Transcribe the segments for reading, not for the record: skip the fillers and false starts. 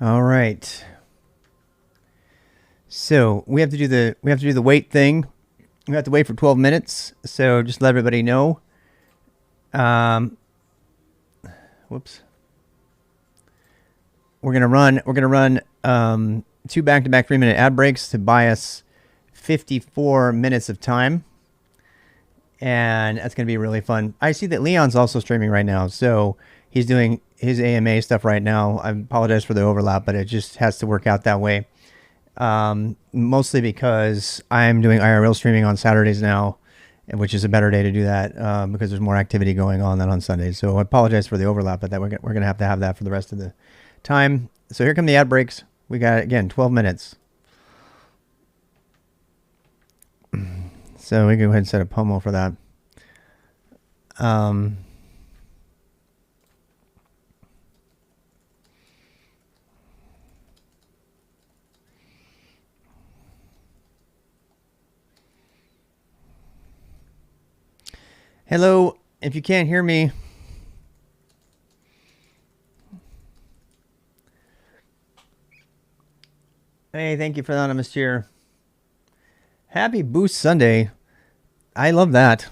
All right. So we have to do the wait thing. We have to wait for 12 minutes. So just let everybody know. Whoops. We're gonna run 2 back-to-back 3-minute ad breaks to buy us 54 minutes of time, and that's gonna be really fun. I see that Leon's also streaming right now, so he's doing his AMA stuff right now. I apologize for the overlap, but it just has to work out that way. Mostly because I'm doing IRL streaming on Saturdays now, which is a better day to do that because there's more activity going on than on Sundays. So I apologize for the overlap, but that we're going to have that for the rest of the time. So here come the ad breaks. We got, again, 12 minutes. So we can go ahead and set a pomo for that. Hello, if you can't hear me. Hey, thank you for the anonymous cheer. Happy Boost Sunday. I love that.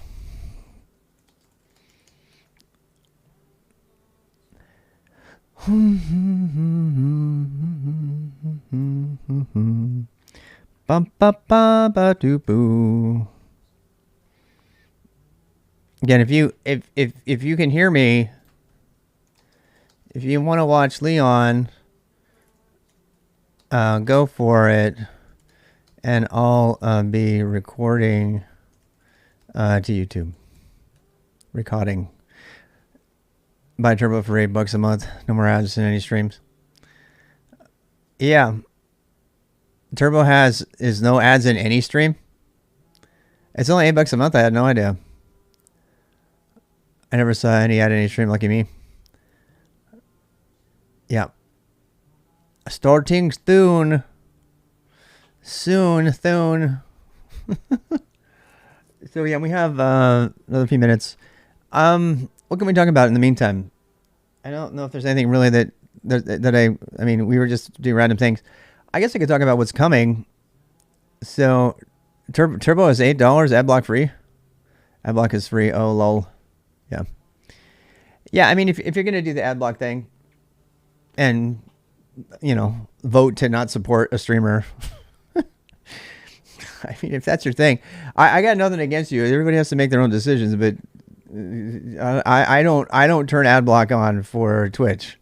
Bum ba ba ba doo boo. Again, if you can hear me, if you want to watch Leon, go for it, and I'll be recording to YouTube. Recording. Buy Turbo for $8 a month. No more ads in any streams. Yeah. Turbo is no ads in any stream. It's only $8 a month. I had no idea. I never saw any ad in any stream. Lucky me. Yeah. Starting soon. Soon. So yeah, we have another few minutes. What can we talk about in the meantime? I don't know if there's anything really that I mean, we were just doing random things. I guess I could talk about what's coming. So Turbo is $8 adblock free. Adblock is free. Oh lol. Yeah. Yeah, I mean, if you're going to do the ad block thing and, you know, vote to not support a streamer, I mean, if that's your thing, I got nothing against you. Everybody has to make their own decisions, but I don't turn ad block on for Twitch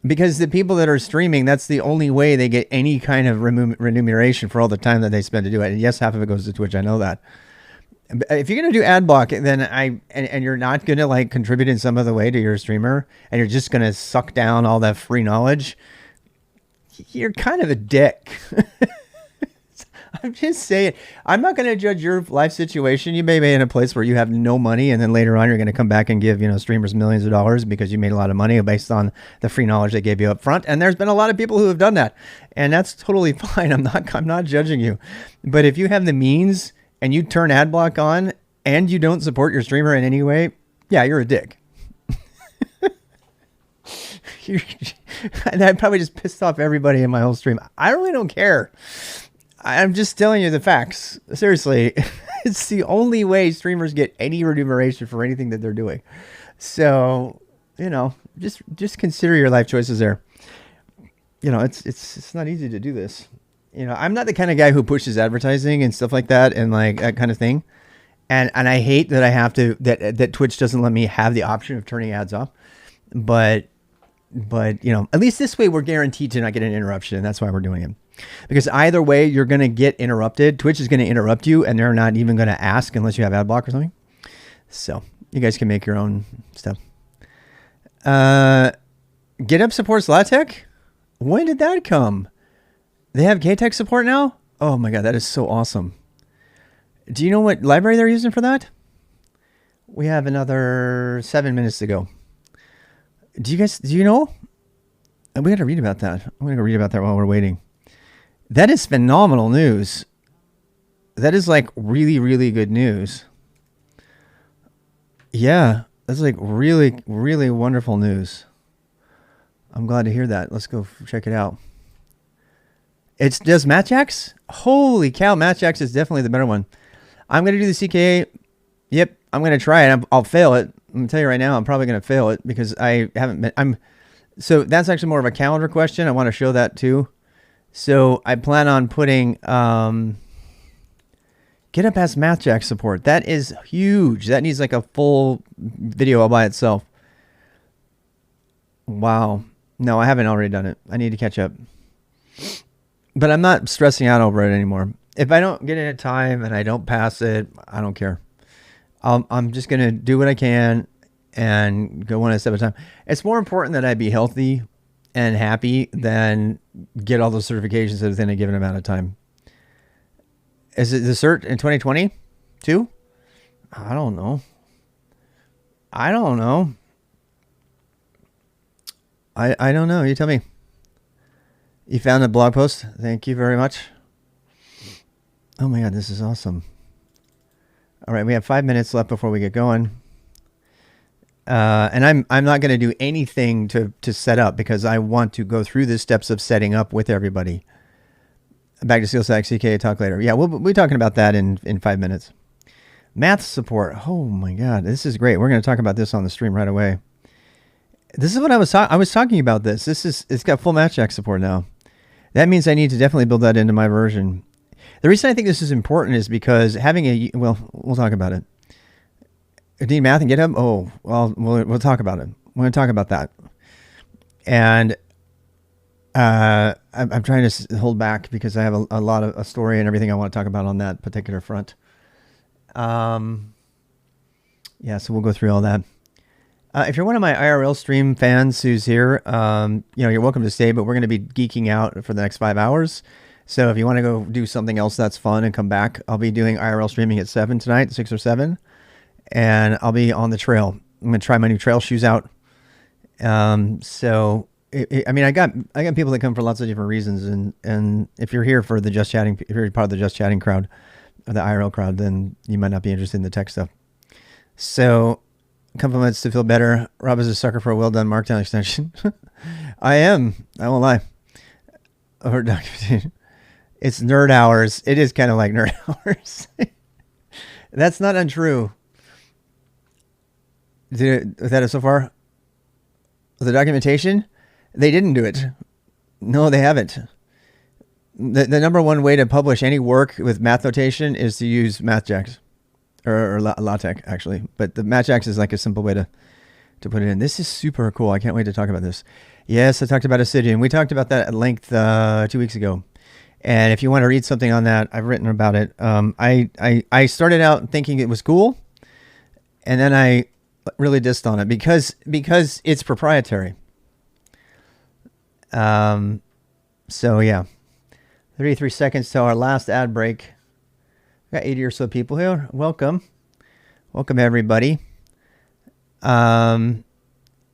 because the people that are streaming, that's the only way they get any kind of remuneration for all the time that they spend to do it. And yes, half of it goes to Twitch. I know that. If you're going to do ad block, then and you're not going to like contribute in some other way to your streamer, and you're just going to suck down all that free knowledge, you're kind of a dick. I'm just saying, I'm not going to judge your life situation. You may be in a place where you have no money, and then later on you're going to come back and give, you know, streamers millions of dollars because you made a lot of money based on the free knowledge they gave you up front. And there's been a lot of people who have done that, and that's totally fine. I'm not judging you. But if you have the means and you turn ad block on and you don't support your streamer in any way, yeah, you're a dick. And I probably just pissed off everybody in my whole stream. I really don't care. I'm just telling you the facts. Seriously, it's the only way streamers get any remuneration for anything that they're doing. So, you know, just consider your life choices there. You know, it's not easy to do this. You know, I'm not the kind of guy who pushes advertising and stuff like that and like that kind of thing. And I hate that I have to, that Twitch doesn't let me have the option of turning ads off. But, you know, at least this way we're guaranteed to not get an interruption. And that's why we're doing it. Because either way, you're going to get interrupted. Twitch is going to interrupt you and they're not even going to ask unless you have ad block or something. So you guys can make your own stuff. GitHub supports LaTeX? When did that come? They have KTeX support now? Oh my God, that is so awesome. Do you know what library they're using for that? We have another 7 minutes to go. Do you know? We got to read about that. I'm going to go read about that while we're waiting. That is phenomenal news. That is like really, really good news. Yeah, that's like really, really wonderful news. I'm glad to hear that. Let's go check it out. It's just Matchax? Holy cow, Matchax is definitely the better one. I'm going to do the CKA. Yep, I'm going to try it. I'll fail it. I'm going to tell you right now, I'm probably going to fail it because I haven't been... So that's actually more of a calendar question. I want to show that too. So I plan on putting GitHub has Matchax support. That is huge. That needs like a full video all by itself. Wow. No, I haven't already done it. I need to catch up. But I'm not stressing out over it anymore. If I don't get in a time and I don't pass it, I don't care. I'm just going to do what I can and go one step at a time. It's more important that I be healthy and happy than get all those certifications within a given amount of time. Is it the cert in 2020 too? I don't know. I don't know. I don't know. You tell me. You found a blog post? Thank you very much. Oh my God, this is awesome. All right, we have 5 minutes left before we get going. And I'm not going to do anything to set up because I want to go through the steps of setting up with everybody. Back to SKILSTAK, CK, talk later. Yeah, we'll be talking about that in 5 minutes. Math support. Oh my God, this is great. We're going to talk about this on the stream right away. This is what I was talking about this. It's got full Matchax support now. That means I need to definitely build that into my version. The reason I think this is important is because having we'll talk about it. Need math and GitHub? Oh, well, we'll talk about it. We're going to talk about that. And I'm trying to hold back because I have a lot of a story and everything I want to talk about on that particular front. Yeah, so we'll go through all that. If you're one of my IRL stream fans who's here, you're welcome to stay, but we're going to be geeking out for the next 5 hours. So if you want to go do something else that's fun and come back, I'll be doing IRL streaming at 7 tonight, 6 or 7. And I'll be on the trail. I'm going to try my new trail shoes out. I got people that come for lots of different reasons. And if you're here for the Just Chatting, if you're part of the Just Chatting crowd or the IRL crowd, then you might not be interested in the tech stuff. So compliments to feel better. Rob is a sucker for a well done Markdown extension. I am. I won't lie. It's nerd hours. It is kind of like nerd hours. That's not untrue. Is that it so far? The documentation? They didn't do it. No, they haven't. The number one way to publish any work with math notation is to use Matchax. Or LaTeX, actually. But the Matchax is like a simple way to put it in. This is super cool. I can't wait to talk about this. Yes, I talked about Obsidian. We talked about that at length 2 weeks ago. And if you want to read something on that, I've written about it. I started out thinking it was cool. And then I really dissed on it because it's proprietary. So yeah, 33 seconds till our last ad break. Got 80 or so people here. Welcome everybody.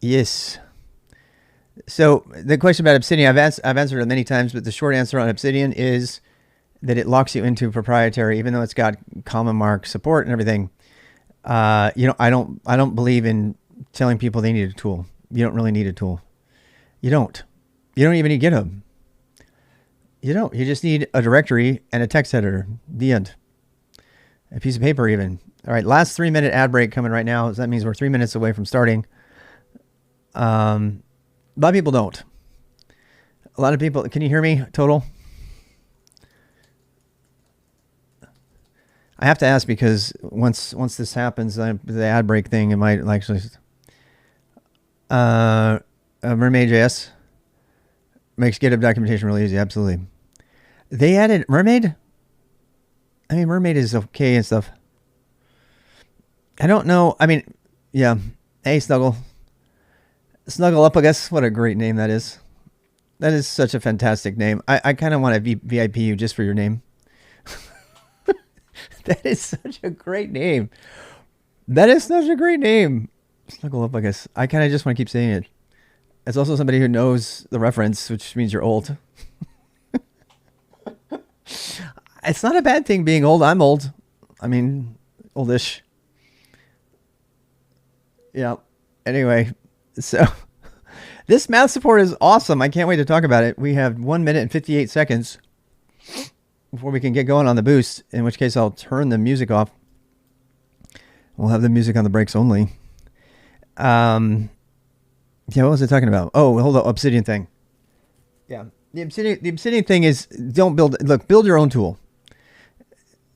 Yes. So the question about Obsidian, I've answered it many times, but the short answer on Obsidian is that it locks you into proprietary, even though it's got common mark support and everything. I don't believe in telling people they need a tool. You don't really need a tool. You don't even need GitHub. You don't. You just need a directory and a text editor. The end. A piece of paper even. All right, last 3-minute ad break coming right now. So that means we're 3 minutes away from starting. A lot of people don't. A lot of people, can you hear me total? I have to ask because once this happens, the ad break thing, it might actually... Mermaid.js makes GitHub documentation really easy. Absolutely. They added Mermaid? I mean, Mermaid is okay and stuff. I don't know. I mean, yeah. Hey, Snuggle. Snuggle up, I guess. What a great name that is. That is such a fantastic name. I kind of want to VIP you just for your name. That is such a great name. That is such a great name. Snuggle up, I guess. I kind of just want to keep saying it. It's also somebody who knows the reference, which means you're old. It's not a bad thing being old. I'm old. I mean, oldish. Yeah. Anyway, so This math support is awesome. I can't wait to talk about it. We have 1 minute and 58 seconds before we can get going on the boost, in which case I'll turn the music off. We'll have the music on the breaks only. Yeah, what was I talking about? Oh, hold on, Obsidian thing. Yeah, the Obsidian thing is, build your own tool.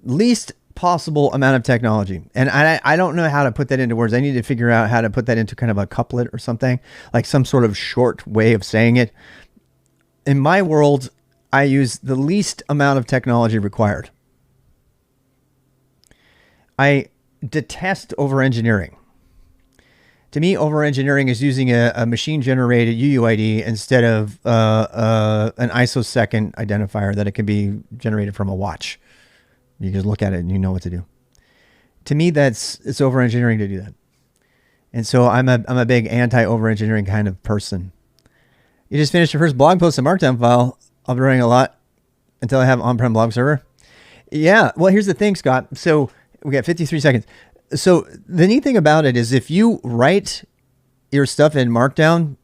Least possible amount of technology. And I don't know how to put that into words. I need to figure out how to put that into kind of a couplet or something, like some sort of short way of saying it. In my world, I use the least amount of technology required. I detest over-engineering. To me, over-engineering is using a machine-generated UUID instead of an ISO-second identifier that it can be generated from a watch. You just look at it and you know what to do. To me, it's over-engineering to do that. And so I'm a big anti-over-engineering kind of person. You just finished your first blog post in Markdown file. I'll be running a lot until I have on-prem blog server. Yeah, well, here's the thing, Scott. So we got 53 seconds. So the neat thing about it is if you write your stuff in Markdown,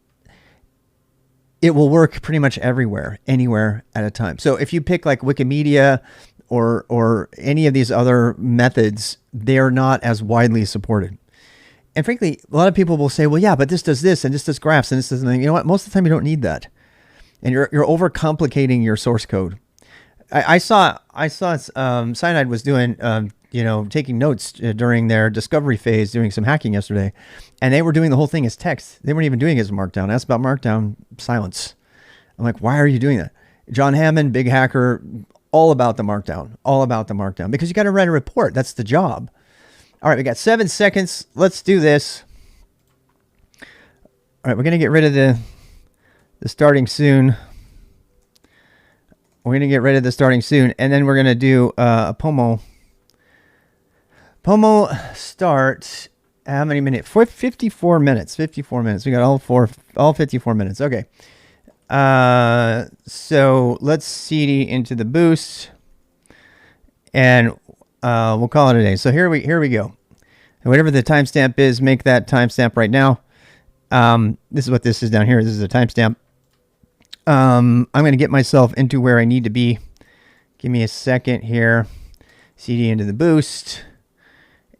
it will work pretty much everywhere, anywhere at a time. So if you pick like Wikimedia or any of these other methods, they are not as widely supported. And frankly, a lot of people will say, well, yeah, but this does this and this does graphs and this does anything. You know what? Most of the time you don't need that. And you're overcomplicating your source code. I saw Cyanide was doing, taking notes during their discovery phase, doing some hacking yesterday. And they were doing the whole thing as text. They weren't even doing it as Markdown. I asked about Markdown, silence. I'm like, why are you doing that? John Hammond, big hacker, all about the Markdown, because you got to write a report. That's the job. All right, we got 7 seconds. Let's do this. All right, we're going to get rid of the starting soon. We're going to get rid of the starting soon, and then we're going to do a Pomo. Pomo start, how many minutes? 54 minutes. 54 minutes. We got all 54 minutes. Okay. So let's CD into the boost, and we'll call it a day. So here we go. And whatever the timestamp is, make that timestamp right now. This is what this is down here. This is a timestamp. I'm going to get myself into where I need to be. Give me a second here. CD into the boost,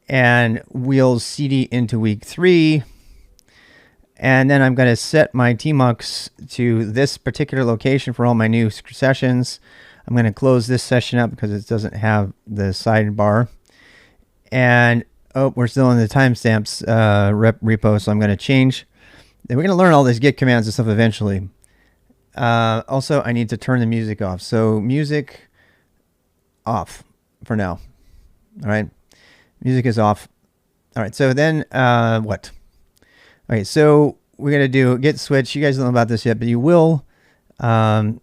and we'll CD into week 3. And then I'm going to set my tmux to this particular location for all my new sessions. I'm going to close this session up because it doesn't have the sidebar. And, we're still in the timestamps repo, so I'm going to change. And we're going to learn all these git commands and stuff eventually. Also, I need to turn the music off. So music off for now. All right. Music is off. All right. So then what? Okay, so we're going to do git switch. You guys don't know about this yet, but you will. And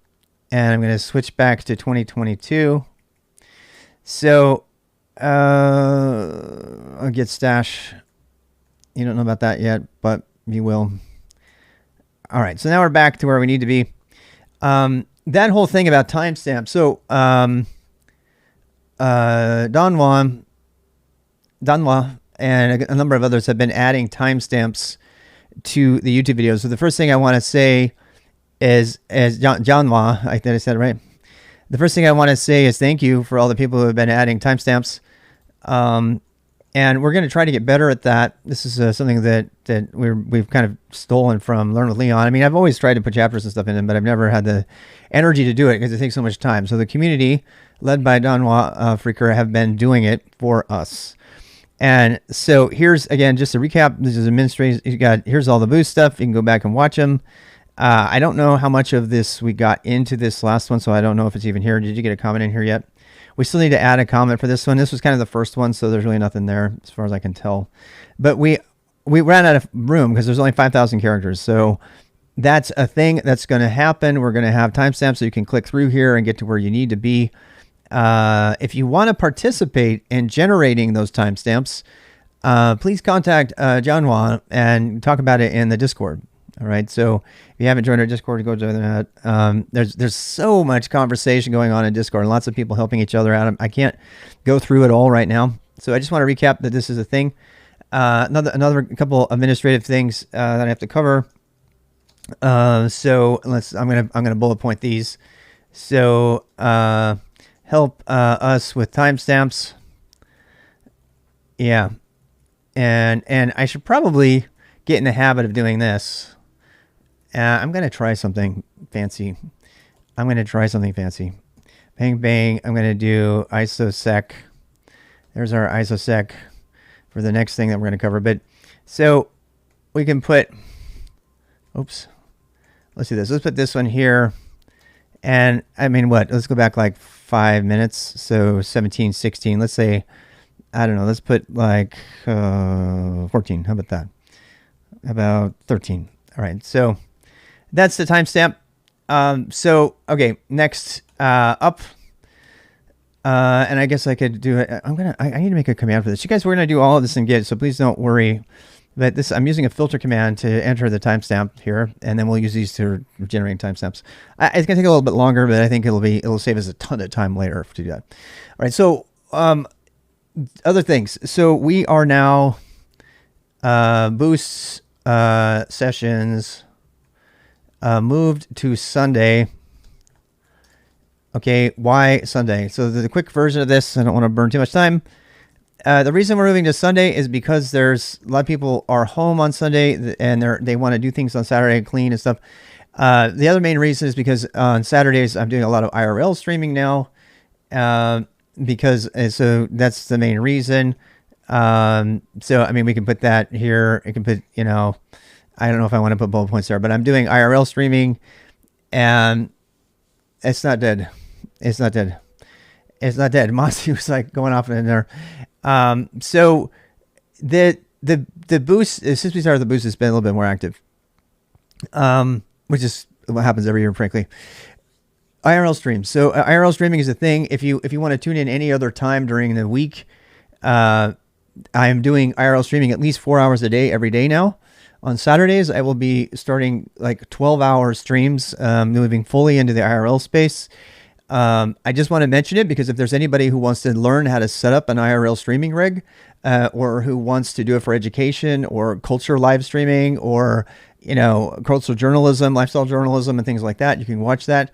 I'm going to switch back to 2022. So I'll git stash. You don't know about that yet, but you will. All right, so now we're back to where we need to be. That whole thing about timestamp. So Danwa and a number of others have been adding timestamps to the YouTube videos. So the first thing I want to say is, as Janwa, I think I said it right. The first thing I want to say is thank you for all the people who have been adding timestamps. And we're going to try to get better at that. This is something that we've kind of stolen from Learn with Leon. I mean, I've always tried to put chapters and stuff in them, but I've never had the energy to do it because it takes so much time. So the community, led by Donwa Freaker, have been doing it for us. And so here's, again, just a recap. This is administration. Here's all the boost stuff. You can go back and watch them. I don't know how much of this we got into this last one, so I don't know if it's even here. Did you get a comment in here yet? We still need to add a comment for this one. This was kind of the first one, so there's really nothing there as far as I can tell. But we ran out of room because there's only 5,000 characters. So that's a thing that's going to happen. We're going to have timestamps so you can click through here and get to where you need to be. If you want to participate in generating those timestamps, please contact Janwa and talk about it in the Discord. All right. So if you haven't joined our Discord, go join that. There's so much conversation going on in Discord and lots of people helping each other out. I can't go through it all right now. So I just want to recap that this is a thing. Another couple administrative things that I have to cover. So I'm gonna bullet point these. So help us with timestamps. Yeah, and I should probably get in the habit of doing this. I'm gonna try something fancy. Bang bang. I'm gonna do isosec. There's our isosec for the next thing that we're gonna cover. But so we can put. Oops. Let's do this. Let's put this one here. And I mean, what? Let's go back like 5 minutes. So 17, 16. Let's say, I don't know. Let's put like 14. How about that? About 13. All right. So that's the timestamp. So, okay. Next up. And I guess I could do it. I need to make a command for this. You guys, we're going to do all of this in Git. So please don't worry. But this, I'm using a filter command to enter the timestamp here, and then we'll use these to generate timestamps. It's gonna take a little bit longer, but I think it'll save us a ton of time later to do that. All right, so other things. So we are now boosts sessions moved to Sunday. Okay, why Sunday? So the quick version of this, I don't want to burn too much time. The reason we're moving to Sunday is because there's a lot of people are home on Sunday and they want to do things on Saturday, clean and stuff. The other main reason is because on Saturdays I'm doing a lot of IRL streaming now, because so that's the main reason. So I mean, we can put that here. It can put, I don't know if I want to put bullet points there, but I'm doing IRL streaming, and it's not dead. It's not dead. Mossy was like going off in there. So the boost, since we started the boost, it's been a little bit more active, which is what happens every year, frankly. IRL streams. So IRL streaming is a thing. If you want to tune in any other time during the week, I'm doing IRL streaming at least 4 hours a day, every day now. On Saturdays, I will be starting like 12-hour streams, moving fully into the IRL space. I just want to mention it because if there's anybody who wants to learn how to set up an IRL streaming rig, or who wants to do it for education or culture live streaming, or, cultural journalism, lifestyle journalism, and things like that, you can watch that.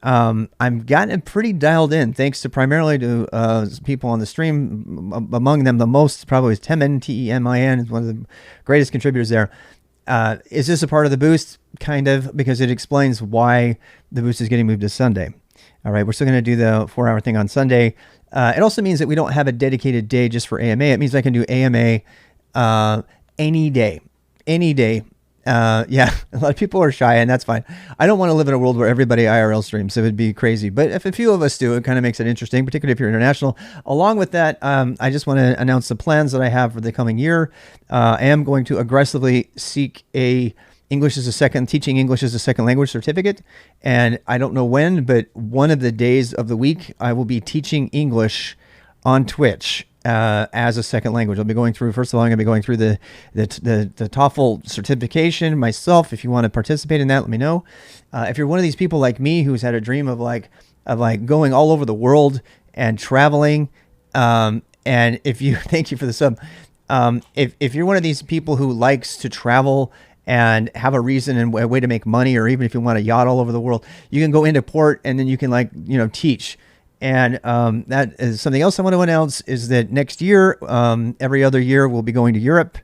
I've gotten it pretty dialed in, thanks to primarily to people on the stream. Among them, the most probably is Temin, Temin, is one of the greatest contributors there. Is this a part of the boost? Kind of, because it explains why the boost is getting moved to Sunday. All right, we're still going to do the 4-hour thing on Sunday. It also means that we don't have a dedicated day just for AMA. It means I can do AMA any day. Yeah, a lot of people are shy, and that's fine. I don't want to live in a world where everybody IRL streams. It would be crazy. But if a few of us do, it kind of makes it interesting, particularly if you're international. Along with that, I just want to announce the plans that I have for the coming year. I am going to aggressively seek a teaching English as a second language certificate. And I don't know when, but one of the days of the week, I will be teaching English on Twitch as a second language. I'll be going through, first of all, I'm going to be going through the TOEFL certification myself. If you want to participate in that, let me know. If you're one of these people like me who's had a dream of going all over the world and traveling, and if you, thank you for the sub. If you're one of these people who likes to travel and have a reason and a way to make money, or even if you want to yacht all over the world, you can go into port and then you can teach. And that is something else I want to announce, is that next year, every other year, we'll be going to Europe.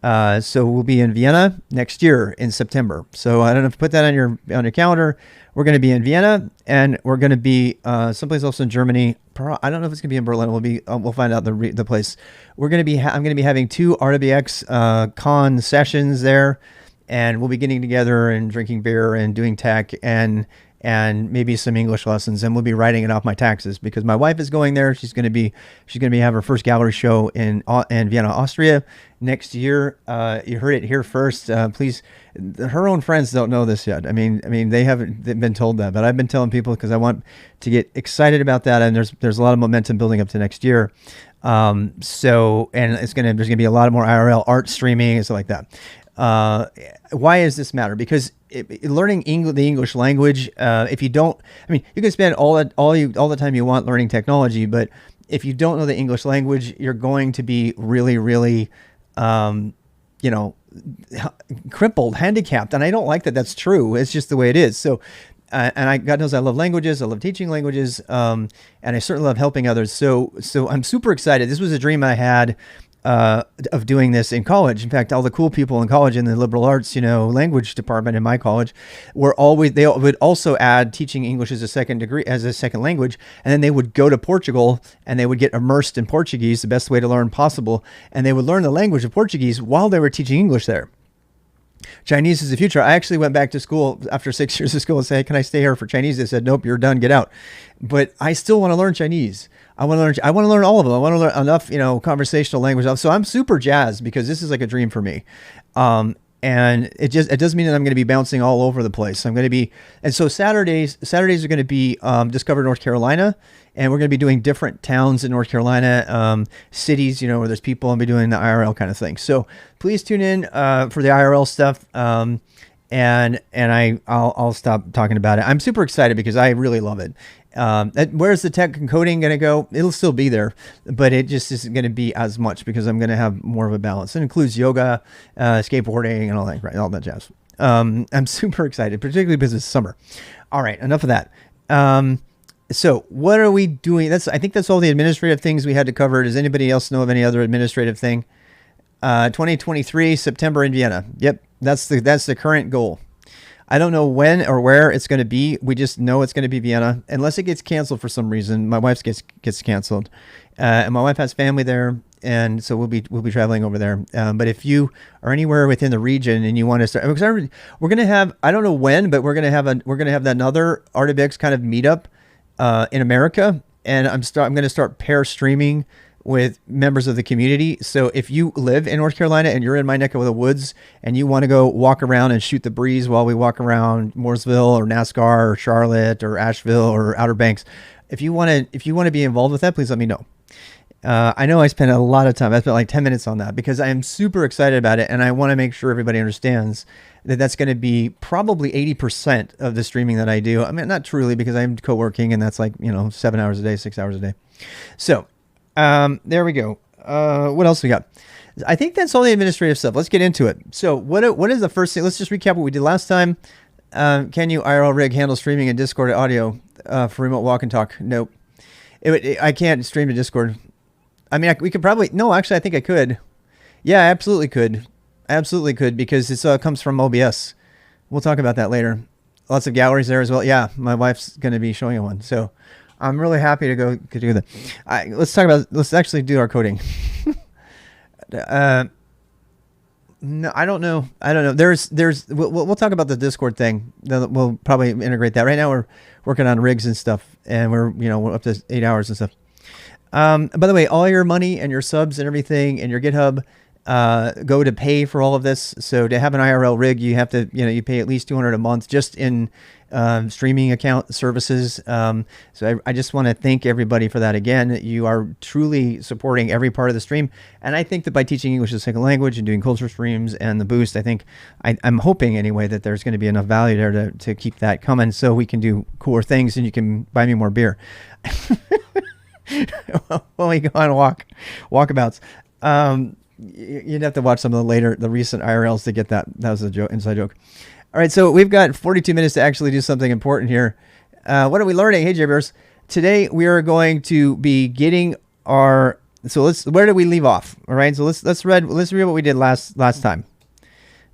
So we'll be in Vienna next year in September. So I don't know if you put that on your calendar. We're going to be in Vienna, and we're going to be someplace else in Germany. I don't know if it's going to be in Berlin. We'll find out the place. I'm going to be having 2 RWX con sessions there. And we'll be getting together and drinking beer and doing tech and maybe some English lessons, and we'll be writing it off my taxes because my wife is going there. She's going to have her first gallery show in Vienna, Austria next year. You heard it here first. Please, her own friends don't know this yet. I mean, they haven't been told that, but I've been telling people because I want to get excited about that. And there's a lot of momentum building up to next year. And there's going to be a lot of more IRL art streaming and stuff like that. Why does this matter? Because learning the English language, if you don't, you can spend all the time you want learning technology, but if you don't know the English language, you're going to be really, really, crippled, handicapped. And I don't like that that's true. It's just the way it is. So, and God knows I love languages. I love teaching languages. And I certainly love helping others. So I'm super excited. This was a dream I had of doing this in college. In fact, all the cool people in college in the liberal arts, language department in my college they would also add teaching English as a second language. And then they would go to Portugal and they would get immersed in Portuguese, the best way to learn possible. And they would learn the language of Portuguese while they were teaching English there. Chinese is the future. I actually went back to school after 6 years of school and said, hey, can I stay here for Chinese? They said, nope, you're done. Get out. But I still want to learn Chinese. I want to learn all of them. I want to learn enough, conversational language. So I'm super jazzed because this is like a dream for me. And it doesn't mean that I'm going to be bouncing all over the place. And so Saturdays are going to be Discover North Carolina, and we're going to be doing different towns in North Carolina, cities, where there's people, and be doing the IRL kind of thing. So please tune in for the IRL stuff, and I'll stop talking about it. I'm super excited because I really love it. Where's the tech and coding going to go? It'll still be there, but it just isn't going to be as much because I'm going to have more of a balance. It includes yoga, skateboarding, and all that, right? All that jazz. I'm super excited, particularly because it's summer. All right, enough of that. So what are we doing? I think that's all the administrative things we had to cover. Does anybody else know of any other administrative thing? 2023 September in Vienna. Yep, that's the current goal. I don't know when or where it's going to be. We just know it's going to be Vienna, unless it gets canceled for some reason. My wife's gets canceled, and my wife has family there, and so we'll be traveling over there. But if you are anywhere within the region and you want to start, because we're going to have, I don't know when, but we're going to have another Artibix kind of meetup in America, and I'm going to start pair streaming with members of the community. So if you live in North Carolina and you're in my neck of the woods and you want to go walk around and shoot the breeze while we walk around Mooresville or NASCAR or Charlotte or Asheville or Outer Banks, if you want to be involved with that, please let me know. I know I spent a lot of time. I spent like 10 minutes on that because I am super excited about it. And I want to make sure everybody understands that that's going to be probably 80% of the streaming that I do. I mean, not truly, because I'm co-working and that's like, 7 hours a day, 6 hours a day. So, there we go. What else we got? I think that's all the administrative stuff. Let's get into it. So what is the first thing? Let's just recap what we did last time. Can you IRL rig handle streaming in Discord audio for remote walk and talk? Nope. I can't stream to Discord. I mean, we could probably, no, actually, I think I could. Yeah, I absolutely could. Absolutely could, because it comes from OBS. We'll talk about that later. Lots of galleries there as well. Yeah, my wife's going to be showing you one. So I'm really happy to go to do that. Let's actually do our coding. No, I don't know. We'll talk about the Discord thing. We'll probably integrate that. Right now we're working on rigs and stuff, and we're up to 8 hours and stuff. By the way, all your money and your subs and everything and your GitHub go to pay for all of this. So to have an IRL rig, you have to, you pay at least $200 a month just in streaming account services. So I just want to thank everybody for that. Again, you are truly supporting every part of the stream. And I think that by teaching English as a second language and doing culture streams and the boost, I think I'm hoping anyway that there's going to be enough value there to keep that coming so we can do cooler things and you can buy me more beer. When we go on walkabouts. You'd have to watch some of the recent IRLs to get that. That was a joke, inside joke. All right, so we've got 42 minutes to actually do something important here. What are we learning? Hey, J-Bears. Today we are going to be getting where did we leave off? All right, so let's read what we did last time.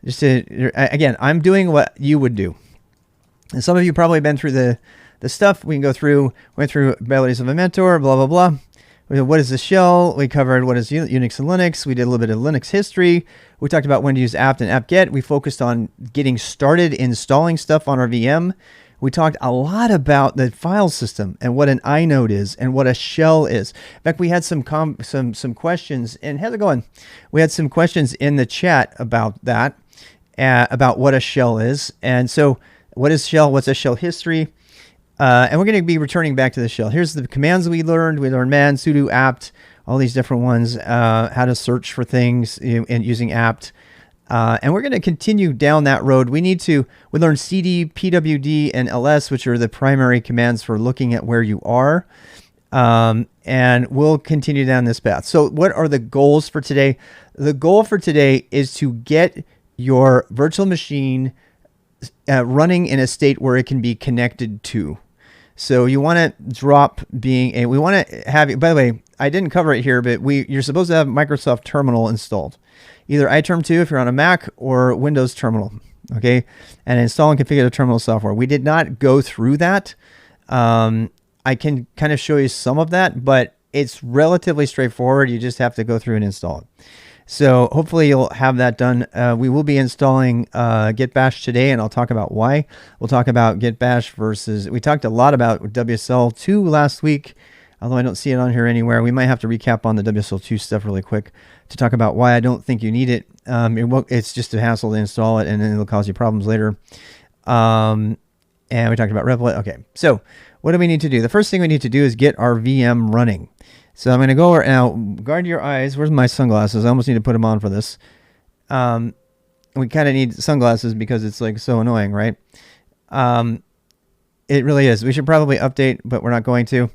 Just again, I'm doing what you would do. And some of you probably been through the stuff. We can go through, went through abilities of a mentor, blah, blah, blah. What is the shell? We covered what is Unix and Linux. We did a little bit of Linux history. We talked about when to use apt and apt-get. We focused on getting started installing stuff on our VM. We talked a lot about the file system and what an inode is and what a shell is. In fact, we had some questions. And how's it going? We had some questions in the chat about that, about what a shell is. And so what is shell? What's a shell history? And we're going to be returning back to the shell. Here's the commands we learned. We learned man, sudo, apt, all these different ones, how to search for things and using apt. And we're going to continue down that road. We learned cd, pwd, and ls, which are the primary commands for looking at where you are. And we'll continue down this path. So what are the goals for today? The goal for today is to get your virtual machine running in a state where it can be connected to. So you want to drop we want to have, by the way, I didn't cover it here, but you're supposed to have Microsoft Terminal installed. Either iTerm 2 if you're on a Mac or Windows Terminal, okay? And install and configure the terminal software. We did not go through that. I can kind of show you some of that, but it's relatively straightforward. You just have to go through and install it. So hopefully you'll have that done. We will be installing git-bash today, and I'll talk about why. We'll talk about git-bash versus, we talked a lot about WSL2 last week, although I don't see it on here anywhere. We might have to recap on the WSL2 stuff really quick to talk about why I don't think you need it. It's just a hassle to install it, and then it'll cause you problems later. And we talked about Replit. Okay, so what do we need to do? The first thing we need to do is get our VM running. So I'm going to go over now. Guard your eyes. Where's my sunglasses? I almost need to put them on for this. We kind of need sunglasses because it's like so annoying, right? It really is. We should probably update, but we're not going to.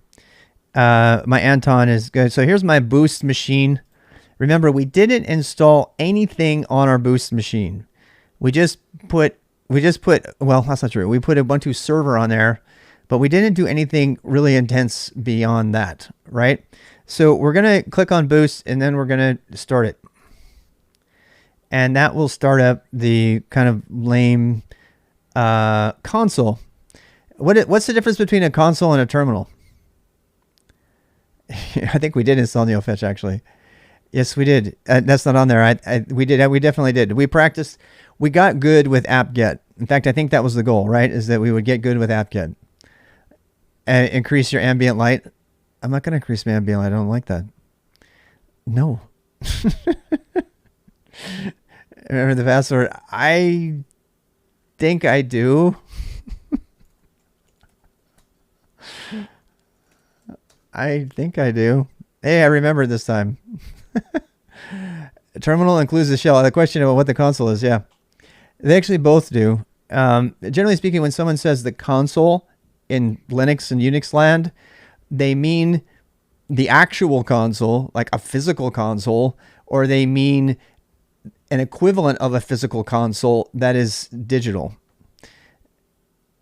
My Anton is good. So here's my Boost machine. Remember, we didn't install anything on our Boost machine. We just put, well, that's not true. We put a Ubuntu server on there, but we didn't do anything really intense beyond that, right? So we're going to click on Boost, and then we're going to start it. And that will start up the kind of lame console. What's the difference between a console and a terminal? I think we did install NeoFetch, actually. Yes, we did. That's not on there. We did. We definitely did. We practiced. We got good with apt-get. In fact, I think that was the goal, right? Is that we would get good with apt-get. And increase your ambient light. I'm not going to increase my ambient light. I don't like that. No. Remember the password? I think I do. I think I do. Hey, I remembered this time. Terminal includes the shell. The question about what the console is, yeah. They actually both do. Generally speaking, when someone says the console in Linux and Unix land, they mean the actual console, like a physical console, or they mean an equivalent of a physical console that is digital.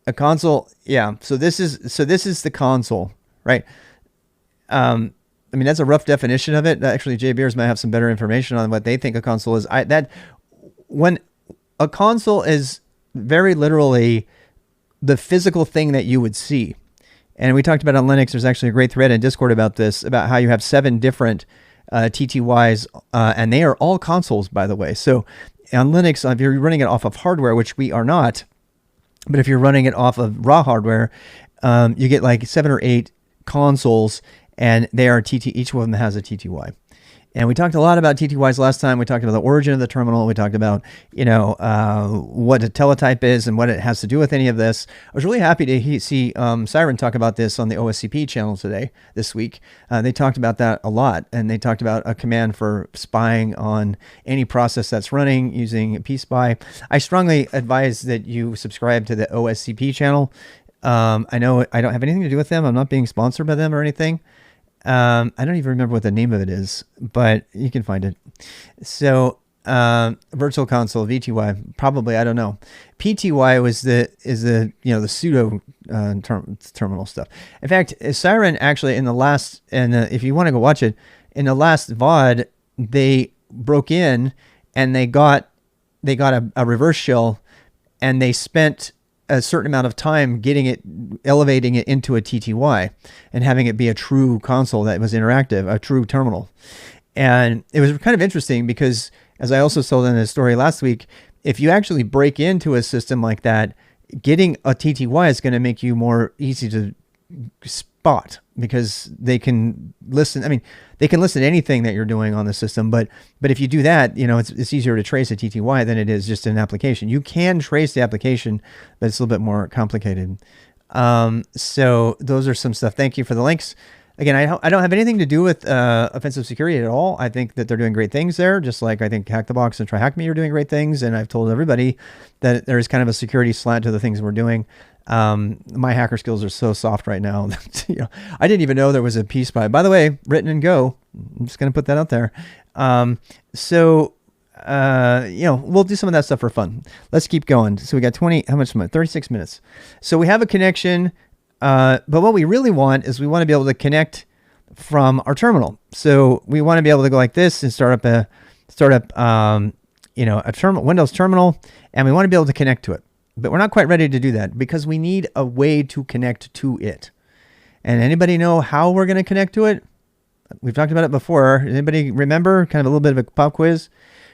A console, yeah. So this is the console, right? I mean, that's a rough definition of it. Actually, Jay Beers might have some better information on what they think a console is. When a console is very literally the physical thing that you would see. And we talked about on Linux, there's actually a great thread in Discord about this, about how you have 7 different TTYs, and they are all consoles, by the way. So on Linux, if you're running it off of hardware, which we are not, but if you're running it off of raw hardware, you get like 7 or 8 consoles, and they are each one of them has a TTY. And we talked a lot about TTYs last time. We talked about the origin of the terminal. We talked about, what a teletype is and what it has to do with any of this. I was really happy to see Siren talk about this on the OSCP channel this week. They talked about that a lot, and they talked about a command for spying on any process that's running using pspy. I strongly advise that you subscribe to the OSCP channel. I know I don't have anything to do with them. I'm not being sponsored by them or anything. I don't even remember what the name of it is, but you can find it. So, Virtual Console, VTY, probably, I don't know. PTY is the pseudo terminal stuff. In fact, Siren actually in the last, and if you want to go watch it, in the last VOD, they broke in and they got a reverse shell, and they spent a certain amount of time elevating it into a TTY and having it be a true console that was interactive, a true terminal. And it was kind of interesting because, as I also told in the story last week, if you actually break into a system like that, getting a TTY is going to make you more easy to spot, because they can listen. I mean, they can listen to anything that you're doing on the system, but if you do that, it's easier to trace a TTY than it is just an application. You can trace the application, but it's a little bit more complicated. So those are some stuff. Thank you for the links. Again, I don't have anything to do with offensive security at all. I think that they're doing great things there, just like I think Hack the Box and Try Hack Me are doing great things. And I've told everybody that there is kind of a security slant to the things we're doing. My hacker skills are so soft right now. I didn't even know there was a piece by the way, written in Go. I'm just going to put that out there. We'll do some of that stuff for fun. Let's keep going. So we got 36 minutes. So we have a connection, but what we really want is we want to be able to connect from our terminal. So we want to be able to go like this and start up a Windows terminal, and we want to be able to connect to it. But we're not quite ready to do that because we need a way to connect to it. And anybody know how we're going to connect to it? We've talked about it before. Anybody remember? Kind of a little bit of a pop quiz.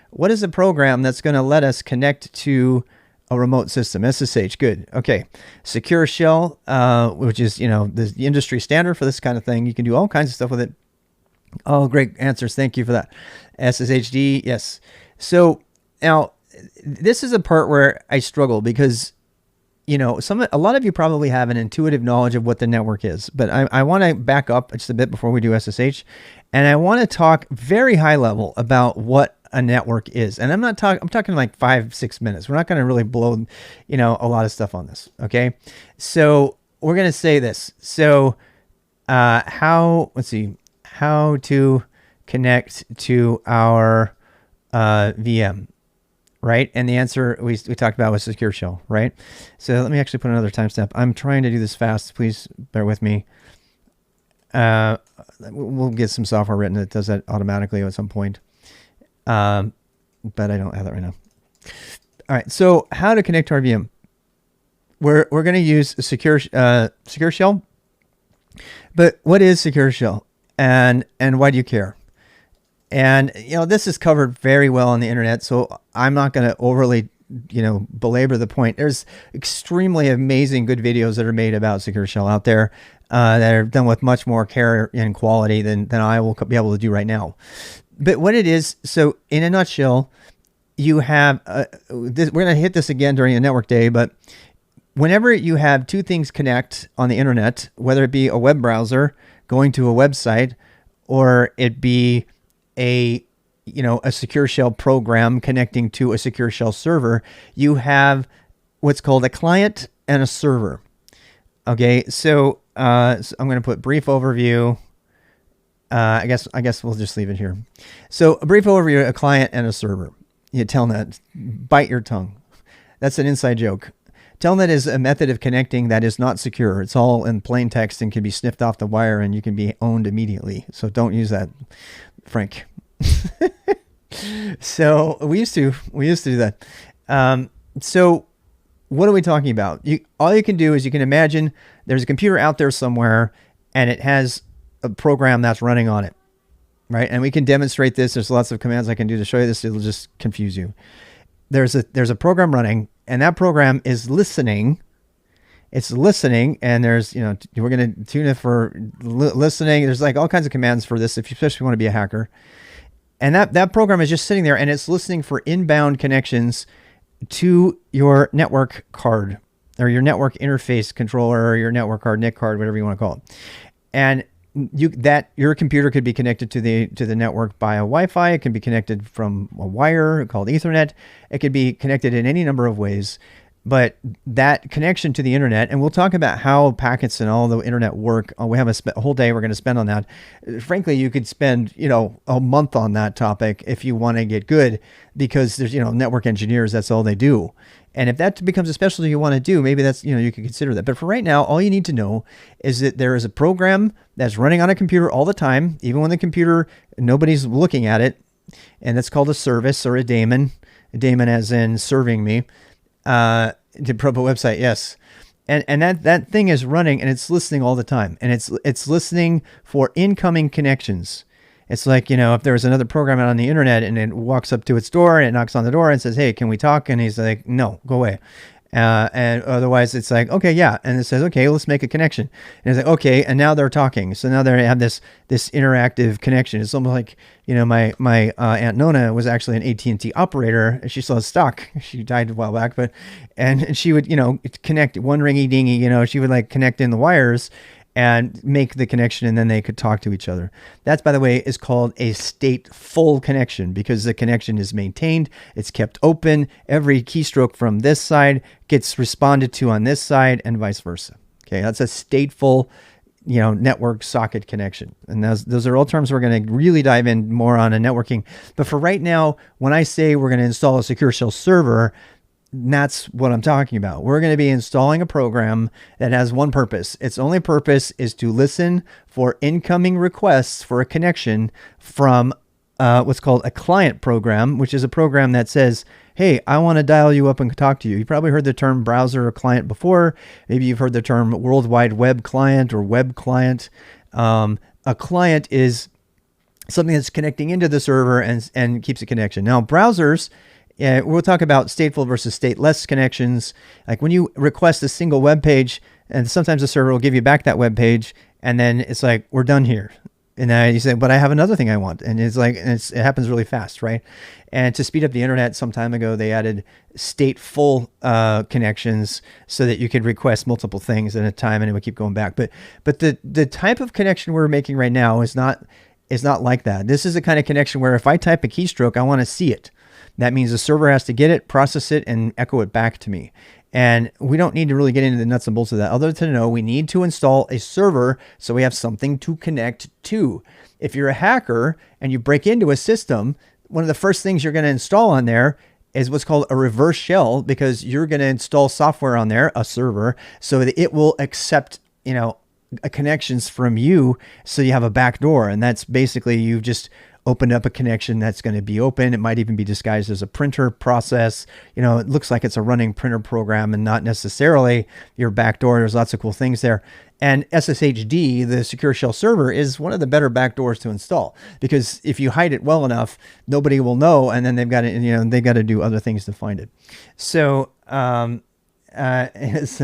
What is a program that's going to let us connect to a remote system? SSH. Good. Okay. Secure Shell, which is, the industry standard for this kind of thing. You can do all kinds of stuff with it. Oh, great answers. Thank you for that. SSHD. Yes. So now this is a part where I struggle because, a lot of you probably have an intuitive knowledge of what the network is, but I want to back up just a bit before we do SSH. And I want to talk very high level about what a network is. And I'm talking like 5-6 minutes. We're not going to really blow, a lot of stuff on this. Okay. So we're going to say this. So, how to connect to our, VM. Right? And the answer we talked about was Secure Shell, right? So let me actually put another timestamp. I'm trying to do this fast. Please bear with me. We'll get some software written that does that automatically at some point. But I don't have that right now. All right. So how to connect to our VM? We're going to use Secure Shell. But what is Secure Shell? And why do you care? And, this is covered very well on the internet, so I'm not going to overly, belabor the point. There's extremely amazing good videos that are made about Secure Shell out there that are done with much more care and quality than I will be able to do right now. But what it is, so in a nutshell, you have, we're going to hit this again during a network day, but whenever you have two things connect on the internet, whether it be a web browser going to a website or it be a Secure Shell program connecting to a Secure Shell server, you have what's called a client and a server. Okay, so I'm going to put brief overview. I guess we'll just leave it here. So a brief overview, a client and a server. Telnet, bite your tongue. That's an inside joke. Telnet is a method of connecting that is not secure. It's all in plain text and can be sniffed off the wire and you can be owned immediately. So don't use that, Frank. So we used to do that. So what are we talking about? All you can do is you can imagine there's a computer out there somewhere and it has a program that's running on it, right? And we can demonstrate this. There's lots of commands I can do to show you this. It'll just confuse you. There's a program running and that program is listening. It's listening, and there's, we're going to tune it for listening. There's like all kinds of commands for this, especially if you want to be a hacker. And that program is just sitting there, and it's listening for inbound connections to your network card or your network interface controller or your network card, NIC card, whatever you want to call it. And your computer could be connected to the network by a Wi-Fi. It can be connected from a wire called Ethernet. It could be connected in any number of ways. But that connection to the internet, and we'll talk about how packets and all the internet work. We have a whole day we're going to spend on that. Frankly, you could spend, a month on that topic if you want to get good, because there's, network engineers, that's all they do. And if that becomes a specialty you want to do, maybe that's, you can consider that. But for right now, all you need to know is that there is a program that's running on a computer all the time, even when the computer, nobody's looking at it. And that's called a service or a daemon. A daemon as in serving me. To probe a website, yes. And that thing is running and it's listening all the time. And it's listening for incoming connections. It's like, if there's another program out on the internet and it walks up to its door and it knocks on the door and says, hey, can we talk? And he's like, no, go away. And otherwise it's like, okay, yeah. And it says, okay, let's make a connection. And it's like, okay. And now they're talking. So now they have this interactive connection. It's almost like, my Aunt Nona was actually an AT&T operator. She still has stock. She died a while back, and she would, connect one ringy dingy, she would like connect in the wires. and make the connection, and then they could talk to each other. That's, by the way, is called a stateful connection, because the connection is maintained, it's kept open. Every keystroke from this side gets responded to on this side, and vice versa. Okay, that's a stateful, network socket connection. And those are all terms we're going to really dive in more on in networking. But for right now, when I say we're going to install a secure shell server, that's what I'm talking about. We're going to be installing a program that has one purpose. Its only purpose is to listen for incoming requests for a connection from what's called a client program, which is a program that says, hey, I want to dial you up and talk to you. You probably heard the term browser or client before. Maybe you've heard the term World Wide Web client or web client. A client is something that's connecting into the server and keeps a connection. Now, browsers, we'll talk about stateful versus stateless connections. Like when you request a single web page, and sometimes the server will give you back that web page, and then it's like, we're done here. And then you say, but I have another thing I want. And it's like, it happens really fast, right? And to speed up the internet, some time ago, they added stateful connections so that you could request multiple things at a time and it would keep going back. But the type of connection we're making right now is not like that. This is the kind of connection where if I type a keystroke, I want to see it. That means the server has to get it, process it, and echo it back to me. And we don't need to really get into the nuts and bolts of that, other than to know we need to install a server so we have something to connect to. If you're a hacker and you break into a system, one of the first things you're going to install on there is what's called a reverse shell, because you're going to install software on there, a server, so that it will accept, connections from you, so you have a backdoor. And that's basically you've just opened up a connection that's going to be open. It might even be disguised as a printer process. It looks like it's a running printer program and not necessarily your backdoor. There's lots of cool things there. And SSHD, the secure shell server, is one of the better backdoors to install, because if you hide it well enough, nobody will know, and then they've got to do other things to find it. So it's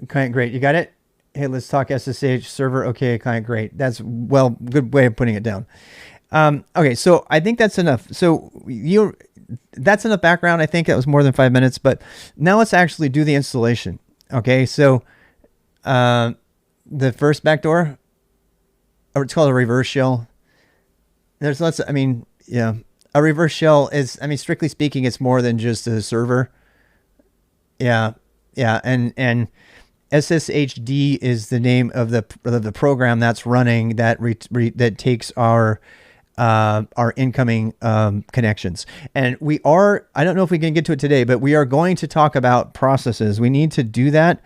client great. You got it? Hey, let's talk SSH server. Okay, client great. That's good way of putting it down. Okay, so I think that's enough. So that's enough background. I think that was more than 5 minutes, but now let's actually do the installation. Okay, so the first backdoor, or it's called a reverse shell. There's lots of, a reverse shell is, strictly speaking, it's more than just a server. Yeah, and SSHD is the name of the program that's running that takes our incoming connections. And I don't know if we can get to it today, but we are going to talk about processes. We need to do that.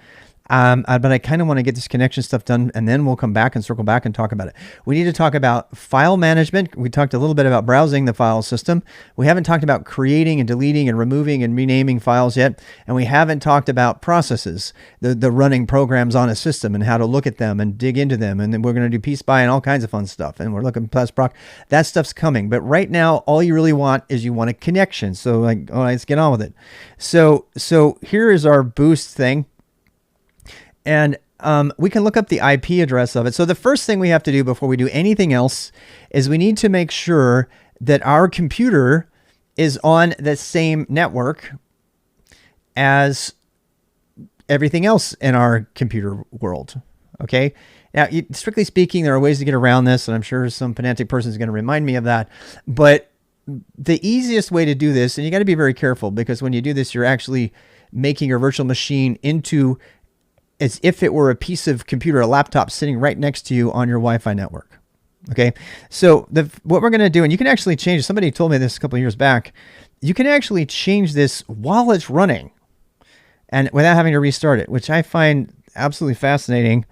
But I kind of want to get this connection stuff done, and then we'll come back and circle back and talk about it. We need to talk about file management. We talked a little bit about browsing the file system. We haven't talked about creating and deleting and removing and renaming files yet. And we haven't talked about processes, the running programs on a system and how to look at them and dig into them. And then we're going to do piece by and all kinds of fun stuff. And we're looking past proc. That stuff's coming. But right now, all you really want is you want a connection. So let's get on with it. So here is our boost thing. And we can look up the IP address of it. So the first thing we have to do before we do anything else is we need to make sure that our computer is on the same network as everything else in our computer world. Okay. Now, strictly speaking, there are ways to get around this, and I'm sure some pedantic person is going to remind me of that. But the easiest way to do this, and you got to be very careful, because when you do this, you're actually making your virtual machine into as if it were a piece of computer, a laptop sitting right next to you on your Wi-Fi network. Okay. So what we're going to do, and you can actually change, somebody told me this a couple of years back, you can actually change this while it's running and without having to restart it, which I find absolutely fascinating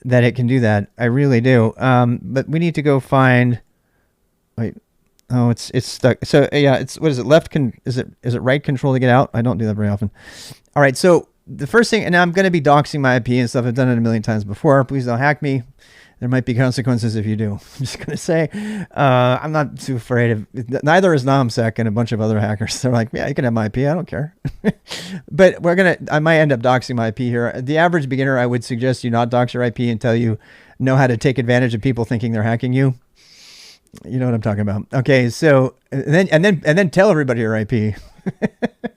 that it can do that. I really do. But we need to go find, it's stuck. So yeah, what is it? Is it right control to get out? I don't do that very often. All right. So the first thing, and I'm going to be doxing my IP and stuff. I've done it a million times before. Please don't hack me. There might be consequences if you do. I'm just going to say, I'm not too afraid of, neither is NomSec and a bunch of other hackers. They're like, yeah, you can have my IP. I don't care. But I might end up doxing my IP here. The average beginner, I would suggest you not dox your IP until you know how to take advantage of people thinking they're hacking you. You know what I'm talking about. Okay. So, and then tell everybody your IP.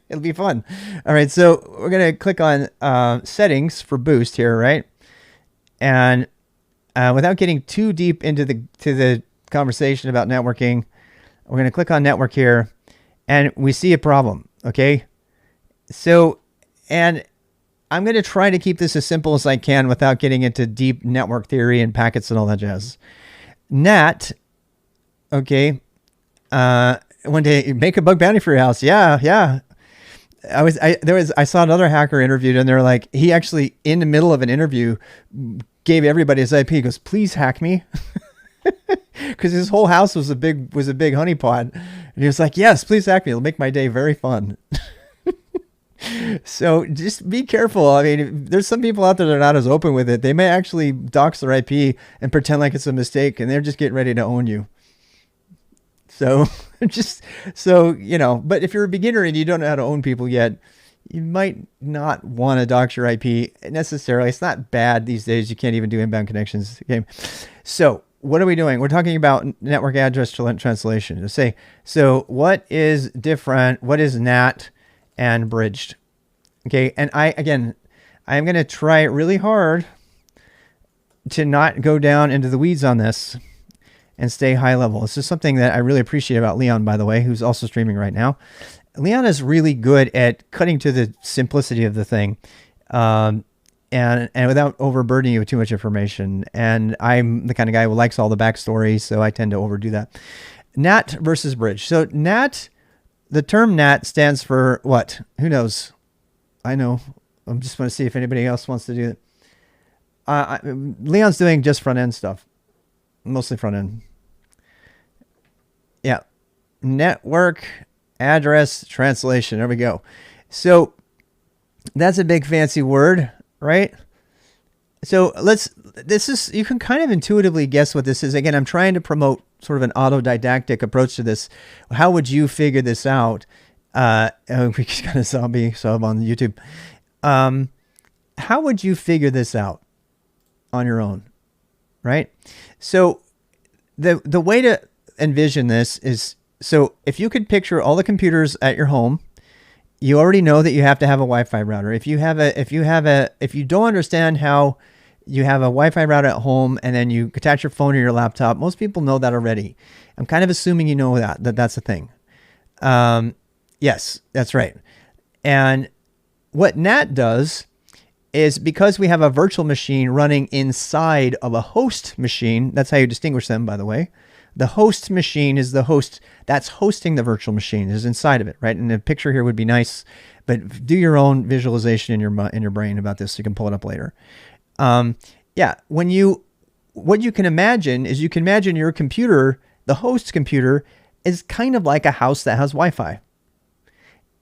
It'll be fun. All right. So we're going to click on settings for boost here, right? And without getting too deep into the conversation about networking, we're going to click on network here, and we see a problem. Okay, so and I'm going to try to keep this as simple as I can without getting into deep network theory and packets and all that jazz. NAT, okay. One day, make a bug bounty for your house. Yeah. I saw another hacker interviewed, and they're like, he actually in the middle of an interview gave everybody his IP. He goes, please hack me. Because his whole house was a big honeypot. And he was like, yes, please hack me. It'll make my day very fun. So just be careful. I mean, there's some people out there that are not as open with it. They may actually dox their IP and pretend like it's a mistake, and they're just getting ready to own you. So but if you're a beginner and you don't know how to own people yet, you might not want to dox your IP necessarily. It's not bad these days. You can't even do inbound connections. Okay. So what are we doing? We're talking about network address translation. So what is different? What is NAT and bridged? Okay. And I'm going to try really hard to not go down into the weeds on this and stay high level. This is something that I really appreciate about Leon, by the way, who's also streaming right now. Leon is really good at cutting to the simplicity of the thing, and without overburdening you with too much information. And I'm the kind of guy who likes all the backstory, so I tend to overdo that. NAT versus bridge. So NAT, the term NAT stands for what? Who knows? I know. I'm just want to see if anybody else wants to do it. Leon's doing just front end stuff, mostly front end. Yeah, network address translation. There we go. So that's a big fancy word, right? So you can kind of intuitively guess what this is. Again, I'm trying to promote sort of an autodidactic approach to this. How would you figure this out? We just got a zombie sub on YouTube. How would you figure this out on your own? Right? So the way to envision this is, so if you could picture all the computers at your home, you already know that you have to have a Wi-Fi router. If you don't understand how you have a Wi-Fi router at home and then you attach your phone or your laptop, most people know that already. I'm kind of assuming you know that's a thing. Yes, that's right. And what NAT does is, because we have a virtual machine running inside of a host machine, that's how you distinguish them, by the way. The host machine is the host that's hosting the virtual machine, is inside of it, right? And the picture here would be nice, but do your own visualization in your brain about this so you can pull it up later. What you can imagine is, you can imagine your computer, the host computer, is kind of like a house that has Wi-Fi.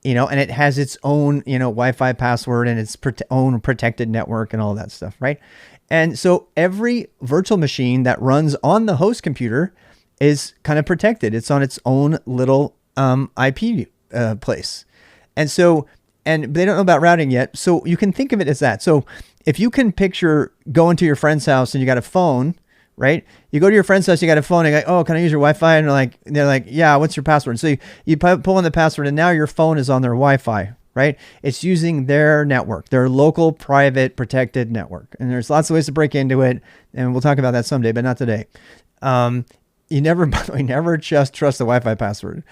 And it has its own, Wi-Fi password and its own protected network and all that stuff, right? And so every virtual machine that runs on the host computer is kind of protected. It's on its own little IP place. And they don't know about routing yet. So you can think of it as that. So if you can picture going to your friend's house and you got a phone, right? You go to your friend's house, you got a phone, and you're like, oh, can I use your Wi-Fi? And they're like, yeah, what's your password? So you pull in the password, and now your phone is on their Wi-Fi, right? It's using their network, their local, private, protected network. And there's lots of ways to break into it, and we'll talk about that someday, but not today. You never just trust the Wi-Fi password.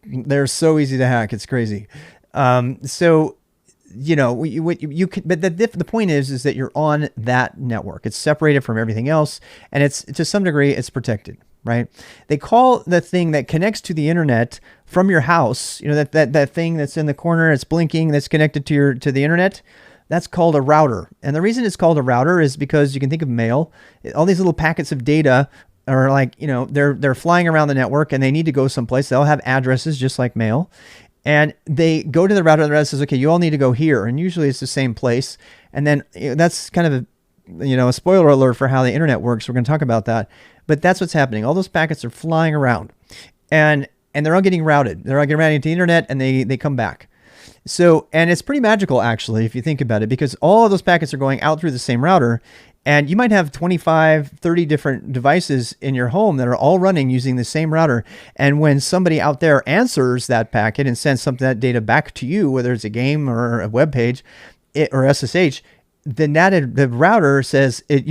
They're so easy to hack. It's crazy. The point is that you're on that network. It's separated from everything else, and it's, to some degree, it's protected, right? They call the thing that connects to the internet from your house, that thing that's in the corner, it's blinking, that's connected to the internet. That's called a router. And the reason it's called a router is because you can think of mail. All these little packets of data are they're flying around the network, and they need to go someplace. They'll have addresses just like mail. And they go to the router, and the router says, okay, you all need to go here. And usually it's the same place. And then that's kind of a spoiler alert for how the internet works. We're going to talk about that. But that's what's happening. All those packets are flying around, and they're all getting routed. They're all getting routed into the internet, and they come back. So, and it's pretty magical, actually, if you think about it, because all of those packets are going out through the same router. And you might have 25, 30 different devices in your home that are all running using the same router. And when somebody out there answers that packet and sends some of that data back to you, whether it's a game or a web page or SSH, the router says it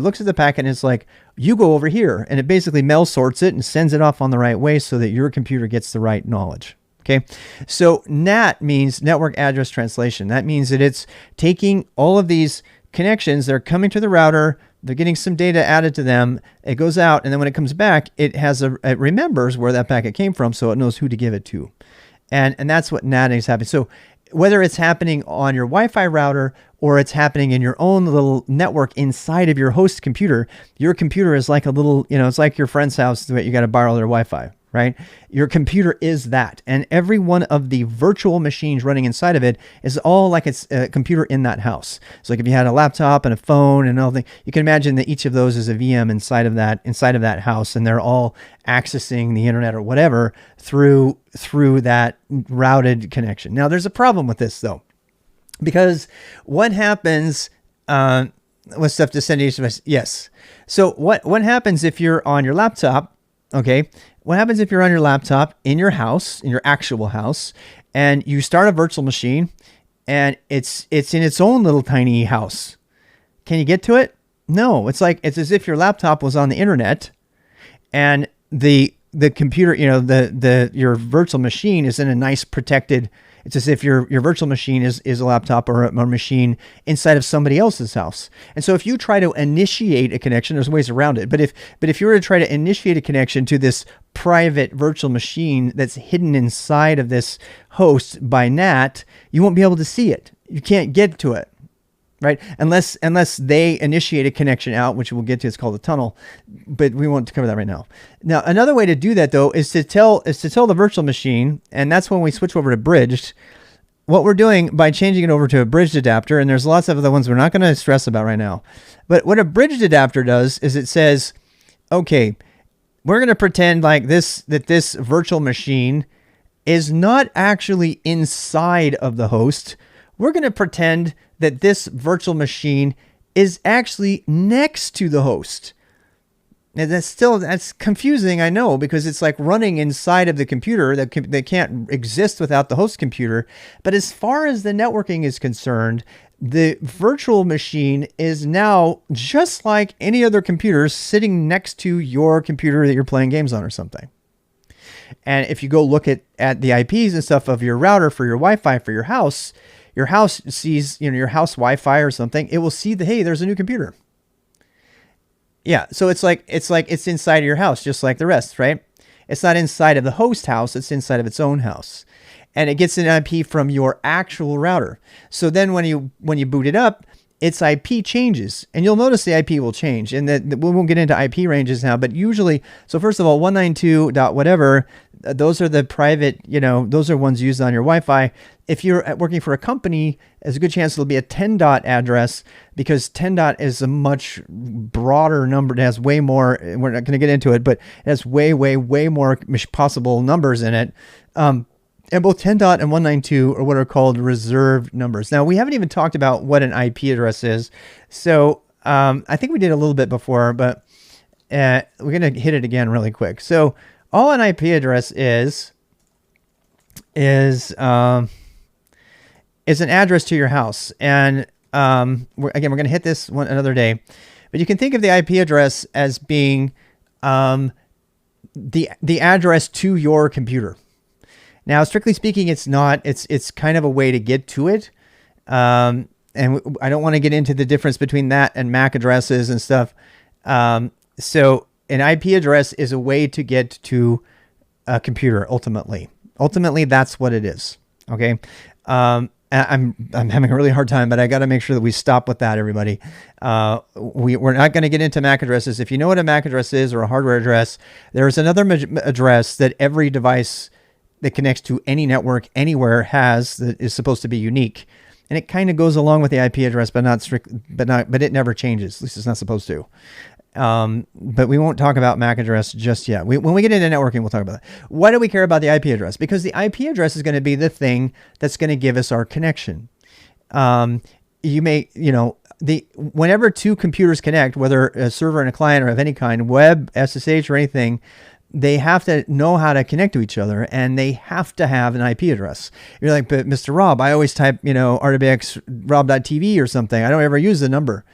looks at the packet and it's like, you go over here, and it basically mail sorts it and sends it off on the right way so that your computer gets the right knowledge. Okay. So NAT means network address translation. That means that it's taking all of these connections that are coming to the router. They're getting some data added to them. It goes out, and then when it comes back, it remembers where that packet came from, so it knows who to give it to. And that's what NATing is happening. So whether it's happening on your Wi-Fi router or it's happening in your own little network inside of your host computer, your computer is like a little, it's like your friend's house that you got to borrow their Wi-Fi, right? Your computer is that. And every one of the virtual machines running inside of it is all like it's a computer in that house. So like if you had a laptop and a phone and all that, you can imagine that each of those is a VM inside of that house, and they're all accessing the internet or whatever through that routed connection. Now there's a problem with this though, because what happens with stuff descending? Yes. So what happens if you're on your laptop? Okay. What happens if you're on your laptop in your house, in your actual house, and you start a virtual machine and it's in its own little tiny house? Can you get to it? No. It's as if your laptop was on the internet and the computer, your virtual machine is in a nice protected. It's as if your virtual machine is a laptop or a machine inside of somebody else's house. And so if you try to initiate a connection, there's ways around it. But if you were to try to initiate a connection to this private virtual machine that's hidden inside of this host by NAT, you won't be able to see it. You can't get to it, right? Unless they initiate a connection out, which we'll get to. It's called a tunnel, but we won't cover that right now. Now, another way to do that though is to tell the virtual machine, and that's when we switch over to Bridged. What we're doing by changing it over to a Bridged adapter, and there's lots of other ones we're not going to stress about right now. But what a Bridged adapter does is it says, okay, we're going to pretend like that this virtual machine is not actually inside of the host. We're going to pretend that this virtual machine is actually next to the host. And that's confusing, I know, because it's like running inside of the computer that can't exist without the host computer. But as far as the networking is concerned, the virtual machine is now just like any other computer sitting next to your computer that you're playing games on or something. And if you go look at the IPs and stuff of your router for your Wi-Fi for your house sees, your house Wi-Fi or something, it will see hey, there's a new computer. Yeah. So it's inside of your house, just like the rest, right? It's not inside of the host house. It's inside of its own house. And it gets an IP from your actual router. So then when you boot it up, its IP changes, and you'll notice the IP will change. And that we won't get into IP ranges now, but usually, so first of all, 192 dot whatever, those are the private, those are ones used on your Wi-Fi. If you're working for a company, there's a good chance it'll be a 10 dot address, because 10 dot is a much broader number. It has way more, we're not going to get into it, but it has way, way, way more possible numbers in it. And both 10 dot and 192 are what are called reserved numbers. Now, we haven't even talked about what an IP address is. So I think we did a little bit before, but we're going to hit it again really quick. So all an IP address is an address to your house. And we're going to hit this one another day. But you can think of the IP address as being the address to your computer. Now, strictly speaking, it's not. It's kind of a way to get to it. And I don't want to get into the difference between that and MAC addresses and stuff. So an IP address is a way to get to a computer, ultimately. Ultimately, that's what it is. Okay? I'm having a really hard time, but I got to make sure that we stop with that, everybody. We're not going to get into MAC addresses. If you know what a MAC address is, or a hardware address, there's another address that every device that connects to any network anywhere has, that is supposed to be unique. And it kind of goes along with the IP address, but it never changes. At least it's not supposed to. But we won't talk about MAC address just yet. When we get into networking, we'll talk about that. Why do we care about the IP address? Because the IP address is going to be the thing that's going to give us our connection. Whenever two computers connect, whether a server and a client or of any kind, web, SSH or anything, they have to know how to connect to each other, and they have to have an IP address. You're like, but Mr. Rob, I always type, RWX rob.tv or something. I don't ever use the number.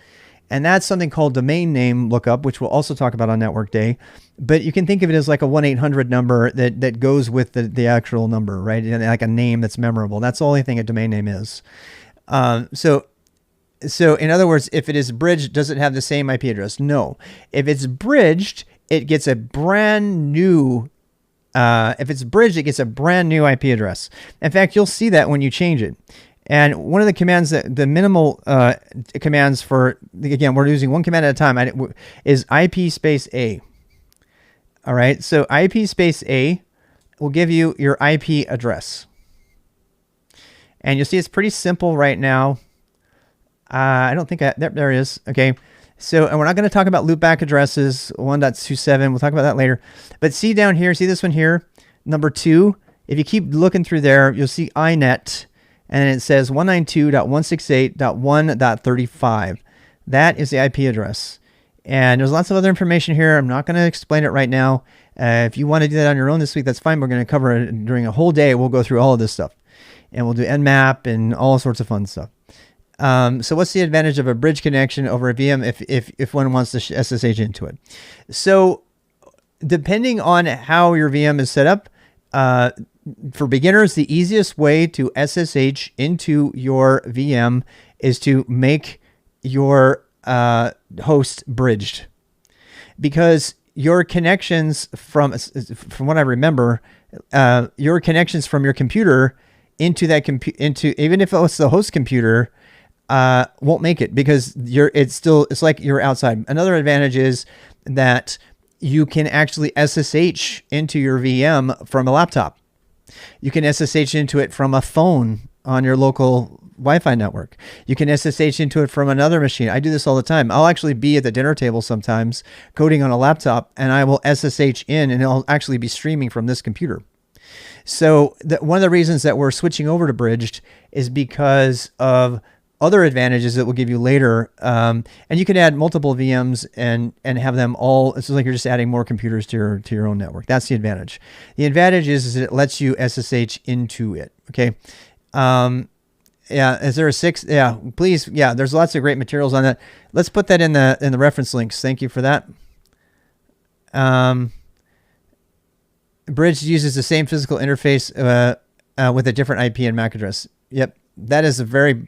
And that's something called domain name lookup, which we'll also talk about on Network Day. But you can think of it as like a 1-800 number that goes with the actual number, right? And like a name that's memorable. That's the only thing a domain name is. So in other words, if it is bridged, does it have the same IP address? No. If it's bridged, it gets a brand new IP address. In fact, you'll see that when you change it. And one of the commands the minimal commands for, again, we're using one command at a time, is IP space A. All right. So IP space A will give you your IP address. And you'll see it's pretty simple right now. I don't think there it is. Okay. So, and we're not going to talk about loopback addresses 1.27. We'll talk about that later. But see down here, see this one here, number 2. If you keep looking through there, you'll see iNet, and it says 192.168.1.35. That is the IP address. And there's lots of other information here. I'm not going to explain it right now. If you want to do that on your own this week, that's fine. We're going to cover it during a whole day. We'll go through all of this stuff, and we'll do Nmap and all sorts of fun stuff. So what's the advantage of a bridge connection over a VM if one wants to SSH into it? So depending on how your VM is set up, for beginners, the easiest way to SSH into your VM is to make your host bridged, because your connections from what I remember, your connections from your computer into that even if it's the host computer, won't make it, because it's like you're outside. Another advantage is that you can actually SSH into your VM from a laptop. You can SSH into it from a phone on your local Wi-Fi network. You can SSH into it from another machine. I do this all the time. I'll actually be at the dinner table sometimes coding on a laptop, and I will SSH in, and I'll actually be streaming from this computer. So one of the reasons that we're switching over to Bridged is because of other advantages that we'll give you later. And you can add multiple VMs and have them all. It's like you're just adding more computers to your own network. That's the advantage. The advantage is it lets you SSH into it. Okay. Yeah. Is there a 6? Yeah, please. Yeah. There's lots of great materials on that. Let's put that in the reference links. Thank you for that. Bridge uses the same physical interface with a different IP and MAC address. Yep. That is a very,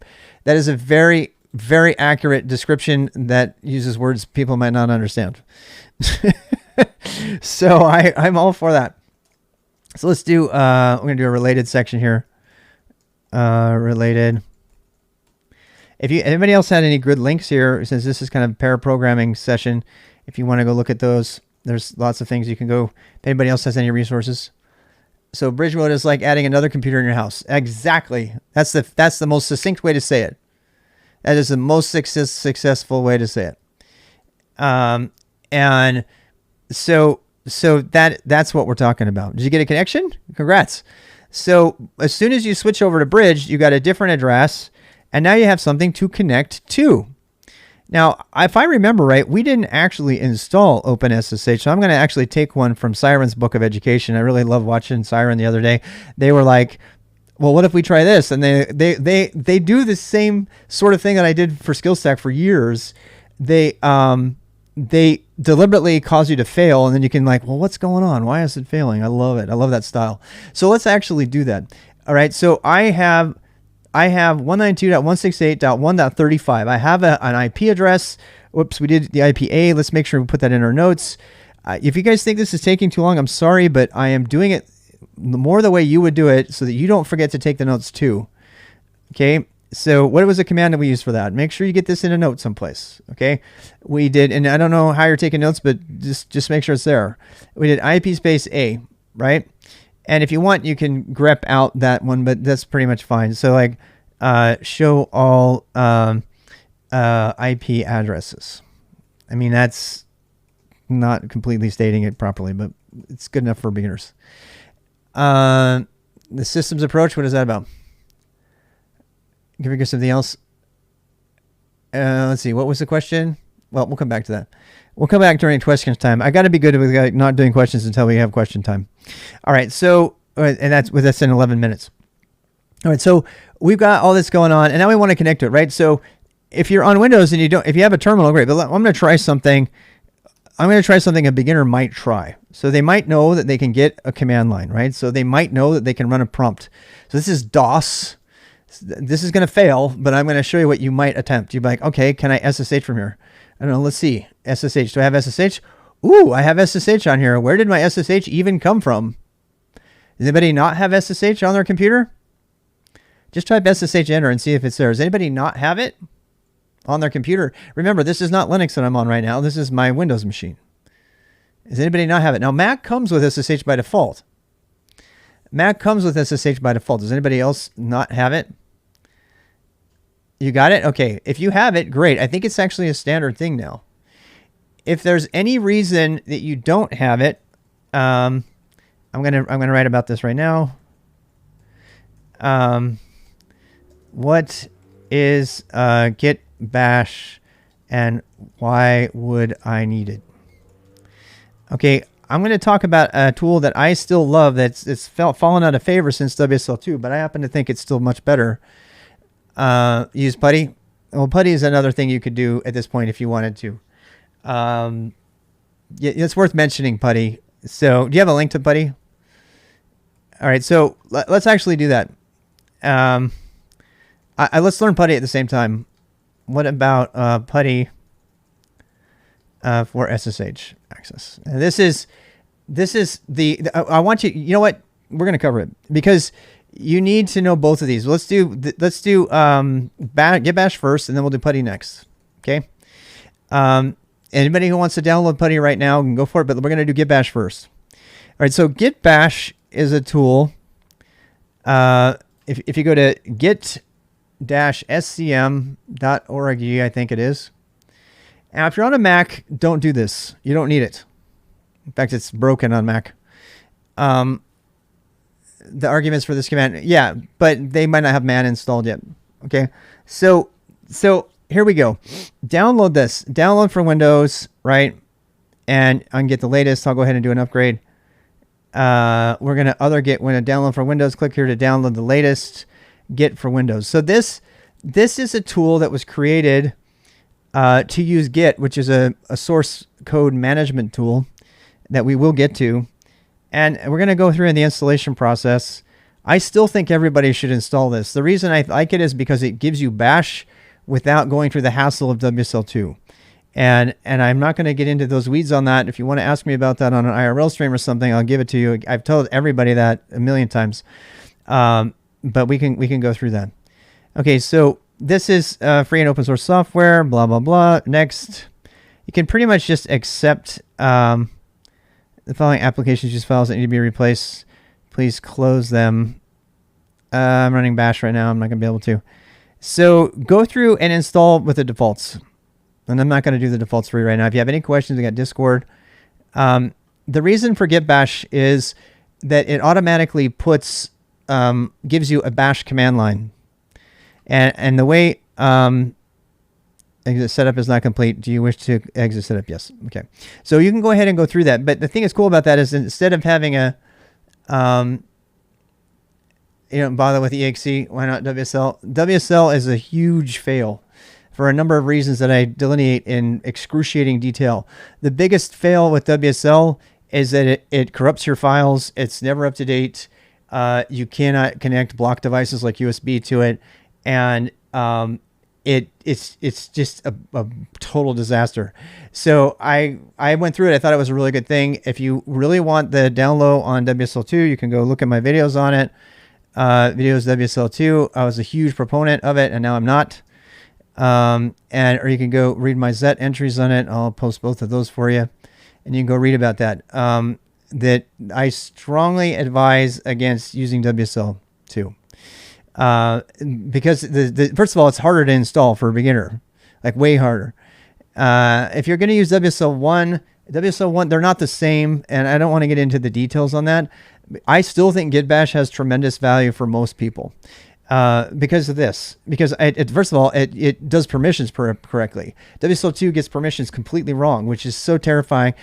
very accurate description that uses words people might not understand. So I'm all for that. So let's do, we're going to do a related section here. Related. If anybody else had any good links here, since this is kind of a pair programming session, if you want to go look at those, there's lots of things you can go. If anybody else has any resources. So bridge mode is like adding another computer in your house. Exactly. That's the most succinct way to say it. That is the most successful way to say it. And so that's what we're talking about. Did you get a connection? Congrats. So as soon as you switch over to Bridge, you got a different address, and now you have something to connect to. Now, if I remember right, we didn't actually install OpenSSH, so I'm going to actually take one from Siren's Book of Education. I really love watching Siren the other day. They were like, well, what if we try this? And they do the same sort of thing that I did for SKILSTAK for years. They deliberately cause you to fail, and then you can like, well, what's going on? Why is it failing? I love it. I love that style. So let's actually do that. All right, so I have 192.168.1.35. I have an IP address. Whoops, we did the IPA. Let's make sure we put that in our notes. If you guys think this is taking too long, I'm sorry, but I am doing it more the way you would do it so that you don't forget to take the notes too. Okay, so what was the command that we used for that? Make sure you get this in a note someplace. Okay, we did, and I don't know how you're taking notes, but just make sure it's there. We did IP space A, right? And if you want, you can grep out that one, but that's pretty much fine. So like show all IP addresses. I mean, that's not completely stating it properly, but it's good enough for beginners. The systems approach, what is that about? Give me something else. Let's see, what was the question? Well, we'll come back to that. We'll come back during questions time. I got to be good with not doing questions until we have question time. All right. So, and that's with us in 11 minutes. All right. So we've got all this going on, and now we want to connect to it, right? So if you're on Windows and if you have a terminal, great. But I'm going to try something. I'm going to try something a beginner might try. So they might know that they can get a command line, right? So they might know that they can run a prompt. So this is DOS. This is going to fail, but I'm going to show you what you might attempt. You'd be like, okay, can I SSH from here? I don't know. Let's see. SSH. Do I have SSH? Ooh, I have SSH on here. Where did my SSH even come from? Does anybody not have SSH on their computer? Just type SSH enter and see if it's there. Does anybody not have it on their computer? Remember, this is not Linux that I'm on right now. This is my Windows machine. Does anybody not have it? Now, Mac comes with SSH by default. Mac comes with SSH by default. Does anybody else not have it? You got it? Okay. If you have it, great. I think it's actually a standard thing now. If there's any reason that you don't have it, I'm gonna write about this right now. What is git-bash and why would I need it? Okay, I'm going to talk about a tool that I still love it's fallen out of favor since WSL2, but I happen to think it's still much better. Use PuTTY. Well, PuTTY is another thing you could do at this point if you wanted to. Yeah, it's worth mentioning PuTTY. So do you have a link to PuTTY? All right, so let's actually do that. Let's learn PuTTY at the same time. What about PuTTY for SSH access? And this is I want you know what? We're going to cover it because you need to know both of these. Let's do git-bash first, and then we'll do PuTTY next. Okay. Anybody who wants to download PuTTY right now can go for it, but we're going to do git-bash first. All right. So git-bash is a tool. If you go to git-scm.org, I think it is. Now, if you're on a Mac, don't do this. You don't need it. In fact, it's broken on Mac. The arguments for this command, yeah, but they might not have man installed yet. Okay, so here we go. Download this. Download for Windows, right? And I can get the latest. I'll go ahead and do an upgrade. We're gonna download for Windows. Click here to download the latest Git for Windows. So this is a tool that was created to use Git, which is a source code management tool that we will get to. And we're going to go through in the installation process. I still think everybody should install this. The reason I like it is because it gives you bash without going through the hassle of WSL2. And I'm not going to get into those weeds on that. If you want to ask me about that on an IRL stream or something, I'll give it to you. I've told everybody that a million times. But we can go through that. Okay, so this is free and open source software, blah, blah, blah. Next, you can pretty much just accept the following applications use files that need to be replaced. Please close them. I'm running bash right now. I'm not going to be able to. So go through and install with the defaults. And I'm not going to do the defaults for you right now. If you have any questions, we got Discord. The reason for git-bash is that it automatically gives you a bash command line. And the way exit setup is not complete. Do you wish to exit setup? Yes. Okay. So you can go ahead and go through that. But the thing that's cool about that is instead of having you don't bother with exe, why not WSL? WSL is a huge fail for a number of reasons that I delineate in excruciating detail. The biggest fail with WSL is that it corrupts your files. It's never up to date. You cannot connect block devices like USB to it. And it's just a total disaster. So I went through it. I thought it was a really good thing. If you really want the download on WSL2, you can go look at my videos on it. Videos WSL2. I was a huge proponent of it, and now I'm not. Or you can go read my Zet entries on it. I'll post both of those for you, and you can go read about that. That I strongly advise against using WSL2. Because first of all, it's harder to install for a beginner, like way harder. If you're going to use WSL1, they're not the same, and I don't want to get into the details on that. I still think git-bash has tremendous value for most people. because of this. Because first of all, it does permissions correctly. WSL2 gets permissions completely wrong, which is so terrifying.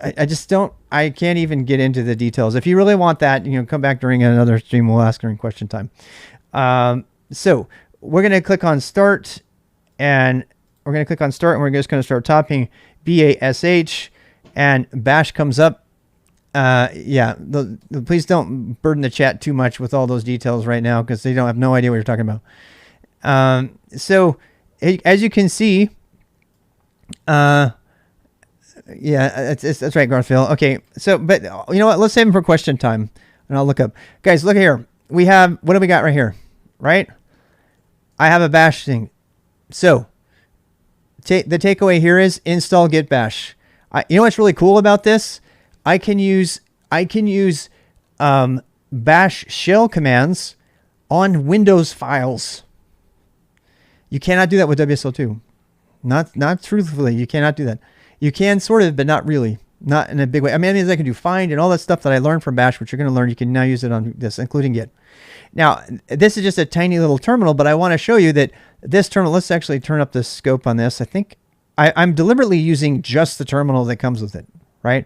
I can't even get into the details. If you really want that, come back during another stream. We'll ask during question time. So we're going to click on start, and we're just going to start typing BASH, and bash comes up. Please don't burden the chat too much with all those details right now, because they don't have no idea what you're talking about. So as you can see, that's right, Garfield. Okay, so, but you know what? Let's save them for question time, and I'll look up. Guys, look here. We have, what do we got right here? Right? I have a bash thing. So, the takeaway here is install git-bash. You know what's really cool about this? I can use bash shell commands on Windows files. You cannot do that with WSL2. Not truthfully, you cannot do that. You can sort of, but not really. Not in a big way. I mean, I can do find and all that stuff that I learned from bash, which you're going to learn. You can now use it on this, including git. Now, this is just a tiny little terminal, but I want to show you that this terminal, let's actually turn up the scope on this. I think I'm deliberately using just the terminal that comes with it, right?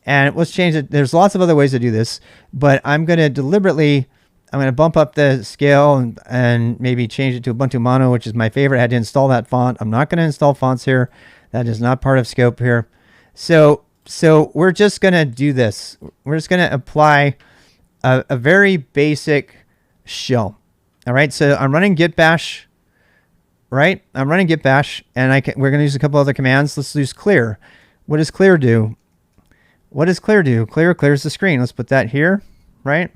And let's change it. There's lots of other ways to do this, but I'm going to bump up the scale and maybe change it to Ubuntu Mono, which is my favorite. I had to install that font. I'm not going to install fonts here. That is not part of scope here. So we're just going to do this. We're just going to apply a very basic shell. All right. So I'm running git bash, right? I'm running git bash, and we're going to use a couple other commands. Let's use clear. What does clear do? Clear clears the screen. Let's put that here, right?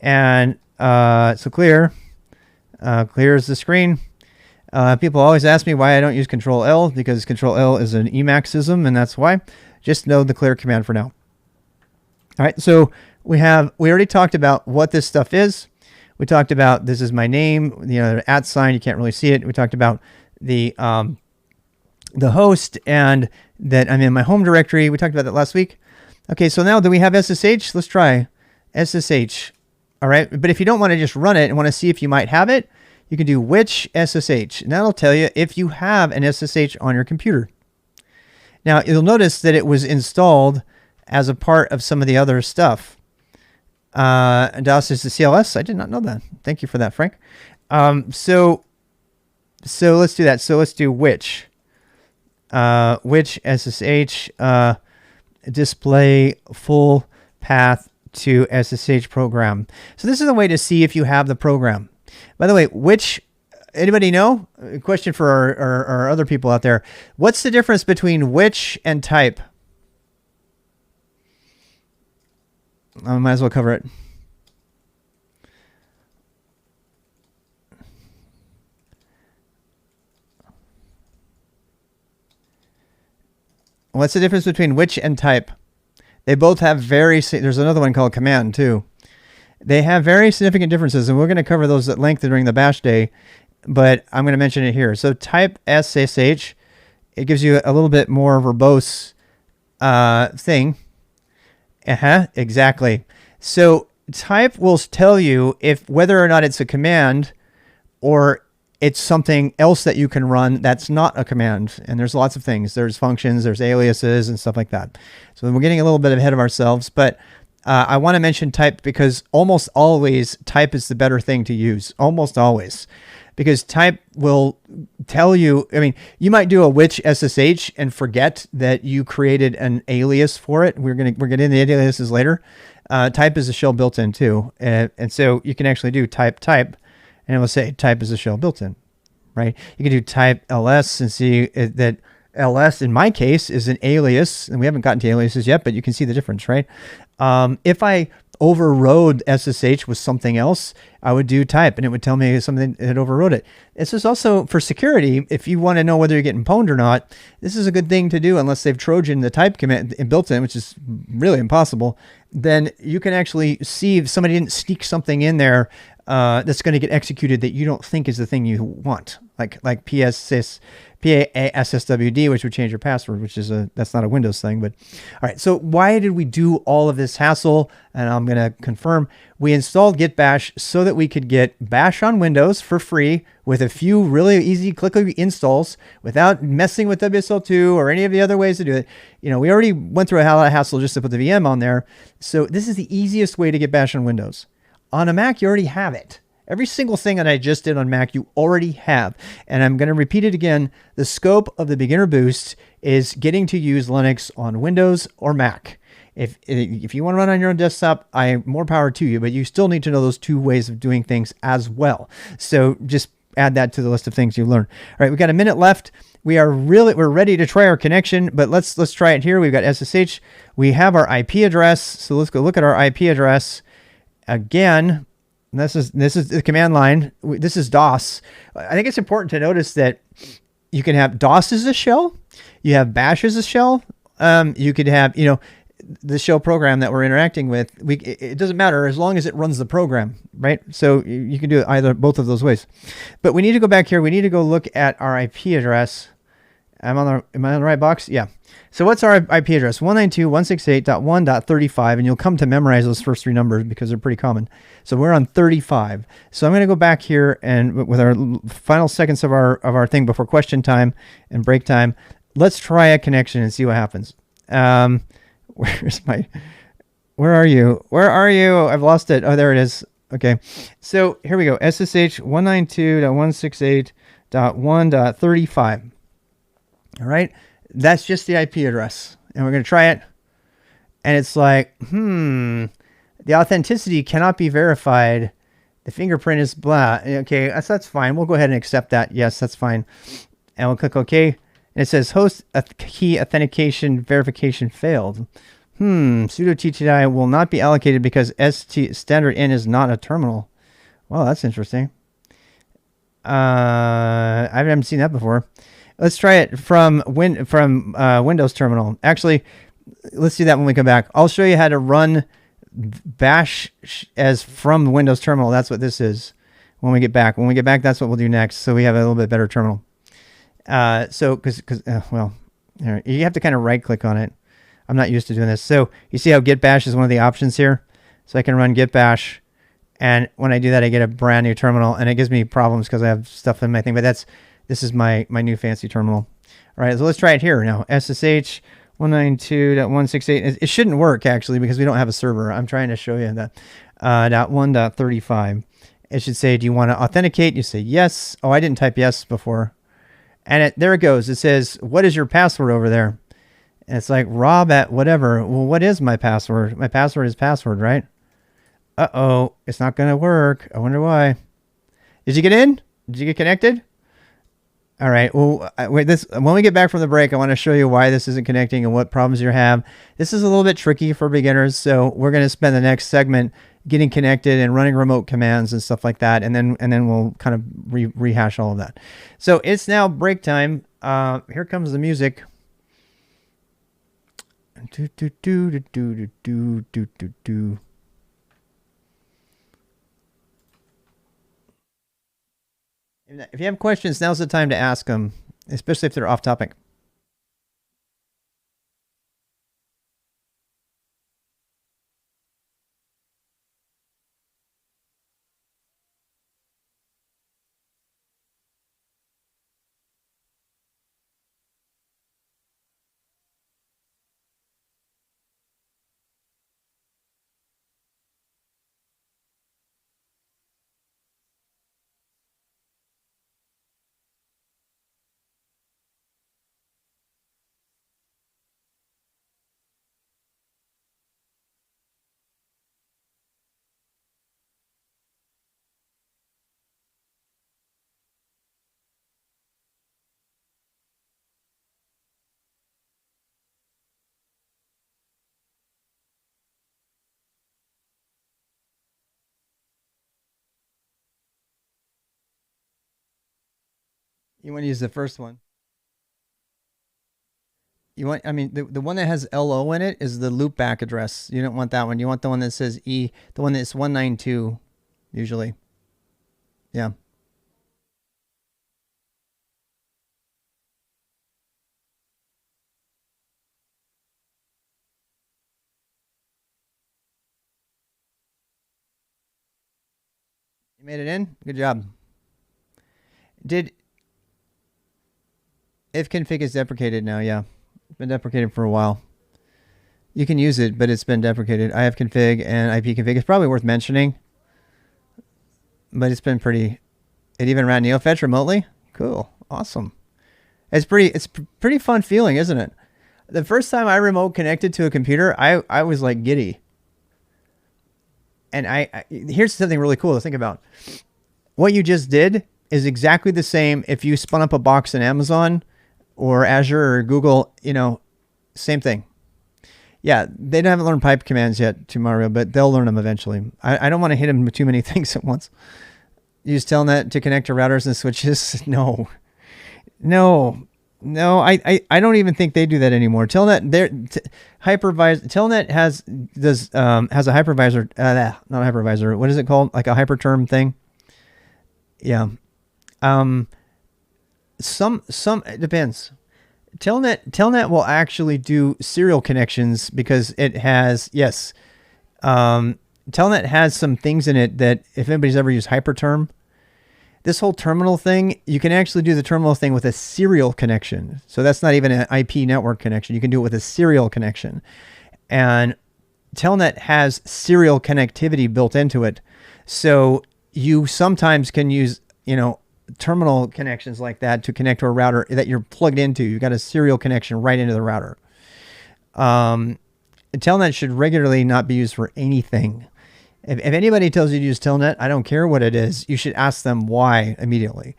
And so clears the screen. People always ask me why I don't use Control L, because Control L is an Emacsism, and that's why. Just know the clear command for now. All right, so we already talked about what this stuff is. We talked about this is my name, the @ sign. You can't really see it. We talked about the host and that I'm in my home directory. We talked about that last week. Okay, so now do we have SSH? Let's try SSH. All right, but if you don't want to just run it and want to see if you might have it, you can do which SSH, and that'll tell you if you have an SSH on your computer. Now, you'll notice that it was installed as a part of some of the other stuff. DOS is the CLS. I did not know that. Thank you for that, Frank. So let's do that. So let's do which SSH display full path to SSH program. So this is a way to see if you have the program. By the way, anybody know? A question for our other people out there. What's the difference between which and type? I might as well cover it. What's the difference between which and type? They both have there's another one called command too. They have very significant differences, and we're going to cover those at length during the bash day, but I'm going to mention it here. So type SSH, it gives you a little bit more verbose thing. Exactly. So type will tell you whether or not it's a command or it's something else that you can run that's not a command. And there's lots of things. There's functions, there's aliases, and stuff like that. So we're getting a little bit ahead of ourselves, but I want to mention type because almost always type is the better thing to use. Almost always. Because type will tell you, I mean, you might do a which SSH and forget that you created an alias for it. We're getting into the aliases later. Type is a shell built in too. And so you can actually do type, and it will say type is a shell built in, right? You can do type ls and see that ls in my case is an alias, and we haven't gotten to aliases yet, but you can see the difference, right? If I overrode SSH with something else, I would do type, and it would tell me something that overrode it. This is also for security. If you want to know whether you're getting pwned or not, this is a good thing to do unless they've Trojan the type command built in, which is really impossible. Then you can actually see if somebody didn't sneak something in there that's going to get executed that you don't think is the thing you want, like PASSWD, which would change your password, which is that's not a Windows thing. But all right, so why did we do all of this hassle? And I'm going to confirm we installed git-bash so that we could get bash on Windows for free with a few really easy clickable installs without messing with WSL2 or any of the other ways to do it. We already went through a lot of hassle just to put the VM on there. So this is the easiest way to get bash on Windows. On a Mac, you already have it. Every single thing that I just did on Mac, you already have. And I'm going to repeat it again. The scope of the beginner boost is getting to use Linux on Windows or Mac. If you want to run on your own desktop, more power to you, but you still need to know those two ways of doing things as well. So just add that to the list of things you learn. All right, we've got a minute left. We're ready to try our connection, but let's try it here. We've got SSH. We have our IP address. So let's go look at our IP address again. This is the command line. This is DOS. I think it's important to notice that you can have DOS as a shell. You have bash as a shell. You could have, the shell program that we're interacting with. It doesn't matter as long as it runs the program, right? So you can do it both of those ways. But we need to go back here. We need to go look at our IP address. Am I on the right box? Yeah. So what's our IP address? 192.168.1.35, and you'll come to memorize those first three numbers because they're pretty common. So we're on 35. So I'm going to go back here and with our final seconds of our thing before question time and break time, let's try a connection and see what happens. Where are you? I've lost it. Oh, there it is. Okay. So here we go. SSH 192.168.1.35. All right. That's just the IP address. And we're going to try it. And it's like, the authenticity cannot be verified. The fingerprint is blah. Okay, that's fine. We'll go ahead and accept that. Yes, that's fine. And we'll click OK. And it says host key authentication verification failed. Sudo TTI will not be allocated because standard in is not a terminal. Well, that's interesting. I haven't seen that before. Let's try it from Windows terminal. Actually, let's do that when we come back. I'll show you how to run bash as from Windows terminal. That's what this is when we get back. When we get back, that's what we'll do next. So we have a little bit better terminal. Well, you have to kind of right click on it. I'm not used to doing this. So you see how git-bash is one of the options here. So I can run git-bash. And when I do that, I get a brand new terminal, and it gives me problems because I have stuff in my thing, but this is my new fancy terminal. All right, so let's try it here now. SSH 192.168. It shouldn't work actually because we don't have a server. I'm trying to show you that. .1.35. It should say, do you want to authenticate? You say yes. Oh, I didn't type yes before. And there it goes. It says, what is your password over there? And it's like Rob at whatever. Well, what is my password? My password is password, right? Uh-oh, it's not going to work. I wonder why. Did you get in? Did you get connected? All right. Well, when we get back from the break, I want to show you why this isn't connecting and what problems you have. This is a little bit tricky for beginners, so we're going to spend the next segment getting connected and running remote commands and stuff like that, and then we'll kind of rehash all of that. So it's now break time. Here comes the music. Do do do do do do do do do. If you have questions, now's the time to ask them, especially if they're off topic. You want to use the first one. The one that has LO in it is the loopback address. You don't want that one. You want the one that says E, the one that's 192, usually. Yeah. You made it in? Good job. Ifconfig is deprecated now, yeah. It's been deprecated for a while. You can use it, but it's been deprecated. ifconfig and ipconfig. It's probably worth mentioning. But it's been pretty... It even ran neofetch remotely? Cool. Awesome. It's pretty fun feeling, isn't it? The first time I remote connected to a computer, I was like giddy. And here's something really cool to think about. What you just did is exactly the same if you spun up a box in Amazon or Azure or Google, you know, same thing. Yeah, they haven't learned pipe commands yet to Mario, but they'll learn them eventually. I don't want to hit them with too many things at once. Use Telnet to connect to routers and switches? No. I don't even think they do that anymore. Telnet, Telnet has a hypervisor, not a hypervisor. What is it called? Like a hyperterm thing. Yeah. It depends. Telnet will actually do serial connections because it has, yes. Telnet has some things in it that if anybody's ever used hyperterm, this whole terminal thing, you can actually do the terminal thing with a serial connection. So that's not even an IP network connection. You can do it with a serial connection. And Telnet has serial connectivity built into it. So you sometimes can use, you know, terminal connections like that to connect to a router that you're plugged into. You've got a serial connection right into the router. Telnet should regularly not be used for anything. If anybody tells you to use Telnet, I don't care what it is. You should ask them why immediately.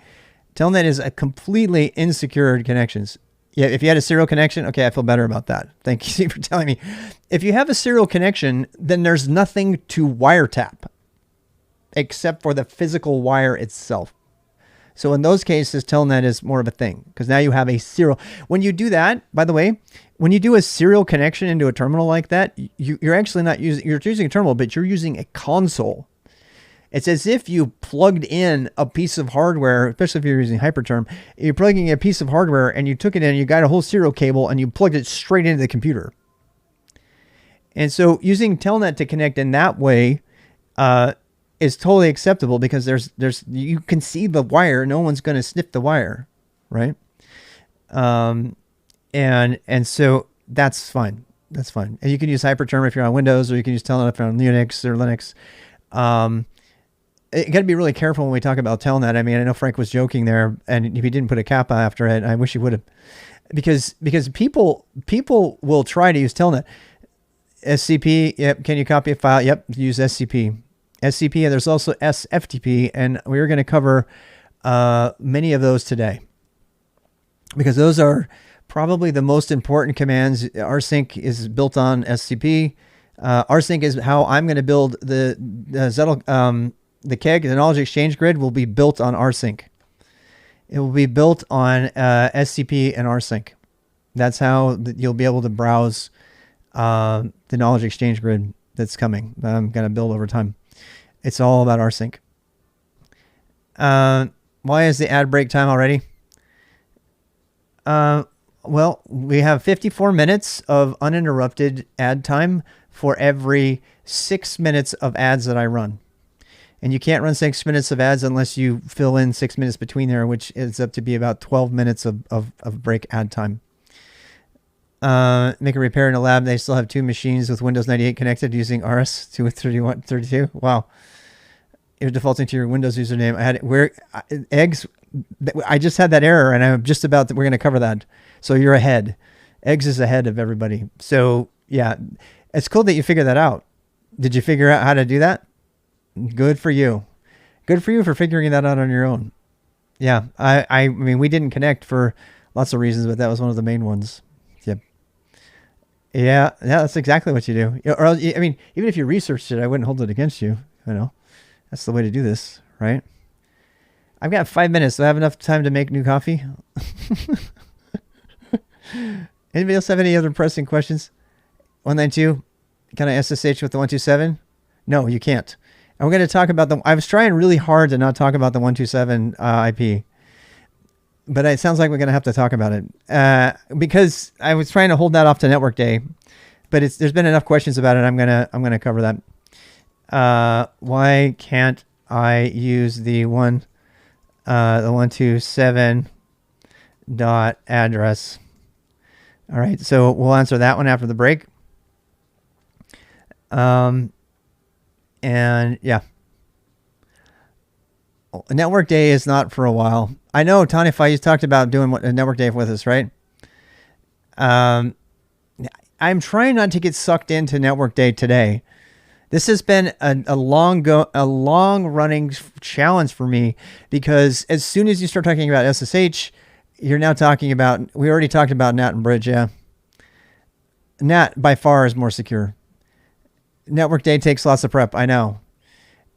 Telnet is a completely insecure connections. Yeah, if you had a serial connection, okay, I feel better about that. Thank you for telling me. If you have a serial connection, then there's nothing to wiretap except for the physical wire itself. So in those cases, Telnet is more of a thing because now you have a serial. When you do that, by the way, when you do a serial connection into a terminal like that, you're actually not using, you're using a terminal, but you're using a console. It's as if you plugged in a piece of hardware, especially if you're using hyperterm, you're plugging in a piece of hardware and you took it in, you got a whole serial cable and you plugged it straight into the computer. And so using Telnet to connect in that way, is totally acceptable because you can see the wire. No one's going to sniff the wire, right? And so that's fine. That's fine. And you can use hyperterm if you're on Windows, or you can use Telnet if you're on Unix or Linux. You got to be really careful when we talk about Telnet. I mean, I know Frank was joking there, and if he didn't put a kappa after it, I wish he would have, because people will try to use Telnet. SCP. Yep. Can you copy a file? Yep. Use SCP. SCP, and there's also SFTP, and we're going to cover many of those today because those are probably the most important commands. rsync is built on SCP. rsync is how I'm going to build the KEG, the knowledge exchange grid, will be built on rsync. It will be built on SCP and rsync. That's how you'll be able to browse the knowledge exchange grid that's coming. I'm going to build over time. It's all about rsync. Why is the ad break time already? Well, we have 54 minutes of uninterrupted ad time for every 6 minutes of ads that I run. And you can't run 6 minutes of ads unless you fill in 6 minutes between there, which is up to be about 12 minutes of break ad time. Make a repair in a lab. They still have 2 machines with Windows 98 connected using RS-231-32. Wow. You're defaulting to your Windows username. Eggs. I just had that error, and I'm just about we're going to cover that. So you're ahead. Eggs is ahead of everybody. So yeah, it's cool that you figured that out. Did you figure out how to do that? Good for you. Good for you for figuring that out on your own. Yeah. I mean, we didn't connect for lots of reasons, but that was one of the main ones. Yep. Yeah. That's exactly what you do. Or else, I mean, even if you researched it, I wouldn't hold it against you. You know, that's the way to do this, right? I've got 5 minutes. Do I have enough time to make new coffee? Anybody else have any other pressing questions? 192. Can I SSH with the 127? No, you can't. And we're going to talk about I was trying really hard to not talk about the 127 IP, but it sounds like we're going to have to talk about it because I was trying to hold that off to Network Day, but there's been enough questions about it. I'm gonna cover that. Why can't I use the 127 dot address. All right, so we'll answer that one after the break. And yeah, network day is not for a while. I know, Tanify, you talked about doing a network day with us, right? I'm trying not to get sucked into network day today. This has been a long running challenge for me, because as soon as you start talking about SSH, you're now talking about, we already talked about NAT and Bridge. Yeah. NAT by far is more secure. Network day takes lots of prep. I know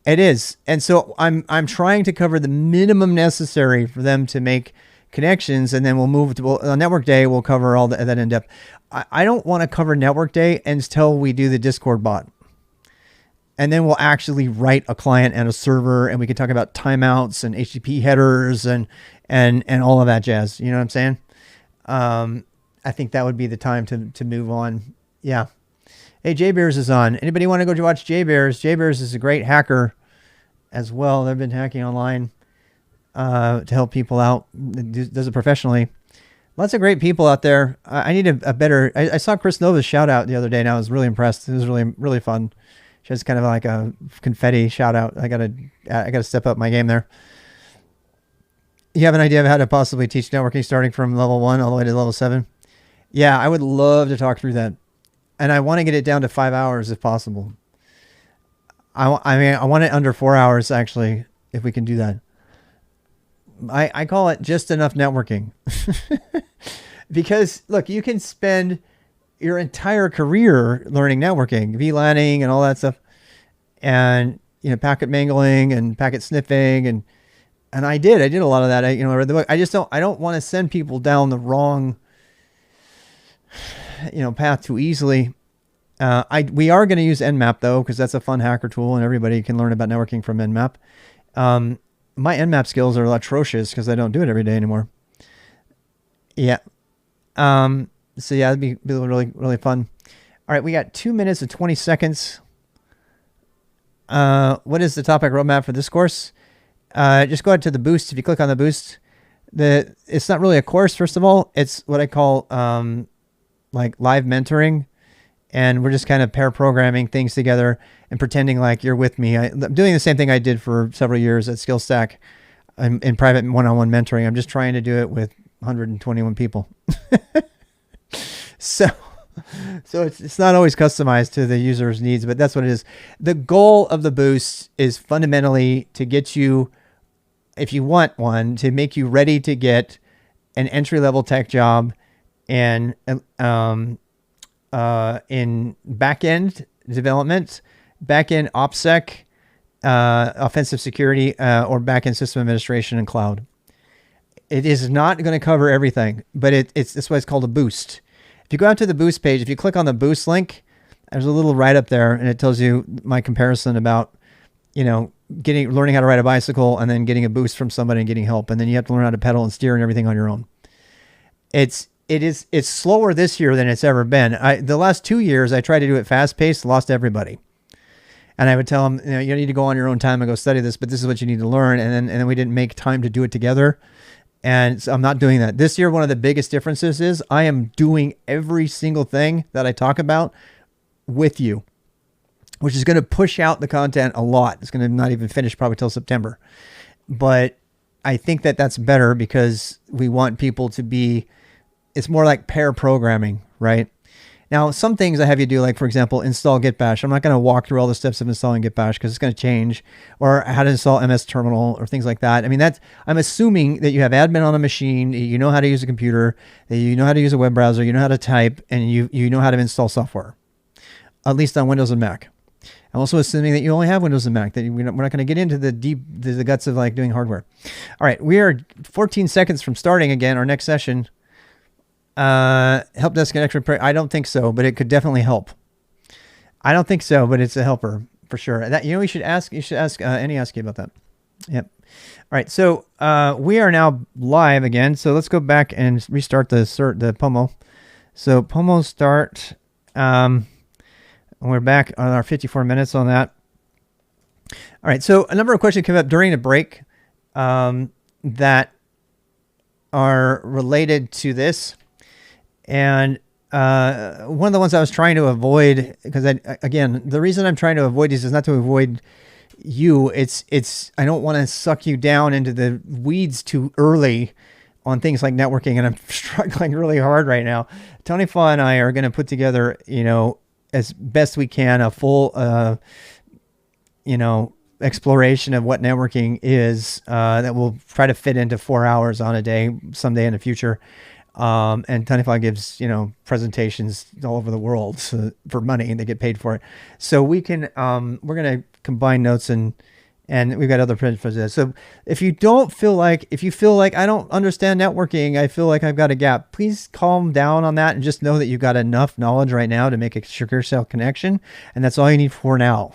it is. And so I'm trying to cover the minimum necessary for them to make connections. And then we'll move to network day. We'll cover all that in depth. I don't want to cover network day until we do the Discord bot. And then we'll actually write a client and a server, and we can talk about timeouts and HTTP headers and all of that jazz. You know what I'm saying? I think that would be the time to move on. Yeah. Hey, J-Bears is on. Anybody want to go watch J-Bears? J-Bears is a great hacker as well. They've been hacking online to help people out. Does it professionally. Lots of great people out there. I need a better... I saw Chris Nova's shout out the other day, and I was really impressed. It was really, really fun. She has kind of like a confetti shout out. I gotta step up my game there. You have an idea of how to possibly teach networking starting from level 1 all the way to level 7? Yeah, I would love to talk through that. And I want to get it down to 5 hours if possible. I want it under 4 hours, actually, if we can do that. I call it just enough networking. Because, look, you can spend your entire career learning networking, VLANing and all that stuff. And, packet mangling and packet sniffing. And I did a lot of that. I read the book. I don't want to send people down the wrong path too easily. We are going to use Nmap though, because that's a fun hacker tool and everybody can learn about networking from Nmap. My Nmap skills are atrocious because I don't do it every day anymore. Yeah. So yeah, it'd be really, really fun. All right. We got 2 minutes and 20 seconds. What is the topic roadmap for this course? Just go ahead to the boost. If you click on the boost, it's not really a course. First of all, it's what I call, like live mentoring, and we're just kind of pair programming things together and pretending like you're with me. I'm doing the same thing I did for several years at SKILSTAK in private one-on-one mentoring. I'm just trying to do it with 121 people. So it's not always customized to the user's needs, but that's what it is. The goal of the boost is fundamentally to get you, if you want one, to make you ready to get an entry-level tech job and in back-end development, back-end OPSEC, offensive security, or back-end system administration and cloud. It is not going to cover everything, but it's why it's called a boost. If you go out to the boost page, if you click on the boost link, there's a little write-up there, and it tells you my comparison about, learning how to ride a bicycle and then getting a boost from somebody and getting help, and then you have to learn how to pedal and steer and everything on your own. It's slower this year than it's ever been. The last 2 years, I tried to do it fast-paced, lost everybody. And I would tell them, you need to go on your own time and go study this, but this is what you need to learn. And then we didn't make time to do it together. And so I'm not doing that. This year, one of the biggest differences is I am doing every single thing that I talk about with you, which is going to push out the content a lot. It's going to not even finish probably till September. But I think that that's better because we want people to be, it's more like pair programming, right? Now, some things I have you do, like, for example, install git-bash. I'm not going to walk through all the steps of installing git-bash because it's going to change, or how to install MS Terminal or things like that. I mean, I'm assuming that you have admin on a machine, you know how to use a computer, that you know how to use a web browser, you know how to type, and you know how to install software, at least on Windows and Mac. I'm also assuming that you only have Windows and Mac, that we're not going to get into the guts of like doing hardware. All right, we are 14 seconds from starting again, our next session. Help desk connection. I don't think so, but it could definitely help. I don't think so, but it's a helper for sure. That, you should ask Annie ask you about that. Yep. All right. So, we are now live again. So let's go back and restart the Pomo. So Pomo start, we're back on our 54 minutes on that. All right. So a number of questions came up during the break that are related to this. And one of the ones I was trying to avoid, because again, the reason I'm trying to avoid these is not to avoid you. It's I don't want to suck you down into the weeds too early on things like networking, and I'm struggling really hard right now. Tony Fa and I are going to put together, as best we can, a full, exploration of what networking is that will try to fit into 4 hours on a day someday in the future. And Tony Fa gives, presentations all over the world for money, and they get paid for it. So we can, we're going to combine notes and we've got other presentations. So if you feel like I don't understand networking, I feel like I've got a gap, please calm down on that and just know that you've got enough knowledge right now to make a sugar cell connection. And that's all you need for now.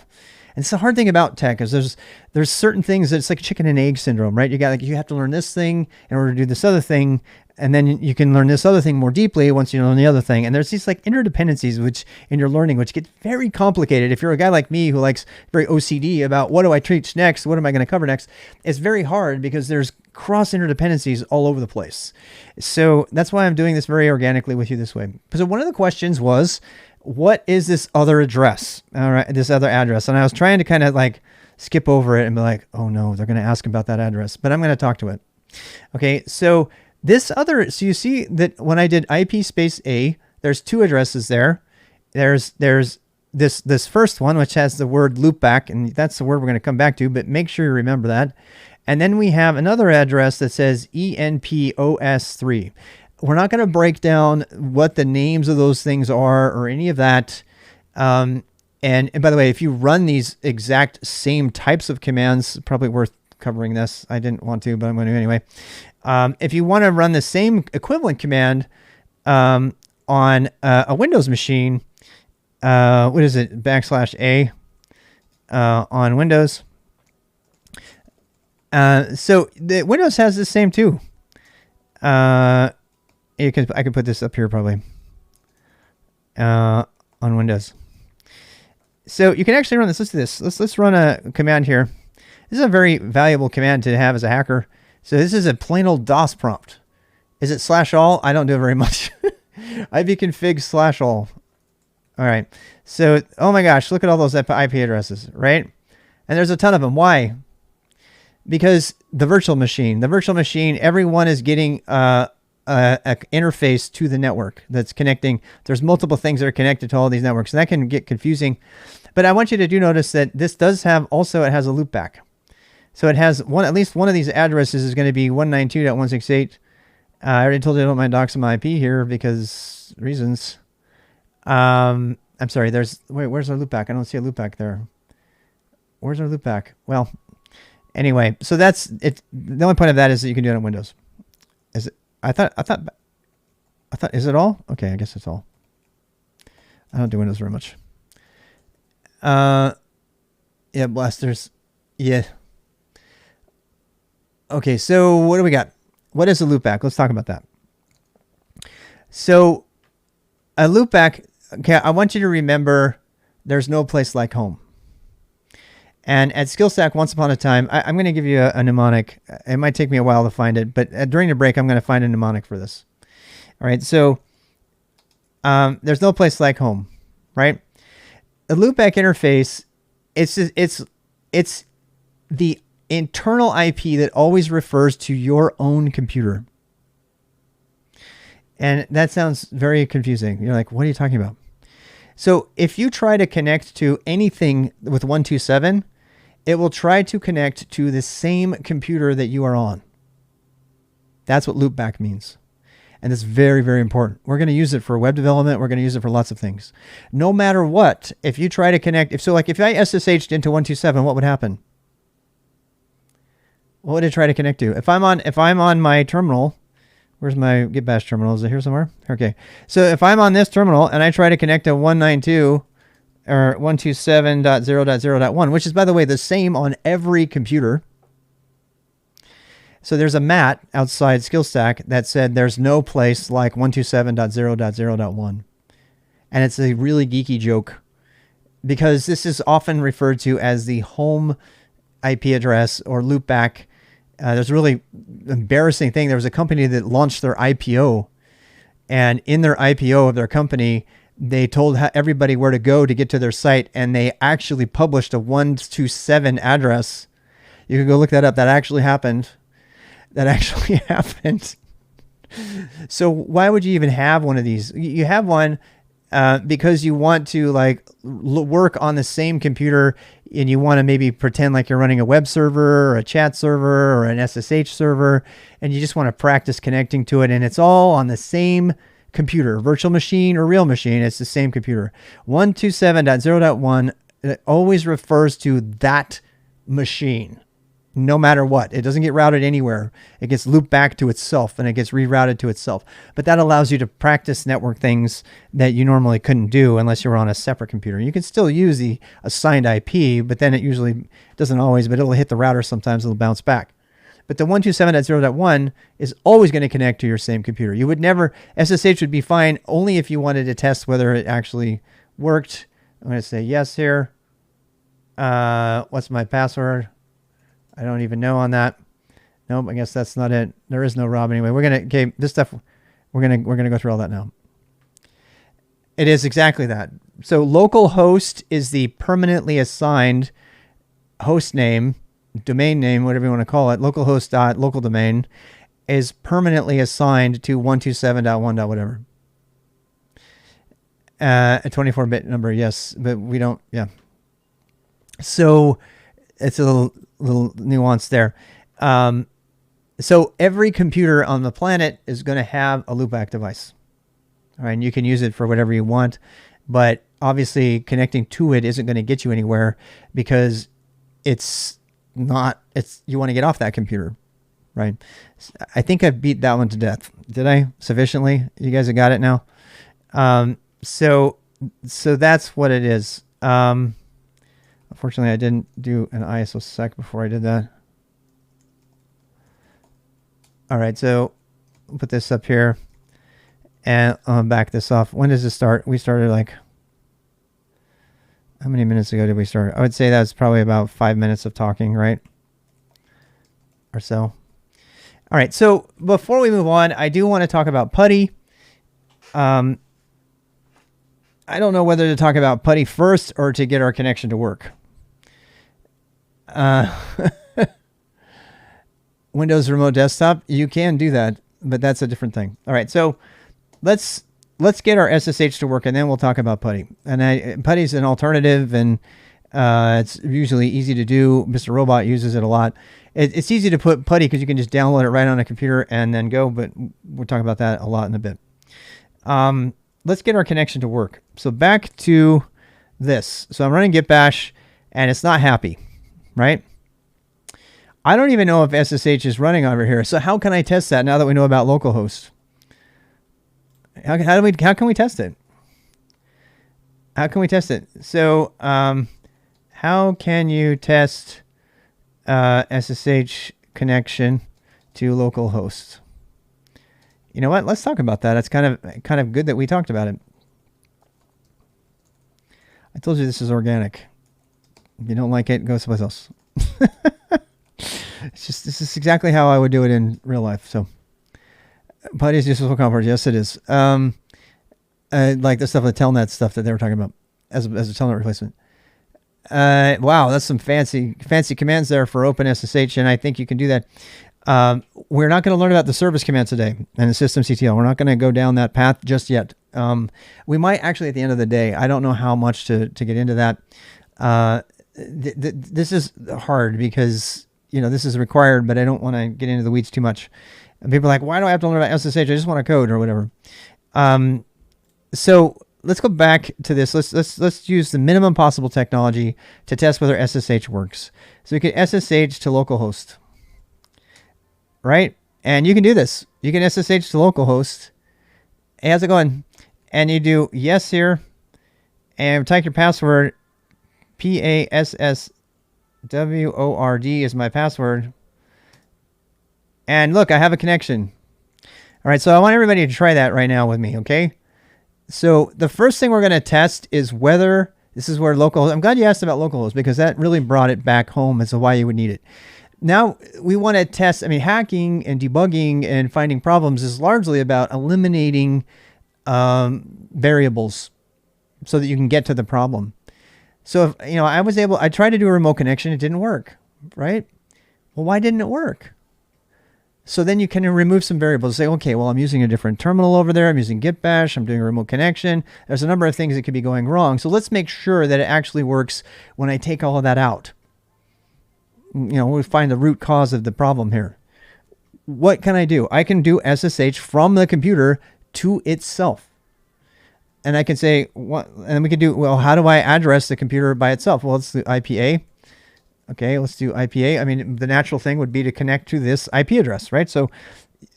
And it's the hard thing about tech is there's certain things that it's like chicken and egg syndrome, right? You have to learn this thing in order to do this other thing. And then you can learn this other thing more deeply once you learn the other thing. And there's these like interdependencies which in your learning, which get very complicated. If you're a guy like me who likes very OCD about what do I teach next? What am I going to cover next? It's very hard because there's cross interdependencies all over the place. So that's why I'm doing this very organically with you this way. So one of the questions was, what is this other address? All right, this other address. And I was trying to kind of like skip over it and be like, oh no, they're going to ask about that address, but I'm going to talk to it. Okay, so so you see that when I did IP space A, there's two addresses there. There's this first one, which has the word loopback, and that's the word we're going to come back to, but make sure you remember that. And then we have another address that says ENPOS3. We're not going to break down what the names of those things are or any of that. And by the way, if you run these exact same types of commands, probably worth covering this. I didn't want to, but I'm going to anyway. If you want to run the same equivalent command on a Windows machine, what is it? \A on Windows. So the Windows has the same too. I could put this up here probably on Windows. So you can actually run this. Let's do this. Let's run a command here. This is a very valuable command to have as a hacker. So this is a plain old DOS prompt. Is it /all? I don't do it very much. ipconfig /all. All right. So, oh my gosh, look at all those IP addresses, right? And there's a ton of them. Why? Because the virtual machine, everyone is getting a interface to the network that's connecting. There's multiple things that are connected to all these networks, and that can get confusing. But I want you to notice that this does have also, it has a loopback. So it has at least one of these addresses is going to be 192.168. I already told you I don't mind doxing my IP here because reasons. I'm sorry. Where's our loopback? I don't see a loopback there. Where's our loopback? Well, anyway, so that's it. The only point of that is that you can do it on Windows. Is it? I thought, is it all? Okay. I guess it's all. I don't do Windows very much. Yeah, blasters. Yeah. Okay, so what do we got? What is a loopback? Let's talk about that. So a loopback, okay, I want you to remember there's no place like home. And at SKILSTAK, once upon a time, I'm going to give you a mnemonic. It might take me a while to find it, but during the break, I'm going to find a mnemonic for this. All right, so there's no place like home, right? A loopback interface, it's the internal IP that always refers to your own computer. And that sounds very confusing. You're like, what are you talking about? So if you try to connect to anything with 127, it will try to connect to the same computer that you are on. That's what loopback means. And it's very, very important. We're going to use it for web development. We're going to use it for lots of things. No matter what, if you try to connect, if I SSH'd into 127, what would happen? What would it try to connect to? If I'm on my terminal, where's my git-bash terminal? Is it here somewhere? Okay. So if I'm on this terminal and I try to connect to 192 or 127.0.0.1, which is, by the way, the same on every computer. So there's a mat outside SKILSTAK that said there's no place like 127.0.0.1. And it's a really geeky joke. because this is often referred to as the home IP address or loopback. There's a really embarrassing thing. There was a company that launched their IPO, and in their IPO of their company, they told everybody where to go to get to their site, and they actually published a 127 address. You can go look that up. That actually happened. So why would you even have one of these? You have one because you want to like work on the same computer, and you want to maybe pretend like you're running a web server or a chat server or an SSH server, and you just want to practice connecting to it, and it's all on the same computer, virtual machine or real machine. It's the same computer. 127.0.1 it always refers to that machine, no matter what. It doesn't get routed anywhere. It gets looped back to itself, and it gets rerouted to itself. But that allows you to practice network things that you normally couldn't do unless you were on a separate computer. You can still use the assigned IP, but then it usually doesn't always, but it'll hit the router sometimes, it'll bounce back. But the 127.0.1 is always going to connect to your same computer. You would never, SSH would be fine only if you wanted to test whether it actually worked. I'm going to say yes here. What's my password? I don't even know on that. Nope, I guess that's not it. There is no Rob anyway. This stuff, we're gonna go through all that now. It is exactly that. So localhost is the permanently assigned host name, domain name, whatever you want to call it. Localhost.local domain is permanently assigned to 127.1. whatever. A 24-bit number, yes, but we don't. Yeah. So it's a little nuance there. So every computer on the planet is going to have a loopback device. All right, and you can use it for whatever you want, but obviously connecting to it isn't going to get you anywhere because you want to get off that computer, right? I think I beat that one to death. Did I sufficiently? You guys have got it now. So that's what it is. Unfortunately, I didn't do an ISO sec before I did that. All right, so I'll put this up here and I'll back this off. When does this start? We started like, how many minutes ago did we start? I would say that's probably about 5 minutes of talking, right? Or so. All right, so before we move on, I do want to talk about PuTTY. I don't know whether to talk about PuTTY first or to get our connection to work. Windows Remote Desktop, you can do that, but that's a different thing. All right, so let's get our SSH to work, and then we'll talk about PuTTY. And PuTTY is an alternative, and it's usually easy to do. Mr. Robot uses it a lot. It's easy to put PuTTY because you can just download it right on a computer and then go, but we'll talk about that a lot in a bit. Let's get our connection to work. So back to this. So I'm running git-bash, and it's not happy, right? I don't even know if SSH is running over here. So how can I test that now that we know about localhost? How can we test it? How can we test it? So how can you test SSH connection to localhost? You know what? Let's talk about that. It's kind of good that we talked about it. I told you this is organic. If you don't like it, go someplace else. This is exactly how I would do it in real life. So, PuTTY is useful conference. Yes, it is. Like the stuff, the telnet stuff that they were talking about as a telnet replacement. Wow, that's some fancy commands there for OpenSSH, and I think you can do that. We're not going to learn about the service command today and the systemctl. We're not going to go down that path just yet. We might actually at the end of the day. I don't know how much to get into that. This is hard because, this is required, but I don't want to get into the weeds too much. And people are like, why do I have to learn about SSH? I just want to code or whatever. So let's go back to this. Let's use the minimum possible technology to test whether SSH works. So we can SSH to localhost, right? And you can do this. You can SSH to localhost. Hey, how's it going? And you do yes here, and type your password. PASSWORD is my password. And look, I have a connection. All right, so I want everybody to try that right now with me, okay? So the first thing we're going to test is whether This is where localhost, I'm glad you asked about localhost because that really brought it back home as to why you would need it. Now we want to test, hacking and debugging and finding problems is largely about eliminating variables so that you can get to the problem. So if, I tried to do a remote connection. It didn't work, right? Well, why didn't it work? So then you can remove some variables. Say, okay, well, I'm using a different terminal over there. I'm using git-bash. I'm doing a remote connection. There's a number of things that could be going wrong. So let's make sure that it actually works when I take all of that out. We find the root cause of the problem here. What can I do? I can do SSH from the computer to itself. And I can say, and we can do, well, how do I address the computer by itself? Well, it's the IPA. Okay, let's do IPA. The natural thing would be to connect to this IP address, right? So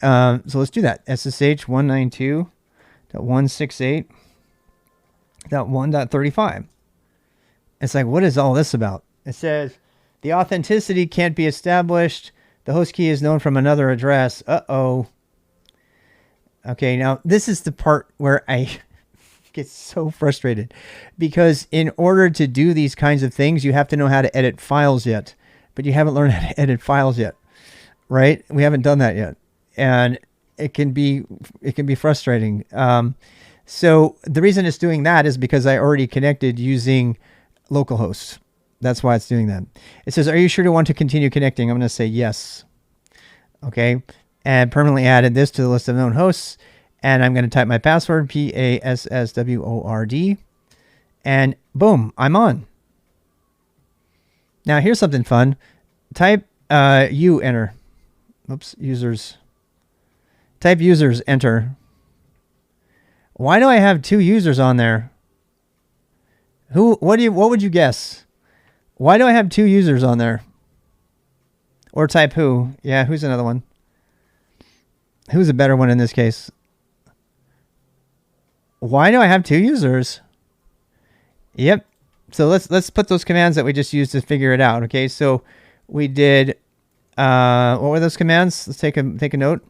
let's do that. SSH 192.168.1.35. It's like, what is all this about? It says the authenticity can't be established. The host key is known from another address. Uh-oh. Okay, now this is the part where I get so frustrated because in order to do these kinds of things, you have to know how to edit files yet, but you haven't learned how to edit files yet, right? We haven't done that yet. And it can be frustrating. So the reason it's doing that is because I already connected using localhost. That's why it's doing that. It says, are you sure to want to continue connecting? I'm going to say yes. Okay. And permanently added this to the list of known hosts. And I'm going to type my password, PASSWORD, and boom, I'm on. Now here's something fun. Type enter. Oops, users. Type users, enter. Why do I have 2 users on there? What would you guess? Why do I have 2 users on there? Or type who? Yeah, who's another one? Who's a better one in this case? Why do I have 2 users? Yep. So let's put those commands that we just used to figure it out. Okay. So we did, what were those commands? Let's take a note.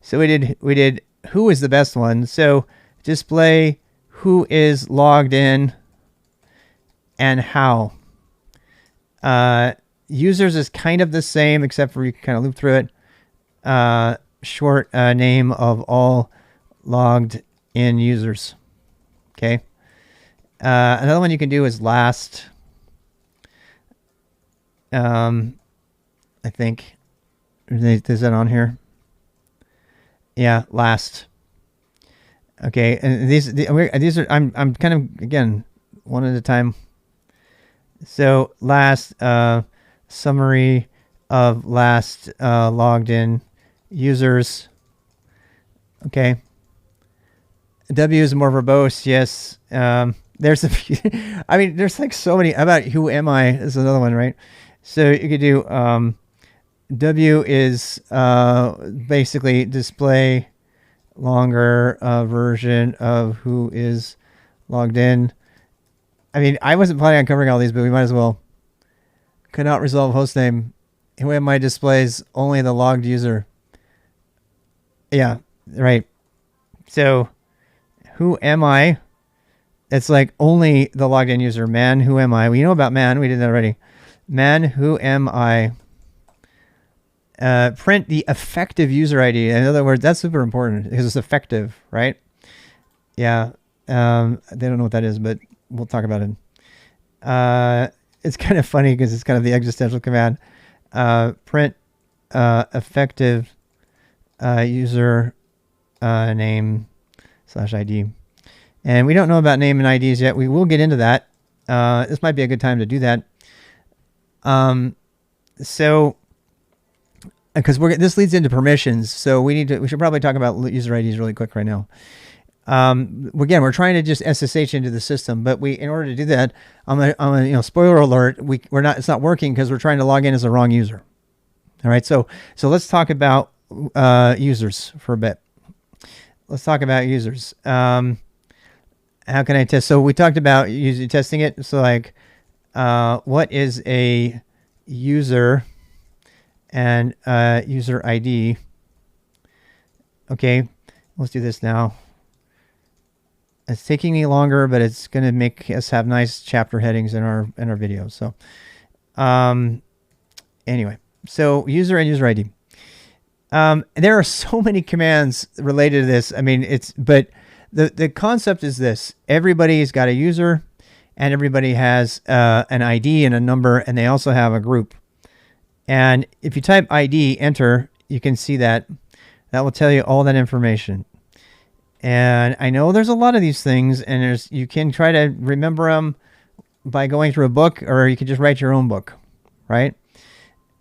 So we did who is the best one. So display who is logged in and how. Users is kind of the same, except for you can kind of loop through it. Short name of all logged in users. Okay. Another one you can do is last. I think is that on here? Yeah, last. Okay, and these are I'm kind of again one at a time. So last summary of last logged in users. Okay. W is more verbose. Yes. There's a few, there's like so many about who am I is another one, right? So you could do, W is, basically display longer, version of who is logged in. I wasn't planning on covering all these, but we might as well. Could not resolve hostname. Who am I displays only the logged user. Yeah, right. So who am I? It's like only the logged in user. Man, who am I? We know about man. We did that already. Man, who am I? Print the effective user ID. In other words, that's super important because it's effective, right? Yeah. They don't know what that is, but we'll talk about it. It's kind of funny because it's kind of the existential command. Print effective user name / ID. And we don't know about name and IDs yet. We will get into that. This might be a good time to do that. So, because this leads into permissions, so we should probably talk about user IDs really quick right now. Again, we're trying to just SSH into the system, but in order to do that, I'm gonna spoiler alert, it's not working because we're trying to log in as the wrong user. All right, so let's talk about users for a bit. Let's talk about users. How can I test? So we talked about testing it. So like, what is a user and user ID? Okay, let's do this now. It's taking me longer, but it's going to make us have nice chapter headings in our videos. So, anyway, so user and user ID. There are so many commands related to this. I mean, but the concept is this: everybody's got a user, and everybody has an ID and a number, and they also have a group. And if you type ID, enter, you can see that will tell you all that information. And I know there's a lot of these things, and you can try to remember them by going through a book, or you can just write your own book, right?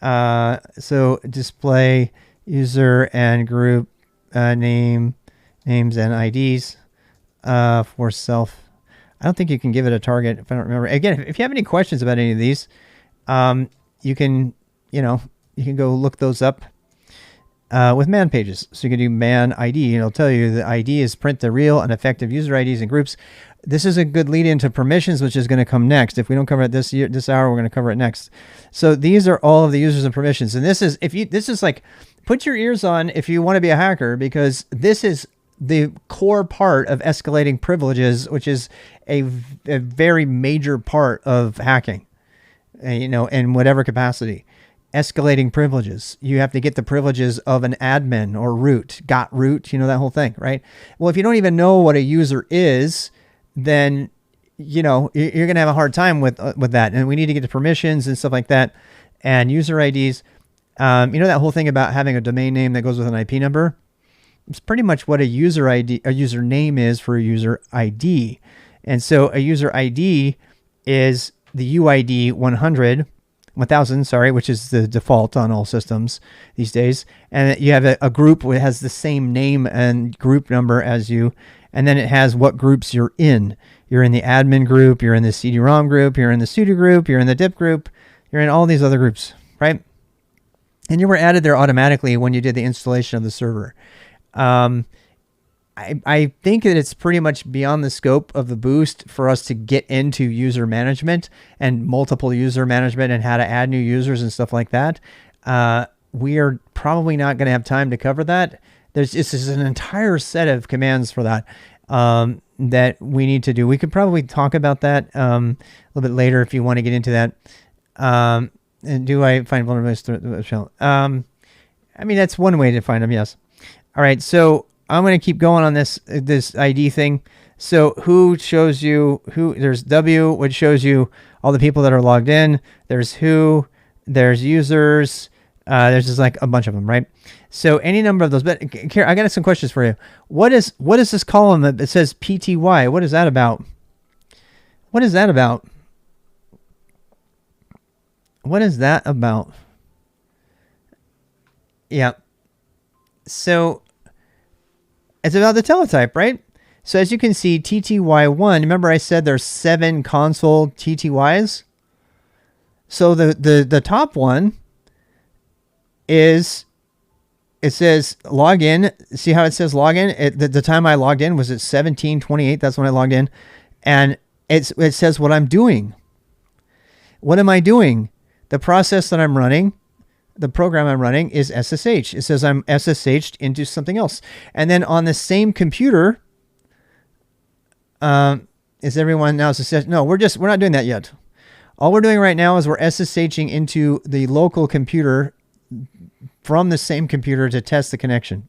So display user and group names and IDs for self. I don't think you can give it a target if I don't remember. Again, if you have any questions about any of these, you can go look those up with man pages. So you can do man ID, and it'll tell you the ID is print the real and effective user IDs and groups. This is a good lead into permissions, which is going to come next. If we don't cover it this hour, we're going to cover it next. So these are all of the users and permissions. And this is like, put your ears on if you want to be a hacker, because this is the core part of escalating privileges, which is a very major part of hacking, in whatever capacity. Escalating privileges. You have to get the privileges of an admin or root, got root, that whole thing, right? Well, if you don't even know what a user is, then, you're going to have a hard time with that. And we need to get the permissions and stuff like that. And user IDs, that whole thing about having a domain name that goes with an IP number. It's pretty much what a user ID, a user name is for a user ID. And so a user ID is the UID 1000, which is the default on all systems these days. And you have a group that has the same name and group number as you. And then it has what groups you're in. You're in the admin group, you're in the CD-ROM group, you're in the sudo group, you're in the dip group, you're in all these other groups, right? And you were added there automatically when you did the installation of the server. I think that it's pretty much beyond the scope of the boost for us to get into user management and multiple user management and how to add new users and stuff like that. We are probably not going to have time to cover that. This is an entire set of commands for that that we need to do. We could probably talk about that a little bit later if you want to get into that. And do I find vulnerabilities? I mean, that's one way to find them, yes. All right, so I'm going to keep going on this ID thing. So who shows you who? There's W, which shows you all the people that are logged in. There's who. There's users. There's just like a bunch of them, right? So any number of those. But Kara, I got some questions for you. What is this column that says PTY? What is that about? What is that about? What is that about? Yeah. So it's about the teletype, right? So as you can see, TTY1, remember I said there's 7 console TTYs? So the top one is, it says login. See how it says login? The time I logged in was at 17:28. That's when I logged in. And it says what I'm doing. What am I doing? The process that I'm running, the program I'm running is SSH. It says I'm SSH'd into something else. And then on the same computer, is everyone now SSH? No, we're not doing that yet. All we're doing right now is we're SSHing into the local computer from the same computer to test the connection.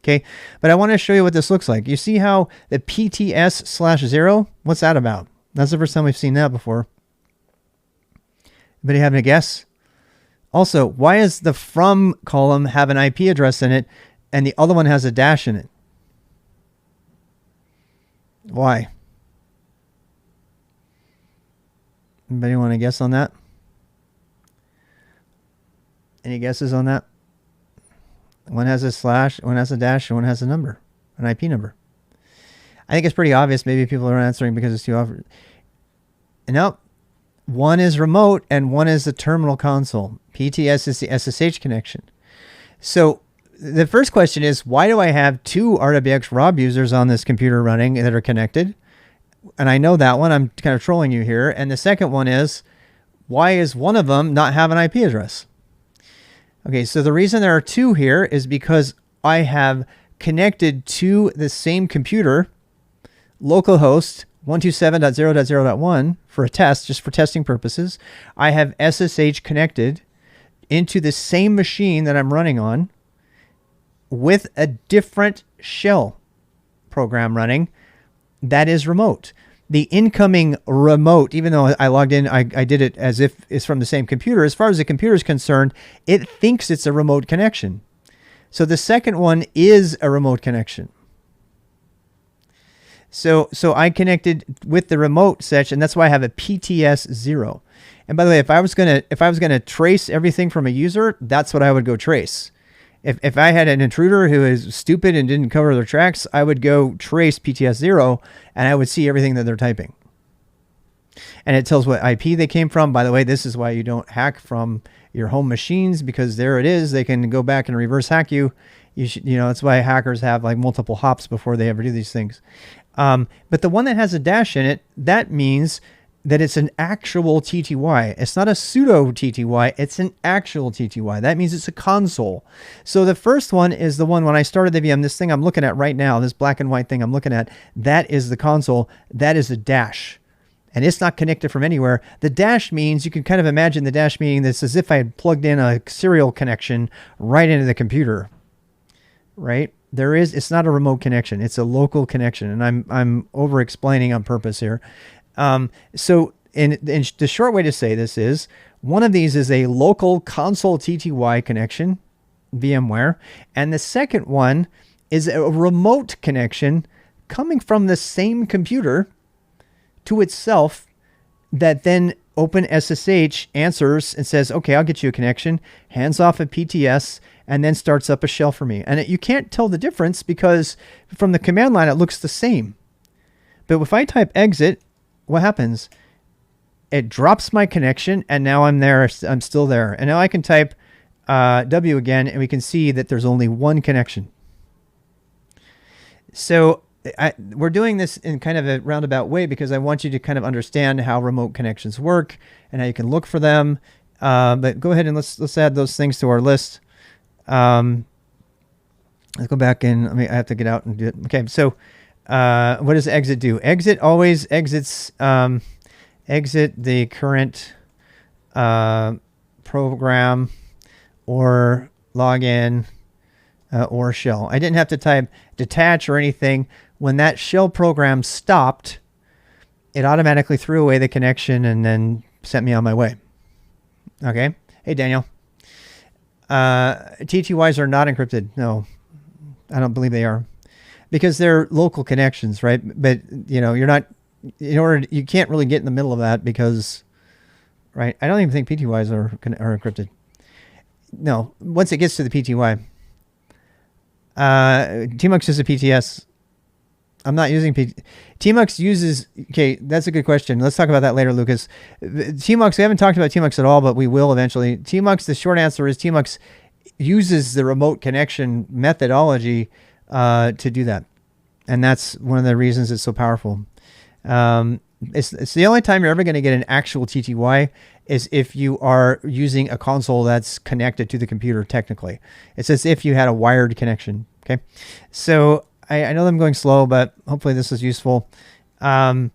Okay. But I want to show you what this looks like. You see how the PTS/0, what's that about? That's the first time we've seen that before. Anybody having a guess? Also, why does the from column have an IP address in it and the other one has a dash in it? Why? Anybody want to guess on that? Any guesses on that? One has a slash, one has a dash, and one has a number, an IP number. I think it's pretty obvious. Maybe people are answering because it's too obvious. Nope. One is remote and one is the terminal console. PTS is the SSH connection. So the first question is, why do I have 2 RWX Rob users on this computer running that are connected? And I know that one. I'm kind of trolling you here. And the second one is, why is one of them not have an IP address? Okay, so the reason there are 2 here is because I have connected to the same computer localhost 127.0.0.1 for a test, just for testing purposes. I have SSH connected into the same machine that I'm running on with a different shell program running that is remote. The incoming remote, even though I logged in, I did it as if it's from the same computer. As far as the computer is concerned, it thinks it's a remote connection. So the second one is a remote connection. So I connected with the remote section, and that's why I have a PTS 0. And by the way, if I was gonna trace everything from a user, that's what I would go trace. If I had an intruder who is stupid and didn't cover their tracks, I would go trace PTS 0, and I would see everything that they're typing. And it tells what IP they came from. By the way, this is why you don't hack from your home machines, because there it is. They can go back and reverse hack you. That's why hackers have like multiple hops before they ever do these things. But the one that has a dash in it, that means that it's an actual TTY. It's not a pseudo TTY. It's an actual TTY. That means it's a console. So the first one is the one when I started the VM, this thing I'm looking at right now, this black and white thing I'm looking at, that is the console. That is the dash. And it's not connected from anywhere. The dash means, you can kind of imagine the dash meaning this as if I had plugged in a serial connection right into the computer, right? It's not a remote connection. It's a local connection. And I'm over explaining on purpose here. So in the short way to say this is, one of these is a local console TTY connection, VMware. And the second one is a remote connection coming from the same computer to itself, that then OpenSSH answers and says, okay, I'll get you a connection, hands off a PTS, and then starts up a shell for me. And you can't tell the difference because from the command line, it looks the same. But if I type exit, what happens? It drops my connection, and now I'm there. I'm still there. And now I can type W again, and we can see that there's only one connection. So we're doing this in kind of a roundabout way because I want you to kind of understand how remote connections work and how you can look for them. But go ahead and let's add those things to our list. Let's go back and I have to get out and do it. Okay, so what does exit do? Exit always exits exit the current program or login or shell. I didn't have to type detach or anything. When that shell program stopped, it automatically threw away the connection and then sent me on my way. Okay. Hey, Daniel. TTYs are not encrypted. No, I don't believe they are, because they're local connections, right? But you're not, you can't really get in the middle of that because, right? I don't even think PTYs are encrypted. No, once it gets to the PTY, tmux is a PTS. I'm not using tmux uses, okay, that's a good question. Let's talk about that later, Lucas. Tmux, we haven't talked about tmux at all, but we will eventually. Tmux, the short answer is tmux uses the remote connection methodology to do that. And that's one of the reasons it's so powerful. It's the only time you're ever going to get an actual TTY is if you are using a console that's connected to the computer technically. It's as if you had a wired connection, okay? So I know that I'm going slow, but hopefully this is useful. All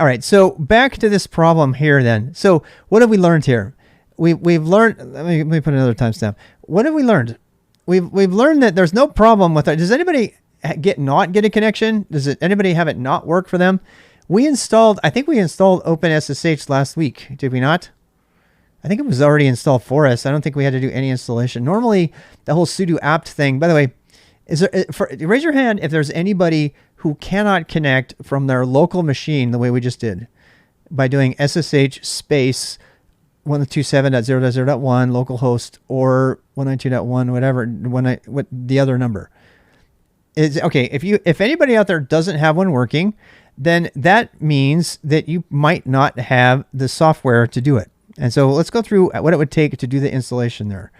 right, so back to this problem here then. So what have we learned here? We've learned, let me put another timestamp. What have we learned? We've learned that there's no problem with it. Does anybody not get a connection? Anybody have it not work for them? I think we installed OpenSSH last week, did we not? I think it was already installed for us. I don't think we had to do any installation. Normally, the whole sudo apt thing, by the way, raise your hand if there's anybody who cannot connect from their local machine the way we just did by doing SSH space 127.0.0.1 localhost or 192.1 whatever what the other number is. Okay, if anybody out there doesn't have one working, then that means that you might not have the software to do it. And so let's go through what it would take to do the installation there.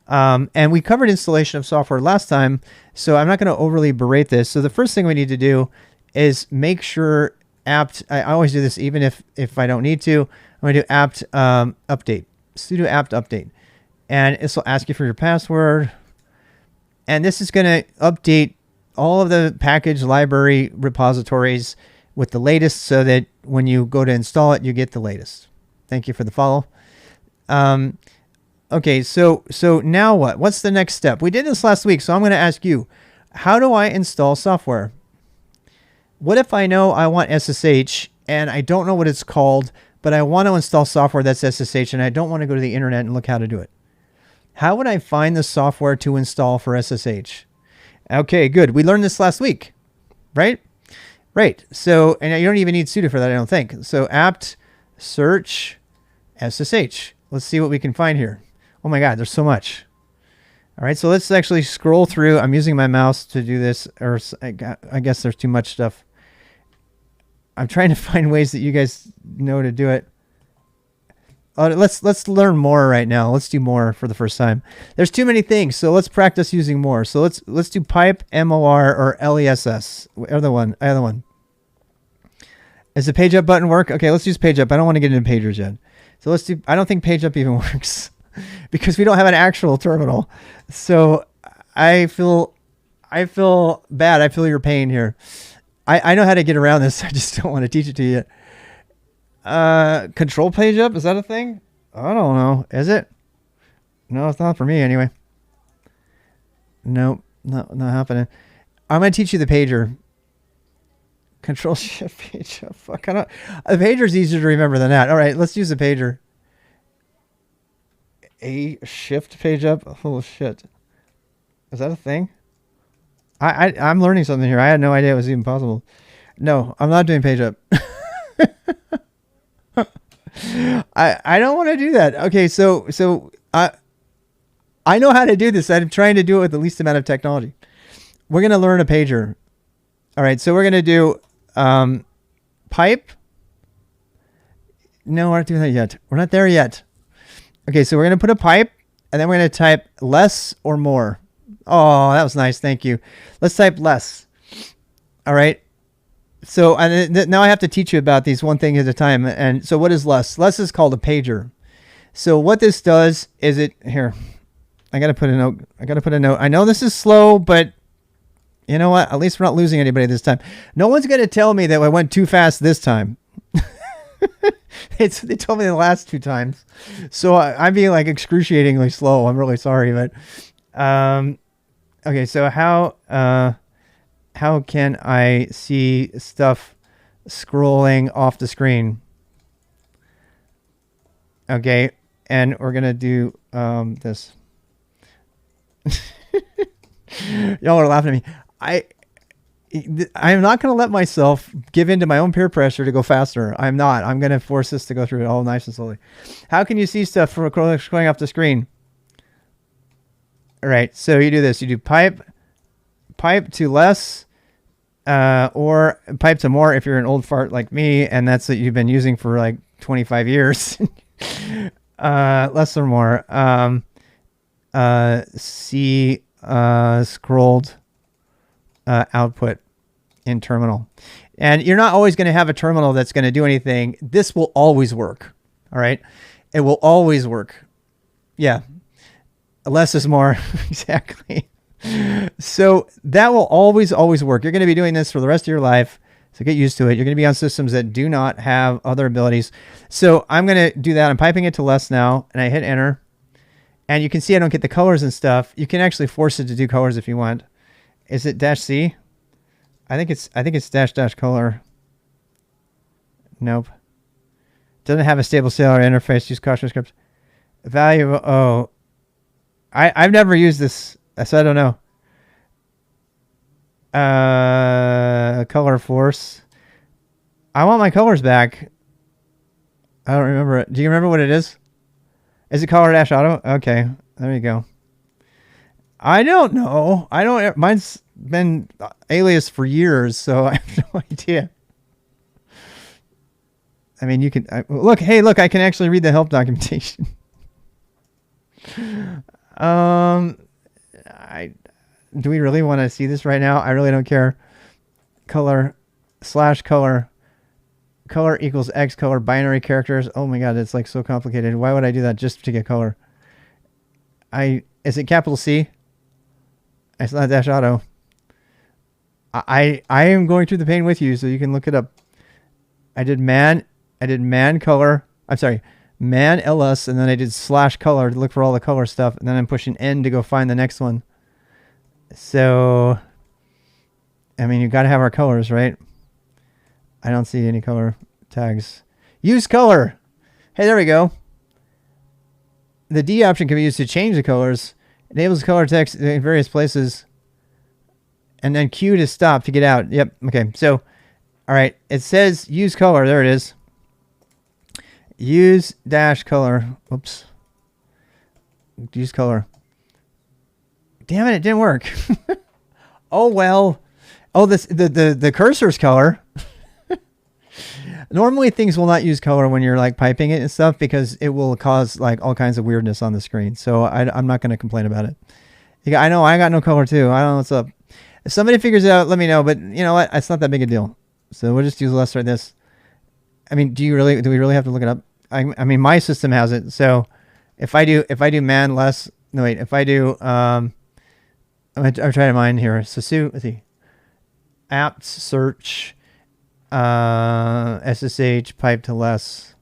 And we covered installation of software last time, so I'm not going to overly berate this. So the first thing we need to do is make sure apt, I always do this even if I don't need to, I'm going to do apt update, sudo apt update. And this will ask you for your password. And this is going to update all of the package library repositories with the latest so that when you go to install it, you get the latest. Thank you for the follow. Okay, so now what? What's the next step? We did this last week, so I'm going to ask you, how do I install software? What if I know I want SSH and I don't know what it's called, but I want to install software that's SSH and I don't want to go to the internet and look how to do it? How would I find the software to install for SSH? Okay, good. We learned this last week, right? Right. So, and you don't even need sudo for that, I don't think. So apt search SSH. Let's see what we can find here. Oh my God, there's so much. All right, so let's actually scroll through. I'm using my mouse to do this, or I guess there's too much stuff. I'm trying to find ways that you guys know to do it. Let's learn more right now. Let's do more for the first time. There's too many things, so let's practice using more. So let's do pipe, MOR, or LESS. Other one. Does the page up button work? Okay, let's use page up. I don't want to get into pagers yet. So let's do. I don't think page up even works because we don't have an actual terminal. So I feel bad. I feel your pain here. I know how to get around this. I just don't want to teach it to you. Control page up, is that a thing? I don't know. Is it? No, it's not for me anyway. Nope, not happening. I'm gonna teach you the pager. Control shift page up. Fuck, I don't. The pager's easier to remember than that. All right, let's use the pager. A shift page up. Oh shit, is that a thing? I'm learning something here. I had no idea it was even possible. No, I'm not doing page up. I don't want to do that. Okay, so I know how to do this. I'm trying to do it with the least amount of technology. We're going to learn a pager. All right, so we're going to do pipe. No, we're not doing that yet. We're not there yet. Okay, so we're going to put a pipe, and then we're going to type less or more. Oh, that was nice. Thank you. Let's type less. All right. So now I have to teach you about these one thing at a time. And so what is less? Less is called a pager. So what this does is here, I got to put a note. I know this is slow, but you know what? At least we're not losing anybody this time. No one's going to tell me that I went too fast this time. They told me the last 2 times. So I'm being like excruciatingly slow. I'm really sorry, but, okay. So how can I see stuff scrolling off the screen? Okay, and we're gonna do this. Y'all are laughing at me. I am not gonna let myself give in to my own peer pressure to go faster. I'm not. I'm gonna force this to go through it all nice and slowly. How can you see stuff from scrolling off the screen? All right, so you do this. You do pipe to less, or pipe to more if you're an old fart like me, and that's what you've been using for like 25 years. Less or more. See scrolled output in terminal. And you're not always going to have a terminal that's going to do anything. This will always work. All right. It will always work. Yeah. Less is more. Exactly. So that will always work. You're going to be doing this for the rest of your life. So get used to it. You're going to be on systems that do not have other abilities. So I'm going to do that. I'm piping it to less now, and I hit enter. And you can see I don't get the colors and stuff. You can actually force it to do colors if you want. Is it -C? I think it's dash color. Nope. Doesn't have a stable cellular interface. Use caution script. Value. Oh, I've never used this, so I don't know. Color force. I want my colors back. I don't remember it. Do you remember what it is? Is it color dash auto? Okay, there you go. I don't know. I don't. Mine's been alias for years, so I have no idea. I mean, you can look. Hey, look! I can actually read the help documentation. Do we really want to see this right now? I really don't care. Color equals X color binary characters. Oh my God, it's like so complicated. Why would I do that just to get color? Is it capital C? It's not dash auto. I am going through the pain with you, so you can look it up. I did man color. I'm sorry, man ls, and then I did slash color to look for all the color stuff, and then I'm pushing N to go find the next one. So, I mean, you got to have our colors, right? I don't see any color tags. Use color. Hey, there we go. The D option can be used to change the colors. Enables color text in various places. And then Q to stop to get out. Yep. Okay. So, all right. It says use color. There it is. Use dash color. Oops. Use color. Damn it. It didn't work. Oh, well. Oh, the cursor's color. Normally things will not use color when you're like piping it and stuff because it will cause like all kinds of weirdness on the screen. So I'm not going to complain about it. I know I got no color too. I don't know what's up. If somebody figures it out, let me know. But you know what? It's not that big a deal. So we'll just use less like this. I mean, do we really have to look it up? I mean, my system has it. So if I do man less, no wait, if I do, I'm trying to mine here. So let's see, apps search, SSH pipe to less.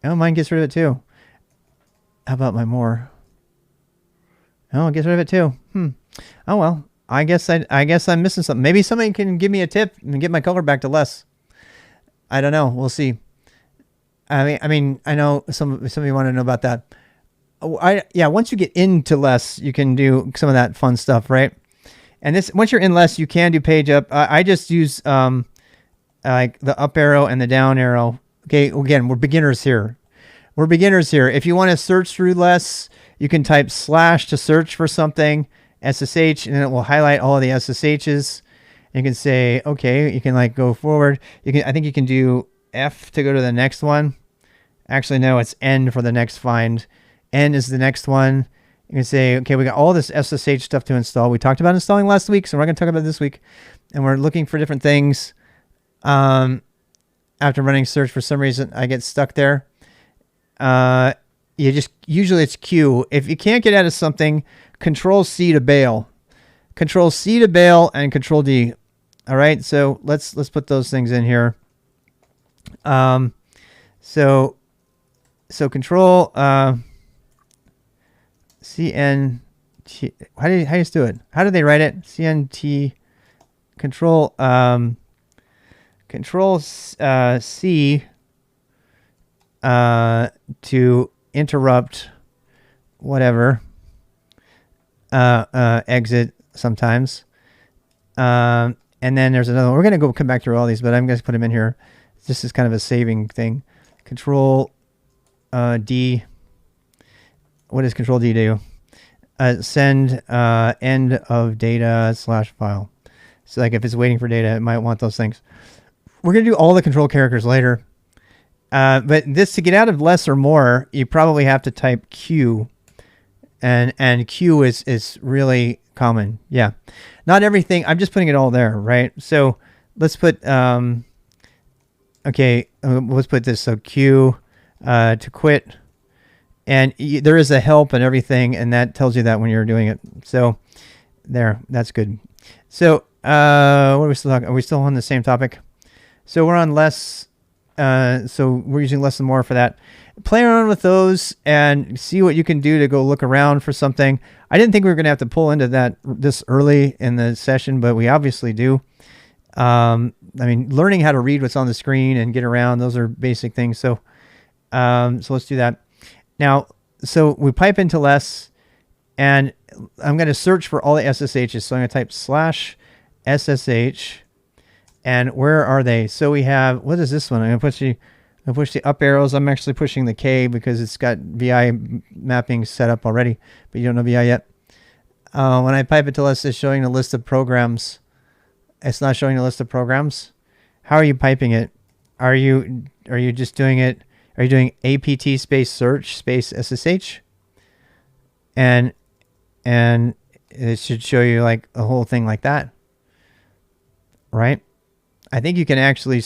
Oh, mine gets rid of it too. How about my more? Oh, it gets rid of it too. Oh well, I guess I'm missing something. Maybe somebody can give me a tip and get my color back to less. I don't know. We'll see. I mean, I know some of you want to know about that. Yeah, once you get into less, you can do some of that fun stuff, right? And this, once you're in less, you can do page up. I just use like the up arrow and the down arrow. Okay, again, we're beginners here. If you want to search through less, you can type slash to search for something, SSH, and then it will highlight all of the SSHs. And you can say, okay, you can like go forward. I think you can do F to go to the next one. Actually, no, it's N for the next find. N is the next one. You can say, okay, we got all this SSH stuff to install. We talked about installing last week, so we're going to talk about it this week. And we're looking for different things. After running search, for some reason, I get stuck there. Usually it's Q. If you can't get out of something, Control C to bail. Control C to bail and Control D. All right, so let's put those things in here. So Control CNT. How do you do it? How do they write it? CNT. Control C to interrupt whatever. Exit sometimes. And then there's another one. We're going to come back through all these, but I'm going to put them in here. This is kind of a saving thing. Control D. What does Control D do? Send end of data / file. So like if it's waiting for data, it might want those things. We're going to do all the control characters later. But this, to get out of less or more, you probably have to type Q. And Q is really common. Yeah. Not everything. I'm just putting it all there, right? So let's put, okay, let's put this. So Q to quit. And there is a help and everything, and that tells you that when you're doing it. So there, that's good. So what are we still talking? Are we still on the same topic? So we're on less. So we're using less and more for that. Play around with those and see what you can do to go look around for something. I didn't think we were going to have to pull into that this early in the session, but we obviously do. I mean, learning how to read what's on the screen and get around, those are basic things. So, so let's do that. Now, so we pipe into less, and I'm going to search for all the SSHs. So I'm going to type /SSH, and where are they? So we have, what is this one? I'm going to push the up arrows. I'm actually pushing the K because it's got VI mapping set up already, but you don't know VI yet. When I pipe it to less, it's showing a list of programs. It's not showing a list of programs. How are you piping it? Are you just doing it? Are you doing apt space search space SSH? And it should show you like a whole thing like that, right? I think you can actually,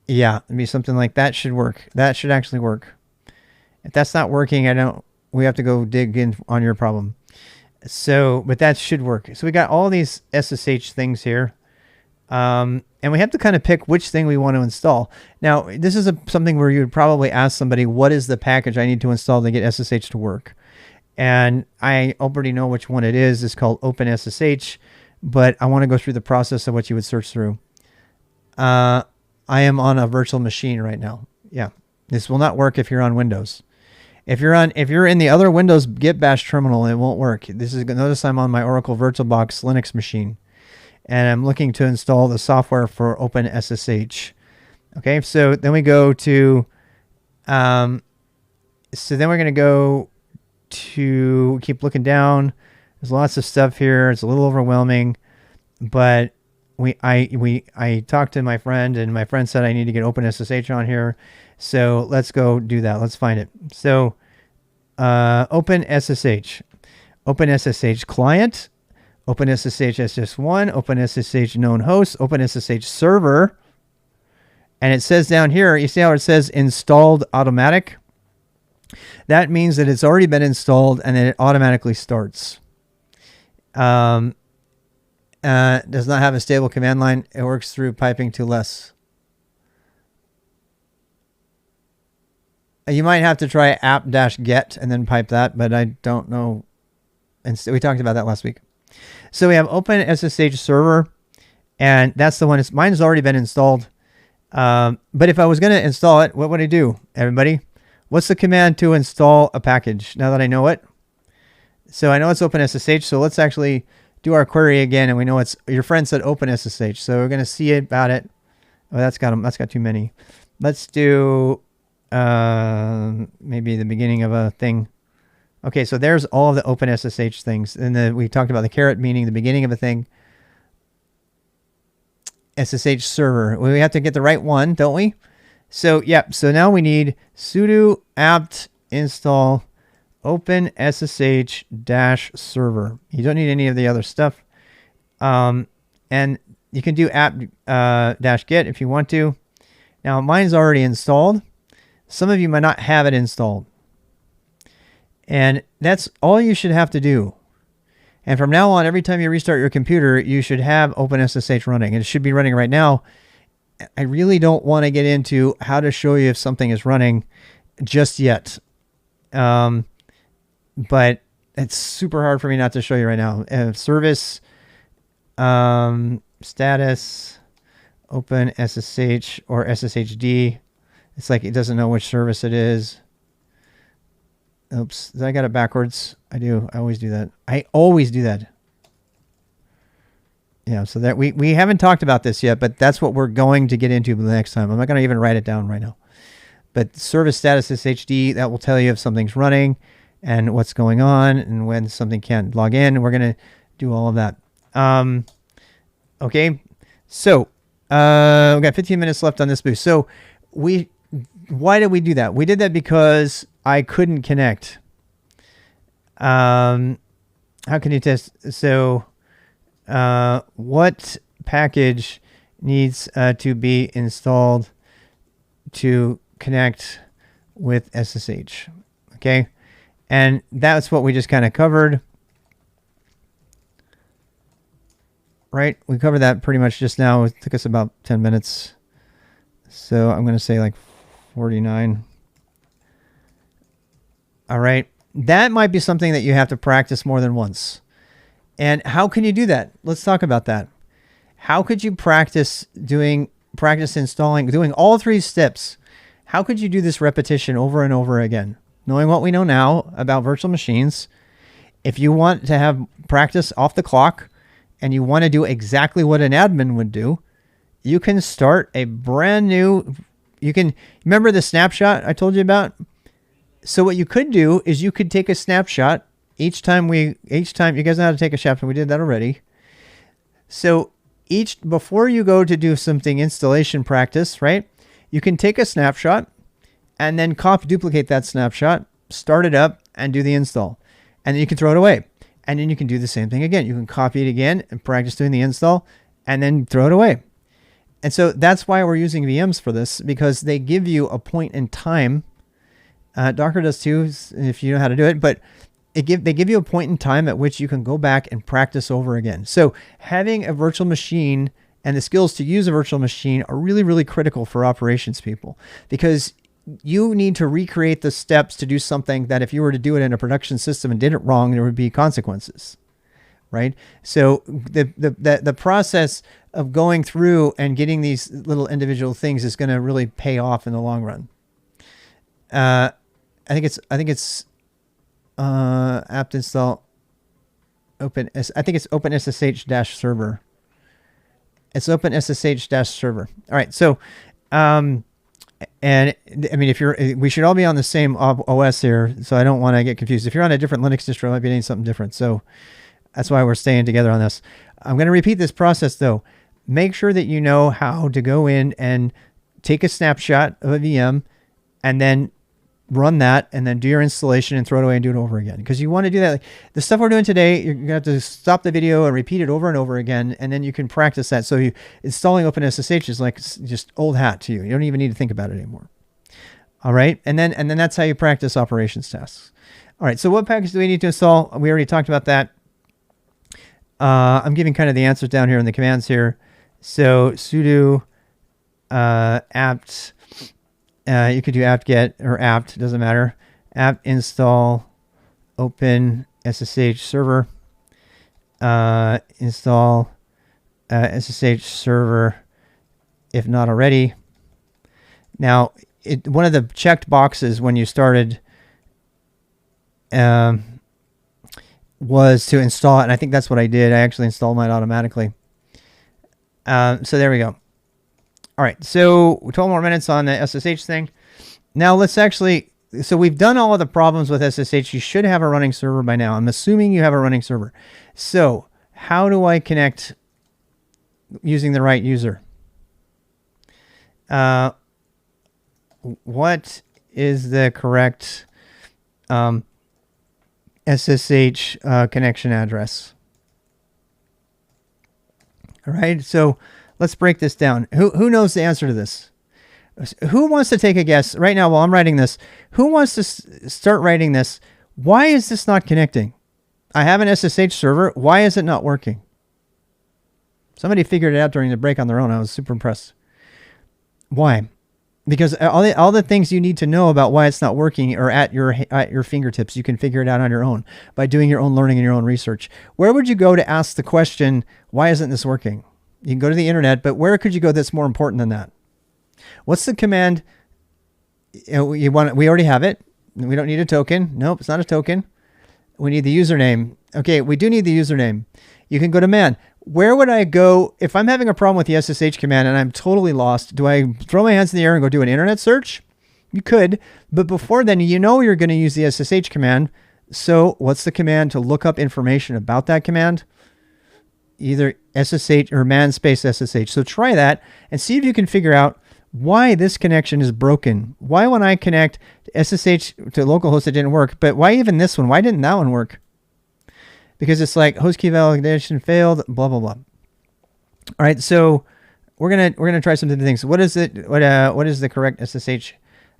yeah, maybe something like that should work. That should actually work. If that's not working, we have to go dig in on your problem. So, but that should work. So we got all these SSH things here. And we have to kind of pick which thing we want to install. Now, this is something where you would probably ask somebody, what is the package I need to install to get SSH to work? And I already know which one it is. It's called OpenSSH, but I want to go through the process of what you would search through. I am on a virtual machine right now. Yeah, this will not work if you're on Windows. If you're in the other Windows git-bash terminal, it won't work. Notice I'm on my Oracle VirtualBox Linux machine, and I'm looking to install the software for OpenSSH. Okay, so then we go to, so then we're going to go to, keep looking down. There's lots of stuff here. It's a little overwhelming, but I talked to my friend, and my friend said I need to get OpenSSH on here. So let's go do that. Let's find it. So OpenSSH client, OpenSSH SS1, OpenSSH known host, OpenSSH server. And it says down here, you see how it says installed automatic? That means that it's already been installed and then it automatically starts. Does not have a stable command line. It works through piping to less. You might have to try app-get and then pipe that, but I don't know. And we talked about that last week. So we have OpenSSH server, and that's the one. Mine's already been installed. But if I was going to install it, what would I do, everybody? What's the command to install a package now that I know it? So I know it's OpenSSH, so let's actually do our query again, and we know it's, your friend said OpenSSH, so we're going to see about it. Oh, that's got too many. Let's do maybe the beginning of a thing. Okay, so there's all of the OpenSSH things. And we talked about the caret meaning the beginning of a thing. SSH server. We have to get the right one, don't we? So, yeah. So now we need sudo apt install OpenSSH-server. You don't need any of the other stuff. And you can do apt-get if you want to. Now, mine's already installed. Some of you might not have it installed. And that's all you should have to do. And from now on, every time you restart your computer, you should have OpenSSH running. And it should be running right now. I really don't want to get into how to show you if something is running just yet. But it's super hard for me not to show you right now. Service status OpenSSH or SSHD. It's like it doesn't know which service it is. Oops, I got it backwards. I do. I always do that. Yeah, so that we haven't talked about this yet, but that's what we're going to get into the next time. I'm not going to even write it down right now. But service status SSHD, that will tell you if something's running and what's going on and when something can't log in. We're going to do all of that. Okay, so we've got 15 minutes left on this boost. So why did we do that? We did that because I couldn't connect. How can you test? So what package needs to be installed to connect with SSH? Okay. And that's what we just kind of covered. Right? We covered that pretty much just now. It took us about 10 minutes. So I'm going to say like 49. All right. That might be something that you have to practice more than once. And how can you do that? Let's talk about that. How could you practice installing, doing all three steps? How could you do this repetition over and over again? Knowing what we know now about virtual machines, if you want to have practice off the clock and you want to do exactly what an admin would do, you can start a brand new, remember the snapshot I told you about? So what you could do is you could take a snapshot each time, you guys know how to take a snapshot. We did that already. So before you go to do something installation practice, right? You can take a snapshot and then duplicate that snapshot, start it up and do the install. And then you can throw it away. And then you can do the same thing again. You can copy it again and practice doing the install and then throw it away. And so that's why we're using VMs for this, because they give you a point in time. Docker does too, if you know how to do it. But they give you a point in time at which you can go back and practice over again. So having a virtual machine and the skills to use a virtual machine are really, really critical for operations people, because you need to recreate the steps to do something that if you were to do it in a production system and did it wrong, there would be consequences, right? So the process of going through and getting these little individual things is going to really pay off in the long run. I think it's apt install open. I think it's OpenSSH-server. It's OpenSSH-server. All right. So, and I mean, we should all be on the same OS here, so I don't want to get confused. If you're on a different Linux distro, I might be doing something different. So that's why we're staying together on this. I'm going to repeat this process though. Make sure that you know how to go in and take a snapshot of a VM and then run that and then do your installation and throw it away and do it over again. Because you want to do that. Like the stuff we're doing today, you're going to have to stop the video and repeat it over and over again, and then you can practice that. So installing OpenSSH is like just old hat to you. You don't even need to think about it anymore. All right. And then that's how you practice operations tasks. All right. So what package do we need to install? We already talked about that. I'm giving kind of the answers down here in the commands here. So sudo apt, you could do apt-get or apt, doesn't matter. Apt install open SSH server. Install SSH server if not already. Now, one of the checked boxes when you started was to install it, and I think that's what I did. I actually installed mine automatically. So there we go. All right, so 12 more minutes on the SSH thing. Now let's actually, so we've done all of the problems with SSH. You should have a running server by now. I'm assuming you have a running server. So how do I connect using the right user? What is the correct SSH connection address? All right, so let's break this down. Who knows the answer to this? Who wants to take a guess right now while I'm writing this? Who wants to start writing this? Why is this not connecting? I have an SSH server. Why is it not working? Somebody figured it out during the break on their own. I was super impressed. Why? Because all the things you need to know about why it's not working are at your fingertips. You can figure it out on your own by doing your own learning and your own research. Where would you go to ask the question, why isn't this working? You can go to the internet, but where could you go that's more important than that? What's the command? We already have it. We don't need a token. Nope, it's not a token. We need the username. Okay, we do need the username. You can go to man. Where would I go if I'm having a problem with the SSH command and I'm totally lost? Do I throw my hands in the air and go do an internet search? You could, but before then, you know you're going to use the SSH command. So what's the command to look up information about that command? Either SSH or man space SSH. So try that and see if you can figure out why this connection is broken. Why when I connect to SSH to localhost it didn't work, but why even this one? Why didn't that one work? Because it's like host key validation failed, blah blah blah. All right, so we're gonna try some different things. What is it? What is the correct SSH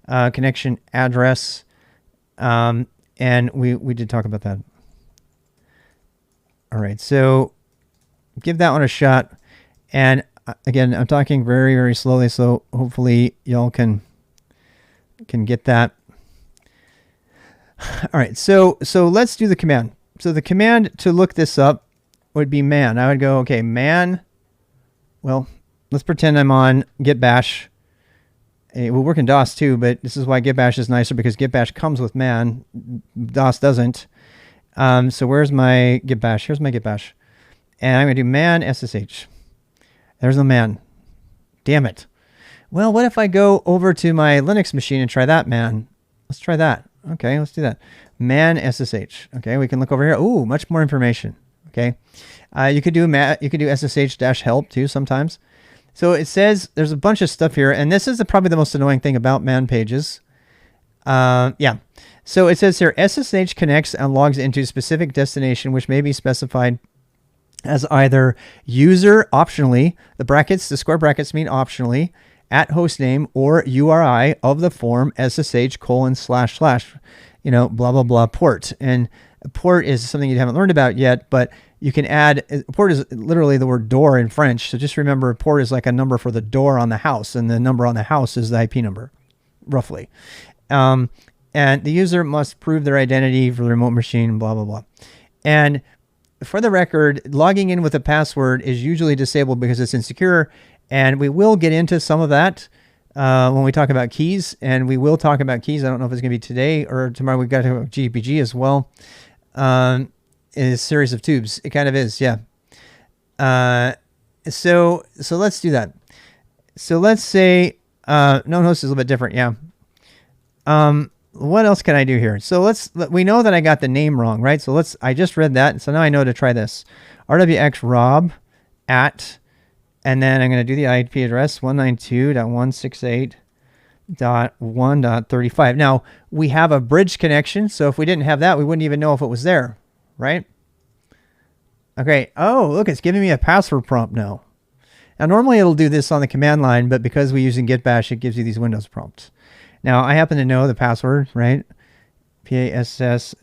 connection address? And we did talk about that. All right, so give that one a shot. And again, I'm talking very, very slowly, so hopefully y'all can get that. All right, so let's do the command. So the command to look this up would be man. I would go, okay, man. Well, let's pretend I'm on git-bash. It will work in DOS too, but this is why git-bash is nicer, because git-bash comes with man. DOS doesn't. So where's my git-bash? Here's my git-bash. And I'm going to do man SSH. There's no man. Damn it. Well, what if I go over to my Linux machine and try that man? Let's try that. Okay, let's do that. Man SSH. Okay, we can look over here. Ooh, much more information. Okay, you could do SSH-help too sometimes. So it says there's a bunch of stuff here, and this is probably the most annoying thing about man pages. Yeah. So it says here SSH connects and logs into a specific destination, which may be specified as either user optionally, the square brackets mean optionally, at hostname, or URI of the form SSH:// blah, blah, blah port. And A port is something you haven't learned about yet, but you can add, a port is literally the word door in French. So just remember, a port is like a number for the door on the house, and the number on the house is the IP number, roughly. And the user must prove their identity for the remote machine, blah, blah, blah. And for the record, logging in with a password is usually disabled because it's insecure. And we will get into some of that when we talk about keys. And we will talk about keys. I don't know if it's going to be today or tomorrow. We've got to talk about GPG as well. Is a series of tubes. It kind of is, yeah. So let's do that. So let's say known host is a little bit different, yeah. What else can I do here? So we know that I got the name wrong, right? So I just read that. So now I know to try this. rwxrob at, and then I'm going to do the IP address 192.168.1.35. Now we have a bridge connection. So if we didn't have that, we wouldn't even know if it was there, right? Okay. Oh, look, it's giving me a password prompt now. Now normally it'll do this on the command line, but because we're using git-bash, it gives you these Windows prompts. Now, I happen to know the password, right? PASSWORD.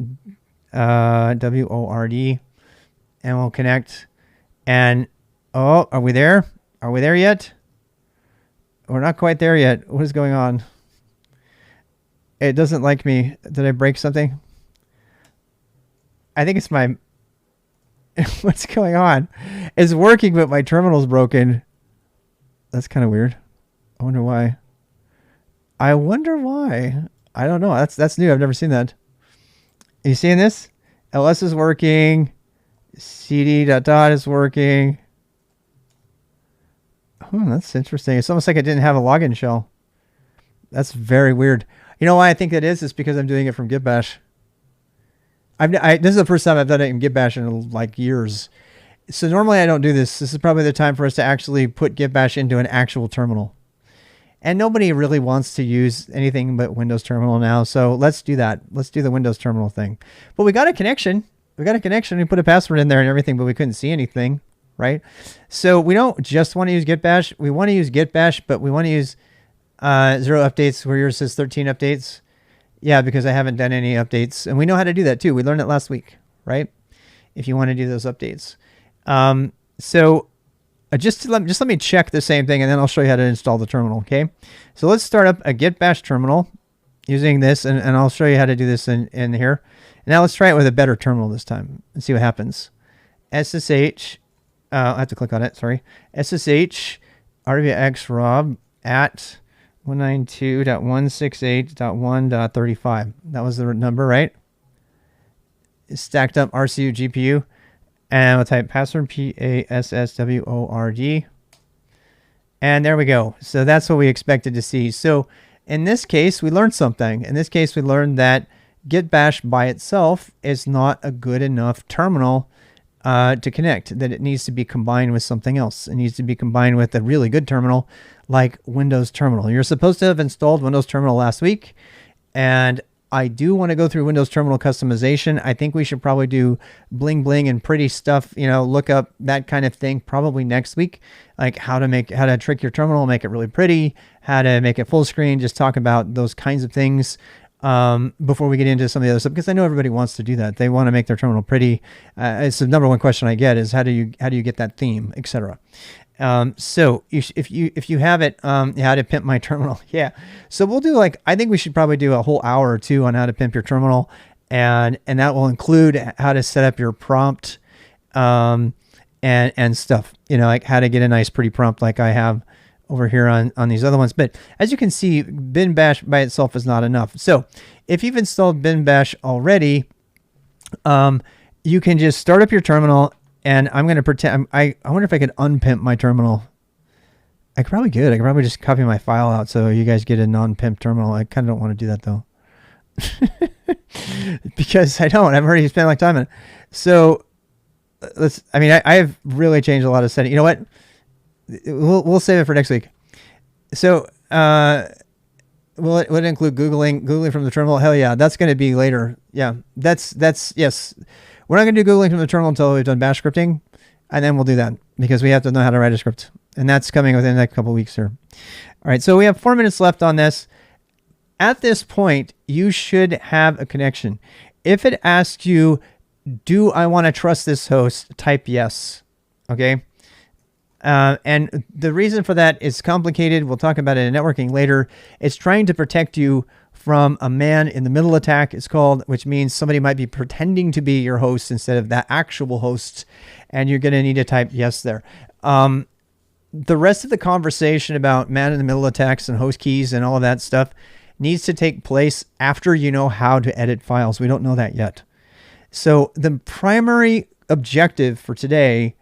And we'll connect. And, oh, are we there? Are we there yet? We're not quite there yet. What is going on? It doesn't like me. Did I break something? I think it's my... What's going on? It's working, but my terminal's broken. That's kind of weird. I wonder why. I don't know. That's new. I've never seen that. Are you seeing this? ls is working. cd ... is working. That's interesting. It's almost like I didn't have a login shell. That's very weird. You know why I think that is? It's because I'm doing it from git-bash. This is the first time I've done it in git-bash in like years. So normally I don't do this. This is probably the time for us to actually put git-bash into an actual terminal. And nobody really wants to use anything but Windows Terminal now. So let's do that. Let's do the Windows Terminal thing. But we got a connection. We put a password in there and everything, but we couldn't see anything, right? So we don't just want to use git-bash. We want to use git-bash, but we want to use 0 updates where yours says 13 updates. Yeah, because I haven't done any updates. And we know how to do that too. We learned it last week, right? If you want to do those updates. Just let me check the same thing, and then I'll show you how to install the terminal, okay? So let's start up a git-bash terminal using this, and I'll show you how to do this in here. And now let's try it with a better terminal this time and see what happens. SSH, I have to click on it, sorry. SSH rwxrob at 192.168.1.35. That was the number, right? Stacked up RCU GPU. And we'll type password, PASSWORD. And there we go. So that's what we expected to see. So in this case, we learned something. In this case, we learned that git-bash by itself is not a good enough terminal to connect, that it needs to be combined with something else. It needs to be combined with a really good terminal like Windows Terminal. You're supposed to have installed Windows Terminal last week, and I do want to go through Windows Terminal customization. I think we should probably do bling bling and pretty stuff, look up that kind of thing probably next week, like how to trick your terminal, make it really pretty, how to make it full screen, just talk about those kinds of things before we get into some of the other stuff, because I know everybody wants to do that. They want to make their terminal pretty. It's the number one question I get is how do you get that theme, etc. So if you have it, how to pimp my terminal. Yeah. So we'll do I think we should probably do a whole hour or two on how to pimp your terminal, and that will include how to set up your prompt, and stuff, like how to get a nice pretty prompt like I have over here on these other ones. But as you can see, bin bash by itself is not enough. So if you've installed bin bash already, you can just start up your terminal. And I'm going to pretend, I wonder if I could unpimp my terminal. I probably could. I could probably just copy my file out so you guys get a non-pimp terminal. I kind of don't want to do that though. Because I've already spent like time on it. So I've really changed a lot of settings. You know what? We'll save it for next week. So, will it include Googling from the terminal? Hell yeah. That's going to be later. Yeah. That's yes. We're not going to do Googling from the terminal until we've done bash scripting, and then we'll do that because we have to know how to write a script, and that's coming within the next couple of weeks here. All right, so we have 4 minutes left on this. At this point, you should have a connection. if it asks you, do I want to trust this host, type yes. Okay. And the reason for that is complicated. We'll talk about it in networking later. It's trying to protect you from a man in the middle attack, it's called, which means somebody might be pretending to be your host instead of that actual host. And you're going to need to type yes there. The rest of the conversation about man in the middle attacks and host keys and all of that stuff needs to take place after you know how to edit files. We don't know that yet. So the primary objective for today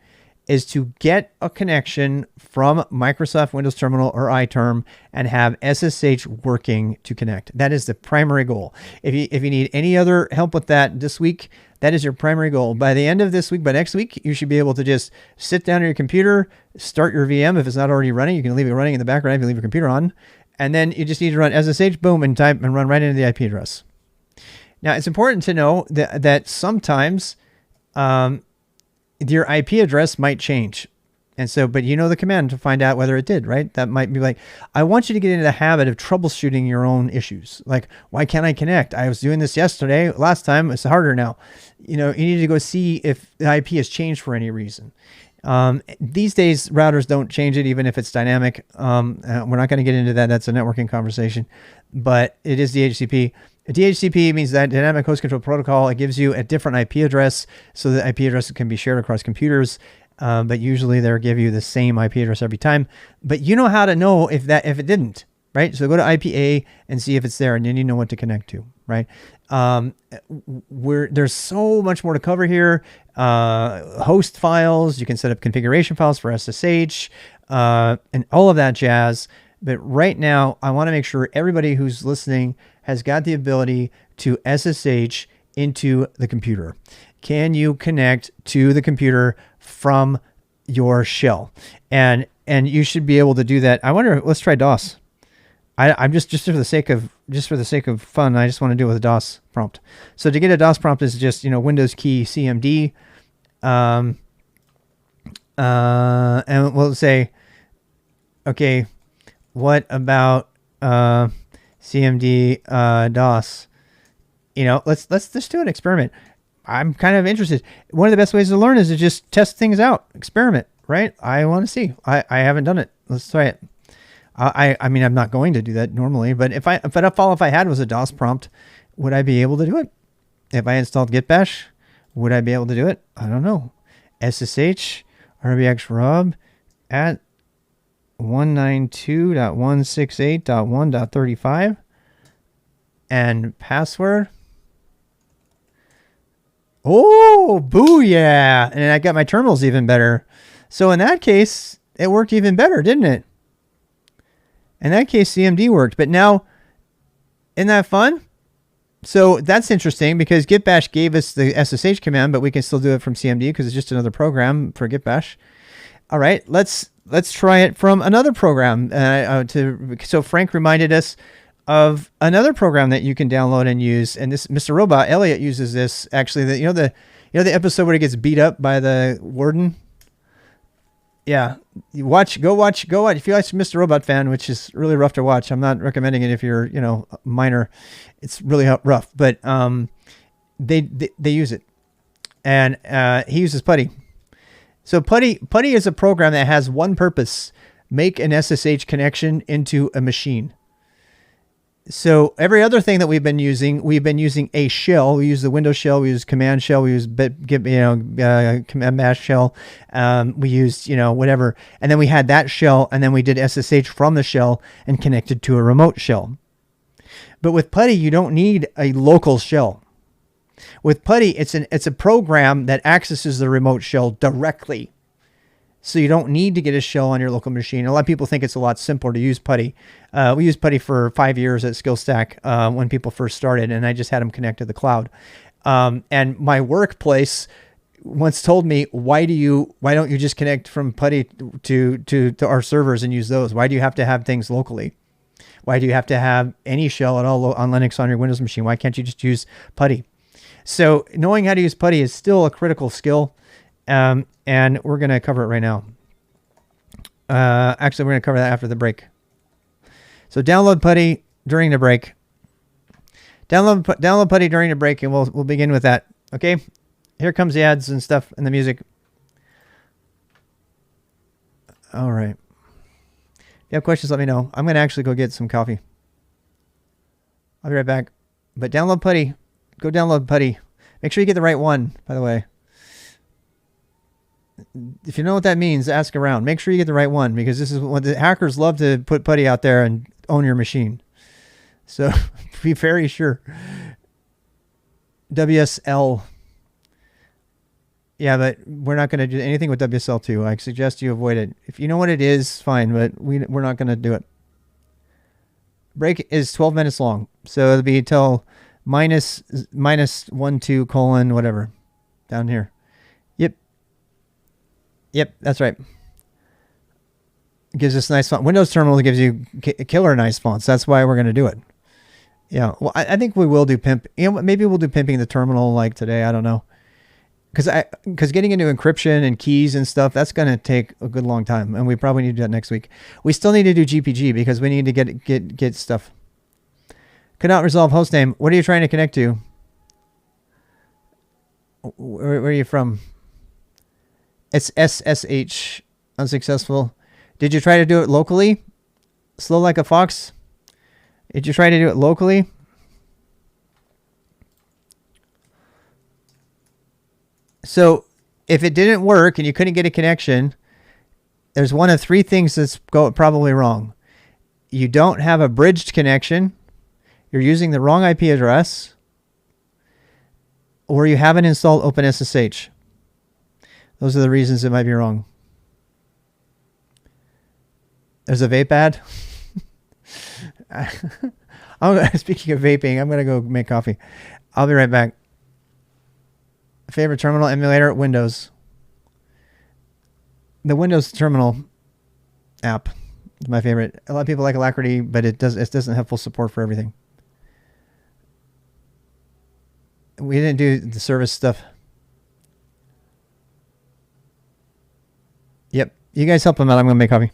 is to get a connection from Microsoft Windows Terminal or iTerm and have SSH working to connect. That is the primary goal. If you need any other help with that this week, that is your primary goal. By the end of this week, by next week, you should be able to just sit down on your computer, start your VM. If it's not already running, you can leave it running in the background if you leave your computer on. And then you just need to run SSH, boom, and type and run right into the IP address. Now, it's important to know that sometimes your IP address might change. And so, but you know the command to find out whether it did, right? That might be like, I want you to get into the habit of troubleshooting your own issues. Like, why can't I connect? I was doing this yesterday. Last time, it's harder now. You know, you need to go see if the IP has changed for any reason. These days, routers don't change it, even if it's dynamic. We're not going to get into that. That's a networking conversation, but it is DHCP. DHCP means that dynamic host control protocol. It gives you a different IP address, so the IP address can be shared across computers. But usually they'll give you the same IP address every time. But you know how to know if it didn't, right? So go to IPA and see if it's there, and then you know what to connect to, right? There's so much more to cover here. Host files, you can set up configuration files for SSH, and all of that jazz. But right now, I want to make sure everybody who's listening has got the ability to SSH into the computer. Can you connect to the computer from your shell? And you should be able to do that. I wonder, let's try DOS. I'm just for the sake of fun, I just want to do it with a DOS prompt. So to get a DOS prompt is just, Windows key CMD. And we'll say, okay, what about CMD DOS? Let's just do an experiment. I'm kind of interested. One of the best ways to learn is to just test things out, experiment, right? I want to see. I haven't done it. Let's try it. I mean, I'm not going to do that normally, but if I had was a DOS prompt, would I be able to do it? If I installed git-bash, would I be able to do it? I don't know. SSH rbxrub at 192.168.1.35 and password. Oh, booyah. And I got my terminals even better. So in that case, it worked even better, didn't it? In that case, CMD worked. But now, isn't that fun? So that's interesting because git-bash gave us the SSH command, but we can still do it from CMD because it's just another program for git-bash. All right, let's try it from another program. So Frank reminded us of another program that you can download and use, and this Mr. Robot Elliot uses this actually. The episode where he gets beat up by the warden. Yeah, go watch. If you're a Mr. Robot fan, which is really rough to watch, I'm not recommending it if you're a minor. It's really rough, but they use it, and he uses PuTTY. So PuTTY is a program that has one purpose: make an SSH connection into a machine. So every other thing that we've been using a shell. We use the Windows shell. We use command shell. We use command bash shell. We used whatever, and then we had that shell, and then we did SSH from the shell and connected to a remote shell. But with PuTTY, you don't need a local shell. With PuTTY, it's a program that accesses the remote shell directly. So you don't need to get a shell on your local machine. A lot of people think it's a lot simpler to use PuTTY. We used PuTTY for 5 years at SKILSTAK when people first started, and I just had them connect to the cloud. And my workplace once told me, why don't you just connect from PuTTY to our servers and use those? Why do you have to have things locally? Why do you have to have any shell at all on Linux on your Windows machine? Why can't you just use PuTTY? So knowing how to use PuTTY is still a critical skill. And we're going to cover it right now. Actually, we're going to cover that after the break. So download PuTTY during the break. Download Putty during the break, and we'll begin with that. Okay. Here comes the ads and stuff and the music. All right. If you have questions, let me know. I'm gonna actually go get some coffee. I'll be right back. But download Putty. Go download Putty. Make sure you get the right one, by the way. If you know what that means, ask around. Make sure you get the right one, because this is what the hackers love to put Putty out there and own your machine. So be very sure. WSL. Yeah, but we're not going to do anything with WSL2. I suggest you avoid it. If you know what it is, fine, but we're not going to do it. Break is 12 minutes long, so it'll be till minus 1 2 colon whatever down here. Yep, that's right. It gives us nice font. Windows Terminal gives you killer nice fonts. That's why we're going to do it. Yeah, well, I think we will do pimp. You know, maybe we'll do pimping the terminal like today. I don't know, because getting into encryption and keys and stuff, that's going to take a good long time, and we probably need to do that next week. We still need to do GPG because we need to get stuff. Cannot resolve hostname. What are you trying to connect to? Where are you from? It's SSH. Unsuccessful. Did you try to do it locally? Slow like a fox? Did you try to do it locally? So if it didn't work and you couldn't get a connection, there's one of three things that's probably wrong. You don't have a bridged connection, you're using the wrong IP address, or you haven't installed OpenSSH. Those are the reasons it might be wrong. There's a vape ad. Speaking of vaping, I'm going to go make coffee. I'll be right back. Favorite terminal emulator? Windows. The Windows terminal app is my favorite. A lot of people like Alacrity, but it doesn't have full support for everything. We didn't do the service stuff. Yep. You guys help them out. I'm going to make coffee.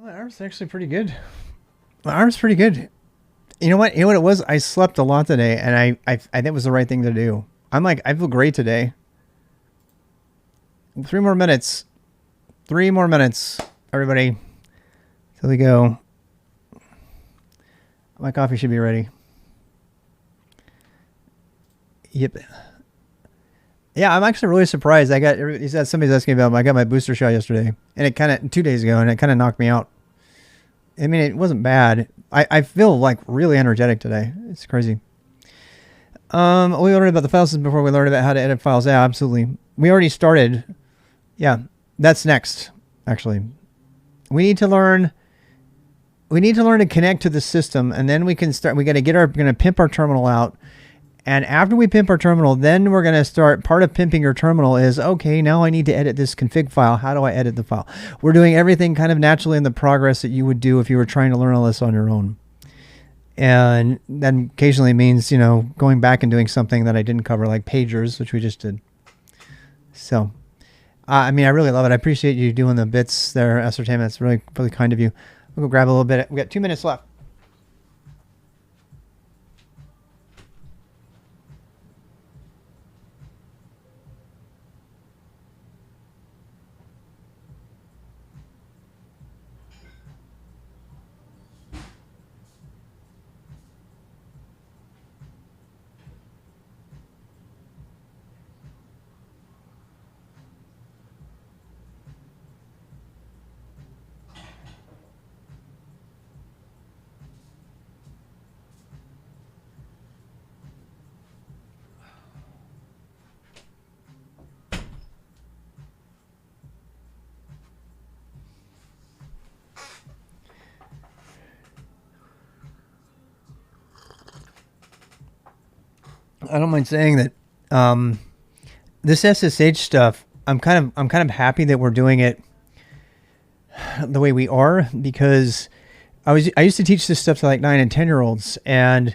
My arm's actually pretty good. My arm's pretty good. You know what? You know what it was? I slept a lot today, and I think it was the right thing to do. I feel great today. 3 more minutes. 3 more minutes, everybody. Till we go. My coffee should be ready. Yep. Yeah, I'm actually really surprised. Somebody's asking about. I got my booster shot yesterday, and 2 days ago, and it kind of knocked me out. I mean, it wasn't bad. I feel like really energetic today. It's crazy. We learned about the file system before we learned about how to edit files. Yeah, absolutely. We already started. Yeah, that's next. Actually, we need to learn to connect to the system, and then we can start. We're going to pimp our terminal out. And after we pimp our terminal, then we're going to start. Part of pimping your terminal is, okay, now I need to edit this config file. How do I edit the file? We're doing everything kind of naturally in the progress that you would do if you were trying to learn all this on your own. And that occasionally means, going back and doing something that I didn't cover, like pagers, which we just did. So, I really love it. I appreciate you doing the bits there, Ascertainment. That's really, really kind of you. We'll go grab a little bit. We got 2 minutes left. I don't mind saying that this SSH stuff, I'm kind of happy that we're doing it the way we are, because I used to teach this stuff to like 9 and 10-year-olds, and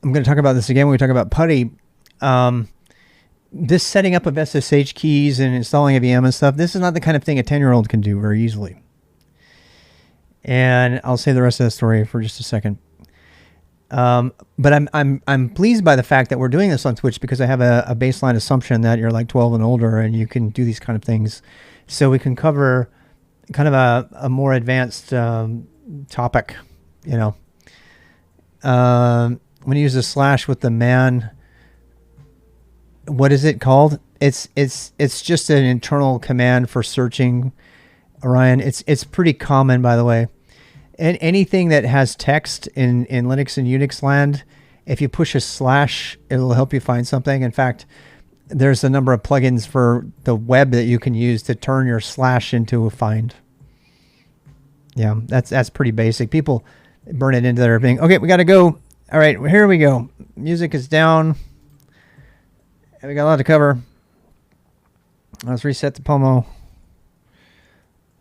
I'm going to talk about this again when we talk about PuTTY. This setting up of SSH keys and installing a VM and stuff, this is not the kind of thing a 10-year-old can do very easily. And I'll save the rest of the story for just a second. But I'm pleased by the fact that we're doing this on Twitch, because I have a baseline assumption that you're like 12 and older and you can do these kind of things. So we can cover kind of a more advanced topic, when you use a slash with the man, what is it called? It's just an internal command for searching, Orion. It's pretty common, by the way. And anything that has text in Linux and Unix land, if you push a slash, it'll help you find something. In fact, there's a number of plugins for the web that you can use to turn your slash into a find. Yeah, that's pretty basic. People burn it into their thing. Okay, we got to go. All right, here we go. Music is down. We got a lot to cover. Let's reset the Pomo.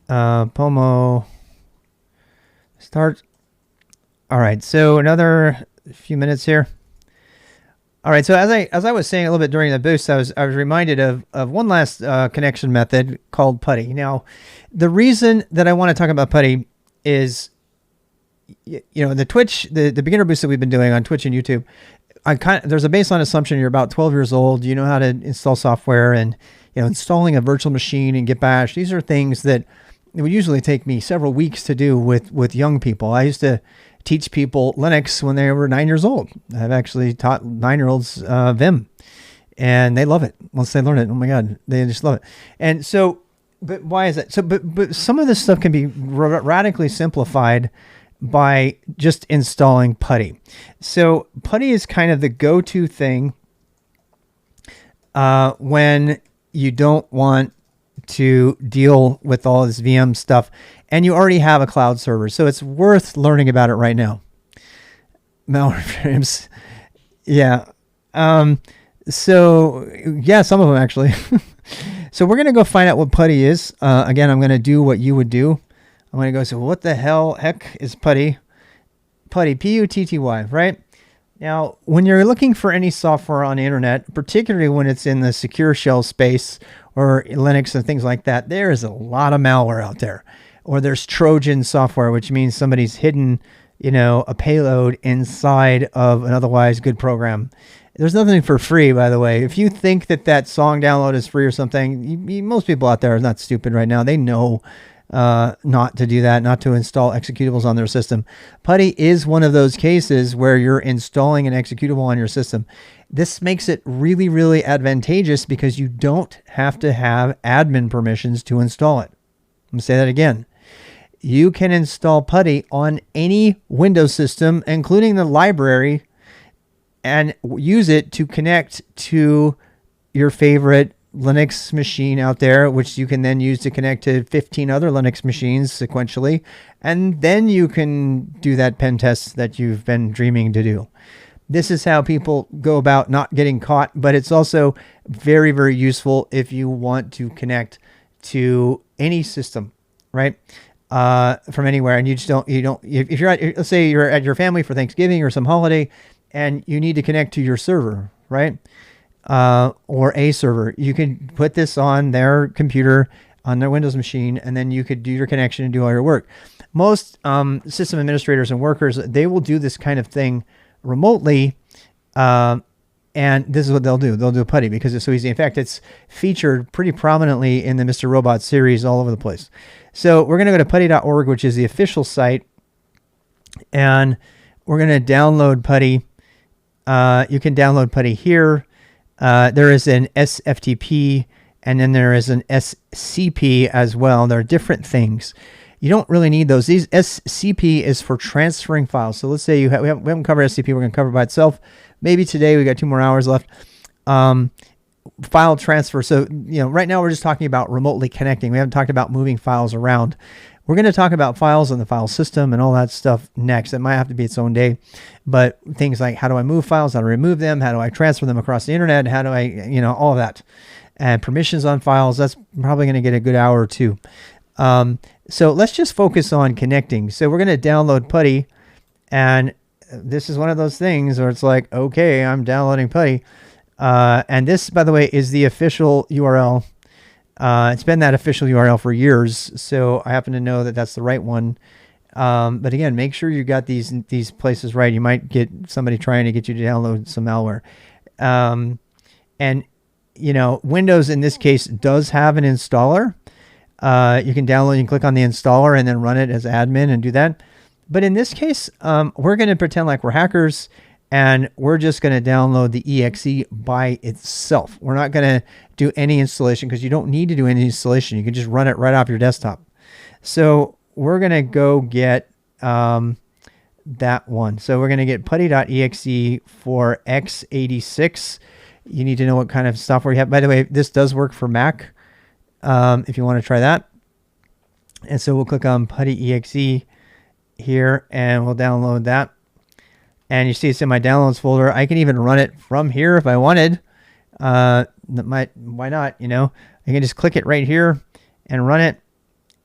Pomo. Start. All right, so another few minutes here. All right, so as I was saying a little bit during the boost, I was reminded of one last connection method called PuTTY. Now, the reason that I want to talk about PuTTY is, the Twitch, the beginner boost that we've been doing on Twitch and YouTube. There's a baseline assumption you're about 12 years old. You know how to install software, and installing a virtual machine and git-bash. These are things that it would usually take me several weeks to do with young people. I used to teach people Linux when they were 9 years old. I've actually taught 9-year-olds Vim, and they love it. Once they learn it, oh my God, they just love it. And so, but why is that? So, but some of this stuff can be radically simplified by just installing PuTTY. So PuTTY is kind of the go-to thing when you don't want to deal with all this VM stuff and you already have a cloud server. So it's worth learning about it right now. Malware frames. Yeah. So yeah, some of them actually. So we're going to go find out what PuTTY is. Again, I'm going to do what you would do. I'm going to go, so what the heck is PuTTY? PuTTY, P-U-T-T-Y, right? Now, when you're looking for any software on the internet, particularly when it's in the secure shell space or Linux and things like that, there is a lot of malware out there. or there's Trojan software, which means somebody's hidden, a payload inside of an otherwise good program. There's nothing for free, by the way. If you think that song download is free or something, most people out there are not stupid right now. They know not to do that, not to install executables on their system. PuTTY is one of those cases where you're installing an executable on your system. This makes it really, really advantageous because you don't have to have admin permissions to install it. I'm going to say that again. You can install PuTTY on any Windows system, including the library, and use it to connect to your favorite Linux machine out there, which you can then use to connect to 15 other Linux machines sequentially. And then you can do that pen test that you've been dreaming to do. This is how people go about not getting caught, but it's also very, very useful if you want to connect to any system, right? From anywhere, and if you're let's say you're at your family for Thanksgiving or some holiday, and you need to connect to your server, right? Or a server, you can put this on their computer, on their Windows machine, and then you could do your connection and do all your work. Most system administrators and workers, they will do this kind of thing remotely, and this is what they'll do. They'll do PuTTY because it's so easy. In fact, it's featured pretty prominently in the Mr. Robot series all over the place. So we're going to go to putty.org, which is the official site, and we're going to download PuTTY. You can download PuTTY here. There is an SFTP, and then there is an SCP as well. There are different things. You don't really need those. These SCP is for transferring files. So let's say we haven't covered SCP. We're going to cover it by itself. Maybe today. We got 2 more hours left. File transfer. So, right now we're just talking about remotely connecting. We haven't talked about moving files around. We're going to talk about files in the file system and all that stuff next. It might have to be its own day, but things like how do I move files, how to remove them, how do I transfer them across the internet, how do I, all of that, and permissions on files. That's probably going to get a good hour or two. So let's just focus on connecting. So we're going to download PuTTY, and this is one of those things where it's like, okay, I'm downloading PuTTY. And this, by the way, is the official URL. It's been that official URL for years, so I happen to know that that's the right one. But again, make sure you got these places right. You might get somebody trying to get you to download some malware. And Windows in this case does have an installer. You can download, you can click on the installer and then run it as admin and do that. But in this case, we're going to pretend like we're hackers, and we're just going to download the exe by itself. We're not going to do any installation because you don't need to do any installation. You can just run it right off your desktop. So we're going to go get that one. So we're going to get putty.exe for x86. You need to know what kind of software you have. By the way, this does work for Mac if you want to try that. And so we'll click on putty.exe here, and we'll download that. And you see it's in my downloads folder. I can even run it from here if I wanted. Why not? I can just click it right here and run it.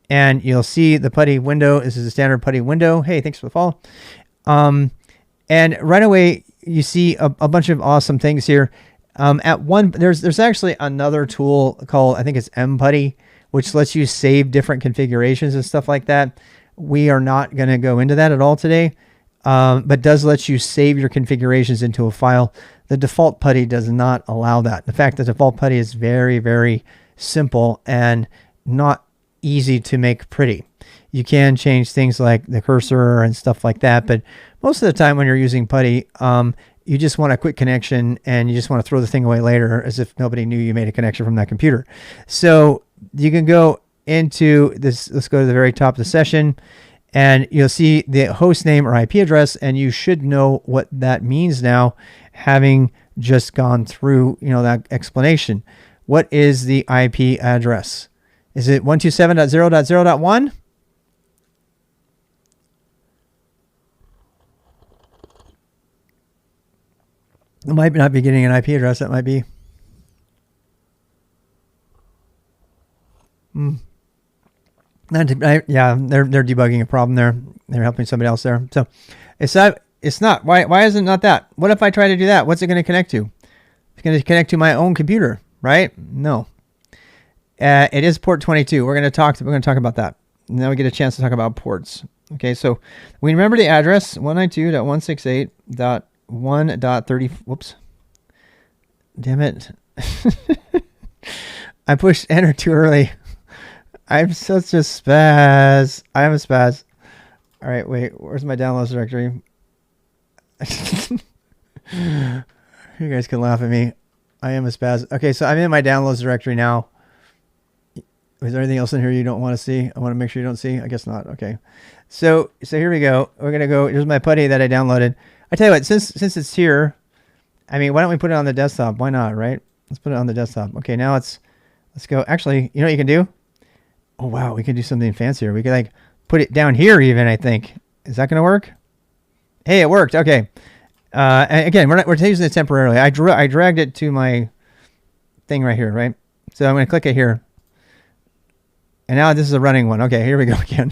And you'll see the PuTTY window. This is a standard PuTTY window. Hey, thanks for the follow. And right away, you see a bunch of awesome things here. There's actually another tool called, I think it's mputty, which lets you save different configurations and stuff like that. We are not going to go into that at all today. But does let you save your configurations into a file. The default PuTTY does not allow that. In fact, the default PuTTY is very, very simple and not easy to make pretty. You can change things like the cursor and stuff like that, but most of the time when you're using PuTTY, you just want a quick connection and you just want to throw the thing away later as if nobody knew you made a connection from that computer. So you can go into this. Let's go to the very top of the session. And you'll see the host name or IP address, and you should know what that means now, having just gone through, that explanation. What is the IP address? Is it 127.0.0.1? It might not be getting an IP address. That might be. Yeah, they're debugging a problem there. They're helping somebody else there. So it's not. Why is it not that? What if I try to do that? What's it going to connect to? It's going to connect to my own computer, right? No. It is port 22. We're going to talk about that. Now we get a chance to talk about ports. Okay, so we remember the address 192.168.1.30. Whoops. Damn it. I pushed enter too early. I'm such a spaz. I am a spaz. All right, wait. Where's my downloads directory? You guys can laugh at me. I am a spaz. Okay, so I'm in my downloads directory now. Is there anything else in here you don't want to see? I want to make sure you don't see. I guess not. Okay. So here we go. We're going to go. Here's my putty that I downloaded. I tell you what, since it's here, I mean, why don't we put it on the desktop? Why not, right? Let's put it on the desktop. Okay, now let's go. Actually, you know what you can do? Oh, wow. We can do something fancier. We could like put it down here even, I think. Is that going to work? Hey, it worked. Okay. And again, we're using it temporarily. I dragged it to my thing right here, right? So I'm going to click it here. And now this is a running one. Okay, here we go again.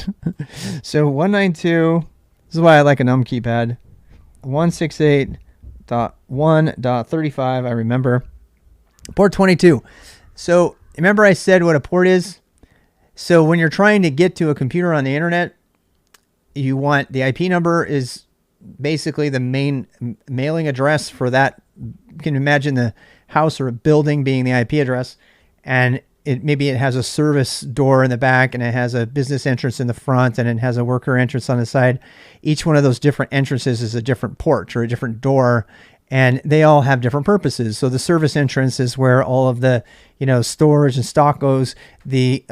So 192, this is why I like a num keypad. 168.1.35, I remember. Port 22. So remember I said what a port is? So when you're trying to get to a computer on the internet, you want the IP number is basically the main mailing address for that. You can imagine the house or a building being the IP address, and maybe it has a service door in the back, and it has a business entrance in the front, and it has a worker entrance on the side. Each one of those different entrances is a different port or a different door, and they all have different purposes. So the service entrance is where all of the, storage and stock goes. The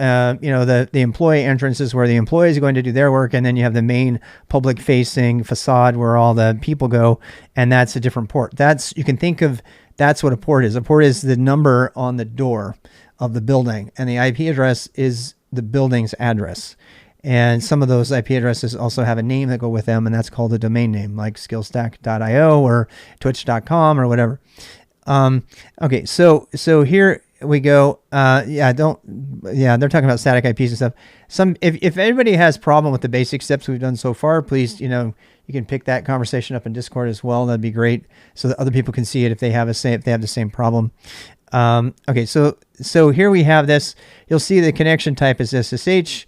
employee entrance is where the employees are going to do their work, and then you have the main public-facing facade where all the people go, and that's a different port. You can think of that's what a port is. A port is the number on the door of the building, and the IP address is the building's address. And some of those IP addresses also have a name that go with them, and that's called a domain name, like skillstack.io or twitch.com or whatever. Okay, so here we go. They're talking about static IPs and stuff. If anybody has problem with the basic steps we've done so far, please, you can pick that conversation up in Discord as well. That'd be great, so that other people can see it if they have the same problem. Okay, so here we have this. You'll see the connection type is SSH.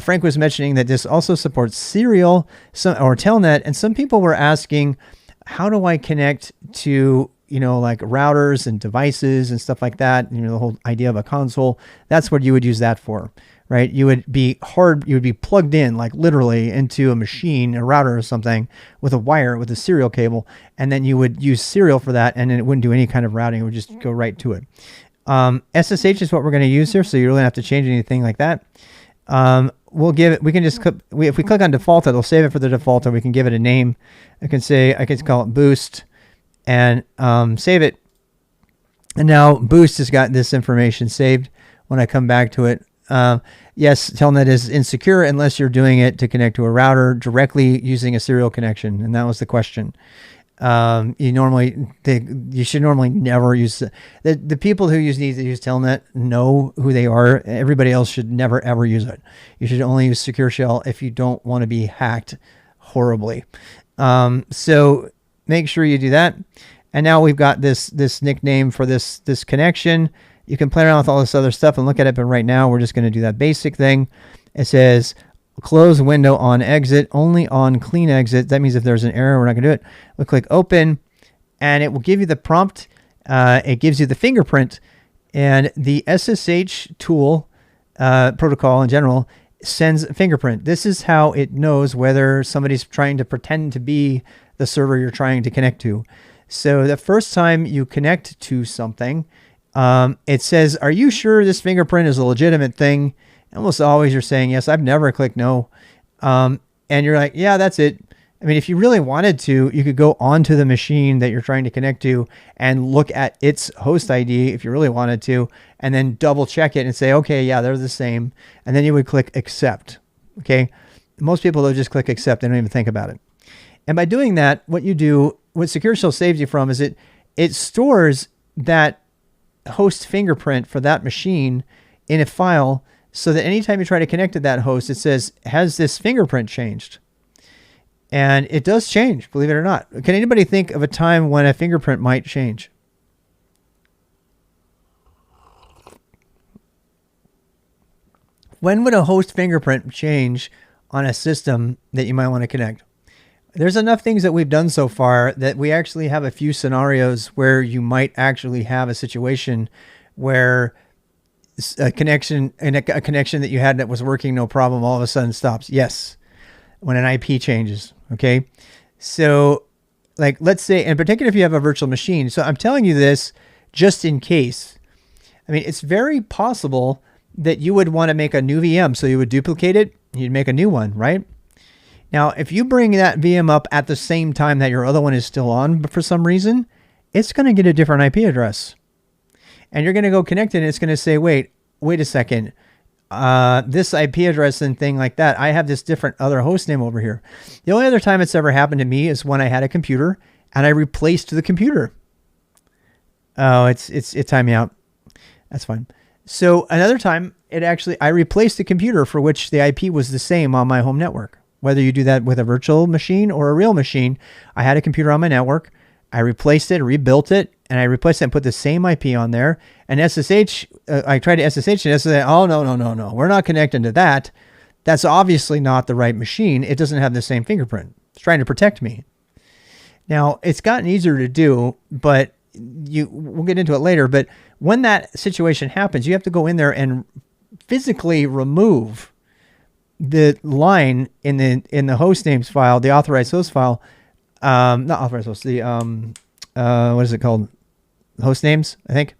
Frank was mentioning that this also supports serial or telnet, and some people were asking, how do I connect to like routers and devices and stuff like that? The whole idea of a console. That's what you would use that for, right? You would be plugged in, like literally into a machine, a router or something, with a wire, with a serial cable, and then you would use serial for that, and then it wouldn't do any kind of routing. It would just go right to it. SSH is what we're going to use here, so you really don't have to change anything like that. If we click on default, it'll save it for the default, or we can give it a name. I can call it boost, and save it. And now boost has got this information saved when I come back to it. Yes, telnet is insecure unless you're doing it to connect to a router directly using a serial connection, and that was the question. You should normally never use the people who need to use telnet know who they are. Everybody else should never ever use it. You should only use secure shell if you don't want to be hacked horribly. So make sure you do that. And now we've got this nickname for this connection. You can play around with all this other stuff and look at it, but right now we're just going to do that basic thing. It says close window on exit, only on clean exit. That means if there's an error, we're not going to do it. We'll click open, and it will give you the prompt. It gives you the fingerprint, and the SSH tool protocol in general sends a fingerprint. This is how it knows whether somebody's trying to pretend to be the server you're trying to connect to. So the first time you connect to something, it says, are you sure this fingerprint is a legitimate thing? Almost always you're saying yes. I've never clicked no. And you're like, yeah, that's it. I mean, if you really wanted to, you could go onto the machine that you're trying to connect to and look at its host ID if you really wanted to, and then double check it and say, okay, yeah, they're the same. And then you would click accept. Okay. Most people will just click accept. They don't even think about it. And by doing that, what Secure Shell saves you from is it stores that host fingerprint for that machine in a file, so that anytime you try to connect to that host, it says, has this fingerprint changed? And it does change, believe it or not. Can anybody think of a time when a fingerprint might change? When would a host fingerprint change on a system that you might want to connect? There's enough things that we've done so far that we actually have a few scenarios where you might actually have a situation where a connection that you had that was working no problem all of a sudden stops. Yes, when an IP changes. Okay, so like let's say, in particular, if you have a virtual machine. So I'm telling you this just in case. I mean, it's very possible that you would want to make a new VM. So you would duplicate it, you'd make a new one, right? Now, if you bring that VM up at the same time that your other one is still on, but for some reason, it's going to get a different IP address. And you're going to go connect it, and it's going to say, wait a second. This IP address and thing like that, I have this different other host name over here. The only other time it's ever happened to me is when I had a computer and I replaced the computer. Oh, it timed me out. That's fine. So another time, I replaced the computer for which the IP was the same on my home network. Whether you do that with a virtual machine or a real machine, I had a computer on my network. I replaced it, rebuilt it, and I replaced it and put the same IP on there. And SSH, I tried to SSH and SSH, oh, no. We're not connecting to that. That's obviously not the right machine. It doesn't have the same fingerprint. It's trying to protect me. Now, it's gotten easier to do, but we'll get into it later. But when that situation happens, you have to go in there and physically remove the line in the host names file, the authorized host file, not authorized host, the what is it called? Host names, I think.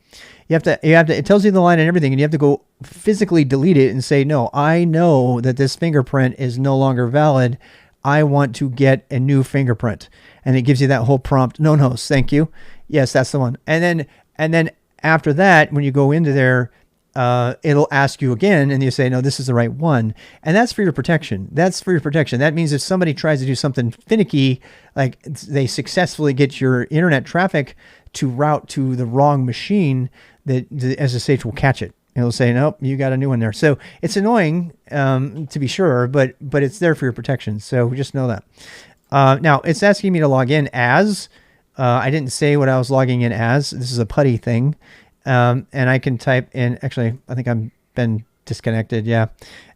You have to, it tells you the line and everything, and you have to go physically delete it and say, no, I know that this fingerprint is no longer valid. I want to get a new fingerprint. And it gives you that whole prompt, known host, thank you. Yes, that's the one. And then after that, when you go into there, it'll ask you again, and you say, no, this is the right one. And that's for your protection. That means if somebody tries to do something finicky, like they successfully get your internet traffic to route to the wrong machine, that the SSH will catch it. It'll say, nope, you got a new one there. So it's annoying, to be sure, but it's there for your protection. So just know that. Now it's asking me to log in as, I didn't say what I was logging in as. This is a putty thing. And I can type in, actually, I think I've been disconnected. Yeah,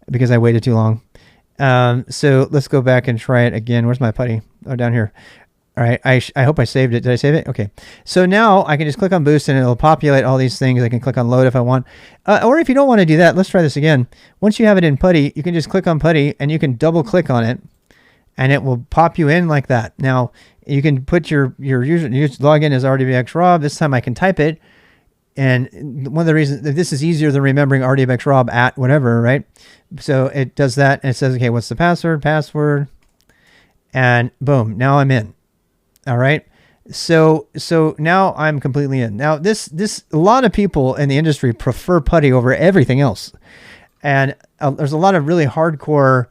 because I waited too long. So let's go back and try it again. Where's my putty? Oh, down here. All right. I hope I saved it. Did I save it? Okay. So now I can just click on boost and it'll populate all these things. I can click on load if I want. Or if you don't want to do that, let's try this again. Once you have it in putty, you can just click on putty and you can double click on it and it will pop you in like that. Now you can put your user login as RDBXRob. This time I can type it. And one of the reasons that this is easier than remembering RDBXRob at whatever, right? So it does that and it says, okay, what's the password, and boom, now I'm in. All right. So now I'm completely in. Now this, a lot of people in the industry prefer putty over everything else. And there's a lot of really hardcore,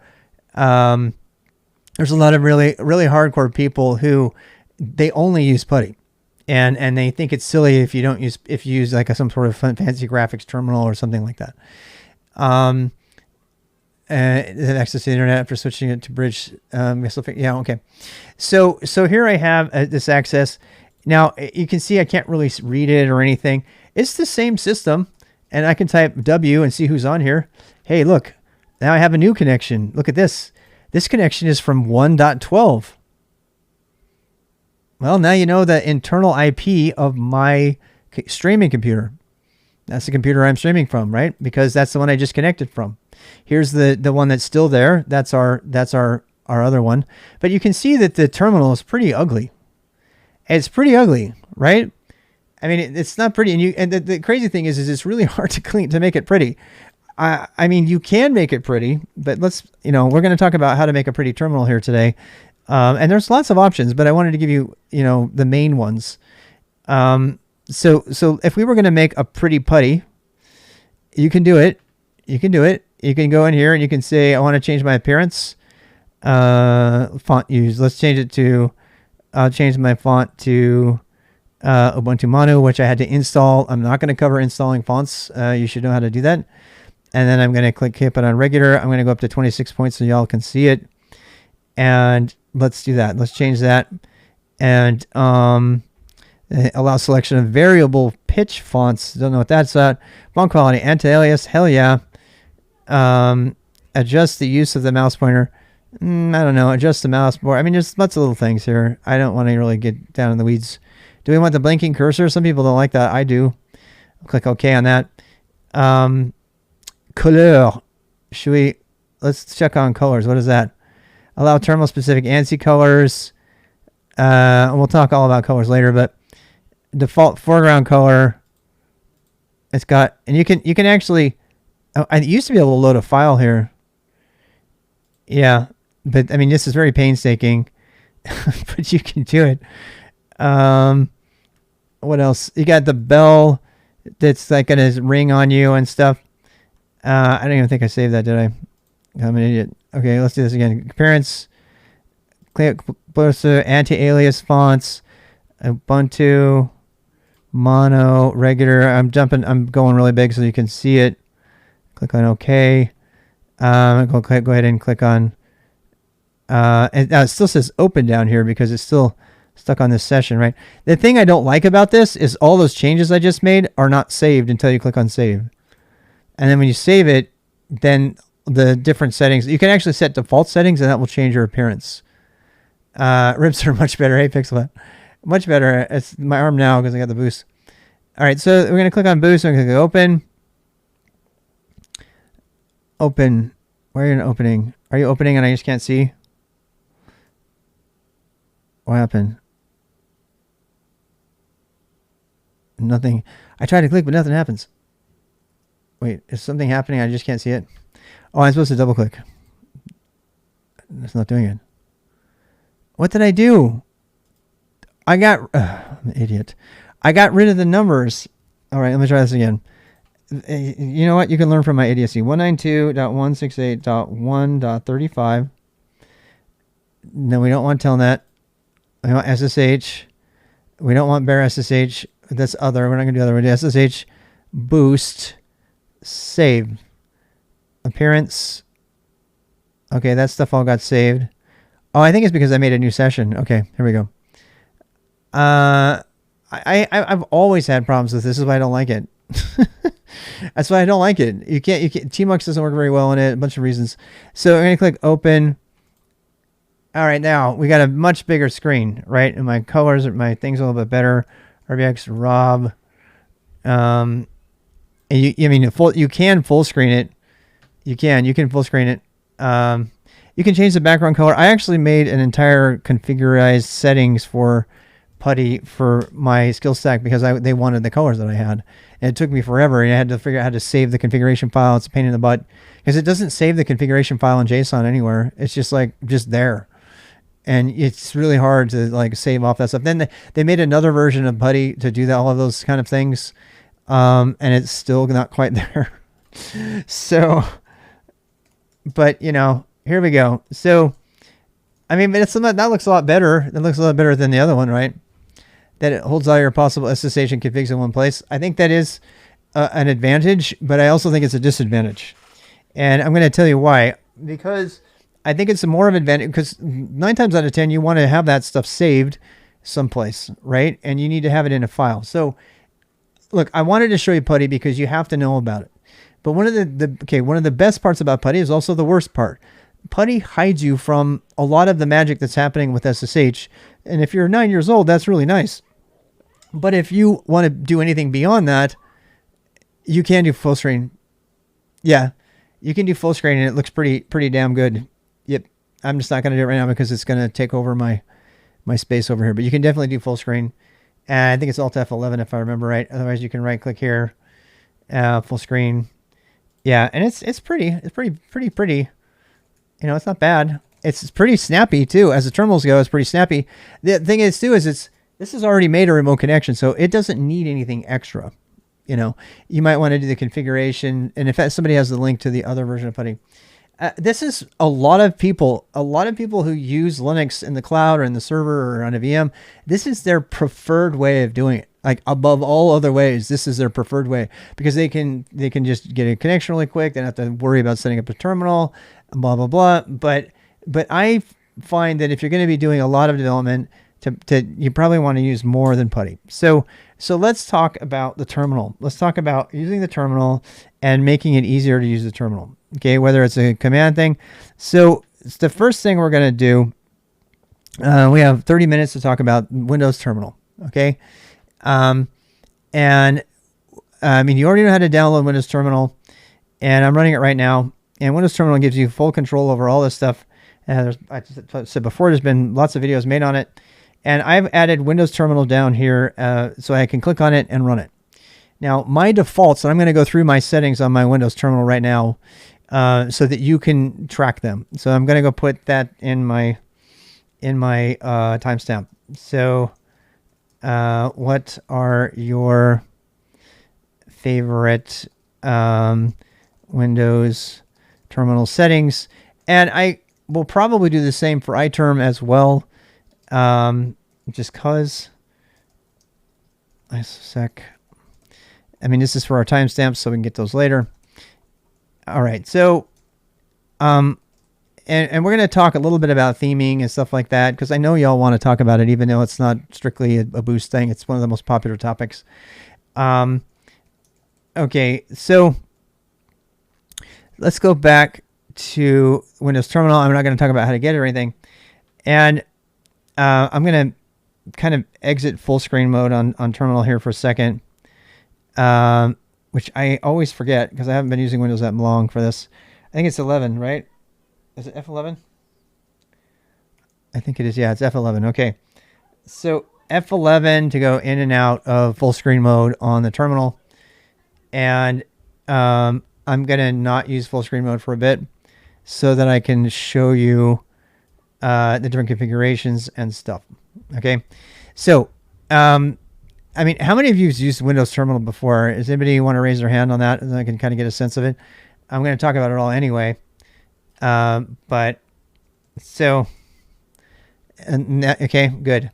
hardcore people who they only use putty. And they think it's silly if you use like some sort of fancy graphics terminal or something like that. Access to the internet after switching it to Bridge. Yeah, okay. So here I have this access. Now you can see I can't really read it or anything. It's the same system, and I can type W and see who's on here. Hey, look, now I have a new connection. Look at this. This connection is from 1.12. Well, now you know the internal IP of my streaming computer. That's the computer I'm streaming from, right? Because that's the one I just connected from. Here's the one that's still there. That's our other one. But you can see that the terminal is pretty ugly. It's pretty ugly, right? I mean, it's not pretty. And the crazy thing is it's really hard to make it pretty. I mean, you can make it pretty, but we're going to talk about how to make a pretty terminal here today. And there's lots of options, but I wanted to give you, the main ones. So if we were going to make a pretty putty, you can do it. You can go in here and you can say, I want to change my appearance. Font use. Let's change it to, I'll change my font to Ubuntu Manu, which I had to install. I'm not going to cover installing fonts. You should know how to do that. And then I'm going to keep it on regular. I'm going to go up to 26 points so y'all can see it. And let's do that. Let's change that. And allow selection of variable pitch fonts. Don't know what that's at. Font quality, anti-alias. Hell yeah. Adjust the use of the mouse pointer. I don't know. Adjust the mouse board. I mean, there's lots of little things here. I don't want to really get down in the weeds. Do we want the blinking cursor? Some people don't like that. I do. I'll click OK on that. Couleur. Let's check on colors. What is that? Allow terminal specific ANSI colors. We'll talk all about colors later, but default foreground color. It's got, and you can actually, I used to be able to load a file here. Yeah, but I mean, this is very painstaking, but you can do it. What else? You got the bell that's like going to ring on you and stuff. I don't even think I saved that, did I? I'm an idiot. Okay, let's do this again. Appearance, click closer, anti-alias fonts, Ubuntu, mono, regular. I'm going really big so you can see it. Click on OK. Go ahead and click on, and now it still says open down here because it's still stuck on this session, right? The thing I don't like about this is all those changes I just made are not saved until you click on save. And then when you save it, then the different settings, you can actually set default settings and that will change your appearance. Rips are much better. Hey, Pixel, much better. It's my arm now because I got the boost. All right, so we're going to click on boost. I'm going to click open. Open. Why are you opening? Are you opening and I just can't see? What happened? Nothing. I tried to click, but nothing happens. Wait, is something happening? I just can't see it. Oh, I'm supposed to double click. It's not doing it. What did I do? I'm an idiot. I got rid of the numbers. All right, let me try this again. You know what? You can learn from my idiocy. 192.168.1.35. No, we don't want telnet. We want SSH. We don't want bare SSH. That's other. We're not going to do other. We're going to do SSH boost save appearance. Okay, that stuff all got saved. Oh, I think it's because I made a new session. Okay, here we go. I've always had problems with this. This is why I don't like it. That's why I don't like it. You can't. Tmux doesn't work very well in it. A bunch of reasons. So I'm gonna click open. All right, now we got a much bigger screen, right? And my colors, my things are a little bit better. RBX Rob. And you can full screen it. You can full screen it. You can change the background color. I actually made an entire configurized settings for Putty for my SKILSTAK because they wanted the colors that I had. And it took me forever. And I had to figure out how to save the configuration file. It's a pain in the butt because it doesn't save the configuration file in JSON anywhere. It's just there. And it's really hard to like save off that stuff. Then they made another version of Putty to do all of those kind of things. And it's still not quite there. So, but here we go. So, I mean, but that looks a lot better. That looks a lot better than the other one, right? That it holds all your possible SSH and configs in one place. I think that is an advantage, but I also think it's a disadvantage. And I'm going to tell you why. Because I think it's more of an advantage because 9 times out of 10, you want to have that stuff saved someplace, right? And you need to have it in a file. So, look, I wanted to show you Putty because you have to know about it. But one of the best parts about Putty is also the worst part. Putty hides you from a lot of the magic that's happening with SSH. And if you're 9 years old, that's really nice. But if you want to do anything beyond that, you can do full screen. Yeah, you can do full screen and it looks pretty damn good. Yep. I'm just not going to do it right now because it's going to take over my space over here. But you can definitely do full screen. And I think it's Alt F11 if I remember right. Otherwise, you can right click here, full screen. Yeah, and it's pretty. It's pretty pretty. It's not bad. It's pretty snappy too. As the terminals go, it's pretty snappy. The thing is too is this is already made a remote connection, so it doesn't need anything extra. You might want to do the configuration, and if somebody has the link to the other version of Putty. This is a lot of people who use Linux in the cloud or in the server or on a VM. This is their preferred way of doing it. Like above all other ways, this is their preferred way because they can just get a connection really quick. They don't have to worry about setting up a terminal, blah, blah, blah. But I find that if you're going to be doing a lot of development, You probably want to use more than putty. So let's talk about the terminal. Let's talk about using the terminal and making it easier to use the terminal. Okay, whether it's a command thing. So it's the first thing we're going to do. We have 30 minutes to talk about Windows Terminal. Okay, and I mean, you already know how to download Windows Terminal, and I'm running it right now. And Windows Terminal gives you full control over all this stuff. And I said before, there's been lots of videos made on it. And I've added Windows Terminal down here so I can click on it and run it. Now, my defaults, and I'm going to go through my settings on my Windows Terminal right now so that you can track them. So I'm going to go put that in my timestamp. So what are your favorite Windows Terminal settings? And I will probably do the same for iTerm as well. Just cause a sec. I mean, this is for our timestamps, so we can get those later. All right. So, and we're going to talk a little bit about theming and stuff like that, because I know y'all want to talk about it, even though it's not strictly a boost thing. It's one of the most popular topics. Okay. So let's go back to Windows Terminal. I'm not going to talk about how to get it or anything. And I'm going to kind of exit full screen mode on Terminal here for a second, which I always forget because I haven't been using Windows that long for this. I think it's 11, right? Is it F11? I think it is. Yeah, it's F11. Okay. So F11 to go in and out of full screen mode on the Terminal. And I'm going to not use full screen mode for a bit so that I can show you the different configurations and stuff. Okay. So, I mean, how many of you have used Windows Terminal before? Does anybody want to raise their hand on that? And I can kind of get a sense of it. I'm going to talk about it all anyway. But so, okay, good.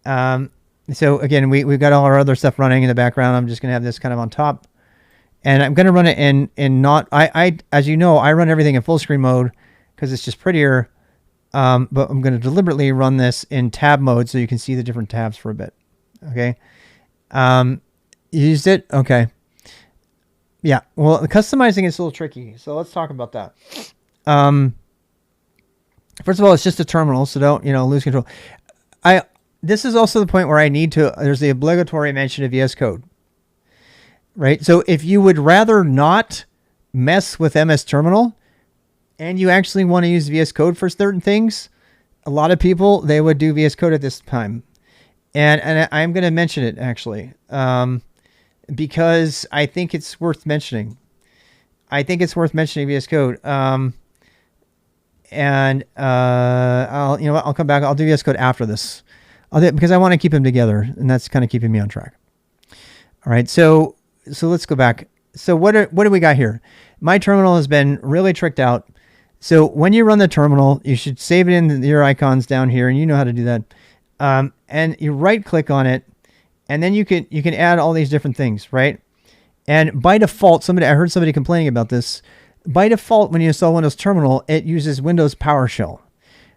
So again, we've got all our other stuff running in the background. I'm just going to have this kind of on top, and I'm going to run it in not, as you know, I run everything in full screen mode because it's just prettier. But I'm going to deliberately run this in tab mode so you can see the different tabs for a bit. Okay. Used it. Okay. Yeah. Well, customizing is a little tricky. So let's talk about that. First of all, it's just a terminal, so don't, lose control. This is also the point where I need to, there's the obligatory mention of VS Code, right? So if you would rather not mess with MS Terminal, and you actually want to use VS Code for certain things, a lot of people, they would do VS Code at this time. And I'm going to mention it, actually, because I think it's worth mentioning. I think it's worth mentioning VS Code. I'll come back. I'll do VS Code after this. I'll do it because I want to keep them together, and that's kind of keeping me on track. All right, so let's go back. So what do we got here? My terminal has been really tricked out. So when you run the terminal, you should save it in your icons down here, and you know how to do that. And you right click on it, and then you can add all these different things, right? And by default, I heard somebody complaining about this. By default, when you install Windows Terminal, it uses Windows PowerShell,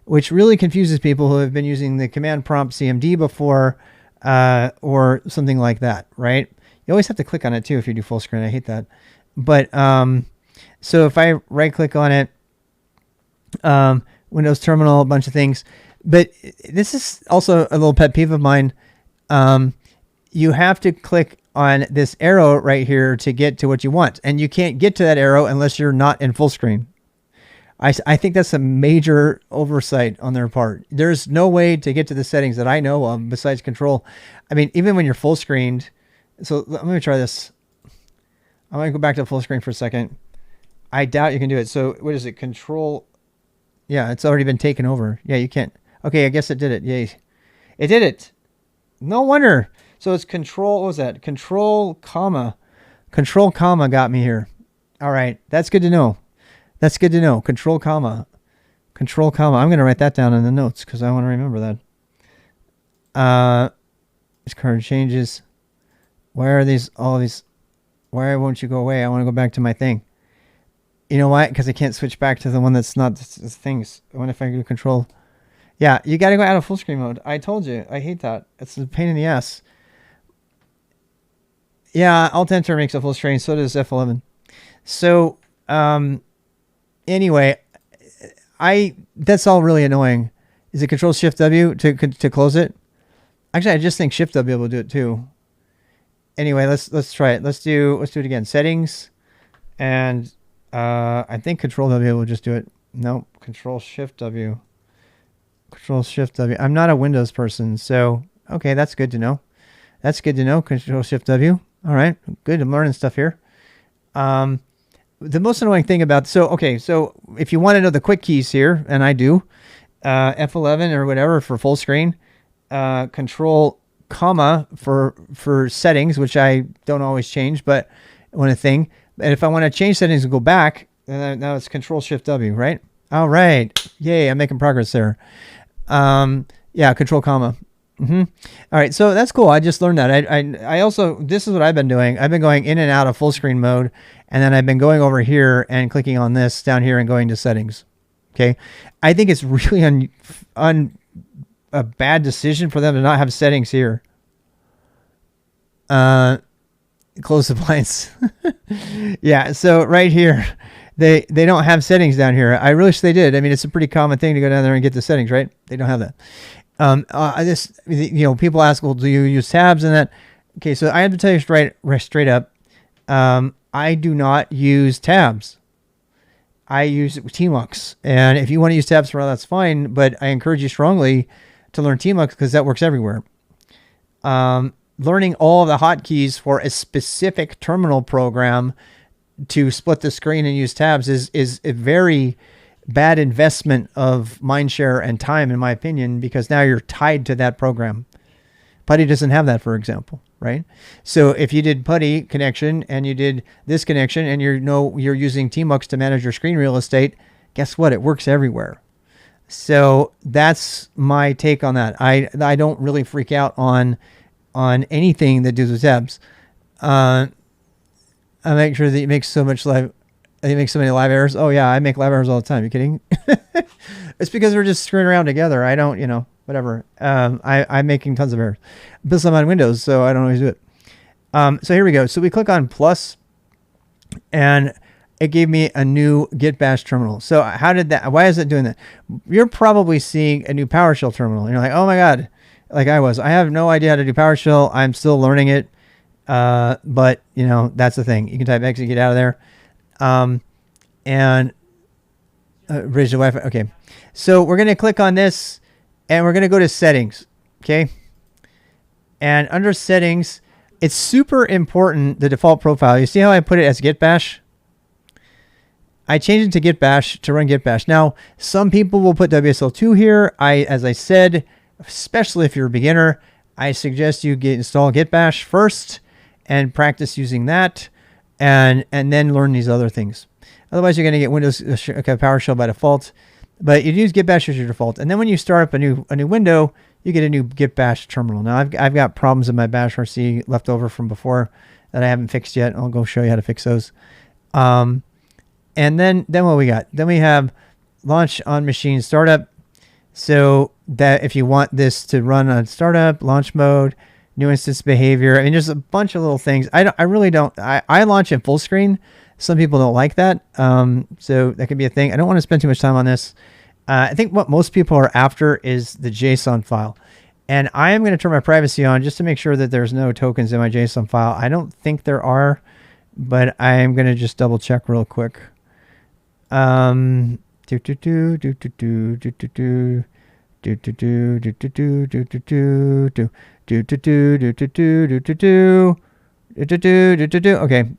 which really confuses people who have been using the command prompt CMD before, or something like that, right? You always have to click on it too if you do full screen. I hate that. But so if I right click on it, Windows Terminal, a bunch of things. But this is also a little pet peeve of mine. You have to click on this arrow right here to get to what you want. And you can't get to that arrow unless you're not in full screen. I think that's a major oversight on their part. There's no way to get to the settings that I know of besides control. I mean, even when you're full screened. So let me try this. I'm going to go back to full screen for a second. I doubt you can do it. So what is it? Control. Yeah, it's already been taken over. Yeah, you can't. Okay, I guess it did it. Yay. It did it. No wonder. So it's control. What was that? Control, comma. Control, comma got me here. All right. That's good to know. That's good to know. Control, comma. Control, comma. I'm going to write that down in the notes because I want to remember that. This card changes. Why are these, all these, why won't you go away? I want to go back to my thing. You know why? Because I can't switch back to the one that's not the things. What if I do control? Yeah, you got to go out of full screen mode. I told you. I hate that. It's a pain in the ass. Yeah, Alt Enter makes a full screen. So does F11. So, anyway, that's all really annoying. Is it Control Shift W to close it? Actually, I just think Shift W will do it too. Anyway, let's try it. Let's do it again. Settings, and I think Control W will just do it. No, Control Shift W. Control Shift W. I'm not a Windows person, so okay, that's good to know. That's good to know. Control Shift W. All right, good. I'm learning stuff here. The most annoying thing about so if you want to know the quick keys here, and I do, F11 or whatever for full screen, Control comma for settings, which I don't always change, but when a thing. And if I want to change settings and go back, then now it's Control Shift W, right? All right, yay! I'm making progress there. Yeah, Control comma. All right, so that's cool. I just learned that. I also, this is what I've been doing. I've been going in and out of full screen mode, and then I've been going over here and clicking on this down here and going to settings. Okay, I think it's really a bad decision for them to not have settings here. Close the blinds. Yeah, so right here, they don't have settings down here. I wish they did. I mean, it's a pretty common thing to go down there and get the settings, right? They don't have that. People ask, well, do you use tabs and that? Okay, so I have to tell you straight up, I do not use tabs. I use tmux, and if you want to use tabs for all, that's fine. But I encourage you strongly to learn tmux because that works everywhere. Learning all of the hotkeys for a specific terminal program to split the screen and use tabs is a very bad investment of mind share and time, in my opinion, because now you're tied to that program. Putty doesn't have that, for example, right? So if you did Putty connection and you did this connection and you're using tmux to manage your screen real estate, guess what? It works everywhere. So that's my take on that. I don't really freak out on anything that deals with tabs. I make sure that it makes so many live errors. Oh yeah, I make live errors all the time. You kidding? It's because we're just screwing around together. I don't, whatever. I'm making tons of errors. But I'm on Windows, so I don't always do it. So here we go. So we click on plus, and it gave me a new git-bash terminal. So why is it doing that? You're probably seeing a new PowerShell terminal. And you're like, oh my God, like I was. I have no idea how to do PowerShell. I'm still learning it. But that's the thing. You can type exit, get out of there. And raise the Wi-Fi. Okay. So we're going to click on this and we're going to go to settings. Okay. And under settings, it's super important, the default profile. You see how I put it as git-bash? I changed it to git-bash to run git-bash. Now, some people will put WSL2 here. As I said, especially if you're a beginner, I suggest you install git-bash first and practice using that, and then learn these other things. Otherwise, you're going to get Windows PowerShell by default. But you use git-bash as your default, and then when you start up a new window, you get a new git-bash terminal. Now, I've got problems in my bash RC left over from before that I haven't fixed yet. I'll go show you how to fix those. And then what we got? Then we have launch on machine startup. So that if you want this to run on startup, launch mode, new instance behavior. I mean, there's a bunch of little things. I really don't. I launch in full screen. Some people don't like that. So that could be a thing. I don't want to spend too much time on this. I think what most people are after is the JSON file. And I am going to turn my privacy on just to make sure that there's no tokens in my JSON file. I don't think there are, but I am going to just double check real quick. Okay,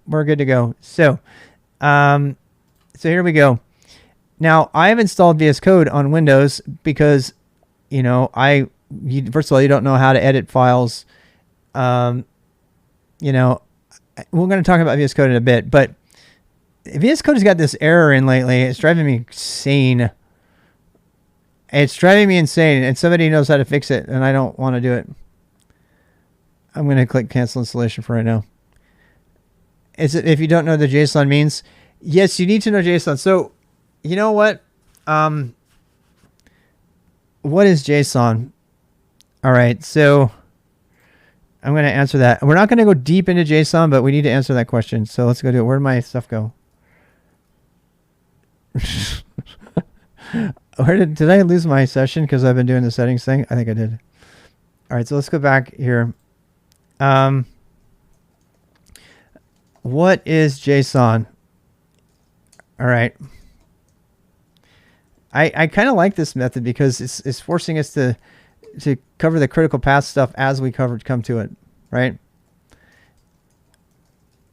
we're good to go. So here we go. Now I've installed VS Code on Windows because, first of all, you don't know how to edit files. We're going to talk about VS Code in a bit, but VS Code has got this error in lately. It's driving me insane. And somebody knows how to fix it, and I don't want to do it. I'm going to click cancel installation for right now. If you don't know what the JSON means, yes, you need to know JSON. So, you know what? what is JSON? All right, so I'm going to answer that. We're not going to go deep into JSON, but we need to answer that question. So let's go do it. Where did my stuff go? Did I lose my session because I've been doing the settings thing? I think I did. All right, so let's go back here. What is JSON? All right. I kind of like this method because it's forcing us to cover the critical path stuff as we come to it, right?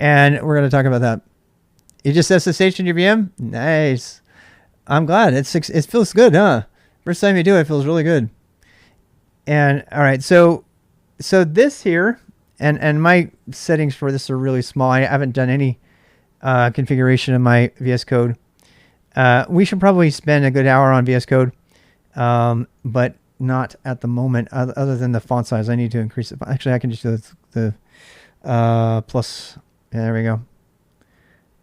And we're going to talk about that. You just SSH in your VM? Nice. I'm glad. It feels good, huh? First time you do it, it feels really good. And all right, so this here, and my settings for this are really small. I haven't done any configuration of my VS Code. We should probably spend a good hour on VS Code, but not at the moment. Other than the font size, I need to increase it. Actually, I can just do the plus. Yeah, there we go.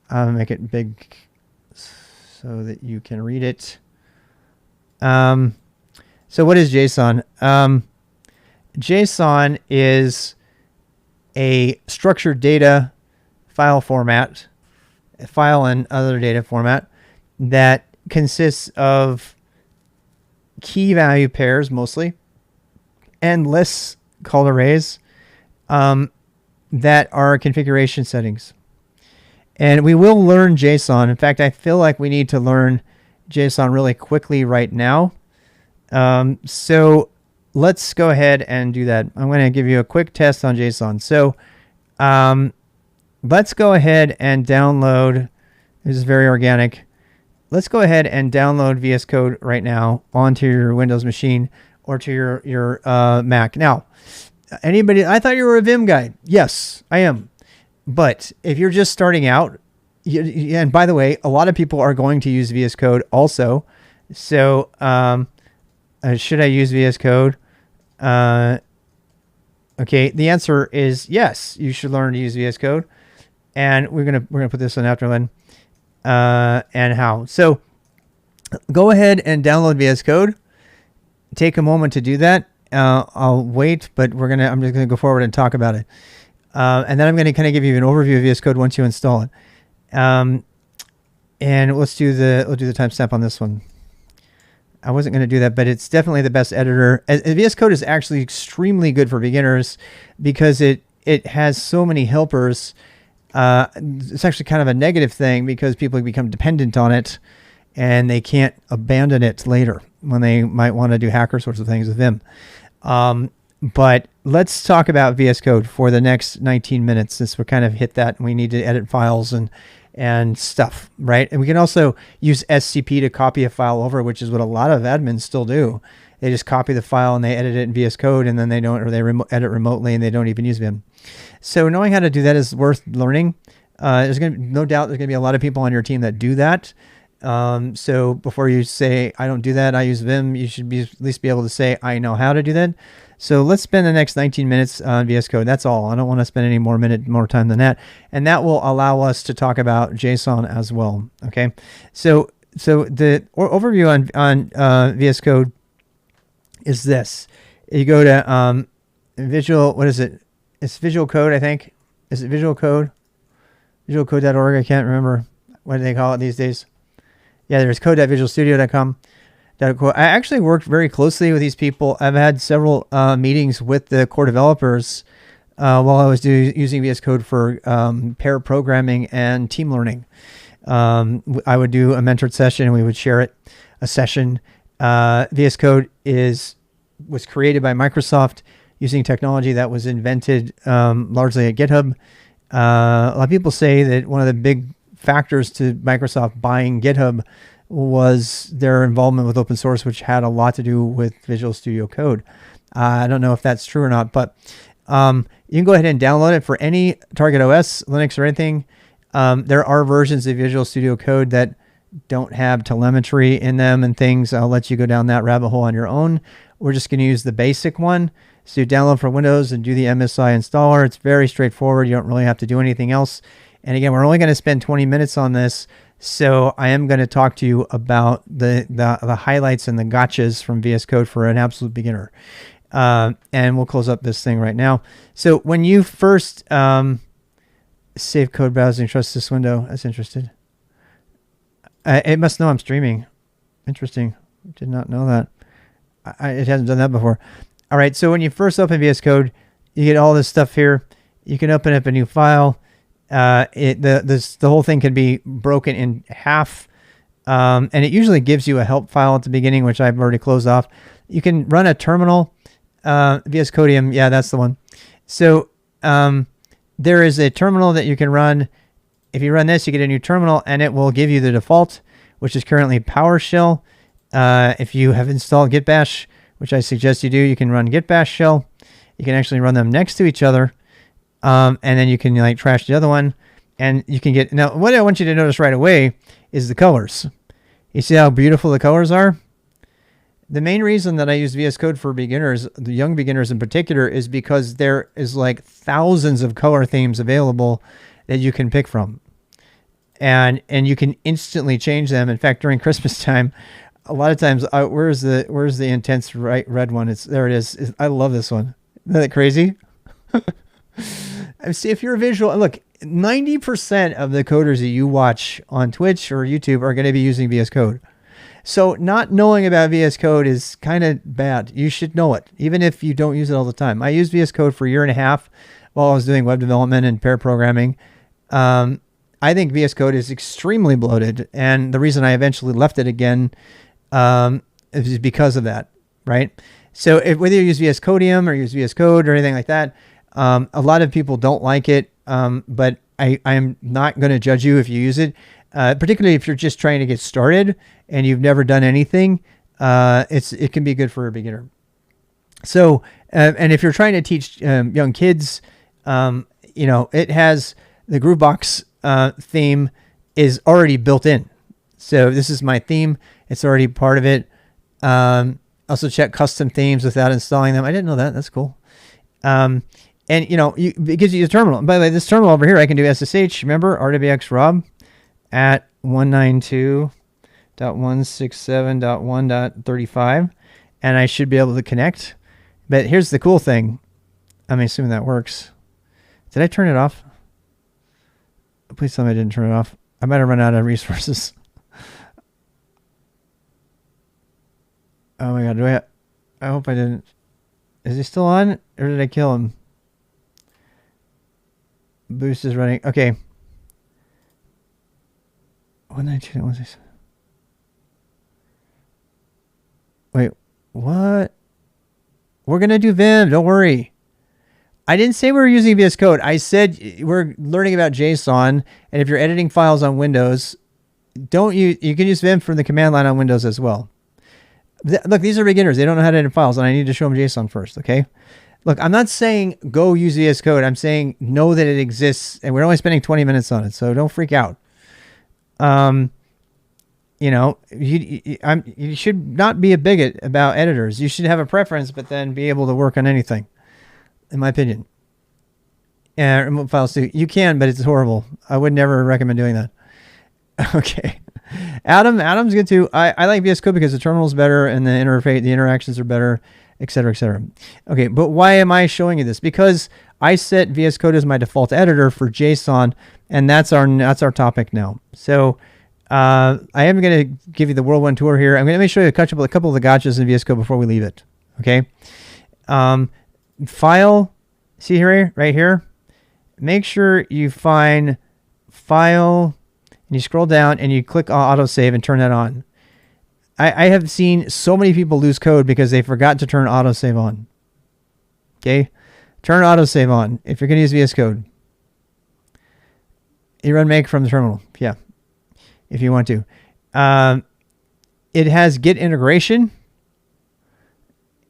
I'll make it big so that you can read it. So what is JSON? JSON is a structured data file format, file and other data format that consists of key value pairs mostly and lists called arrays that are configuration settings. And we will learn JSON. In fact, I feel like we need to learn JSON really quickly right now. So let's go ahead and do that. I'm going to give you a quick test on JSON. So let's go ahead and download. This is very organic. Let's go ahead and download VS Code right now onto your Windows machine or to your Mac. Now, anybody, I thought you were a Vim guy. Yes, I am. But if you're just starting out, and by the way, a lot of people are going to use VS Code also. So should I use VS Code? Okay, the answer is yes. You should learn to use VS Code, and we're gonna put this on afterland. And how? So go ahead and download VS Code. Take a moment to do that. I'll wait, but I'm just gonna go forward and talk about it. And then I'm going to kind of give you an overview of VS Code once you install it. And we'll do the timestamp on this one. I wasn't going to do that, but it's definitely the best editor. VS Code is actually extremely good for beginners because it has so many helpers. It's actually kind of a negative thing because people become dependent on it and they can't abandon it later when they might want to do hacker sorts of things with Vim. But let's talk about VS Code for the next 19 minutes since we kind of hit that and we need to edit files and stuff, right? And we can also use SCP to copy a file over, which is what a lot of admins still do. They just copy the file and they edit it in VS Code and then they don't, or they edit remotely and they don't even use Vim. So knowing how to do that is worth learning. There's going to be no doubt there's going to be a lot of people on your team that do that. So before you say, I don't do that, I use Vim, you should at least be able to say, I know how to do that. So let's spend the next 19 minutes on VS Code. That's all. I don't want to spend any more time than that. And that will allow us to talk about JSON as well. Okay. So the overview on VS Code is this. You go to Visual, what is it? It's Visual Code, I think. Is it Visual Code? Visualcode.org. I can't remember. What do they call it these days? Yeah, there's code.visualstudio.com. I actually worked very closely with these people. I've had several meetings with the core developers while I was using VS Code for pair programming and team learning. I would do a mentored session and we would share a session. VS Code was created by Microsoft using technology that was invented largely at GitHub. A lot of people say that one of the big factors to Microsoft buying GitHub was their involvement with open source, which had a lot to do with Visual Studio Code. I don't know if that's true or not, but you can go ahead and download it for any target OS, Linux or anything. There are versions of Visual Studio Code that don't have telemetry in them and things. I'll let you go down that rabbit hole on your own. We're just going to use the basic one. So you download for Windows and do the MSI installer. It's very straightforward. You don't really have to do anything else. And again, we're only going to spend 20 minutes on this. So I am going to talk to you about the highlights and the gotchas from VS Code for an absolute beginner. And we'll close up this thing right now. So when you first save code browsing, trust this window. That's interesting. It must know I'm streaming. Interesting. Did not know that. It hasn't done that before. All right. So when you first open VS Code, you get all this stuff here. You can open up a new file. The whole thing can be broken in half. And it usually gives you a help file at the beginning, which I've already closed off. You can run a terminal. VS Codium. Yeah, that's the one. So there is a terminal that you can run. If you run this, you get a new terminal, and it will give you the default, which is currently PowerShell. If you have installed git-bash, which I suggest you do, you can run git-bash shell. You can actually run them next to each other, and then you can like trash the other one, and you can get. Now, what I want you to notice right away is the colors. You see how beautiful the colors are? The main reason that I use VS Code for beginners, the young beginners in particular, is because there is like thousands of color themes available that you can pick from. And you can instantly change them. In fact, during Christmas time, a lot of times, where's the intense red one? There it is. I love this one. Isn't that crazy? See, if you're a visual, look, 90% of the coders that you watch on Twitch or YouTube are going to be using VS Code. So not knowing about VS Code is kind of bad. You should know it, even if you don't use it all the time. I used VS Code for a year and a half while I was doing web development and pair programming. I think VS Code is extremely bloated, and the reason I eventually left it again is because of that, right? So whether you use VS Codium or use VS Code or anything like that, a lot of people don't like it, but I am not going to judge you if you use it, particularly if you're just trying to get started and you've never done anything. It can be good for a beginner. So, and if you're trying to teach young kids, it has the Groovebox theme is already built in. So this is my theme. It's already part of it. Also check custom themes without installing them. I didn't know that. That's cool. And it gives you a terminal. By the way, this terminal over here, I can do SSH. Remember RWX Rob at 192.167.1.35, and I should be able to connect. But here's the cool thing. I'm assuming that works. Did I turn it off? Please tell me I didn't turn it off. I might have run out of resources. Oh my God. I hope I didn't. Is he still on, or did I kill him? Boost is running. Okay. 192.167. Wait, what? We're going to do Vim. Don't worry. I didn't say we were using VS Code. I said we're learning about JSON, and if you're editing files on Windows, you can use Vim from the command line on Windows as well. Look, these are beginners. They don't know how to edit files, and I need to show them JSON first, okay? Look, I'm not saying go use VS Code. I'm saying know that it exists, and we're only spending 20 minutes on it, so don't freak out. You should not be a bigot about editors. You should have a preference, but then be able to work on anything, in my opinion. And remote files too. You can, but it's horrible. I would never recommend doing that. Okay. Adam's good too. I like VS Code because the terminal is better and the interface, the interactions are better, etc., etc. Okay, but why am I showing you this? Because I set VS Code as my default editor for JSON, and that's our topic now. So I am going to give you the whirlwind tour here. I'm going to show you a couple of the gotchas in VS Code before we leave it. Okay. File, see here, right here. Make sure you find File, and you scroll down and you click on autosave and turn that on. I have seen so many people lose code because they forgot to turn autosave on. Okay, turn autosave on if you're going to use VS Code. You run make from the terminal, yeah, if you want to. It has Git integration,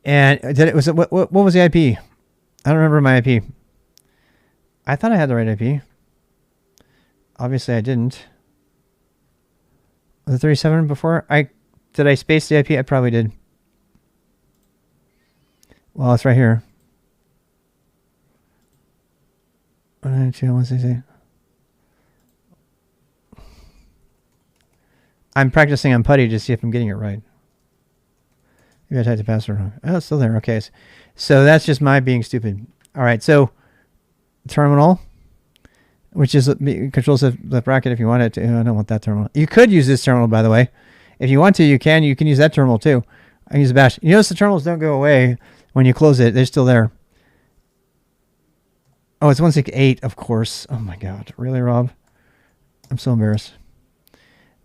and what was the IP? I don't remember my IP. I thought I had the right IP. Obviously, I didn't. Was it 37 before? Did I space the IP? I probably did. Well, it's right here. 192.168. I'm practicing on putty to see if I'm getting it right. Maybe I typed the password wrong. Oh, it's still there. Okay. So that's just my being stupid. All right. So terminal, which is controls the bracket if you want it to. I don't want that terminal. You could use this terminal, by the way. If you want to, you can. You can use that terminal too. I use the bash. You notice the terminals don't go away when you close it. They're still there. Oh, it's 168, of course. Oh my God. Really, Rob? I'm so embarrassed.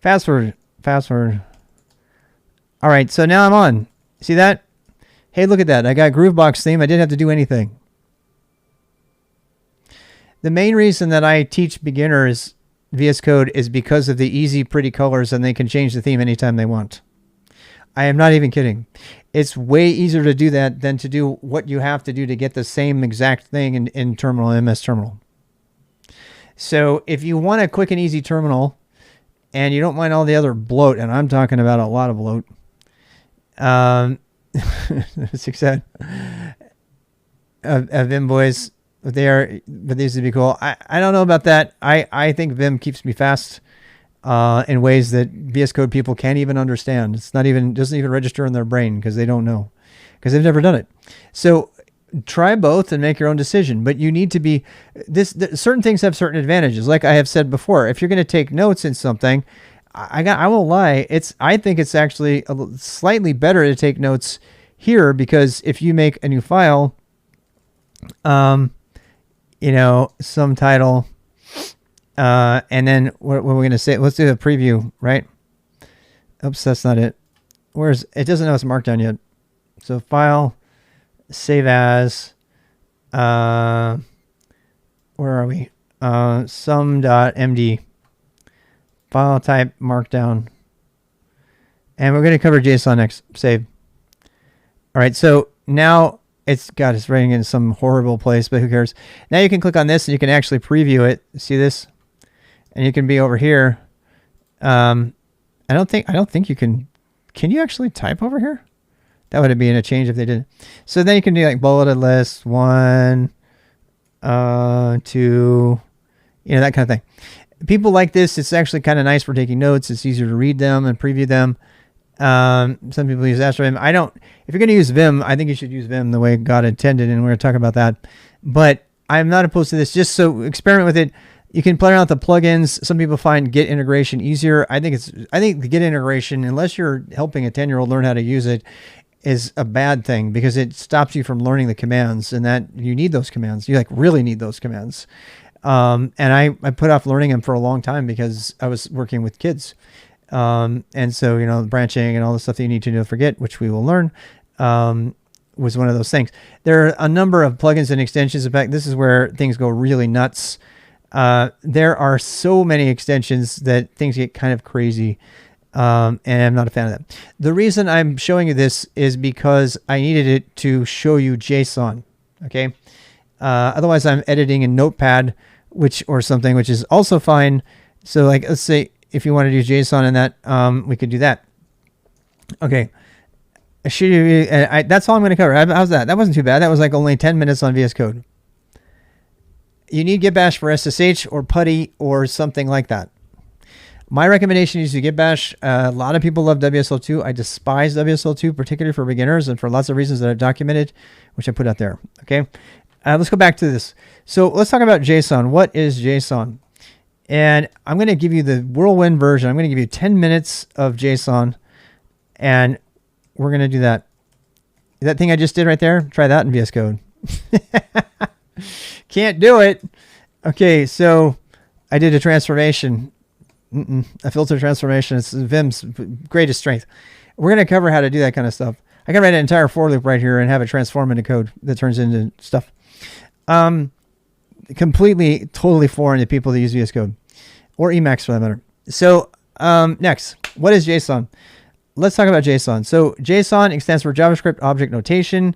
Password. All right. So now I'm on. See that? Hey, look at that. I got Groovebox theme. I didn't have to do anything. The main reason that I teach beginners VS Code is because of the easy, pretty colors, and they can change the theme anytime they want. I am not even kidding. It's way easier to do that than to do what you have to do to get the same exact thing in Terminal, MS Terminal. So if you want a quick and easy terminal and you don't mind all the other bloat, and I'm talking about a lot of bloat, 6 of Vim boys, but these would be cool. I don't know about that. I think Vim keeps me fast in ways that VS Code people can't even understand. It's not even, doesn't even register in their brain because they don't know, because they've never done it. So try both and make your own decision. But you need to be certain things have certain advantages. Like I have said before, if you're going to take notes in something, I won't lie. I think it's actually slightly better to take notes here, because if you make a new file, you know, some title, and then what we're going to say, let's do a preview, right? Oops, that's not it. It doesn't know it's markdown yet. So file, save as, where are we? Sum.md, file type markdown. And we're going to cover JSON next, save. All right. So now it's writing in some horrible place, but who cares? Now you can click on this and you can actually preview it. See this? And you can be over here. I don't think you can you actually type over here? That would be in a change if they did. So then you can do like bulleted list, 1, 2, you know, that kind of thing. People like this. It's actually kind of nice for taking notes. It's easier to read them and preview them. Some people use AstroVim. If you're going to use Vim, I think you should use Vim the way God intended, and we're going to talk about that. But I'm not opposed to this. Just so experiment with it. You can play around with the plugins. Some people find Git integration easier. I think the Git integration, unless you're helping a 10-year-old learn how to use it, is a bad thing, because it stops you from learning the commands, and that you need those commands. You really need those commands. And I put off learning them for a long time because I was working with kids. And so, you know, branching and all the stuff that you need to know for Git, which we will learn, was one of those things. There are a number of plugins and extensions. In fact, this is where things go really nuts. There are so many extensions that things get kind of crazy. And I'm not a fan of that. The reason I'm showing you this is because I needed it to show you JSON. Okay. Otherwise I'm editing in Notepad, or something, which is also fine. So like, let's say if you want to do JSON in that, we could do that. Okay. That's all I'm going to cover. How's that? That wasn't too bad. That was like only 10 minutes on VS Code. You need git-bash for SSH or putty or something like that. My recommendation is to git-bash. A lot of people love WSL2. I despise WSL2, particularly for beginners and for lots of reasons that I've documented, which I put out there. Okay. Let's go back to this. So let's talk about JSON. What is JSON? And I'm going to give you the whirlwind version. I'm going to give you 10 minutes of JSON, and we're going to do that. That thing I just did right there, try that in VS Code. Can't do it. Okay, so I did a transformation. A filter transformation. It's Vim's greatest strength. We're going to cover how to do that kind of stuff. I can write an entire for loop right here and have it transform into code that turns into stuff. Completely, totally foreign to people that use VS Code or Emacs for that matter. So next, what is JSON? Let's talk about JSON. So JSON stands for JavaScript Object Notation.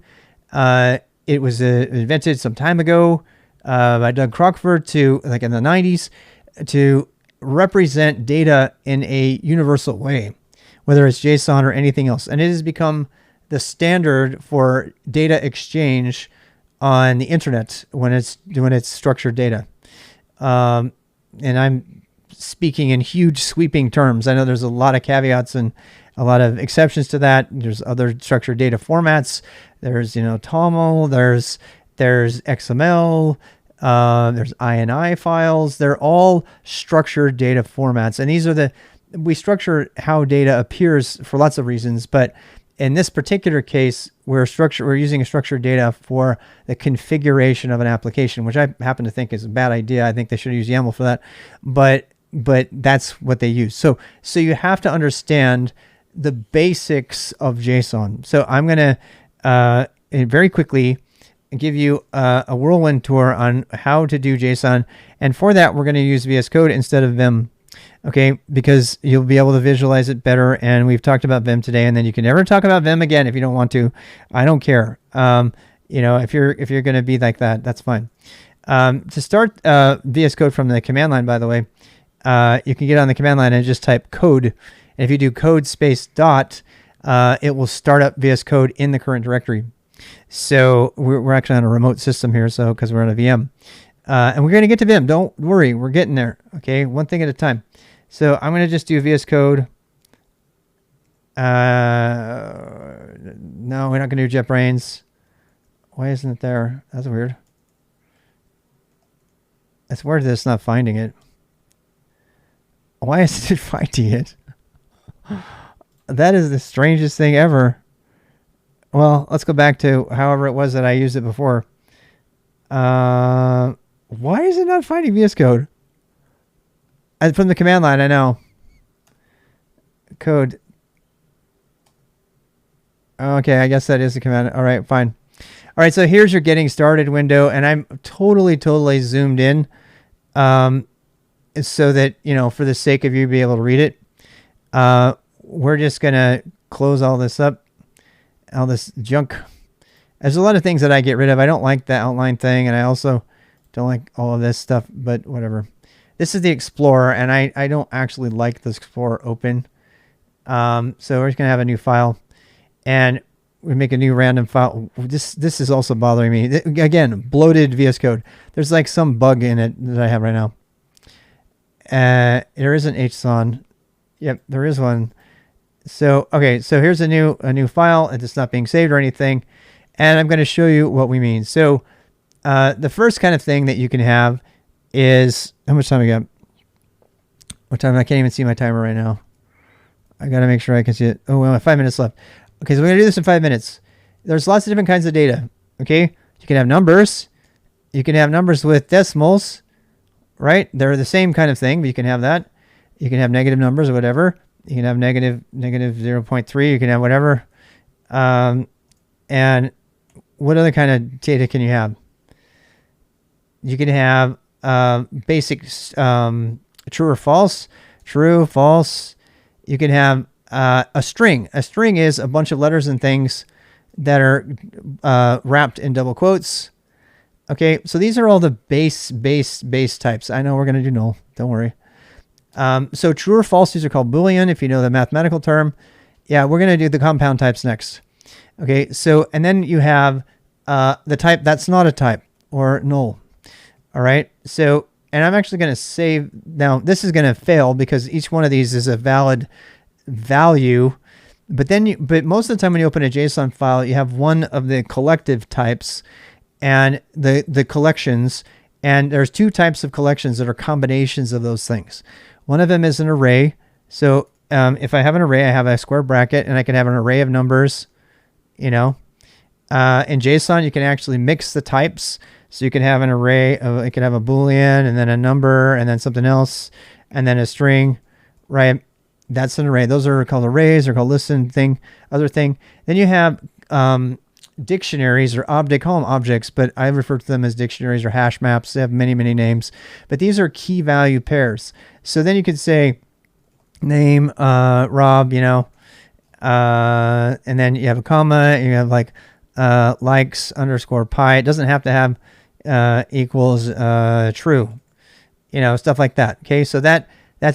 It was invented some time ago by Doug Crockford in the 90s to represent data in a universal way, whether it's JSON or anything else. And it has become the standard for data exchange on the internet when it's structured data. And I'm speaking in huge sweeping terms. I know there's a lot of caveats and a lot of exceptions to that. There's other structured data formats. There's, TOML, there's XML, there's INI files. They're all structured data formats. And we structure how data appears for lots of reasons, but in this particular case, we're using a structured data for the configuration of an application, which I happen to think is a bad idea. I think they should use YAML for that, but that's what they use. So you have to understand the basics of JSON. So I'm going to very quickly give you a whirlwind tour on how to do JSON, and for that we're going to use VS Code instead of Vim. Okay, because you'll be able to visualize it better, and we've talked about Vim today, and then you can never talk about Vim again if you don't want to. I don't care. If you're going to be like that, that's fine. To start VS Code from the command line, by the way, you can get on the command line and just type code, and if you do code space dot, it will start up VS Code in the current directory. So we're actually on a remote system here, so because we're on a VM, and we're going to get to Vim. Don't worry, we're getting there. Okay, one thing at a time. So I'm going to just do VS Code. No, we're not going to do JetBrains. Why isn't it there? That's weird. It's weird that it's not finding it. Why isn't it finding it? That is the strangest thing ever. Well, let's go back to however it was that I used it before. Why is it not finding VS Code? From the command line, I know. Code. Okay, I guess that is the command. All right, fine. All right, so here's your getting started window, and I'm totally zoomed in, so that, for the sake of you be able to read it. We're just gonna close all this up, all this junk. There's a lot of things that I get rid of. I don't like the outline thing, and I also don't like all of this stuff, but whatever. This is the Explorer, and I don't actually like the Explorer open. So we're just going to have a new file, and we make a new random file. This is also bothering me. Again, bloated VS Code. There's like some bug in it that I have right now. There is an HSON. Yep, there is one. So, okay, so here's a new file, and it's not being saved or anything. And I'm going to show you what we mean. So the first kind of thing that you can have is, how much time we got? What time? I can't even see my timer right now. I got to make sure I can see it. Oh, well, 5 minutes left. Okay, so we're going to do this in 5 minutes. There's lots of different kinds of data. Okay, you can have numbers. You can have numbers with decimals, right? They're the same kind of thing, but you can have that. You can have negative numbers or whatever. You can have negative 0.3. You can have whatever. And what other kind of data can you have? You can have basic true or false. True, false. You can have a string. A string is a bunch of letters and things that are wrapped in double quotes. Okay, so these are all the base types. I know we're going to do null. Don't worry. So true or false, these are called Boolean, if you know the mathematical term. Yeah, we're going to do the compound types next. Okay, so, and then you have the type that's not a type, or null. All right, so, and I'm actually going to save. Now, this is going to fail because each one of these is a valid value. But but most of the time when you open a JSON file, you have one of the collective types and the collections. And there's two types of collections that are combinations of those things. One of them is an array. So if I have an array, I have a square bracket, and I can have an array of numbers. In JSON, you can actually mix the types. So you can have an array of, it can have a Boolean, and then a number, and then something else, and then a string, right? That's an array. Those are called arrays, or called lists and other thing. Then you have dictionaries, or call them objects, but I refer to them as dictionaries or hash maps. They have many names, but these are key value pairs. So then you could say name, Rob, and then you have a comma, and you have like likes underscore pi. It doesn't have to have equals true, stuff like that. Okay, so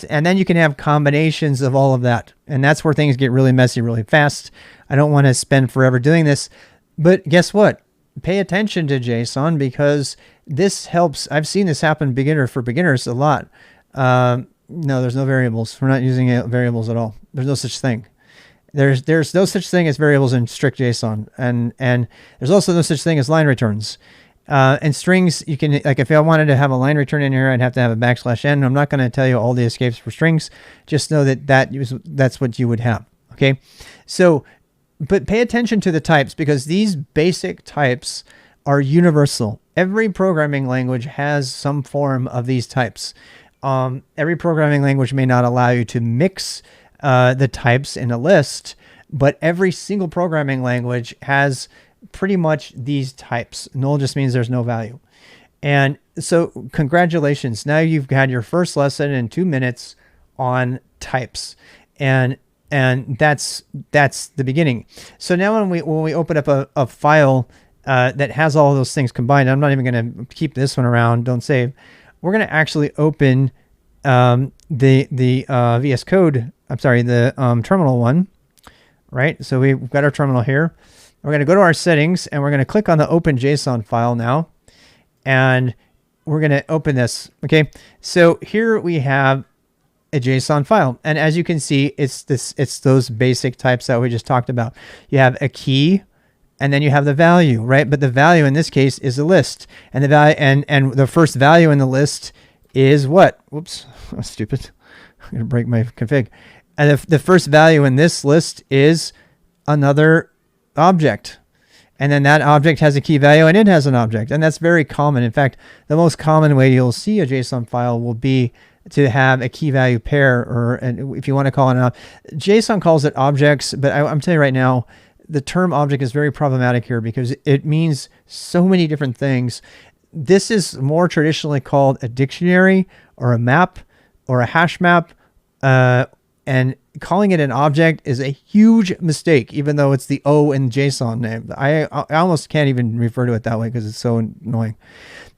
and then you can have combinations of all of that, and that's where things get really messy really fast. I don't want to spend forever doing this, but guess what? Pay attention to JSON, because this helps. I've seen this happen for beginners a lot. No, there's no variables. We're not using variables at all. There's no such thing. There's no such thing as variables in strict JSON, and there's also no such thing as line returns. And strings, you can, like, if I wanted to have a line return in here, I'd have to have a \n. I'm not going to tell you all the escapes for strings. Just know that's what you would have. Okay, so but pay attention to the types, because these basic types are universal. Every programming language has some form of these types. Every programming language may not allow you to mix the types in a list, but every single programming language has pretty much these types. Null just means there's no value. And so congratulations. Now you've had your first lesson in 2 minutes on types. And that's the beginning. So now when we open up a file that has all those things combined, I'm not even going to keep this one around. Don't save. We're going to actually open the VS Code. I'm sorry, the terminal one, right? So we've got our terminal here. We're going to go to our settings, and we're going to click on the Open JSON file now, and we're going to open this. Okay, so here we have a JSON file, and as you can see, it's those basic types that we just talked about. You have a key, and then you have the value, right? But the value in this case is a list, and the value and the first value in the list is what? Whoops, I'm stupid. I'm going to break my config. And the first value in this list is another object. And then that object has a key value, and it has an object. And that's very common. In fact, the most common way you'll see a JSON file will be to have a key value pair, or if you want to call it JSON calls it objects, but I'm telling you right now, the term object is very problematic here because it means so many different things. This is more traditionally called a dictionary or a map or a hash map, and calling it an object is a huge mistake, even though it's the O in JSON name. I almost can't even refer to it that way because it's so annoying.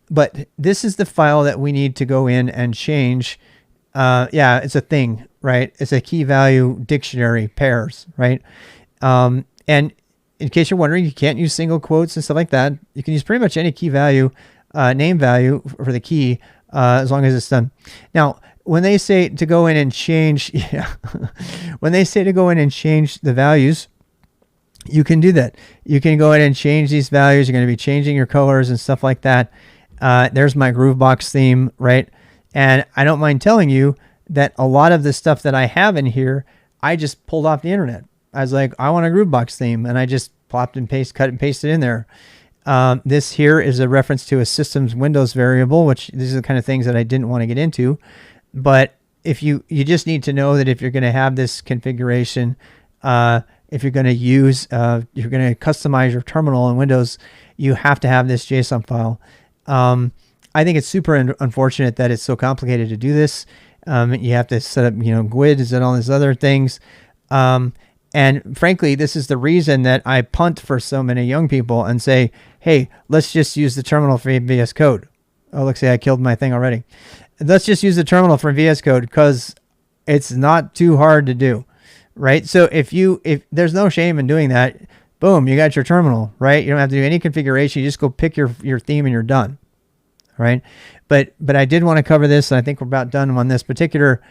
But this is the file that we need to go in and change. Yeah, it's a thing, right? It's a key value dictionary pairs, right? And in case you're wondering, you can't use single quotes and stuff like that. You can use pretty much any key value, name value for the key, as long as it's done. Now, when they say to go in and change, when they say to go in and change the values, you can do that. You can go in and change these values. You're going to be changing your colors and stuff like that. There's my Groovebox theme, right? And I don't mind telling you that a lot of the stuff that I have in here, I just pulled off the internet. I was like, I want a Groovebox theme, and I just cut and pasted in there. This here is a reference to a system's Windows variable, which these are the kind of things that I didn't want to get into. But if you just need to know that if you're going to have this configuration, if you're going to use, you're going to customize your terminal in Windows, you have to have this JSON file. I think it's super unfortunate that it's so complicated to do this. You have to set up, GUIDs and all these other things. And frankly, this is the reason that I punt for so many young people and say, hey, let's just use the terminal for VS Code. Oh, look, see, I killed my thing already. Let's just use the terminal for VS Code because it's not too hard to do, right? So if there's no shame in doing that, boom, you got your terminal, right? You don't have to do any configuration. You just go pick your theme and you're done, right? But I did want to cover this, and I think we're about done on this particular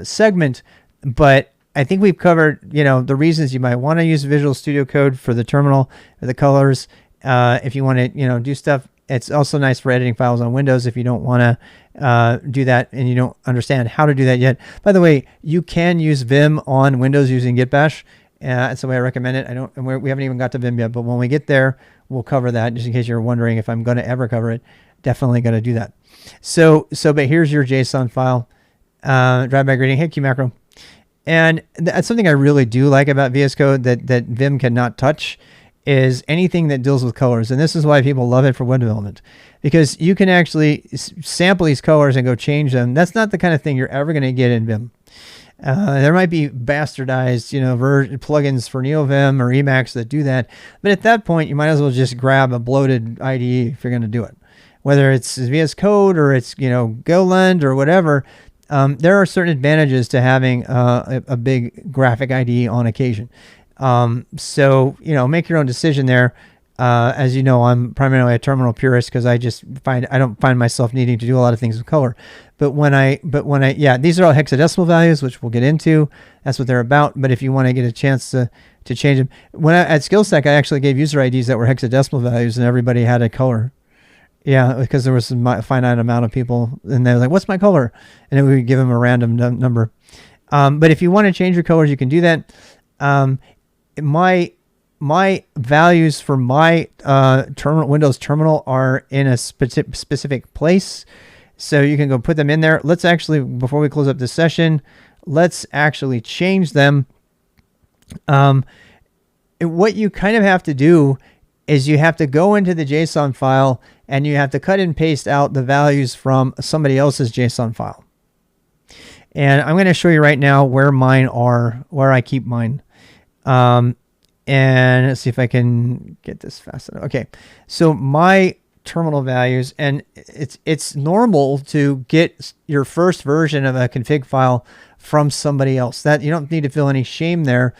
segment, but I think we've covered, the reasons you might want to use Visual Studio Code for the terminal, the colors. If you want to, do stuff. It's also nice for editing files on Windows if you don't want to do that and you don't understand how to do that yet. By the way, you can use Vim on Windows using git-bash. That's the way I recommend it. We haven't even got to Vim yet, but when we get there, we'll cover that. Just in case you're wondering if I'm going to ever cover it, definitely going to do that. But here's your JSON file. Drive by greeting, hey, Q macro. And that's something I really do like about VS Code that Vim cannot touch, is anything that deals with colors. And this is why people love it for web development, because you can actually sample these colors and go change them. That's not the kind of thing you're ever going to get in Vim. There might be bastardized, plugins for NeoVim or Emacs that do that. But at that point, you might as well just grab a bloated IDE if you're going to do it. Whether it's VS Code or it's, GoLand or whatever, there are certain advantages to having a big graphic IDE on occasion. So, make your own decision there. As you know, I'm primarily a terminal purist because I don't find myself needing to do a lot of things with color. But when I, yeah, these are all hexadecimal values, which we'll get into. That's what they're about. But if you want to get a chance to change them, at SKILSTAK, I actually gave user IDs that were hexadecimal values, and everybody had a color. Yeah, because there was a finite amount of people, and they're like, "What's my color?" And then we would give them a random number. But if you want to change your colors, you can do that. My values for my Windows terminal are in a specific place, so you can go put them in there. Let's actually, before we close up this session, let's actually change them. What you kind of have to do is you have to go into the JSON file and you have to cut and paste out the values from somebody else's JSON file. And I'm going to show you right now where mine are, where I keep mine. And let's see if I can get this fast enough. Okay, so my terminal values, and it's normal to get your first version of a config file from somebody else. That you don't need to feel any shame there.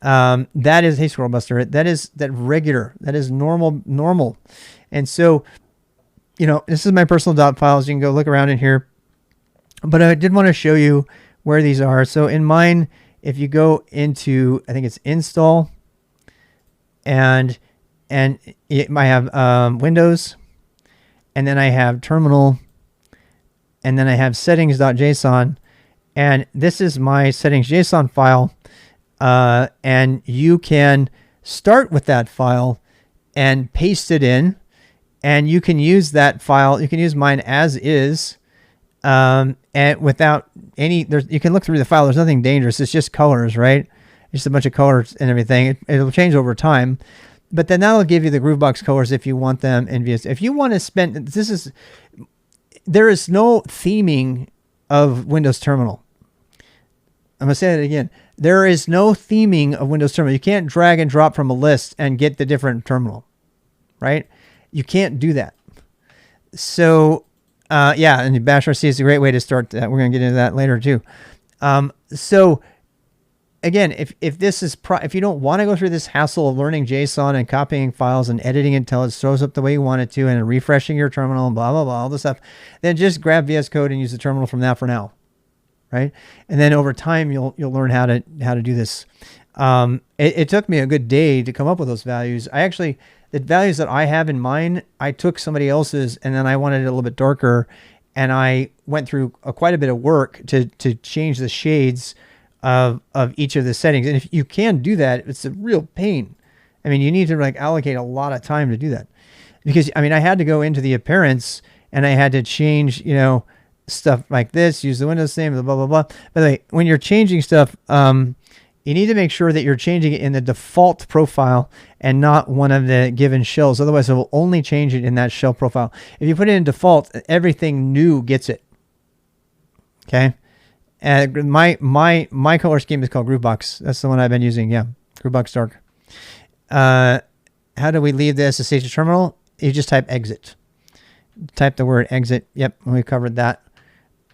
That is, hey Squirrel Buster, that is regular. That is normal. And so, this is my personal dot files. You can go look around in here. But I did want to show you where these are. So in mine, if you go into, I think it's install, and it might have Windows, and then I have terminal, and then I have settings.json, and this is my settings.json file, and you can start with that file and paste it in, and you can use that file. You can use mine as is, and without any, you can look through the file. There's nothing dangerous. It's just colors, right? Just a bunch of colors and everything. It'll change over time, but then that'll give you the Groovebox colors if you want them in VS. If you want to spend, there is no theming of Windows Terminal. I'm gonna say that again. There is no theming of Windows Terminal. You can't drag and drop from a list and get the different terminal, right? You can't do that. So, yeah, and Bash RC is a great way to start that. We're gonna get into that later too. So, again, if this is if you don't want to go through this hassle of learning JSON and copying files and editing it until it shows up the way you want it to, and refreshing your terminal and blah blah blah, all this stuff, then just grab VS Code and use the terminal from that for now. Right, and then over time you'll learn how to do this. It took me a good day to come up with those values. The values that I have in mine, I took somebody else's, and then I wanted it a little bit darker, and I went through quite a bit of work to change the shades of each of the settings. And if you can do that, it's a real pain. I mean, you need to allocate a lot of time to do that, because I had to go into the appearance and I had to change, stuff like this, use the Windows name, blah, blah, blah. By the way, when you're changing stuff, you need to make sure that you're changing it in the default profile and not one of the given shells. Otherwise, it will only change it in that shell profile. If you put it in default, everything new gets it. Okay. And my color scheme is called Groovebox. That's the one I've been using. Yeah. Groovebox Dark. How do we leave the SSH terminal? You just type exit. Type the word exit. Yep. We covered that.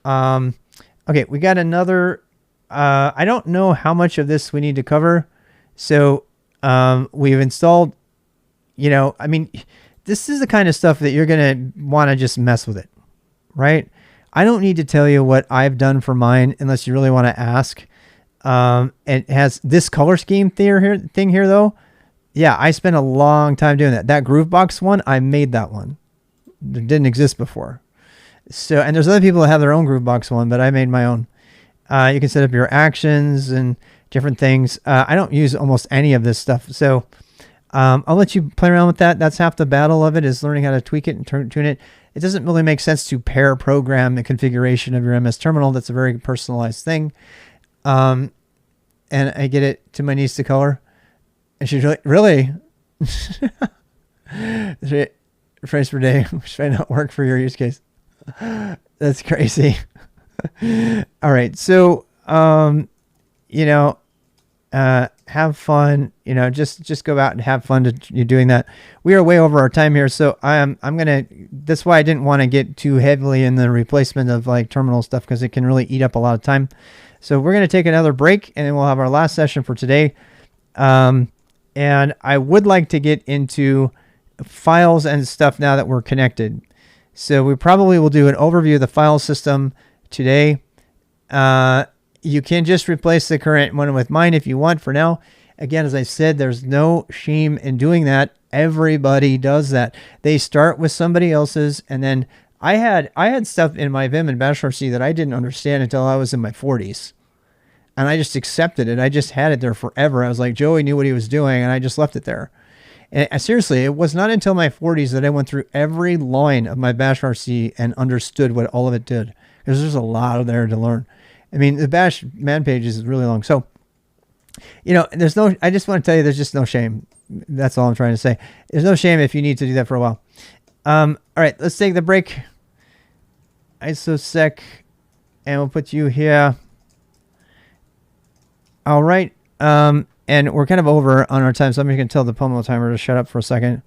Okay, we got another, I don't know how much of this we need to cover. So, we've installed, this is the kind of stuff that you're going to want to just mess with it, right? I don't need to tell you what I've done for mine unless you really want to ask. It has this color scheme thing here though. Yeah, I spent a long time doing that. That Groovebox one, I made that one. It didn't exist before. So, and there's other people that have their own Groovebox one, but I made my own. You can set up your actions and different things. I don't use almost any of this stuff. So I'll let you play around with that. That's half the battle of it, is learning how to tweak it and tune it. It doesn't really make sense to pair program the configuration of your MS terminal. That's a very personalized thing. And I get it to my niece to color. And she's really? Phrase per day, which might not work for your use case. That's crazy. All right. So, have fun, just go out and have fun you doing that. We are way over our time here. So that's why I didn't want to get too heavily in the replacement of terminal stuff, because it can really eat up a lot of time. So we're going to take another break, and then we'll have our last session for today. And I would like to get into files and stuff now that we're connected. So we probably will do an overview of the file system today. You can just replace the current one with mine if you want for now. Again, as I said, there's no shame in doing that. Everybody does that. They start with somebody else's, and then I had stuff in my Vim and Bash RC that I didn't understand until I was in my 40s. And I just accepted it. I just had it there forever. I was like, Joey knew what he was doing, and I just left it there. And seriously, it was not until my 40s that I went through every line of my Bash RC and understood what all of it did. Because there's a lot of there to learn. I mean, the Bash man page is really long. So, you know, I just want to tell you, there's just no shame. That's all I'm trying to say. There's no shame if you need to do that for a while. All right, let's take the break. ISOSEC, and we'll put you here. All right. And we're kind of over on our time, so I'm just going to tell the Pomo timer to shut up for a second.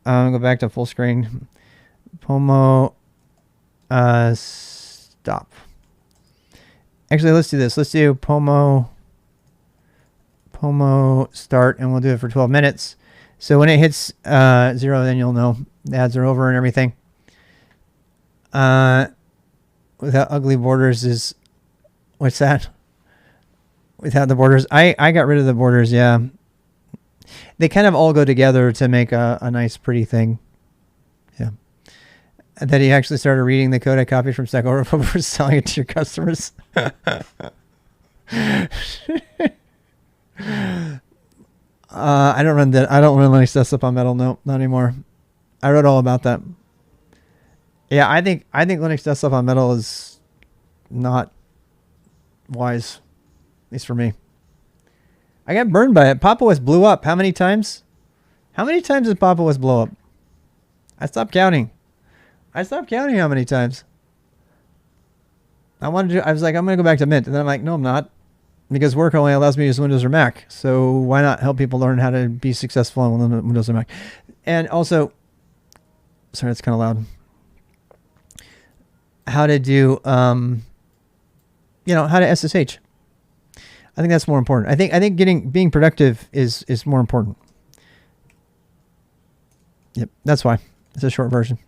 Go back to full screen. Pomo, stop. Actually, let's do this. Let's do Pomo start, and we'll do it for 12 minutes. So when it hits 0, then you'll know the ads are over and everything. Without ugly borders is, what's that? Without the borders, I got rid of the borders. Yeah, they kind of all go together to make a nice, pretty thing. Yeah, and then he actually started reading the code I copied from Stack Overflow before selling it to your customers. I don't run that. I don't run Linux desktop on Metal. No, not anymore. I wrote all about that. Yeah, I think Linux desktop on Metal is not wise. At least for me. I got burned by it. Papa OS blew up. How many times? How many times did Papa OS blow up? I stopped counting. I stopped counting how many times. I was like, I'm going to go back to Mint. And then I'm like, no, I'm not. Because work only allows me to use Windows or Mac. So why not help people learn how to be successful on Windows or Mac? And also, sorry, it's kind of loud. How to do, how to SSH. I think that's more important. I think being productive is more important. Yep, that's why. It's a short version.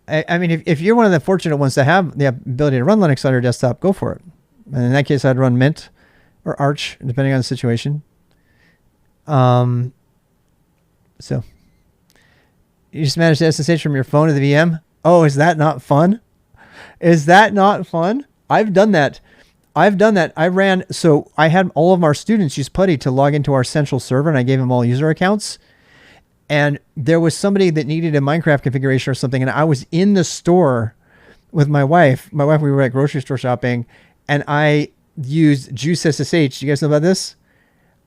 I mean, if you're one of the fortunate ones to have the ability to run Linux on your desktop, go for it. And in that case, I'd run Mint or Arch, depending on the situation. So you just managed to SSH from your phone to the VM. Oh, is that not fun? Is that not fun? I've done that. I had all of our students use PuTTY to log into our central server, and I gave them all user accounts. And there was somebody that needed a Minecraft configuration or something, and I was in the store with my wife. We were at grocery store shopping, and I used Juice SSH. Do you guys know about this?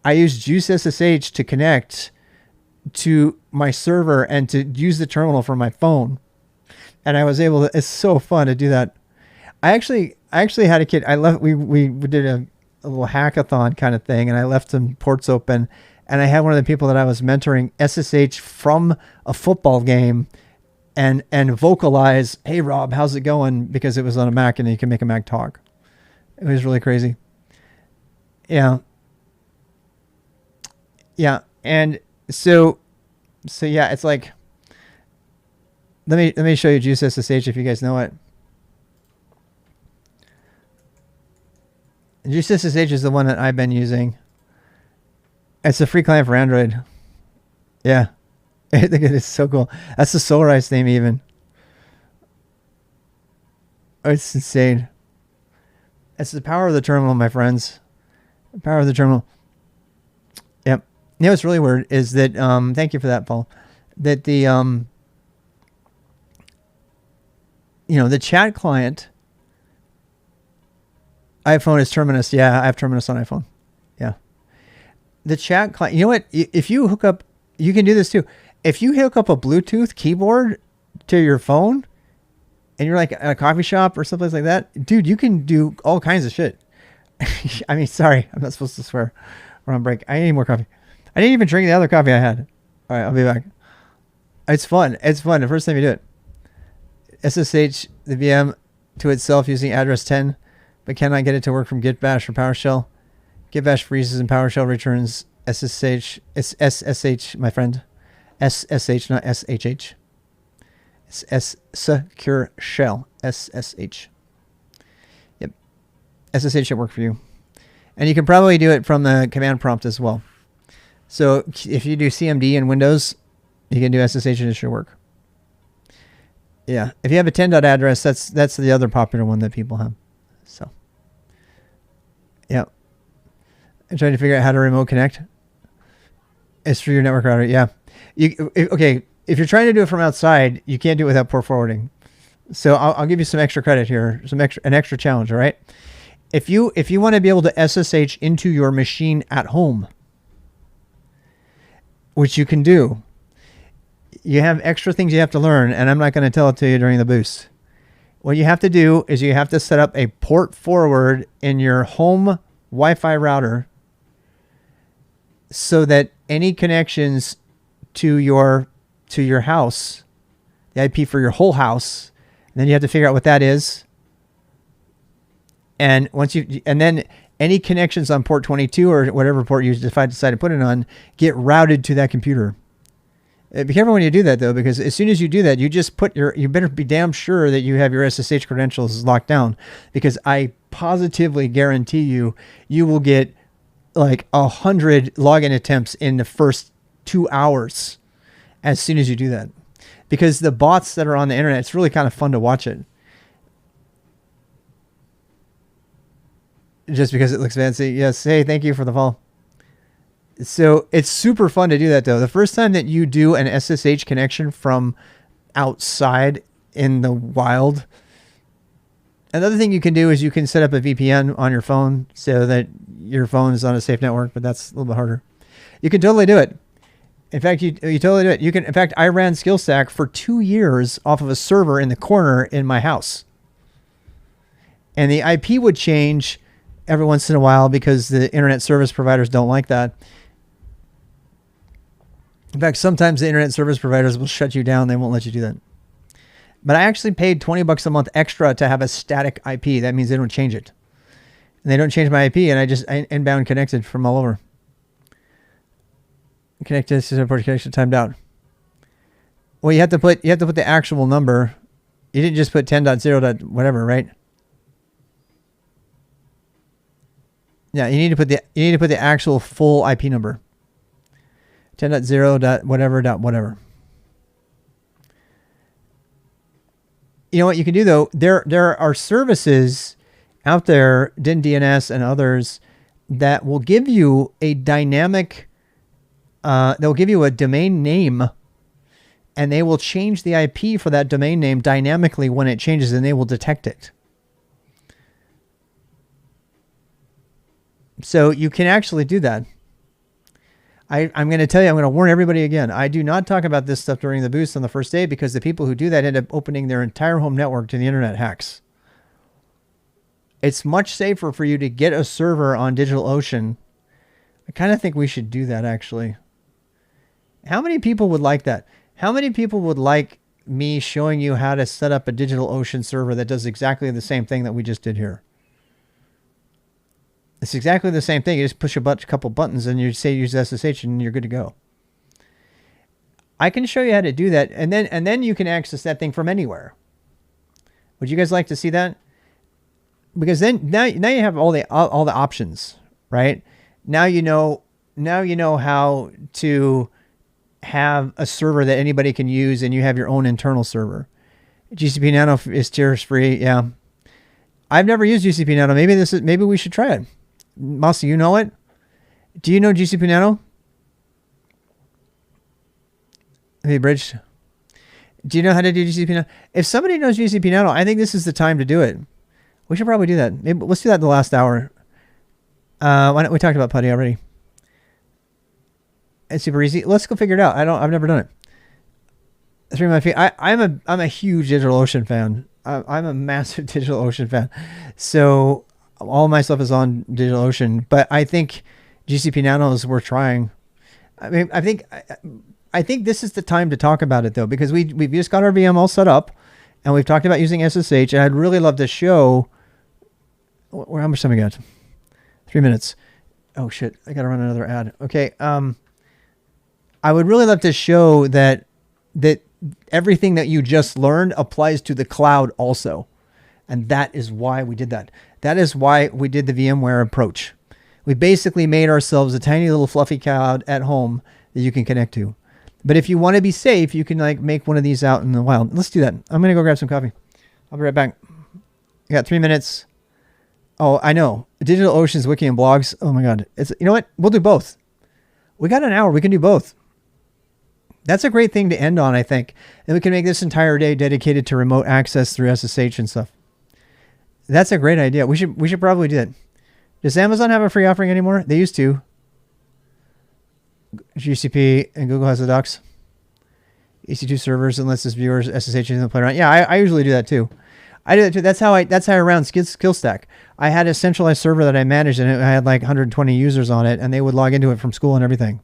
I used Juice SSH to connect to my server and to use the terminal from my phone. And I was able to, it's so fun to do that. I actually had a kid. We did a little hackathon kind of thing, and I left some ports open, and I had one of the people that I was mentoring SSH from a football game and vocalize, "Hey Rob, how's it going?" because it was on a Mac and you can make a Mac talk. It was really crazy. Yeah. Yeah. And so yeah, it's like, let me show you Juice SSH if you guys know it. Juice SSH is the one that I've been using. It's a free client for Android. Yeah. I think it is so cool. That's the Solarized name even. Oh, it's insane. It's the power of the terminal, my friends. The power of the terminal. Yep. You know what's really weird is that, thank you for that, Paul, that the, the chat client iPhone is Terminus. Yeah, I have Terminus on iPhone. Yeah. The chat client, you know what? If you hook up, you can do this too. If you hook up a Bluetooth keyboard to your phone and you're like at a coffee shop or someplace like that, dude, you can do all kinds of shit. I mean, sorry, I'm not supposed to swear. We're on break. I need more coffee. I didn't even drink the other coffee I had. All right, I'll be back. It's fun. It's fun. The first time you do it. SSH the VM to itself using address 10, but cannot get it to work from git-bash or PowerShell. Git-bash freezes and PowerShell returns SSH. It's SSH, my friend. SSH, not SHH. It's secure shell, SSH. Yep. SSH should work for you. And you can probably do it from the command prompt as well. So if you do CMD in Windows, you can do SSH and it should work. Yeah. If you have a 10. address, that's the other popular one that people have. So, yeah. I'm trying to figure out how to remote connect. It's for your network router. Yeah. Okay. If you're trying to do it from outside, you can't do it without port forwarding. So I'll give you some extra credit here, an extra challenge. All right. If you want to be able to SSH into your machine at home, which you can do, you have extra things you have to learn, and I'm not going to tell it to you during the boost. What you have to do is you have to set up a port forward in your home Wi-Fi router so that any connections to your house, the IP for your whole house, and then you have to figure out what that is. And then any connections on port 22 or whatever port you decide to put it on get routed to that computer. Be careful when you do that though, because as soon as you do that, you just you better be damn sure that you have your SSH credentials locked down, because I positively guarantee you will get like 100 login attempts in the first 2 hours as soon as you do that, because the bots that are on the internet, it's really kind of fun to watch it. Just because it looks fancy. Yes. Hey, thank you for the follow. So it's super fun to do that though. The first time that you do an SSH connection from outside in the wild, another thing you can do is you can set up a VPN on your phone so that your phone is on a safe network, but that's a little bit harder. You can totally do it. In fact, you totally do it. You can. In fact, I ran SKILSTAK for 2 years off of a server in the corner in my house, and the IP would change every once in a while because the internet service providers don't like that. In fact, sometimes the internet service providers will shut you down. They won't let you do that. But I actually paid $20 a month extra to have a static IP. That means they don't change it. And they don't change my IP, and I inbound connected from all over. Connected to support connection timed out. Well, you have to put the actual number. You didn't just put 10.0. whatever, right? Yeah, you need to put the actual full IP number. 10.0. whatever. You know what you can do though? There are services out there, DIN DNS and others, that will give you a dynamic. They'll give you a domain name, and they will change the IP for that domain name dynamically when it changes, and they will detect it. So you can actually do that. I'm going to tell you, I'm going to warn everybody again. I do not talk about this stuff during the boost on the first day, because the people who do that end up opening their entire home network to the internet hacks. It's much safer for you to get a server on DigitalOcean. I kind of think we should do that, actually. How many people would like that? How many people would like me showing you how to set up a DigitalOcean server that does exactly the same thing that we just did here? It's exactly the same thing. You just push a couple buttons and you say use SSH and you're good to go. I can show you how to do that, and then you can access that thing from anywhere. Would you guys like to see that? Because then now you have all the options, right? Now you know how to have a server that anybody can use, and you have your own internal server. GCP Nano is tiers free. Yeah, I've never used GCP Nano. Maybe we should try it. Mossy, you know it? Do you know GCP Nano? Hey, Bridged. Do you know how to do GCP Nano? If somebody knows GCP Nano, I think this is the time to do it. We should probably do that. Maybe let's do that in the last hour. Why don't we talked about PuTTY already? It's super easy. Let's go figure it out. I've never done it. 3 of my feet. I'm a huge DigitalOcean fan. I'm a massive DigitalOcean fan. So all of my stuff is on DigitalOcean, but I think GCP Nano is worth trying. I mean, I think this is the time to talk about it though, because we've just got our VM all set up, and we've talked about using SSH, and I'd really love to show. How much time we got? 3 minutes. Oh shit! I gotta run another ad. Okay. I would really love to show that everything that you just learned applies to the cloud also. And that is why we did that. That is why we did the VMware approach. We basically made ourselves a tiny little fluffy cloud at home that you can connect to. But if you want to be safe, you can like make one of these out in the wild. Let's do that. I'm going to go grab some coffee. I'll be right back. I got 3 minutes. Oh, I know. DigitalOcean's wiki and blogs. Oh my God. You know what? We'll do both. We got an hour. We can do both. That's a great thing to end on, I think. And we can make this entire day dedicated to remote access through SSH and stuff. That's a great idea. We should probably do that. Does Amazon have a free offering anymore? They used to. GCP and Google has the docs. EC2 servers and lets us viewers SSH and play around. Yeah, I usually do that too. I do that too. That's how I ran SKILSTAK. I had a centralized server that I managed, and I had like 120 users on it, and they would log into it from school and everything.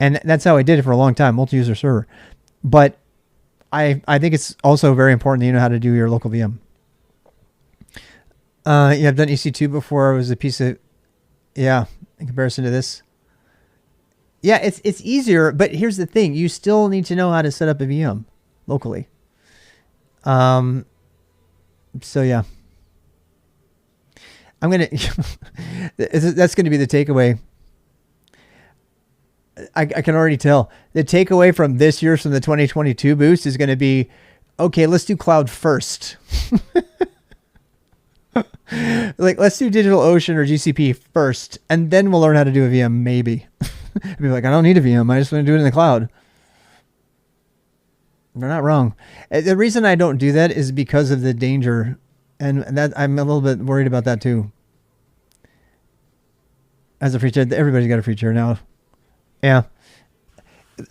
And that's how I did it for a long time, multi-user server. But I think it's also very important that you know how to do your local VM. Yeah, I've done EC2 before. It was a piece of, yeah, in comparison to this. Yeah, it's easier, but here's the thing. You still need to know how to set up a VM locally. So yeah. I'm going to, that's going to be the takeaway. I can already tell. The takeaway from this year's, from the 2022 boost, is going to be, okay, let's do cloud first. Like, let's do DigitalOcean or GCP first, and then we'll learn how to do a VM, maybe. Be like, I don't need a VM. I just want to do it in the cloud. They're not wrong. The reason I don't do that is because of the danger, and that I'm a little bit worried about that too. As a free chair, everybody's got a free chair now. Yeah.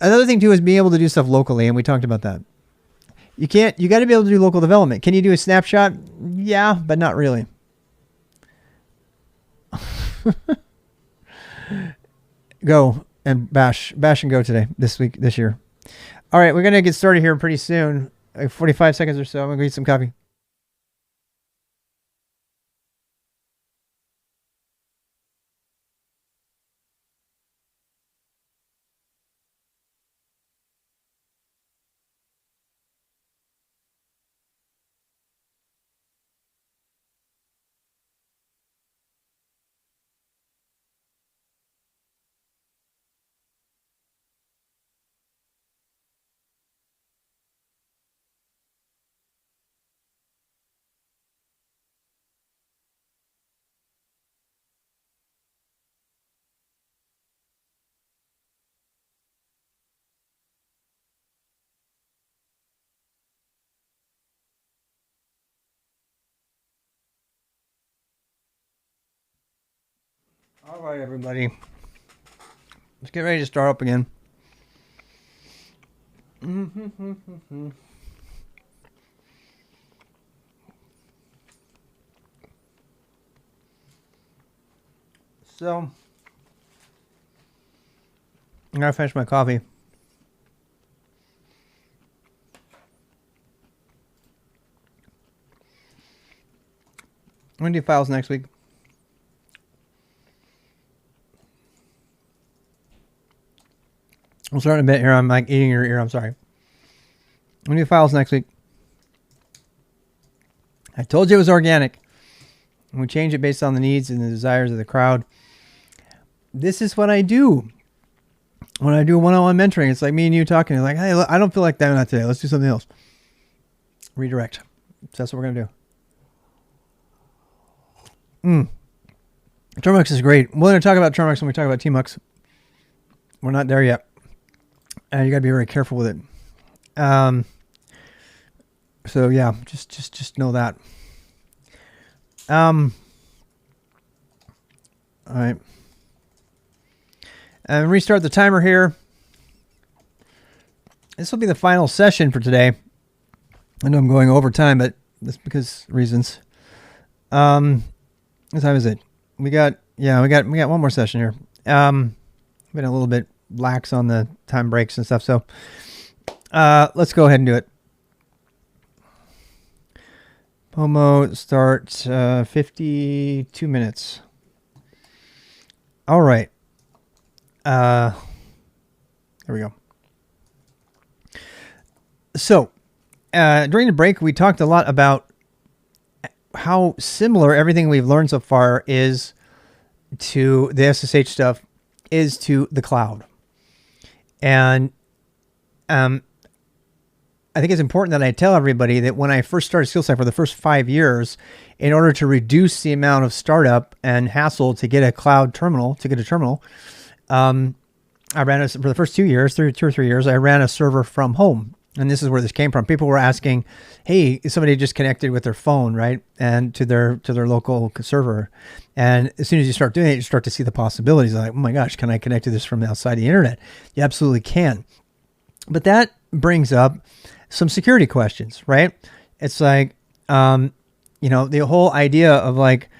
Another thing too is being able to do stuff locally, and we talked about that. You got to be able to do local development. Can you do a snapshot? Yeah, but not really. Go and bash and go today, this year. All right, we're going to get started here pretty soon. Like 45 seconds or so. I'm going to go eat some coffee. All right, everybody. Let's get ready to start up again. So, I gotta finish my coffee. I'm gonna do files next week. I'm starting a bit here. I'm like eating your ear. I'm sorry. I'm gonna do files next week. I told you it was organic. And we change it based on the needs and the desires of the crowd. This is what I do when I do one-on-one mentoring. It's like me and you talking. Like, hey, look, I don't feel like that today. Let's do something else. Redirect. So that's what we're gonna do. Termux is great. We're gonna talk about Termux when we talk about Tmux. We're not there yet. And you gotta be very careful with it. So yeah, just know that. All right. And restart the timer here. This will be the final session for today. I know I'm going over time, but that's because reasons. What time is it? We got one more session here. Been a little bit lax on the time breaks and stuff, so let's go ahead and do it. Pomo start 52 minutes. All right. There we go. So during the break, we talked a lot about how similar everything we've learned so far is to the SSH stuff is to the cloud. And I think it's important that I tell everybody that when I first started SKILSTAK for the first 5 years, in order to reduce the amount of startup and hassle to get a cloud terminal, I ran for the first 2 years, 2 or 3 years, I ran a server from home. And this is where this came from. People were asking, hey, somebody just connected with their phone, right? And to their local server. And as soon as you start doing it, you start to see the possibilities. Like, oh my gosh, can I connect to this from outside the internet? You absolutely can. But that brings up some security questions, right? It's like, the whole idea of like,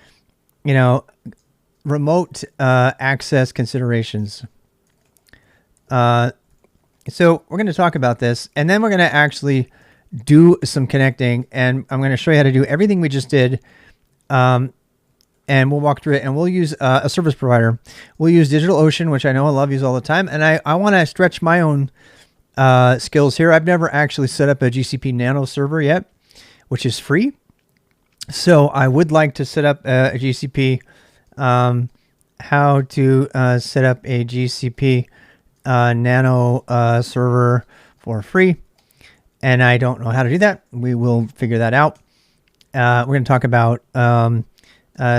remote access considerations. So we're going to talk about this, and then we're going to actually do some connecting, and I'm going to show you how to do everything we just did. And we'll walk through it, and we'll use a service provider. We'll use DigitalOcean, which I know I love, use all the time. And I want to stretch my own skills here. I've never actually set up a GCP Nano server yet, which is free. So I would like to set up a GCP, how to set up a GCP Nano server for free. And I don't know how to do that. We will figure that out. We're going to talk about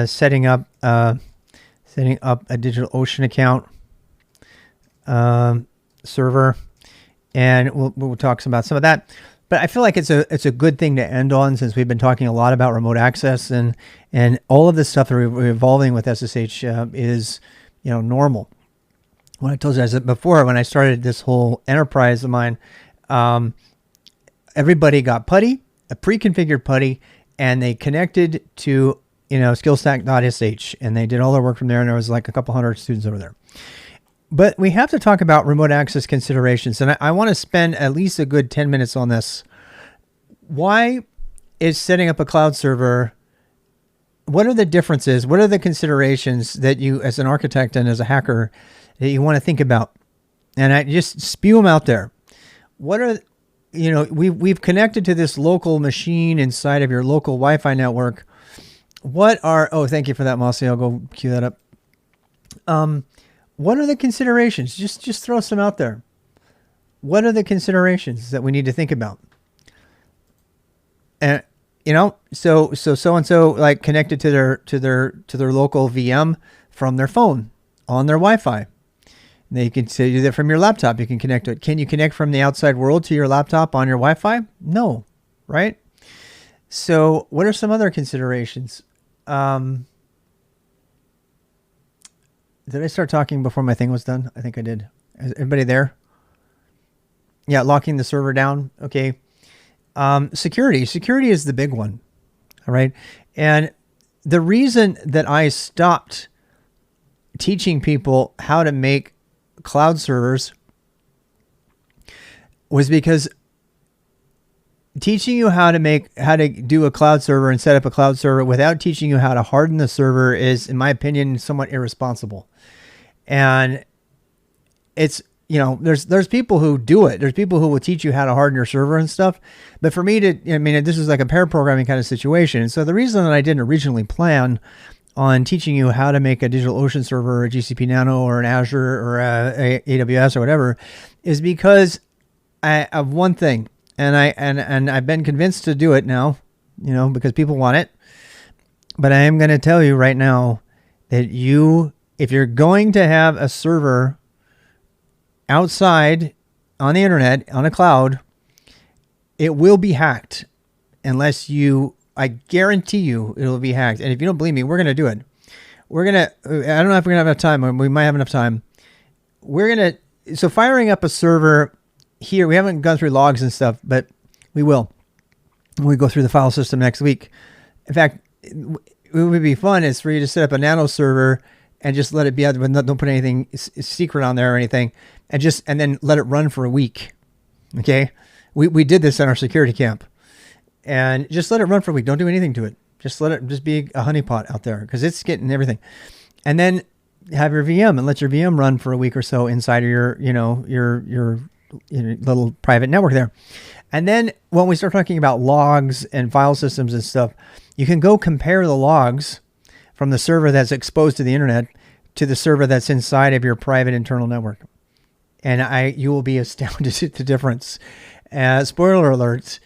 setting up a DigitalOcean account server, and we'll talk about some of that. But I feel like it's a good thing to end on, since we've been talking a lot about remote access and all of this stuff that we're evolving with SSH is normal. When I told you guys before, when I started this whole enterprise of mine, everybody got PuTTY, a pre-configured PuTTY, and they connected to skillstack.sh, and they did all their work from there, and there was like a couple hundred students over there. But we have to talk about remote access considerations, and I want to spend at least a good 10 minutes on this. Why is setting up a cloud server, what are the differences? What are the considerations that you, as an architect and as a hacker, that you want to think about? And I just spew them out there. What are, we've connected to this local machine inside of your local Wi-Fi network. What are, oh, thank you for that, Mossy. I'll go cue that up. What are the considerations? Just throw some out there. What are the considerations that we need to think about? And so like connected to their local VM from their phone on their Wi-Fi. You can do that from your laptop. You can connect to it. Can you connect from the outside world to your laptop on your Wi-Fi? No, right? So what are some other considerations? Did I start talking before my thing was done? I think I did. Is everybody there? Yeah, locking the server down. Okay. Security. Security is the big one. All right. And the reason that I stopped teaching people how to make cloud servers was because teaching you how to do a cloud server and set up a cloud server without teaching you how to harden the server is, in my opinion, somewhat irresponsible. And it's, there's people who do it. There's people who will teach you how to harden your server and stuff. But for me this is like a pair programming kind of situation. And so the reason that I didn't originally plan on teaching you how to make a DigitalOcean server, or a GCP Nano, or an Azure, or a AWS, or whatever, is because of one thing. And I've been convinced to do it now, because people want it. But I am going to tell you right now that if you're going to have a server outside on the internet, on a cloud, it will be hacked I guarantee you it'll be hacked. And if you don't believe me, we're going to do it. I don't know if we're going to have enough time, or we might have enough time. So firing up a server here, we haven't gone through logs and stuff, but we will. We go through the file system next week. In fact, what would be fun is for you to set up a Nano server and just let it be out, but don't put anything secret on there or anything, and then let it run for a week. Okay, we did this in our security camp, and just let it run for a week. Don't do anything to it. Just let it be a honeypot out there, because it's getting everything. And then have your VM and let your VM run for a week or so inside of your little private network there. And then when we start talking about logs and file systems and stuff, you can go compare the logs from the server that's exposed to the internet to the server that's inside of your private internal network. And you will be astounded at the difference. Spoiler alerts,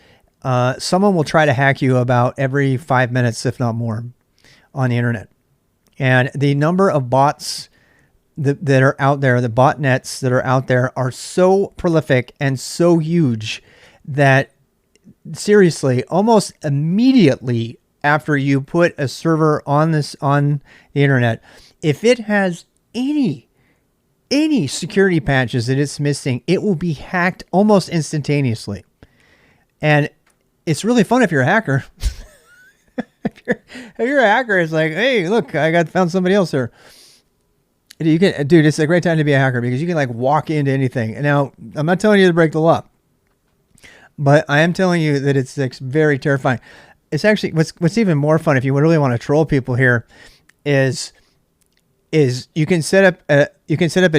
someone will try to hack you about every 5 minutes, if not more, on the internet. And the number of bots that are out there, the botnets that are out there, are so prolific and so huge that seriously, almost immediately after you put a server on the internet, if it has any security patches that it's missing, it will be hacked almost instantaneously. And it's really fun if you're a hacker. If you're a hacker, it's like, hey, look, I found somebody else here. Dude, it's a great time to be a hacker because you can like walk into anything. And now, I'm not telling you to break the law, but I am telling you that it's very terrifying. It's actually what's even more fun if you really want to troll people here is you can set up a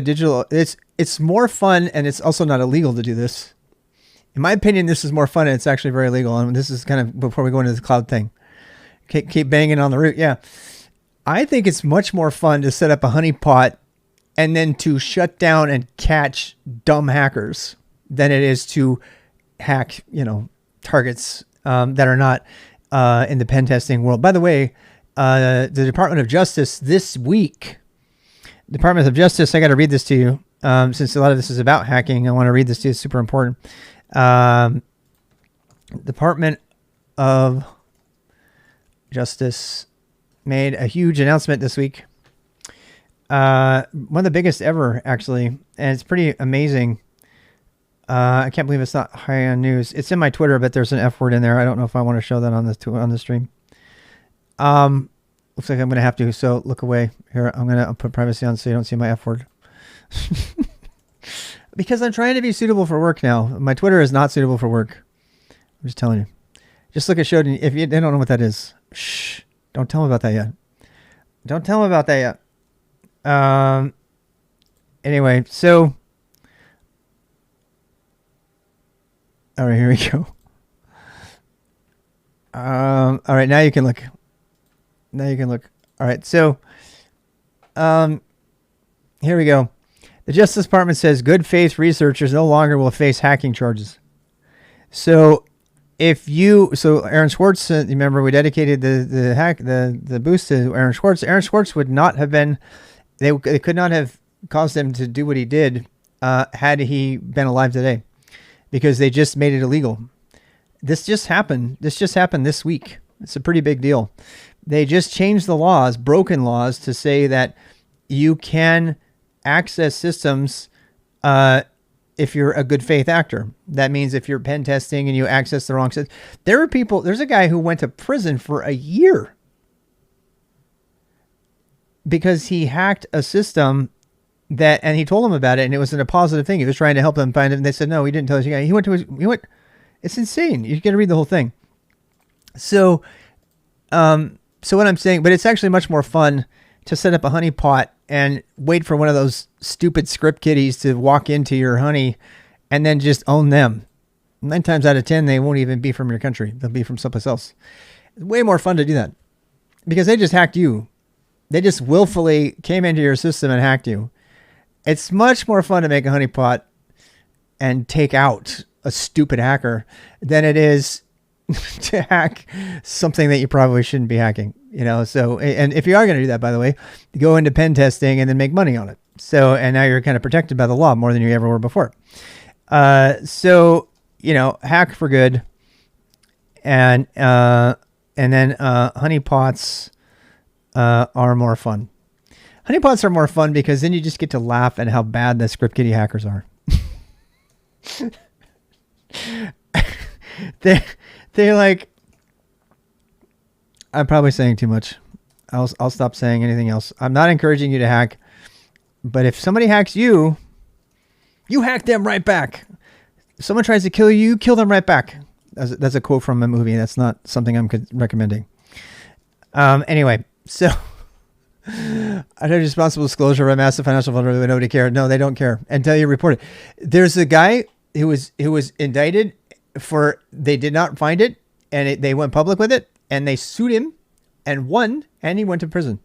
digital. It's more fun, and it's also not illegal to do this. In my opinion, this is more fun, and it's actually very legal. And this is kind of before we go into this cloud thing. Keep banging on the root. Yeah. I think it's much more fun to set up a honeypot and then to shut down and catch dumb hackers than it is to hack, targets that are not in the pen testing world. By the way, the Department of Justice this week, I got to read this to you since a lot of this is about hacking. I want to read this to you. It's super important. Department of Justice made a huge announcement this week. One of the biggest ever, actually, and it's pretty amazing. I can't believe it's not high on news. It's in my Twitter, but there's an F word in there. I don't know if I want to show that on the stream. Looks like I'm going to have to, so look away. Here, I'm going to put privacy on so you don't see my F word. Because I'm trying to be suitable for work now. My Twitter is not suitable for work. I'm just telling you. Just look at Shodan. If you don't know what that is, shh. Don't tell him about that yet. Anyway, so. All right, here we go. All right, now you can look. All right, so. Here we go. The Justice Department says good faith researchers no longer will face hacking charges. So Aaron Swartz, remember we dedicated the boost to Aaron Swartz. Aaron Swartz would not have been, they could not have caused him to do what he did had he been alive today, because they just made it illegal. This just happened this week. It's a pretty big deal. They just changed the laws, broken laws, to say that you can access systems if you're a good faith actor. That means if you're pen testing and you access the wrong system. There's a guy who went to prison for a year because he hacked a system and he told them about it, and it wasn't a positive thing. He was trying to help them find it, and they said, no, he didn't tell us. He went, it's insane. You got to read the whole thing. So what I'm saying, but it's actually much more fun to set up a honeypot and wait for one of those stupid script kiddies to walk into your honey and then just own them. 9 times out of 10, they won't even be from your country. They'll be from someplace else. It's way more fun to do that because they just hacked you. They just willfully came into your system and hacked you. It's much more fun to make a honeypot and take out a stupid hacker than it is to hack something that you probably shouldn't be hacking. So, and if you are going to do that, by the way, go into pen testing and then make money on it. So, and now you're kind of protected by the law more than you ever were before. So, hack for good. And then honeypots are more fun. Honeypots are more fun because then you just get to laugh at how bad the script kiddie hackers are. They're like, I'm probably saying too much. I'll stop saying anything else. I'm not encouraging you to hack, but if somebody hacks you, you hack them right back. If someone tries to kill you, you kill them right back. That's a quote from a movie. That's not something I'm recommending. Anyway, so Under responsible disclosure of a massive financial vulnerability, nobody cared. No, they don't care until you report it. There's a guy who was indicted for, they did not find it, and they went public with it, and they sued him and won, and he went to prison.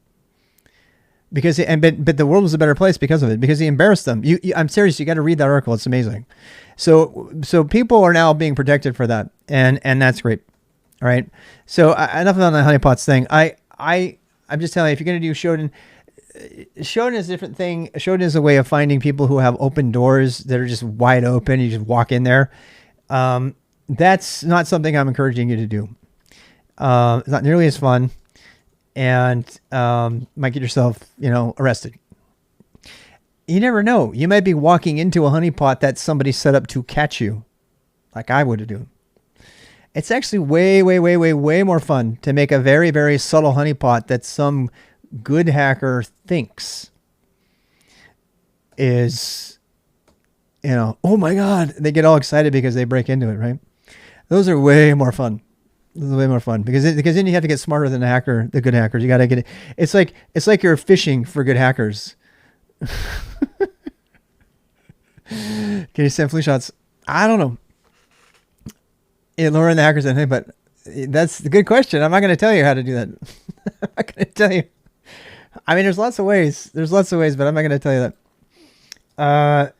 Because but the world was a better place because of it, because he embarrassed them. I'm serious, you got to read that article. It's amazing. So people are now being protected for that, and that's great. All right. So enough about the honeypots thing. I'm just telling you, if you're going to do Shodan is a different thing. Shodan is a way of finding people who have open doors that are just wide open. You just walk in there. That's not something I'm encouraging you to do. It's not nearly as fun, and might get yourself, arrested. You never know. You might be walking into a honeypot that somebody set up to catch you, like I would do. It's actually way, way, way, way, way more fun to make a very, very subtle honeypot that some good hacker thinks is, oh my God, they get all excited because they break into it, right? Those are way more fun. Those are way more fun because then you have to get smarter than the good hackers. You got to get it. It's like you're fishing for good hackers. Can you send flu shots? I don't know. Lowering the hackers in, but that's the good question. I'm not going to tell you how to do that. I'm not going to tell you. I mean, there's lots of ways, but I'm not going to tell you that.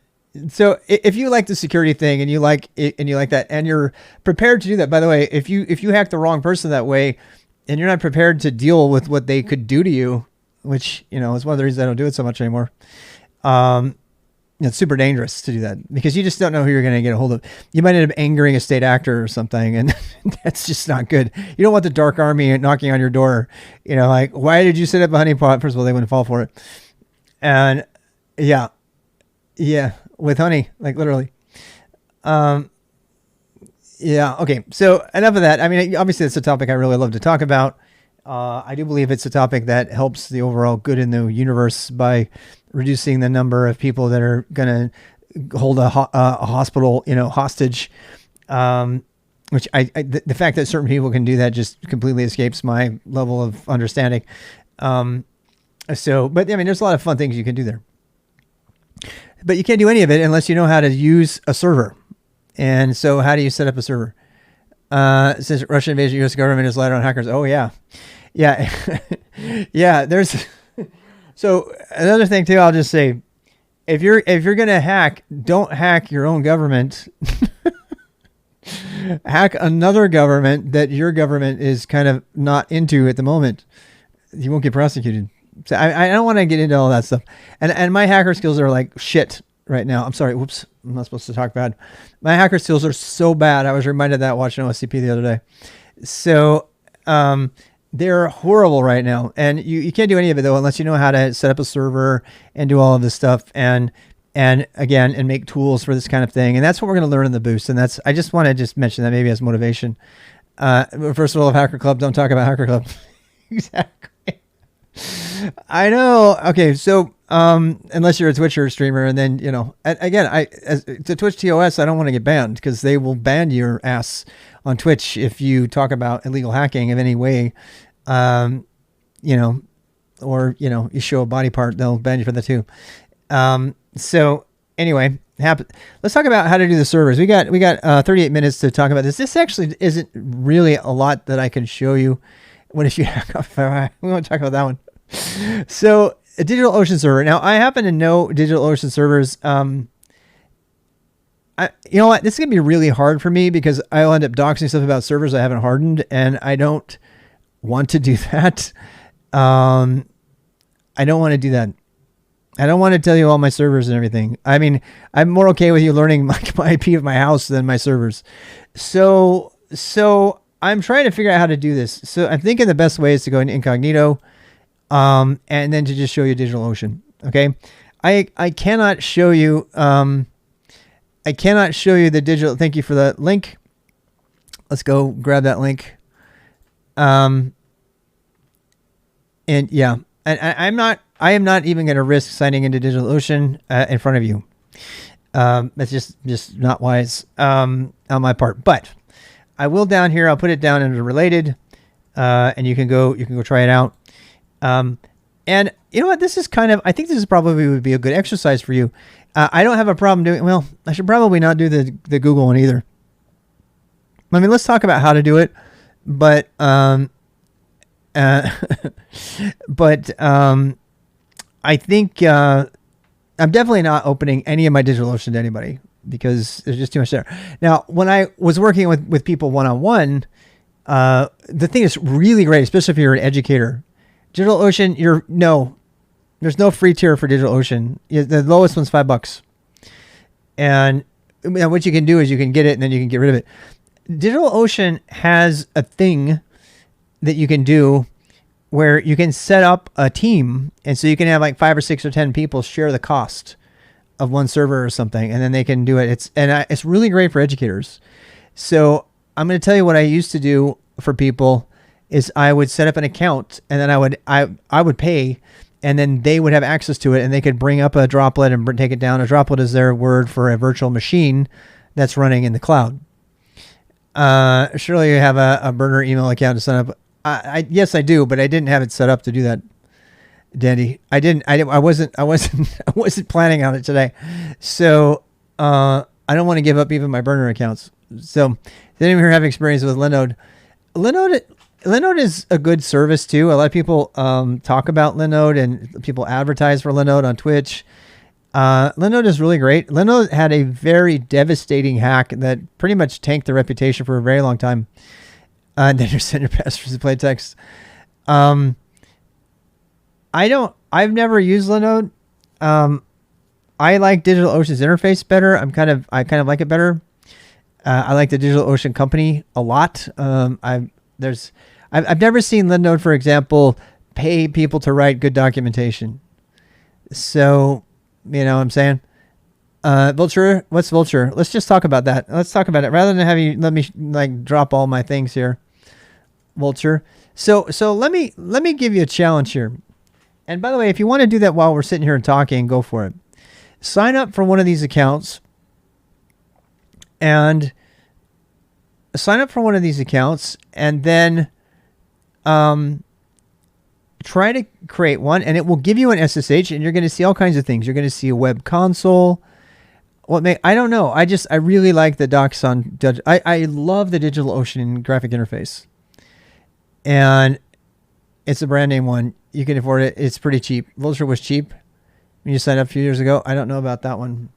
So if you like the security thing and you like it, and you like that, and you're prepared to do that, by the way, if you hack the wrong person that way and you're not prepared to deal with what they could do to you, which, is one of the reasons I don't do it so much anymore. It's super dangerous to do that because you just don't know who you're going to get a hold of. You might end up angering a state actor or something, and that's just not good. You don't want the dark army knocking on your door, like, why did you set up a honeypot? First of all, they wouldn't fall for it. And yeah, with honey, like literally. Yeah. Okay. So enough of that. I mean, obviously it's a topic I really love to talk about. I do believe it's a topic that helps the overall good in the universe by reducing the number of people that are going to hold a hospital, hostage. Which the fact that certain people can do that just completely escapes my level of understanding. But I mean, there's a lot of fun things you can do there, but you can't do any of it unless you know how to use a server. And so how do you set up a server? Since Russian invasion, U.S. government is light on hackers. Oh yeah. Yeah. Yeah. There's, so another thing too, I'll just say, if you're going to hack, don't hack your own government. Hack another government that your government is kind of not into at the moment. You won't get prosecuted. So I don't want to get into all that stuff. And my hacker skills are like shit right now. I'm sorry. Whoops. I'm not supposed to talk bad. My hacker skills are so bad. I was reminded of that watching OSCP the other day. So, they're horrible right now. And you can't do any of it though, unless you know how to set up a server and do all of this stuff and make tools for this kind of thing. And that's what we're going to learn in the boost. And I just want to mention that maybe as motivation. First of all, Hacker Club, don't talk about Hacker Club. Exactly. I know. Okay. So, unless you're a Twitch or a streamer, and then, to Twitch TOS, I don't want to get banned because they will ban your ass on Twitch if you talk about illegal hacking in any way, or, you show a body part, they'll ban you for that too. So anyway, let's talk about how to do the servers. We got 38 minutes to talk about this. This actually isn't really a lot that I can show you. What if you hack off? We want to talk about that one. So a DigitalOcean server. Now I happen to know DigitalOcean servers. You know what? This is going to be really hard for me because I'll end up doxing stuff about servers I haven't hardened, and I don't want to do that. I don't want to do that. I don't want to tell you all my servers and everything. I mean, I'm more okay with you learning my IP of my house than my servers. So I'm trying to figure out how to do this. So I'm thinking the best way is to go into incognito, and then to just show you DigitalOcean. Okay. I cannot show you, the digital. Thank you for that link. Let's go grab that link. And yeah, and I am not even going to risk signing into DigitalOcean in front of you. That's just not wise on my part. But I will down here. I'll put it down under related, and you can go try it out. And And you know what? This is kind of, I think this is probably would be a good exercise for you. I don't have a problem doing, well, I should probably not do the Google one either. I mean, let's talk about how to do it. But, I think, I'm definitely not opening any of my DigitalOcean to anybody because there's just too much there. Now, when I was working with people one-on-one, the thing is really great, especially if you're an educator. DigitalOcean, there's no free tier for DigitalOcean. The lowest one's $5. And what you can do is you can get it and then you can get rid of it. DigitalOcean has a thing that you can do where you can set up a team. And so you can have like 5 or 6 or 10 people share the cost of one server or something. And then they can do it. It's really great for educators. So I'm going to tell you what I used to do for people is I would set up an account and then I would pay and then they would have access to it and they could bring up a droplet and take it down. A droplet is their word for a virtual machine that's running in the cloud. Surely you have a burner email account to sign up. Yes, I do, but I didn't have it set up to do that, Dandy. I wasn't planning on it today. So, I don't want to give up even my burner accounts. So, did anyone here have experience with Linode? Linode is a good service too. A lot of people, talk about Linode and people advertise for Linode on Twitch. Linode is really great. Linode had a very devastating hack that pretty much tanked their reputation for a very long time. And then you send your passwords to play text. I've never used Linode. I like DigitalOcean's interface better. I kind of like it better. I like the DigitalOcean company a lot. I've never seen Linode, for example, pay people to write good documentation. So, you know what I'm saying? Vulture, what's Vulture? Let's just talk about that. Let's talk about it rather than have you let me like drop all my things here. Vulture. So let me give you a challenge here. And by the way, if you want to do that while we're sitting here and talking, go for it. Sign up for one of these accounts and then try to create one, and it will give you an SSH, and you're going to see all kinds of things. You're going to see a web console. I don't know. I really like the docs on. I love the DigitalOcean graphic interface, and it's a brand name one. You can afford it. It's pretty cheap. Vulture was cheap when you signed up a few years ago. I don't know about that one.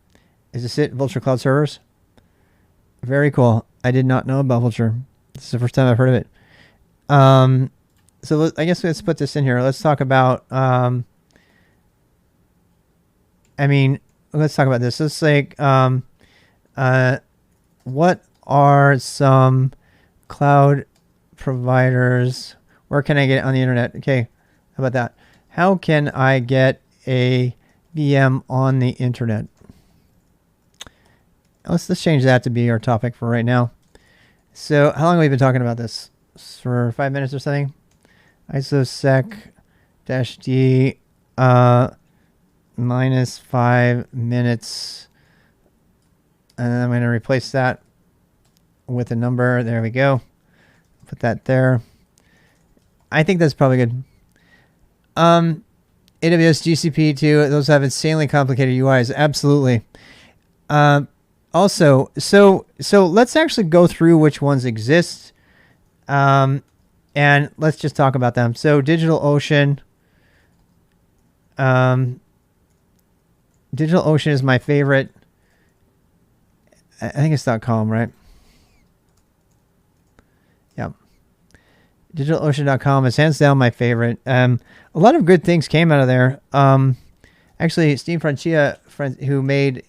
Is this it? Vulture Cloud Servers. Very cool. I did not know about Vulture. This is the first time I've heard of it. So I guess let's put this in here. Let's talk about, let's talk about this. Let's like, what are some cloud providers? Where can I get it on the internet? Okay. How about that? How can I get a VM on the internet? Let's change that to be our topic for right now. So how long have we been talking about this? For 5 minutes or something? ISO-sec-d minus 5 minutes. And then I'm going to replace that with a number. There we go. Put that there. I think that's probably good. AWS, GCP too. Those have insanely complicated UIs. Absolutely. Also, so let's actually go through which ones exist. And let's just talk about them. So DigitalOcean. DigitalOcean is my favorite. I think it's .com, right? Yeah. DigitalOcean.com is hands down my favorite. A lot of good things came out of there. Actually, Steve Francia, who made,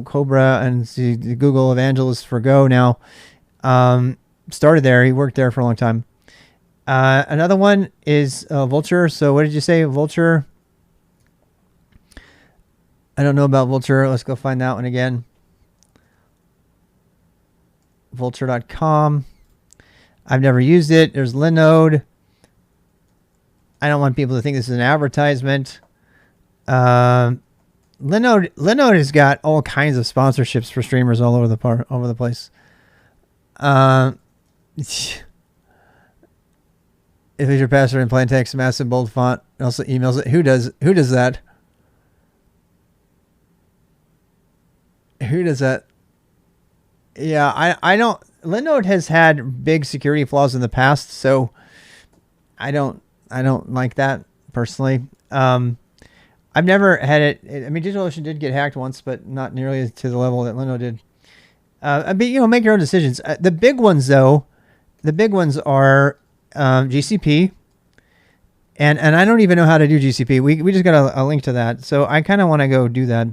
Cobra and the Google evangelist for Go now, started there. He worked there for a long time. Another one is Vulture. So what did you say, Vulture? I don't know about Vulture. Let's go find that one again. Vulture.com. I've never used it. There's Linode. I don't want people to think this is an advertisement. Linode has got all kinds of sponsorships for streamers all over the place. If it's your password in plain text, massive bold font, also emails it. Who does that? Who does that? Yeah, I don't. Linode has had big security flaws in the past, so I don't like that personally. I've never had it. I mean, DigitalOcean did get hacked once, but not nearly to the level that Linode did. But make your own decisions. The big ones, though, are GCP, and I don't even know how to do GCP. We just got a link to that, so I kind of want to go do that.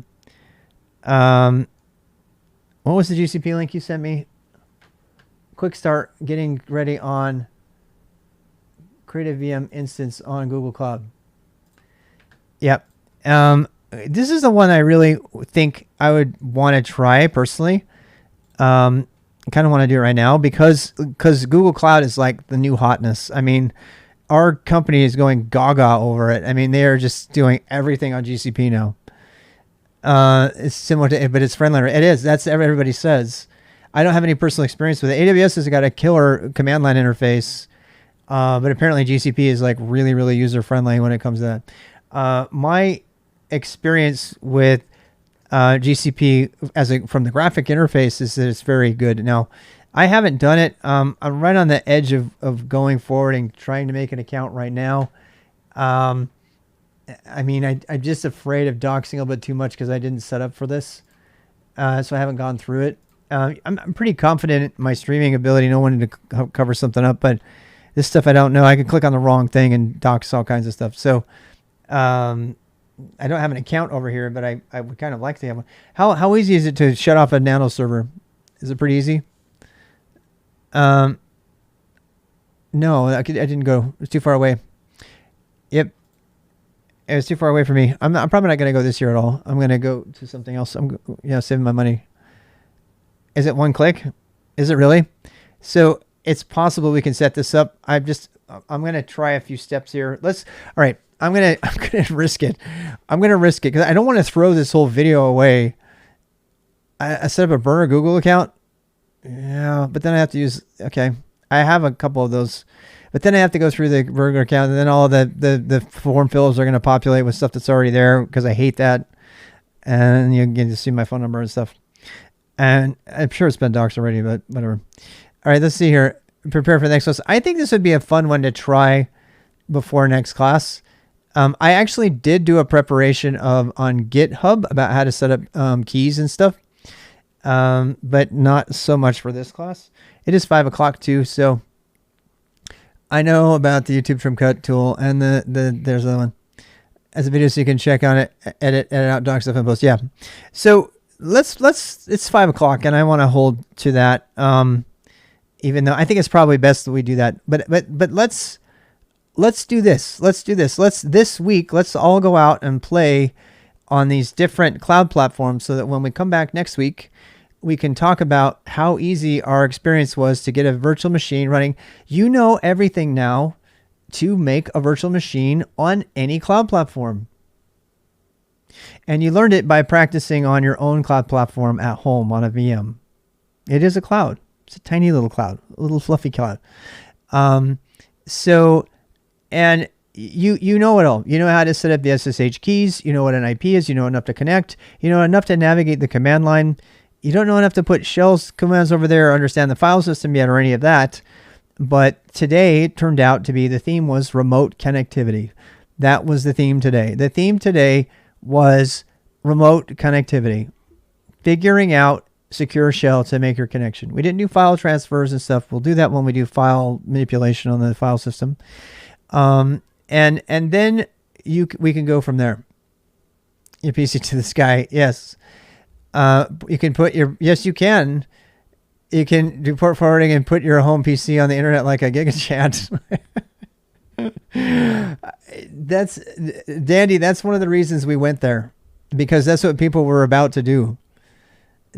What was the GCP link you sent me? Quick start getting ready on create a VM instance on Google Cloud. Yep. This is the one I really think I would want to try personally. I kind of want to do it right now because Google Cloud is like the new hotness. I mean, our company is going gaga over it. I mean, they are just doing everything on GCP now. It's similar to it, but it's friendlier. It is. That's what everybody says. I don't have any personal experience with it. AWS has got a killer command line interface, but apparently GCP is like really, really user friendly when it comes to that. My experience with GCP from the graphic interface is that it's very good. Now, I haven't done it. I'm right on the edge of going forward and trying to make an account right now. I mean, I'm just afraid of doxing a little bit too much because I didn't set up for this. So I haven't gone through it. I'm pretty confident in my streaming ability. No one to cover something up, but this stuff I don't know. I could click on the wrong thing and dox all kinds of stuff. So I don't have an account over here, but I would kind of like to have one. How easy is it to shut off a nano server? Is it pretty easy? No, I didn't go. It's too far away. Yep. It was too far away for me. I'm probably not going to go this year at all. I'm going to go to something else. I'm saving my money. Is it one click? Is it really? So it's possible we can set this up. I'm going to try a few steps here. All right. I'm going to risk it. I'm going to risk it because I don't want to throw this whole video away. I set up a burner Google account. Yeah, but then I have to use, okay. I have a couple of those, but then I have to go through the burner account and then all the form fills are going to populate with stuff that's already there because I hate that. And you get to see my phone number and stuff. And I'm sure it's been doxed already, but whatever. All right, let's see here. Prepare for the next class. I think this would be a fun one to try before next class. I actually did do a preparation on GitHub about how to set up keys and stuff, but not so much for this class. It is 5 o'clock too, so I know about the YouTube trim cut tool and there's another one as a video so you can check on it, edit out doc stuff and post. Yeah, so let's it's 5 o'clock and I want to hold to that. Even though I think it's probably best that we do that, but let's do this. This week, let's all go out and play on these different cloud platforms so that when we come back next week, we can talk about how easy our experience was to get a virtual machine running. You know everything now to make a virtual machine on any cloud platform. And you learned it by practicing on your own cloud platform at home on a VM. It is a cloud. It's a tiny little cloud, a little fluffy cloud. And you know it all. You know how to set up the SSH keys. You know what an IP is. You know enough to connect. You know enough to navigate the command line. You don't know enough to put shells commands over there or understand the file system yet or any of that. But today it turned out to be the theme was remote connectivity. That was the theme today. The theme today was remote connectivity. Figuring out secure shell to make your connection. We didn't do file transfers and stuff. We'll do that when we do file manipulation on the file system. And then we can go from there. Your PC to the sky. Yes. You can put yes, you can. You can do port forwarding and put your home PC on the internet like a GigaChat. That's Dandy. That's one of the reasons we went there because that's what people were about to do.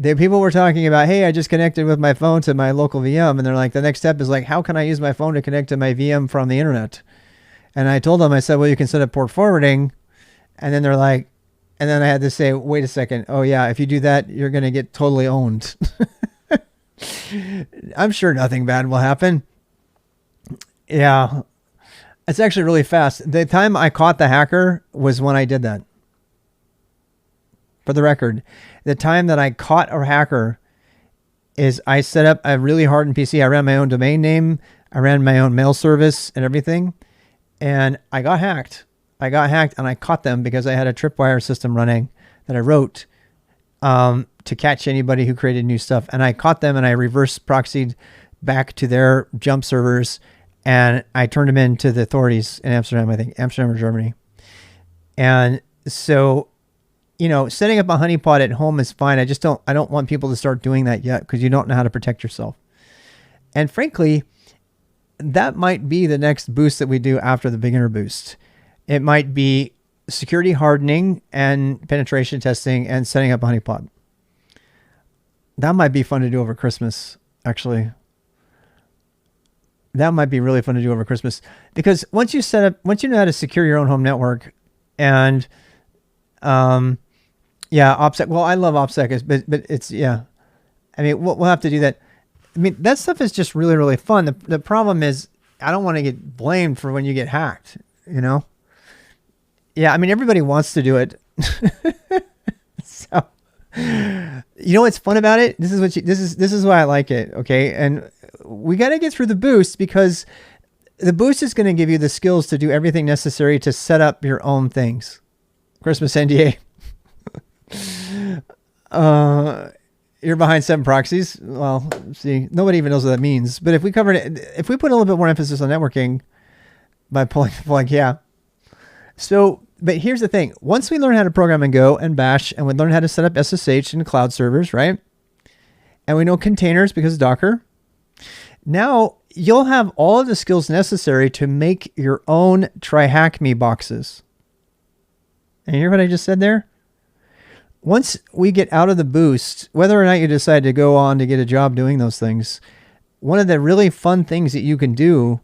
People were talking about, hey, I just connected with my phone to my local VM. And they're like, the next step is like, how can I use my phone to connect to my VM from the internet? And I told them, I said, well, you can set up port forwarding. And then they're like, and then I had to say, wait a second. Oh yeah, if you do that, you're going to get totally owned. I'm sure nothing bad will happen. Yeah. It's actually really fast. The time I caught the hacker was when I did that. For the record, the time that I caught a hacker is I set up a really hardened PC. I ran my own domain name. I ran my own mail service and everything. And I got hacked. And I caught them because I had a tripwire system running that I wrote to catch anybody who created new stuff. And I caught them and I reverse proxied back to their jump servers. And I turned them in to the authorities in Amsterdam, I think, Amsterdam or Germany. And so, you know, setting up a honeypot at home is fine. I don't want people to start doing that yet because you don't know how to protect yourself. And frankly, that might be the next boost that we do after the beginner boost. It might be security hardening and penetration testing and setting up a honeypot. That might be fun to do over Christmas, actually. That might be really fun to do over Christmas because once you know how to secure your own home network and, OPSEC. Well, I love OPSEC, but it's, yeah. I mean, we'll have to do that. I mean, that stuff is just really, really fun. The problem is I don't want to get blamed for when you get hacked, you know? Yeah. I mean, everybody wants to do it. So, you know what's fun about it? This is why I like it. Okay. And we got to get through the boost because the boost is going to give you the skills to do everything necessary to set up your own things. Christmas NDA. You're behind 7 proxies. Well, see, nobody even knows what that means. But if we covered it, if we put a little bit more emphasis on networking by pulling the plug, yeah. So, but here's the thing. Once we learn how to program in Go and Bash, and we learn how to set up SSH and cloud servers, right? And we know containers because of Docker. Now you'll have all of the skills necessary to make your own Try Hack Me boxes. And you hear what I just said there? Once we get out of the boost, whether or not you decide to go on to get a job doing those things, one of the really fun things that you can do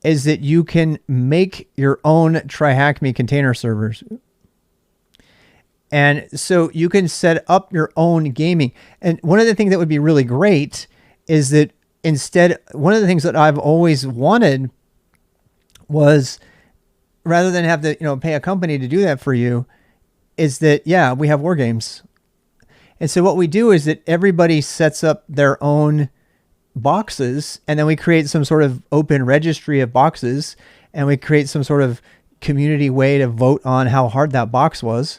is that you can make your own Try Hack Me container servers. And so you can set up your own gaming. And one of the things that would be really great is that one of the things that I've always wanted was rather than have to, pay a company to do that for you, is that, yeah, we have war games. And so what we do is that everybody sets up their own boxes, and then we create some sort of open registry of boxes, and we create some sort of community way to vote on how hard that box was.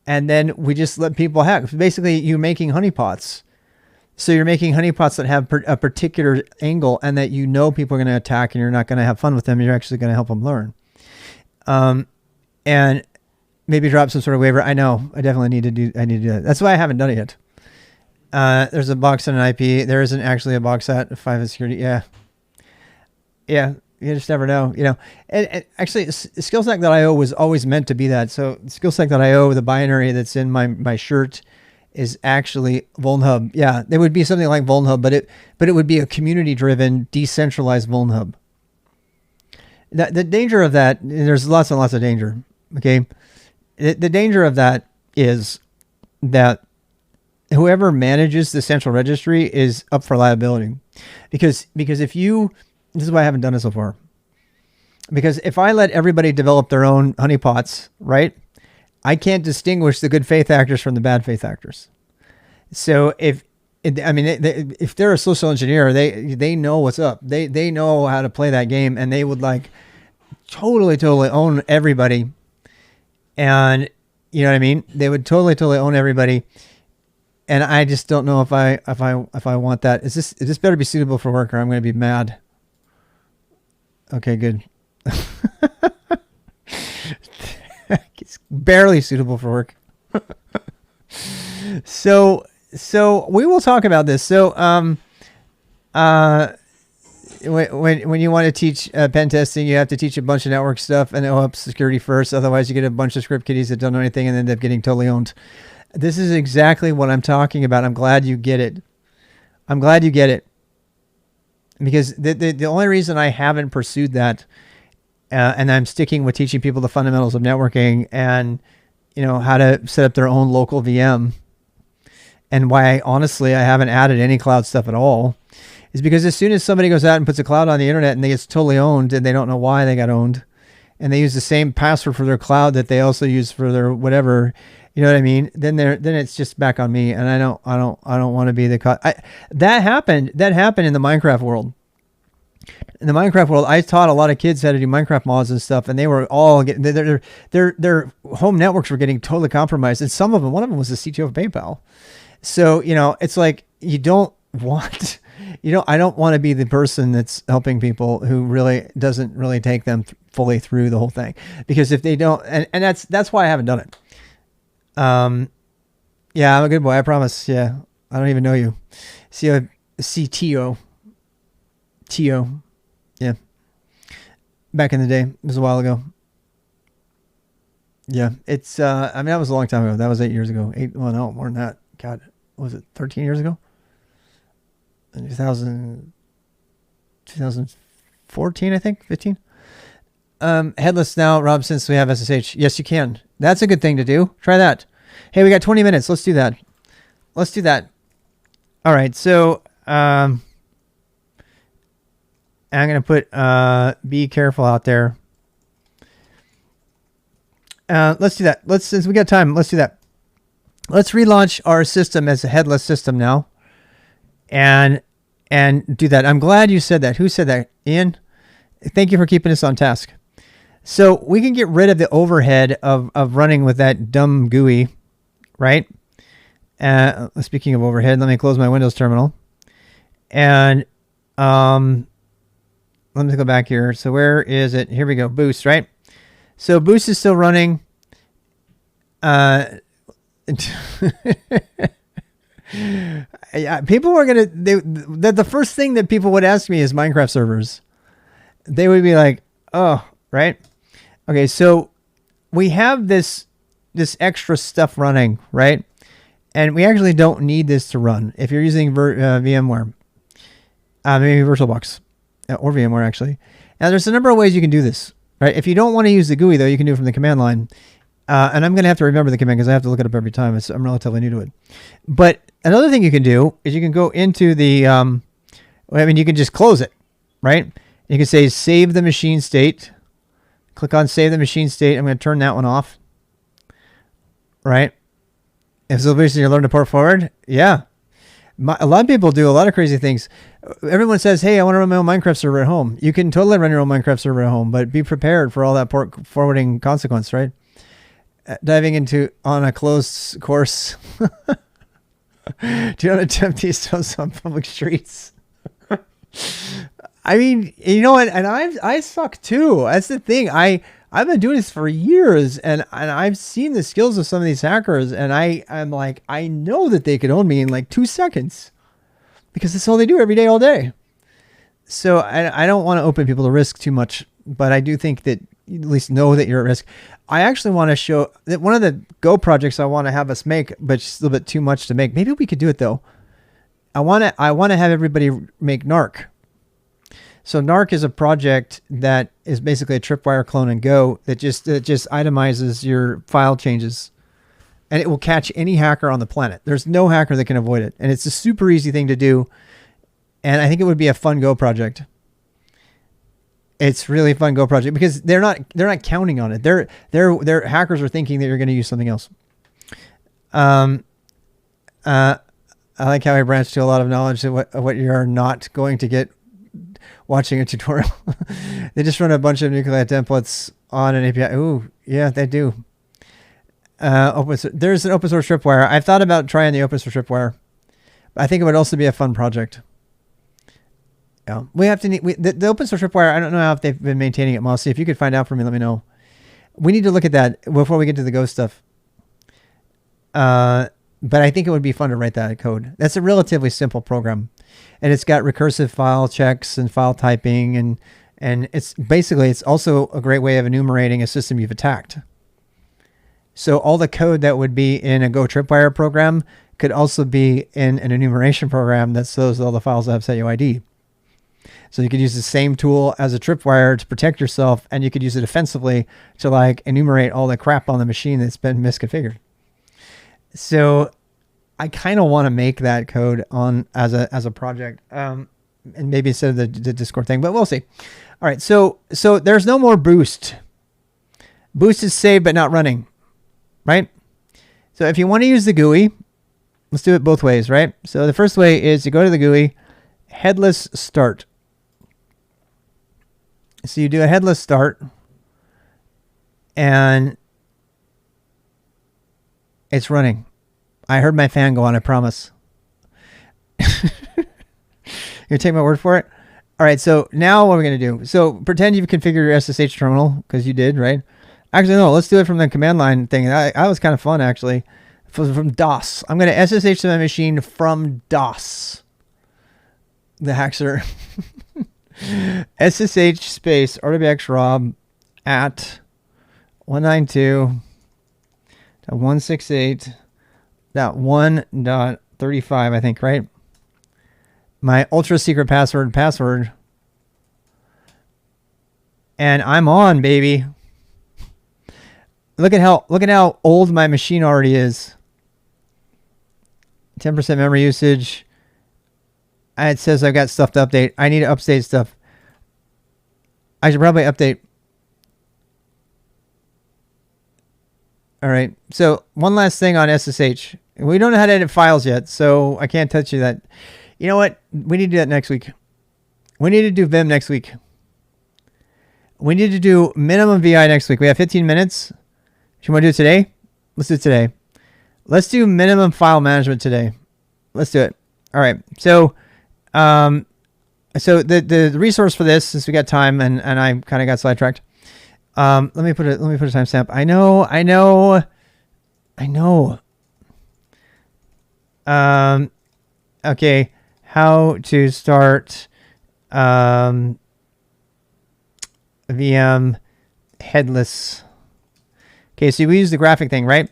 And then we just let people hack. Basically, you're making honeypots. So you're making honeypots that have a particular angle and that people are going to attack, and you're not going to have fun with them. You're actually going to help them learn. And maybe drop some sort of waiver. I know. I definitely need to do that. That's why I haven't done it yet. There's a box and an IP. There isn't actually a box at 5 in security. Yeah. Yeah. You just never know, And actually, SKILSTAK.io was always meant to be that. So SKILSTAK.io, the binary that's in my shirt, is actually VulnHub. Yeah, there would be something like VulnHub, but it would be a community-driven, decentralized VulnHub. The danger of that, there's lots and lots of danger. Okay, the danger of that is that whoever manages the central registry is up for liability, because this is why I haven't done it so far. Because if I let everybody develop their own honeypots, right, I can't distinguish the good faith actors from the bad faith actors. So if they're a social engineer, they know what's up. They know how to play that game, and they would totally own everybody. And you know what I mean? They would totally own everybody. And I just don't know if I want that. Is this better be suitable for work, or I'm going to be mad? Okay, good. It's barely suitable for work. So we will talk about this. So when you want to teach pen testing, you have to teach a bunch of network stuff and OP security first. Otherwise, you get a bunch of script kiddies that don't know anything and end up getting totally owned. This is exactly what I'm talking about. I'm glad you get it. Because the only reason I haven't pursued that, and I'm sticking with teaching people the fundamentals of networking and how to set up their own local VM, and why honestly I haven't added any cloud stuff at all, is because as soon as somebody goes out and puts a cloud on the internet and they get totally owned and they don't know why they got owned, and they use the same password for their cloud that they also use for their whatever, you know what I mean? Then it's just back on me, and I don't want to be the that happened in the Minecraft world. In the Minecraft world, I taught a lot of kids how to do Minecraft mods and stuff, and they were all getting their home networks were getting totally compromised, and one of them was the CTO of PayPal. So it's like I don't want to be the person that's helping people who really doesn't really take them fully through the whole thing, because if they don't, and that's why I haven't done it. Yeah, I'm a good boy, I promise. Yeah, I don't even know you. CTO. Yeah. Back in the day. It was a while ago. Yeah. It's, that was a long time ago. That was 8 years ago. No, more than that. God, was it 13 years ago? 2014, I think, 15. Headless now, Rob, since we have SSH. Yes, you can. That's a good thing to do. Try that. Hey, we got 20 minutes. Let's do that. All right. So, I'm going to put, be careful out there. Let's do that. Since we got time, let's do that. Let's relaunch our system as a headless system now. And do that. I'm glad you said that. Who said that? Ian? Thank you for keeping us on task. So we can get rid of the overhead of running with that dumb GUI, right? Speaking of overhead, let me close my Windows terminal. And let me go back here. So where is it? Here we go. Boost, right? So Boost is still running. Yeah, people were gonna. The first thing that people would ask me is Minecraft servers. They would be like, "Oh, right, okay." So we have this extra stuff running, right? And we actually don't need this to run if you're using VMware, maybe VirtualBox or VMware actually. Now there's a number of ways you can do this, right? If you don't want to use the GUI though, you can do it from the command line. And I'm going to have to remember the command because I have to look it up every time. I'm relatively new to it. But another thing you can do is you can go into the, you can just close it, right? You can say save the machine state. Click on save the machine state. I'm going to turn that one off, right? And so basically you learn to port forward. Yeah. A lot of people do a lot of crazy things. Everyone says, hey, I want to run my own Minecraft server at home. You can totally run your own Minecraft server at home, but be prepared for all that port forwarding consequence, right? Diving into on a closed course. Do not attempt these stones on public streets. I mean, you know what? And I suck too. That's the thing. I've been doing this for years, and I've seen the skills of some of these hackers, and I'm like, I know that they could own me in like 2 seconds because that's all they do every day, all day. So I don't want to open people to risk too much, but I do think that you at least know that you're at risk. I actually want to show that one of the Go projects I want to have us make, but it's a little bit too much to make. Maybe we could do it though. I want to have everybody make NARC. So NARC is a project that is basically a tripwire clone in Go that just itemizes your file changes, and it will catch any hacker on the planet. There's no hacker that can avoid it, and it's a super easy thing to do. And I think it would be a fun Go project. It's really a fun Go project because they're not counting on it. Their hackers are thinking that you're going to use something else. I like how I branched to a lot of knowledge of what you're not going to get watching a tutorial. They just run a bunch of nuclei templates on an API. Ooh, yeah, they do. There's an open source tripwire. I've thought about trying the open source tripwire. I think it would also be a fun project. Yeah, we have to need the open source tripwire. I don't know if they've been maintaining it, Mossy. If you could find out for me, let me know. We need to look at that before we get to the Go stuff. But I think it would be fun to write that code. That's a relatively simple program, and it's got recursive file checks and file typing, and it's also a great way of enumerating a system you've attacked. So all the code that would be in a Go tripwire program could also be in an enumeration program that shows all the files that have set UID. So you could use the same tool as a tripwire to protect yourself, and you could use it offensively to like enumerate all the crap on the machine that's been misconfigured. So I kind of want to make that code on as a project. and maybe instead of the Discord thing, but we'll see. All right, so there's no more boost. Boost is saved but not running, right? So if you want to use the GUI, let's do it both ways, right? So the first way is to go to the GUI, headless start. So you do a headless start, and it's running. I heard my fan go on, I promise. You take my word for it? All right, so now what are we going to do? So pretend you've configured your SSH terminal, because you did, right? Actually, no, let's do it from the command line thing. That was kind of fun, actually. From DOS. I'm going to SSH to my machine from DOS. The hacker. SSH space RWX rob at 192.168.1.35, I think, right? My ultra secret password. And I'm on, baby. Look at how old my machine already is. 10% memory usage. It says I've got stuff to update. I need to update stuff. I should probably update. All right. So one last thing on SSH. We don't know how to edit files yet, so I can't touch you that. You know what? We need to do that next week. We need to do Vim next week. We need to do minimum VI next week. We have 15 minutes. Do you want to do it today? Let's do it today. Let's do minimum file management today. Let's do it. All right. So, the resource for this, since we got time and I kind of got sidetracked. Let me put a timestamp. I know. Okay. How to start VM headless. Okay, so we use the graphic thing, right?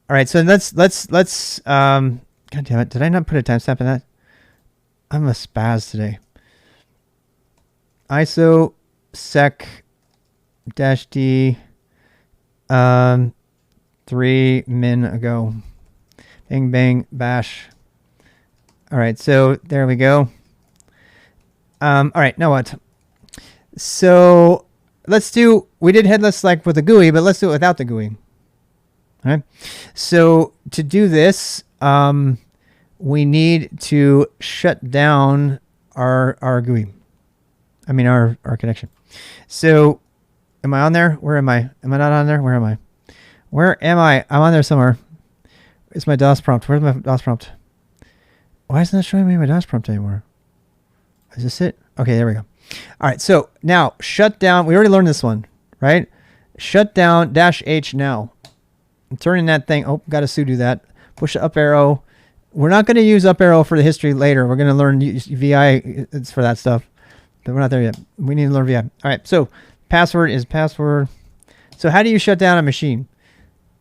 All right, so let's God damn it, did I not put a timestamp in that? I'm a spaz today. ISO sec -d 3 min ago. Bang bang bash. All right, so there we go. All right, now what? So we did headless like with the GUI, but let's do it without the GUI. All right. So to do this, we need to shut down our GUI. I mean, our connection. So am I on there? Where am I? Am I not on there? Where am I? Where am I? I'm on there somewhere. It's my DOS prompt. Where's my DOS prompt? Why isn't it showing me my DOS prompt anymore? Is this it? Okay, there we go. All right, so now shut down. We already learned this one, right? Shut down -H now. I'm turning that thing. Oh, got to sudo that. Push the up arrow. We're not going to use up arrow for the history later. We're going to learn VI it's for that stuff, but we're not there yet. We need to learn VI. All right, so password is password. So how do you shut down a machine?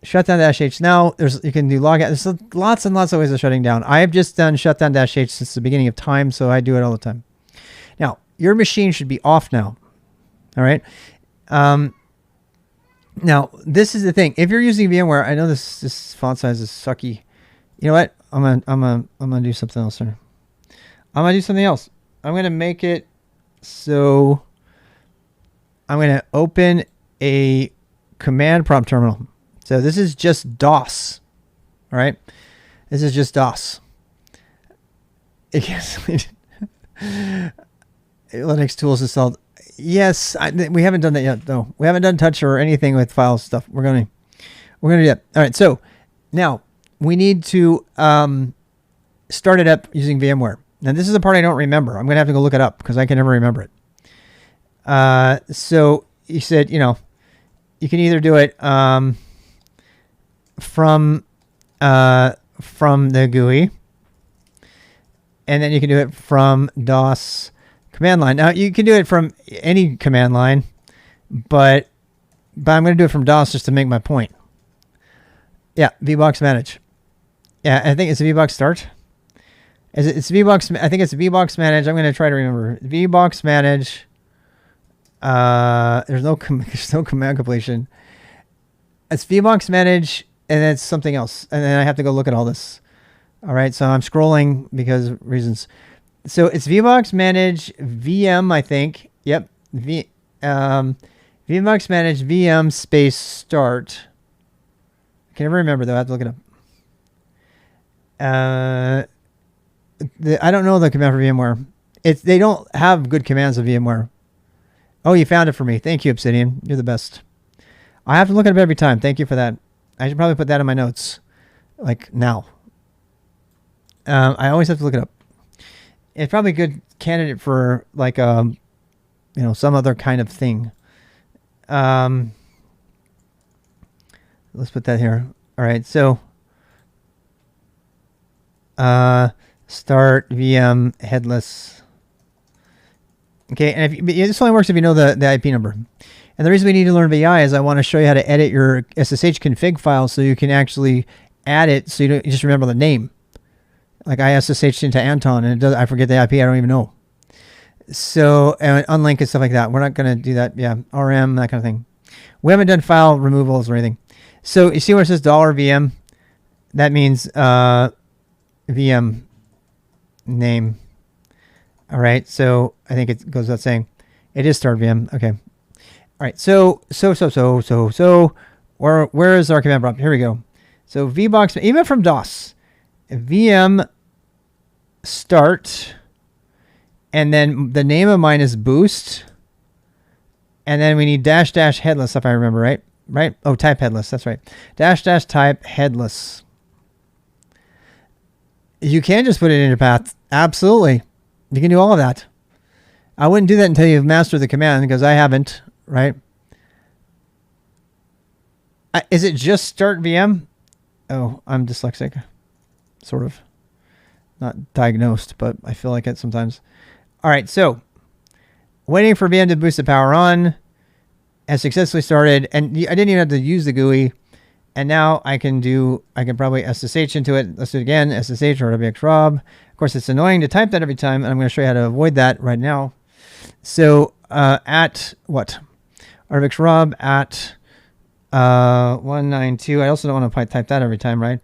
Shut down -H now. You can do logout. There's lots and lots of ways of shutting down. I have just done shutdown -H since the beginning of time, so I do it all the time. Now, your machine should be off now. All right. Now, this is the thing. If you're using VMware, I know this font size is sucky. You know what? I'm gonna do something else here. I'm gonna do something else. I'm gonna make it so I'm gonna open a command prompt terminal. So this is just DOS. All right. This is just DOS. Linux tools installed. Yes, we haven't done that yet, though. We haven't done touch or anything with file stuff. We're gonna do that. All right. So now we need to start it up using VMware. Now this is the part I don't remember. I'm gonna have to go look it up because I can never remember it. So you said, you can either do it from the GUI, and then you can do it from DOS command line. Now you can do it from any command line, but I'm going to do it from DOS just to make my point. Yeah, vbox manage. Yeah, I think it's vbox start. It's vbox. I think it's vbox manage. I'm going to try to remember vbox manage. There's no command completion. It's vbox manage, and it's something else, and then I have to go look at all this. All right, so I'm scrolling because of reasons. So it's vbox manage VM, I think. Yep. Vbox manage VM space start. I can never remember though. I have to look it up. I don't know the command for VMware. They don't have good commands of VMware. Oh, you found it for me. Thank you, Obsidian. You're the best. I have to look at it every time. Thank you for that. I should probably put that in my notes, like now. I always have to look it up. It's probably a good candidate for like some other kind of thing. Let's put that here. All right, so start VM headless. Okay, and this only works if you know the IP number. And the reason we need to learn VI is I want to show you how to edit your SSH config file so you can actually add it so you just remember the name. Like I SSH'd into Anton and I forget the IP, I don't even know. So, and unlink and stuff like that. We're not going to do that. Yeah, RM, that kind of thing. We haven't done file removals or anything. So you see where it says $VM? That means VM name. All right, so I think it goes without saying. It is start VM. Okay. All right, so where is our command prompt? Here we go. So vbox, even from DOS, VM start, and then the name of mine is boost, and then we need dash headless if I remember right. Right? Oh, type headless. That's right. Dash type headless. You can just put it in your path. Absolutely. You can do all of that. I wouldn't do that until you've mastered the command because I haven't, right? Is it just start VM? Oh, I'm dyslexic. Sort of. Not diagnosed, but I feel like it sometimes. All right, so waiting for VM to boost the power on. Has successfully started, and I didn't even have to use the GUI. And now I can probably SSH into it. Let's do it again. SSH or wxrob. Of course, it's annoying to type that every time, and I'm going to show you how to avoid that right now. So at what? wxrob at 192. I also don't want to type that every time, right?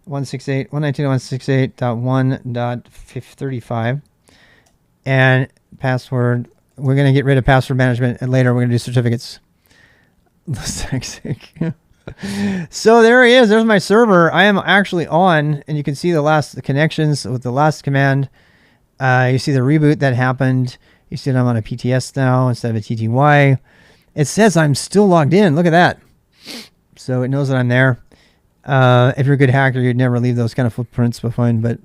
192.168.1.35. And password. We're going to get rid of password management, and later we're going to do certificates. So there he is. There's my server. I am actually on, and you can see the connections with the last command. You see the reboot that happened. You see that I'm on a PTS now instead of a TTY. It says I'm still logged in. Look at that. So it knows that I'm there. If you're a good hacker, you'd never leave those kind of footprints behind, but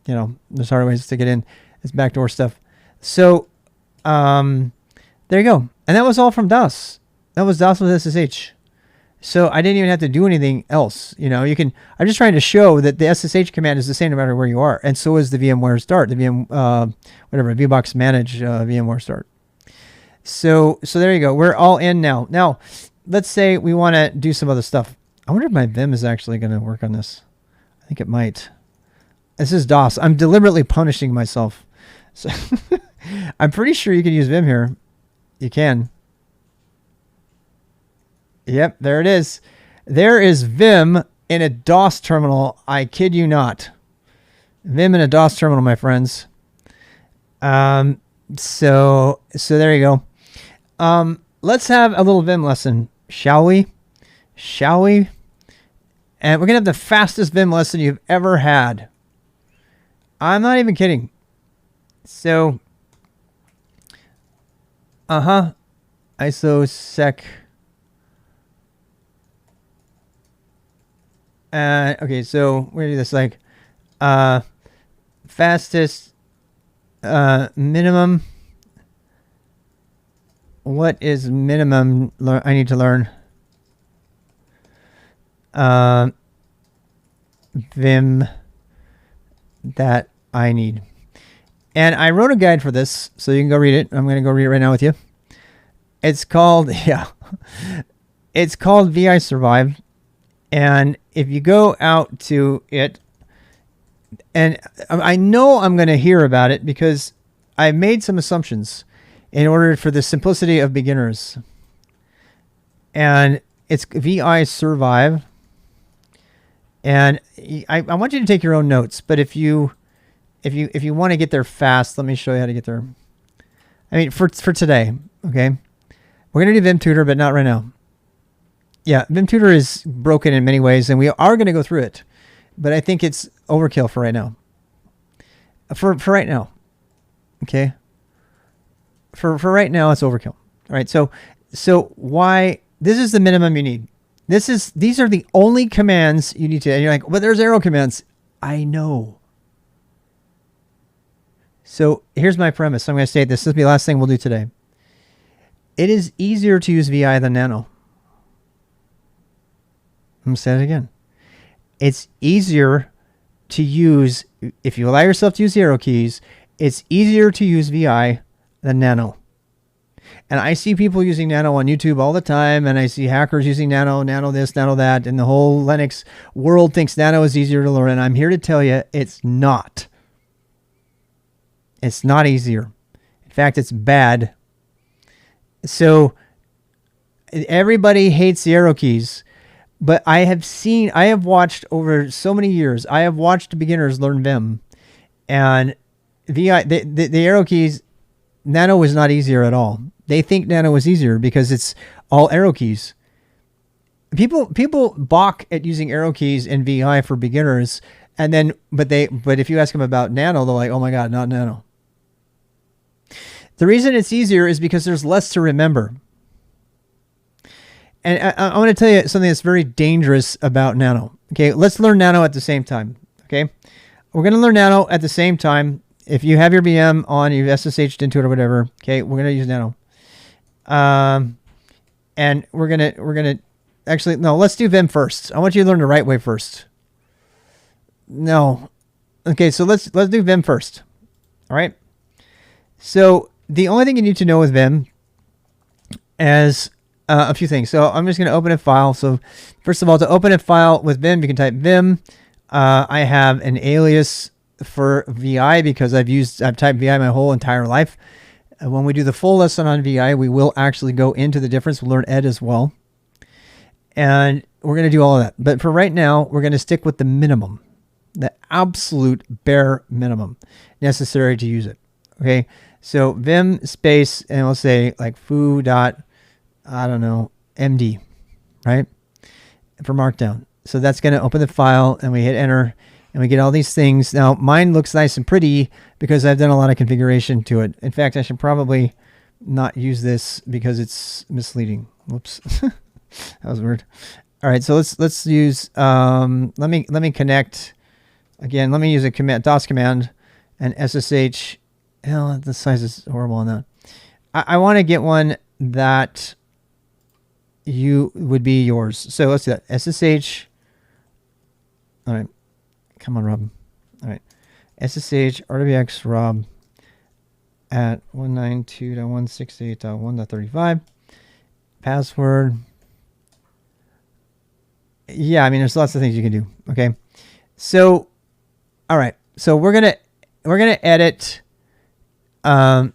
there's harder ways to get in. It's backdoor stuff. So there you go. And that was all from DOS. That was DOS with SSH. So I didn't even have to do anything else. I'm just trying to show that the SSH command is the same no matter where you are. And so is the VMware start, the vbox manage VMware start. So there you go. We're all in now. Now, let's say we want to do some other stuff. I wonder if my Vim is actually going to work on this. I think it might. This is DOS. I'm deliberately punishing myself. So I'm pretty sure you can use Vim here. You can. Yep, there it is. There is Vim in a DOS terminal. I kid you not. Vim in a DOS terminal, my friends. So there you go. Let's have a little Vim lesson, shall we? Shall we? And we're going to have the fastest Vim lesson you've ever had. I'm not even kidding. So, ISO-sec. Okay, so we're going to do this like fastest minimum. What is minimum I need to learn? Vim that I need. And I wrote a guide for this, so you can go read it. I'm going to go read it right now with you. It's called, it's called VI Survive. And if you go out to it, and I know I'm going to hear about it because I made some assumptions in order for the simplicity of beginners. And it's VI Survive. And I want you to take your own notes, but if you if you want to get there fast, let me show you how to get there. I mean, for today, okay, we're gonna do Vim Tutor, but not right now. Yeah, Vim Tutor is broken in many ways, and we are gonna go through it, but I think it's overkill for right now. For right now, okay. For right now, it's overkill. All right, so why? This is the minimum you need. These are the only commands you need to. And you're like, well, there's arrow commands. I know. So here's my premise. I'm going to state this. This will be the last thing we'll do today. It is easier to use VI than Nano. I'm going to say it again. It's easier to use, if you allow yourself to use the arrow keys, it's easier to use VI than Nano. And I see people using Nano on YouTube all the time, and I see hackers using Nano this, Nano that, and the whole Linux world thinks Nano is easier to learn, and I'm here to tell you it's not. It's not easier. In fact, it's bad. So everybody hates the arrow keys, but I have watched over so many years, I have watched beginners learn Vim, and VI, the arrow keys, Nano was not easier at all. They think Nano was easier because it's all arrow keys. People balk at using arrow keys in VI for beginners, and then but if you ask them about Nano, they're like, oh my god, not Nano. The reason it's easier is because there's less to remember. And I want to tell you something that's very dangerous about Nano. Okay, let's learn Nano at the same time. Okay, we're going to learn Nano at the same time. If you have your VM on, you've SSH'd into it or whatever, okay, we're going to use Nano. And we're gonna actually, no, let's do Vim first. I want you to learn the right way first. No. Okay, so let's do Vim first. All right. So the only thing you need to know with Vim is a few things. So I'm just going to open a file. So first of all, to open a file with Vim, you can type Vim. I have an alias for VI because I've typed VI my whole entire life. When we do the full lesson on VI, we will actually go into the difference. We'll learn ed as well. And we're going to do all of that. But for right now, we're going to stick with the minimum, the absolute bare minimum necessary to use it. Okay. So Vim space, and we'll say like foo dot, I don't know, MD, right? For Markdown. So that's going to open the file, and we hit enter. And we get all these things. Now, mine looks nice and pretty because I've done a lot of configuration to it. In fact, I should probably not use this because it's misleading. Whoops. That was weird. All right, so let's use, let me connect. Again, let me use a command, DOS command and SSH. Hell, the size is horrible on that. I want to get one that would be yours. So let's do that. SSH. All right. Come on, Rob. All right. SSH RWX Rob at 192.168.1.35. Password. Yeah, I mean, there's lots of things you can do. Okay. So, all right. So we're gonna edit a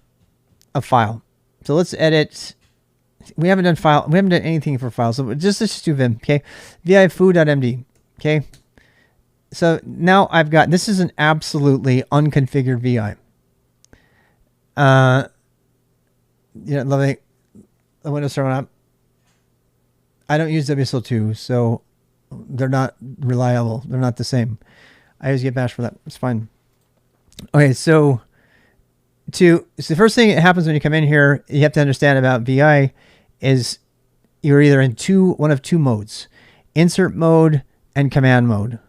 file. So let's edit. We haven't done anything for files. So let's just do Vim. Okay. Vi foo.md. Okay. So now I've got, this is an absolutely unconfigured VI. Yeah, let me, the Windows Server up. I don't use WSL2, so they're not reliable. They're not the same. I use git-bash for that. It's fine. Okay, so the first thing that happens when you come in here, you have to understand about VI is you're either in one of two modes, insert mode and command mode.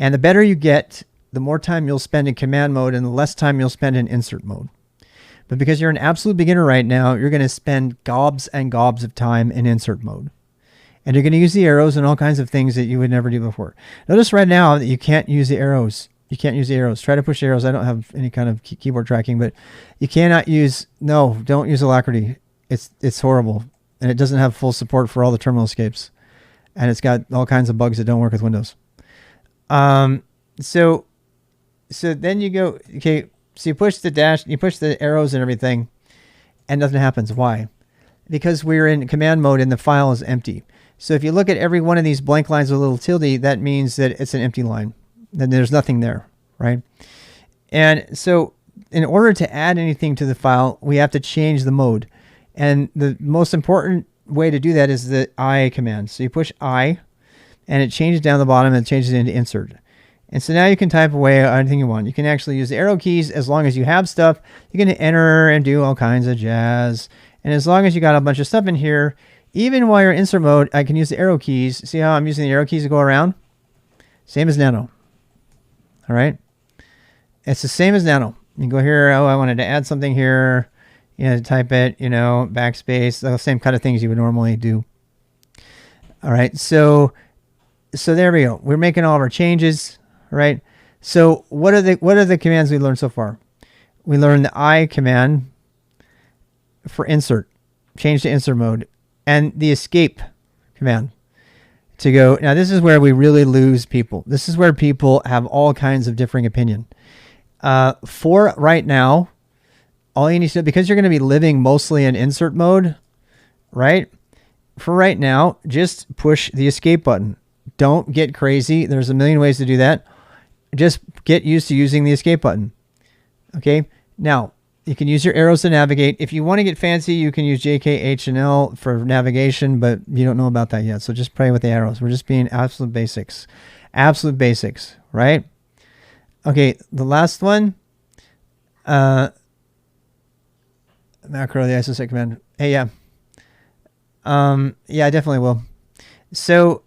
And the better you get, the more time you'll spend in command mode and the less time you'll spend in insert mode. But because you're an absolute beginner right now, you're going to spend gobs and gobs of time in insert mode. And you're going to use the arrows and all kinds of things that you would never do before. Notice right now that you can't use the arrows. You can't use the arrows. Try to push the arrows. I don't have any kind of keyboard tracking, but you cannot use, no, don't use Alacrity. It's horrible. And it doesn't have full support for all the terminal escapes. And it's got all kinds of bugs that don't work with Windows. So then you go, okay, so you push the dash, you push the arrows and everything, and nothing happens. Why? Because we're in command mode and the file is empty. So if you look at every one of these blank lines with a little tilde, that means that it's an empty line. Then there's nothing there, right? And so in order to add anything to the file, we have to change the mode. And the most important way to do that is the I command. So you push I, and it changes down the bottom and it changes into insert. And so now you can type away anything you want. You can actually use the arrow keys as long as you have stuff. You can enter and do all kinds of jazz. And as long as you got a bunch of stuff in here, even while you're in insert mode, I can use the arrow keys. See how I'm using the arrow keys to go around? Same as Nano. All right. It's the same as Nano. You go here. Oh, I wanted to add something here. You know, type it, you know, backspace, the same kind of things you would normally do. All right. So there we go. We're making all of our changes. Right. So what are the commands we learned so far? We learned the I command for insert, change to insert mode, and the escape command to go. Now this is where we really lose people. This is where people have all kinds of differing opinion. For right now, all you need to do, because you're going to be living mostly in insert mode, right? For right now, just push the escape button. Don't get crazy. There's a million ways to do that. Just get used to using the escape button. Okay. Now you can use your arrows to navigate. If you want to get fancy, you can use J, K, H, and L for navigation, but you don't know about that yet. So just play with the arrows. We're just being absolute basics, right? Okay. The last one, macro, the ISO command. Hey, yeah. Yeah, I definitely will. So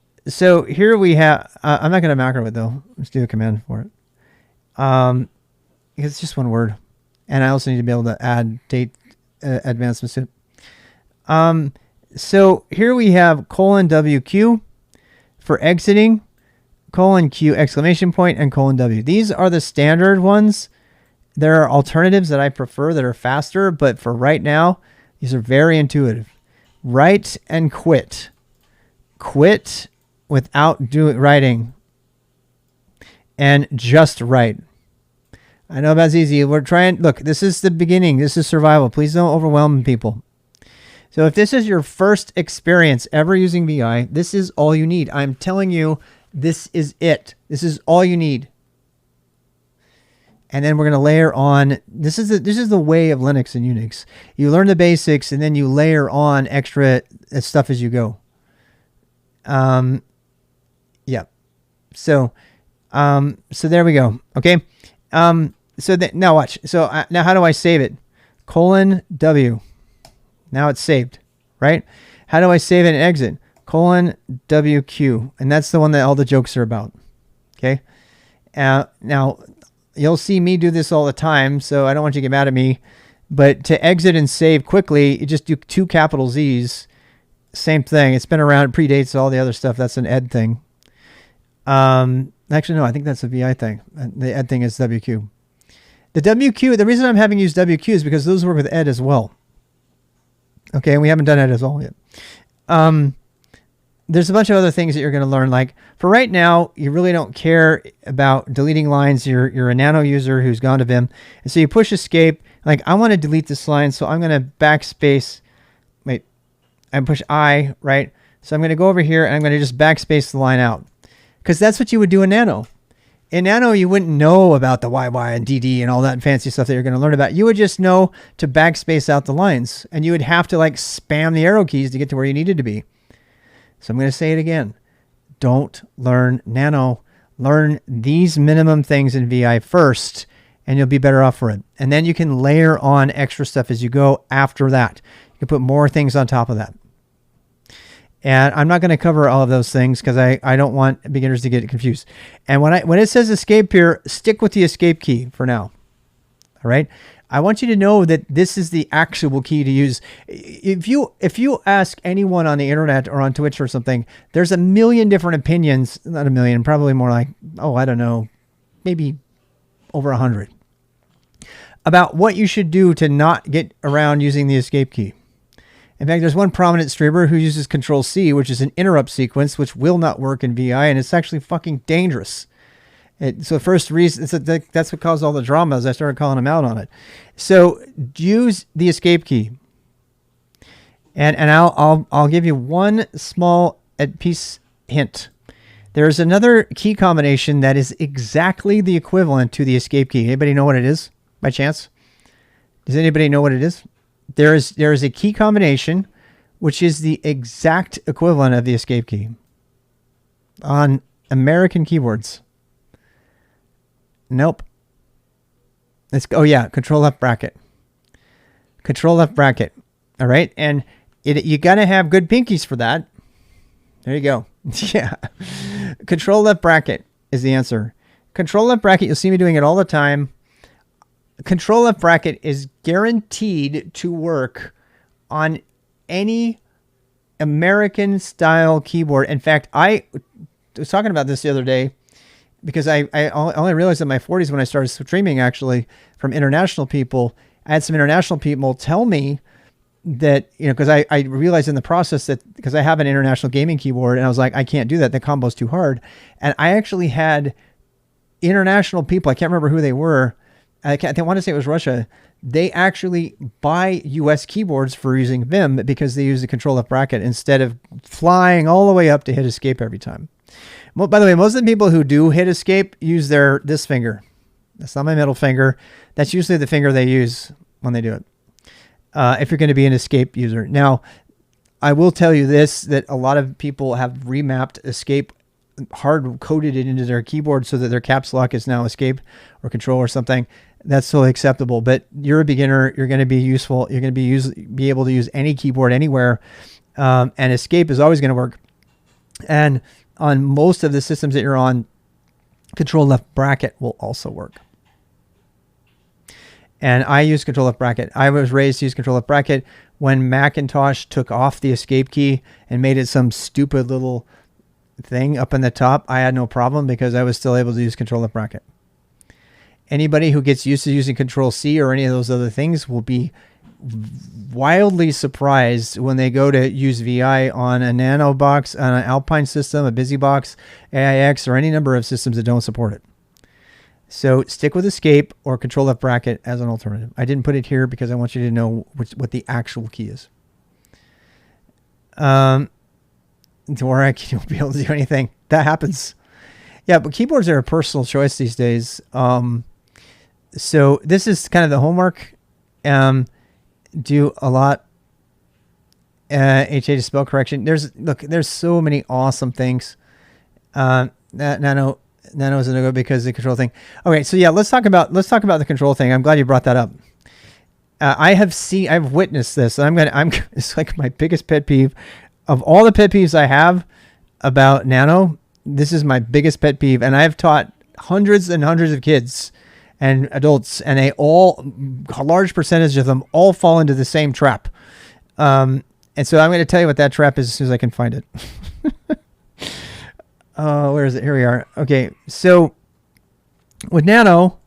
here we have, I'm not going to macro it though. Let's do a command for it. Because it's just one word. And I also need to be able to add date advancements to it. So here we have :WQ for exiting, :Q exclamation point, and :W. These are the standard ones. There are alternatives that I prefer that are faster, but for right now, these are very intuitive. Write and quit. Quit without writing, and just write. I know that's easy. We're trying. Look, this is the beginning. This is survival. Please don't overwhelm people. So if this is your first experience ever using VI, this is all you need. I'm telling you, this is it. This is all you need. And then we're going to layer on. This is the way of Linux and Unix. You learn the basics, and then you layer on extra stuff as you go. Yeah. So there we go. Okay. Now watch. So now how do I save it? :W. Now it's saved, right? How do I save it and exit? :WQ. And that's the one that all the jokes are about. Okay. Now you'll see me do this all the time, so I don't want you to get mad at me, but to exit and save quickly, you just do 2 capital Z's. Same thing. It's been around, it predates all the other stuff. That's an ed thing. Actually, no, I think that's a VI thing. The ed thing is WQ. The WQ, the reason I'm having used WQ is because those work with ed as well. Okay, and we haven't done ed as well yet. There's a bunch of other things that you're going to learn. Like for right now, you really don't care about deleting lines. You're a Nano user who's gone to Vim. And so you push escape. Like I want to delete this line, so I'm going to backspace. Wait, I push I, right? So I'm going to go over here and I'm going to just backspace the line out. Because that's what you would do in Nano. In Nano, you wouldn't know about the YY and DD and all that fancy stuff that you're going to learn about. You would just know to backspace out the lines. And you would have to like spam the arrow keys to get to where you needed to be. So I'm going to say it again. Don't learn Nano. Learn these minimum things in VI first, and you'll be better off for it. And then you can layer on extra stuff as you go after that. You can put more things on top of that. And I'm not going to cover all of those things because I don't want beginners to get confused. And when it says escape here, stick with the escape key for now. All right. I want you to know that this is the actual key to use. If you ask anyone on the internet or on Twitch or something, there's a million different opinions. Not a million, probably more like, I don't know, maybe over 100 about what you should do to not get around using the escape key. In fact, there's one prominent streamer who uses Control-C, which is an interrupt sequence, which will not work in VI, and it's actually fucking dangerous. So first reason, that's what caused all the drama, as I started calling him out on it. So use the escape key. And I'll give you one small piece hint. There's another key combination that is exactly the equivalent to the escape key. Anybody know what it is by chance? Does anybody know what it is? There is a key combination which is the exact equivalent of the escape key on American keyboards. Nope. Oh yeah, Control left bracket. Control left bracket. All right, and you got to have good pinkies for that. There you go. Yeah. Control left bracket is the answer. Control left bracket, you'll see me doing it all the time. Control left bracket is guaranteed to work on any American style keyboard. In fact, I was talking about this the other day because I only realized in my 40s when I started streaming, actually, from international people. I had some international people tell me that, you know, because I realized in the process that because I have an international gaming keyboard and I was like, I can't do that. The combo's too hard. And I actually had international people, I can't remember who they were. I want to say it was Russia. They actually buy US keyboards for using Vim because they use the Control left bracket instead of flying all the way up to hit escape every time. Well, by the way, most of the people who do hit escape use this finger. That's not my middle finger. That's usually the finger they use when they do it. If you're going to be an escape user. Now, I will tell you this, that a lot of people have remapped escape, hard coded it into their keyboard so that their caps lock is now escape or control or something. That's totally acceptable, but you're a beginner. You're going to be useful. You're going to be able to use any keyboard anywhere. And escape is always going to work. And on most of the systems that you're on, Control left bracket will also work. And I use Control left bracket. I was raised to use Control left bracket. When Macintosh took off the escape key and made it some stupid little thing up in the top, I had no problem because I was still able to use Control left bracket. Anybody who gets used to using Control C or any of those other things will be wildly surprised when they go to use VI on a Nano box, on an Alpine system, a BusyBox, AIX, or any number of systems that don't support it. So stick with escape or Control left bracket as an alternative. I didn't put it here because I want you to know what the actual key is. Dvorak, you'll be able to do anything. That happens. Yeah, but keyboards are a personal choice these days. So this is kind of the homework. Do a lot. HA to spell correction. There's so many awesome things. Nano is a no-go because the control thing. Okay, so yeah, let's talk about the control thing. I'm glad you brought that up. I've witnessed this. It's like my biggest pet peeve of all the pet peeves I have about Nano. This is my biggest pet peeve, and I've taught hundreds and hundreds of kids and adults, and a large percentage of them all fall into the same trap. And so I'm going to tell you what that trap is as soon as I can find it. Where is it? Here we are. Okay, so with Nano,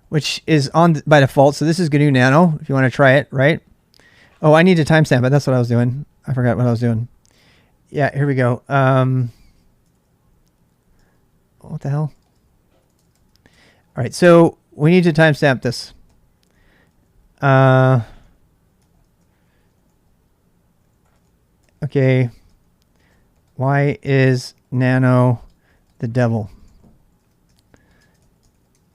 which is on by default, so this is GNU Nano, if you want to try it, right? Oh, I need to timestamp it. That's what I was doing. I forgot what I was doing. Yeah, here we go. What the hell? All right, so we need to timestamp this. Okay. Why is Nano the devil?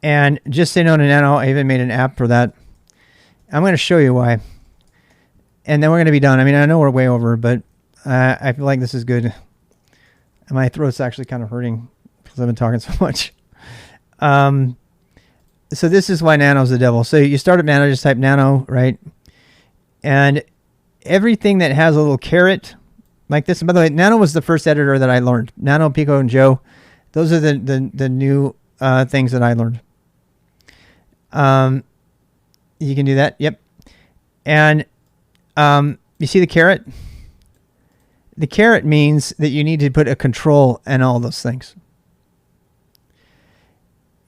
And just say no to Nano. I even made an app for that. I'm going to show you why. And then we're going to be done. I mean, I know we're way over, but I feel like this is good. And my throat's actually kind of hurting because I've been talking so much. So this is why Nano's the devil. So you start up Nano, just type Nano, right? And everything that has a little caret like this. And by the way, Nano was the first editor that I learned. Nano, Pico, and Joe. Those are the new things that I learned. You can do that. Yep. And you see the caret? The caret means that you need to put a control and all those things.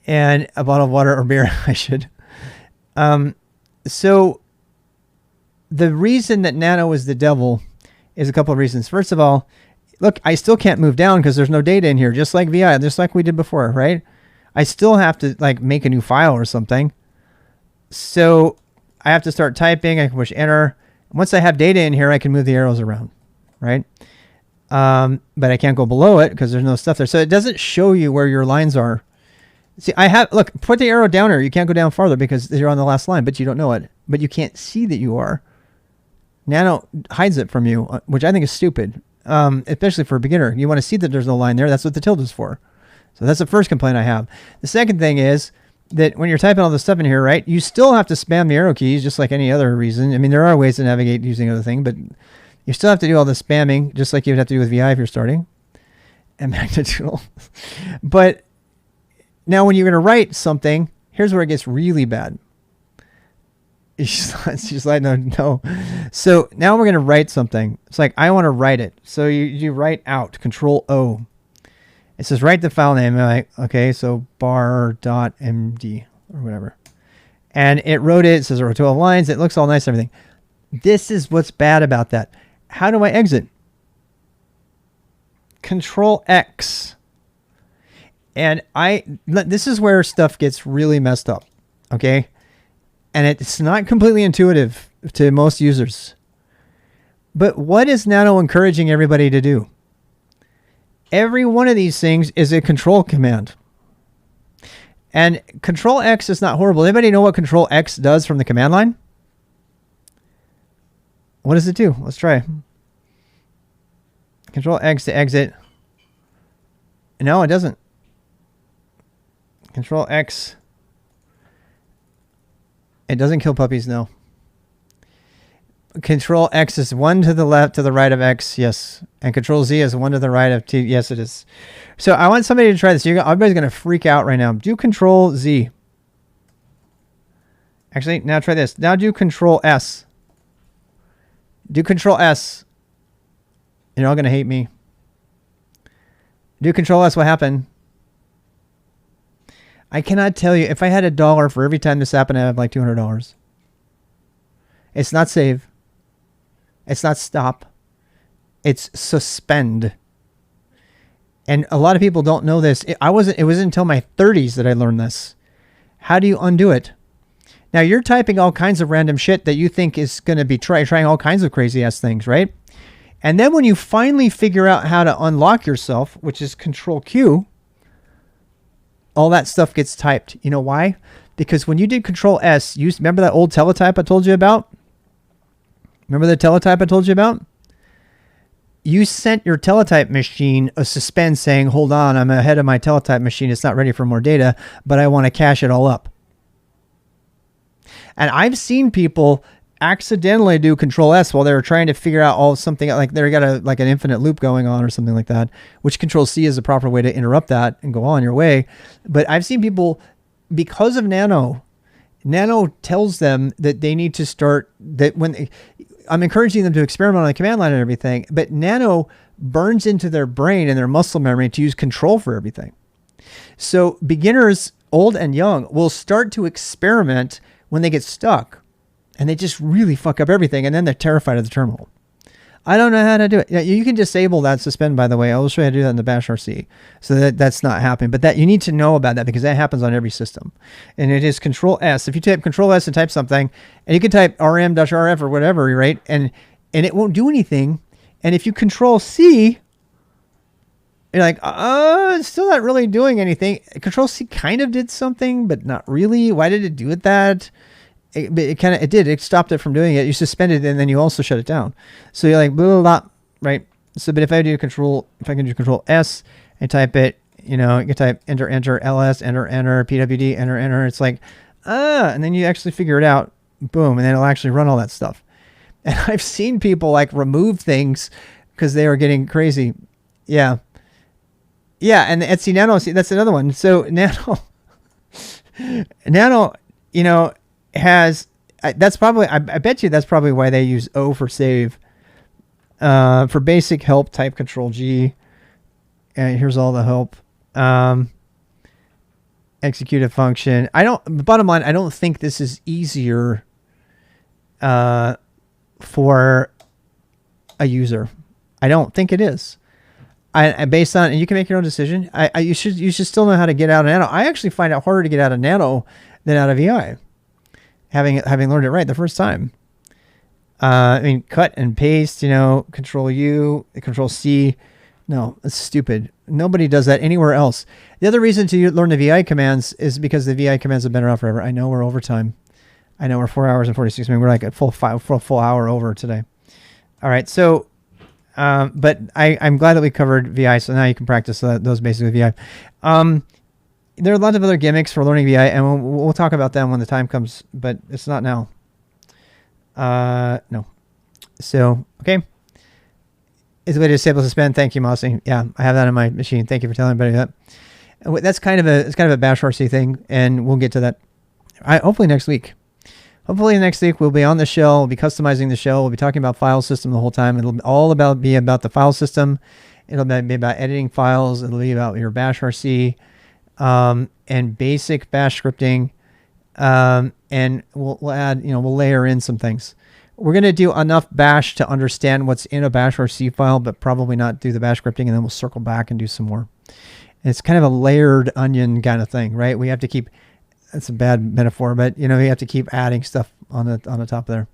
And a bottle of water or beer, I should. So the reason that Nano is the devil is a couple of reasons. First of all, look, I still can't move down because there's no data in here, just like VI, just like we did before, right? I still have to like make a new file or something. So I have to start typing. I can push enter. Once I have data in here, I can move the arrows around, right? but I can't go below it because there's no stuff there. So it doesn't show you where your lines are. See, look, put the arrow down here. You can't go down farther because you're on the last line, but you don't know it. But you can't see that you are. Nano hides it from you, which I think is stupid, especially for a beginner. You want to see that there's no line there. That's what the tilde is for. So that's the first complaint I have. The second thing is that when you're typing all this stuff in here, right, you still have to spam the arrow keys just like any other reason. I mean, there are ways to navigate using other thing, but you still have to do all the spamming just like you would have to do with VI if you're starting. And magnet tool. But now when you're going to write something, here's where it gets really bad. She's like, no. So now we're going to write something. It's like, I want to write it. So you write out, Control O. It says, write the file name. I'm like, okay, so bar.md or whatever. And it wrote it. It says there were 12 lines. It looks all nice and everything. This is what's bad about that. How do I exit? Control X. And this is where stuff gets really messed up. Okay. And it's not completely intuitive to most users. But what is Nano encouraging everybody to do? Every one of these things is a control command. And Control X is not horrible. Anybody know what Control X does from the command line? What does it do? Let's try. Control X to exit. No, it doesn't. Control X. It doesn't kill puppies, no. Control X is 1 to the left, to the right of X, yes. And Control Z is 1 to the right of T, yes it is. So I want somebody to try this. Everybody's going to freak out right now. Do Control Z. Actually, now try this. Now do Control S. Do Control S. You're all going to hate me. Do Control S, what happened? I cannot tell you. If I had $1 for every time this happened, I'd have like $200. It's not save. It's not stop. It's suspend. And a lot of people don't know this. It wasn't until my 30s that I learned this. How do you undo it? Now you're typing all kinds of random shit that you think is going to be trying all kinds of crazy ass things, right? And then when you finally figure out how to unlock yourself, which is Control Q, all that stuff gets typed. You know why? Because when you did Control S, remember that old teletype I told you about? Remember the teletype I told you about? You sent your teletype machine a suspend saying, hold on, I'm ahead of my teletype machine. It's not ready for more data, but I want to cache it all up. And I've seen people accidentally do Control S while they were trying to figure out something like they got an infinite loop going on or something like that, which Control C is the proper way to interrupt that and go on your way. But I've seen people, because of Nano tells them that they need to start that I'm encouraging them to experiment on the command line and everything, but Nano burns into their brain and their muscle memory to use control for everything. So beginners, old and young, will start to experiment when they get stuck. And they just really fuck up everything. And then they're terrified of the terminal. I don't know how to do it. You can disable that suspend, by the way. I'll show you how to do that in the bash RC. So that's not happening. But you need to know about that because that happens on every system. And it is Control S. If you type Control S and type something, and you can type rm-rf or whatever, right? And it won't do anything. And if you Control C, you're like, it's still not really doing anything. Control C kind of did something, but not really. Why did it do that? It stopped it from doing it. You suspended it and then you also shut it down. So you're like, blah, blah, blah, right? So, but if I can do Control S and type it, you can type enter, ls, enter, pwd, enter. It's like, and then you actually figure it out, boom, and then it'll actually run all that stuff. And I've seen people like remove things because they were getting crazy. Yeah. And Etsy Nano, that's another one. So Nano, has, that's probably, I bet you that's probably why they use O for save. For basic help, type Control G. And here's all the help. Execute a function. Bottom line, I don't think this is easier for a user. I don't think it is. Based on, and you can make your own decision. You should still know how to get out of Nano. I actually find it harder to get out of Nano than out of VI. Having learned it right the first time. I mean, cut and paste, you know, control U, control C. No, it's stupid. Nobody does that anywhere else. The other reason to learn the VI commands is because the VI commands have been around forever. I know we're over time. I know we're 4 hours and 46 minutes. We're like a full hour over today. All right. So, but I'm glad that we covered VI. So now you can practice those basics with VI. There are a lot of other gimmicks for learning VI, and we'll talk about them when the time comes, but it's not now. No. So, okay. Is a way to disable suspend. Thank you, Mossy. Yeah, I have that on my machine. Thank you for telling everybody that. That's kind of a bash RC thing, and we'll get to that. Hopefully next week. Hopefully next week we'll be on the shell. We'll be customizing the shell. We'll be talking about file system the whole time. It'll all be about the file system. It'll be about editing files. It'll be about your bash RC, and basic bash scripting. And we'll add, we'll layer in some things. We're going to do enough bash to understand what's in a bash RC file, but probably not do the bash scripting, and then we'll circle back and do some more. And it's kind of a layered onion kind of thing, right? We have to keep, that's a bad metaphor, but we have to keep adding stuff on the top there.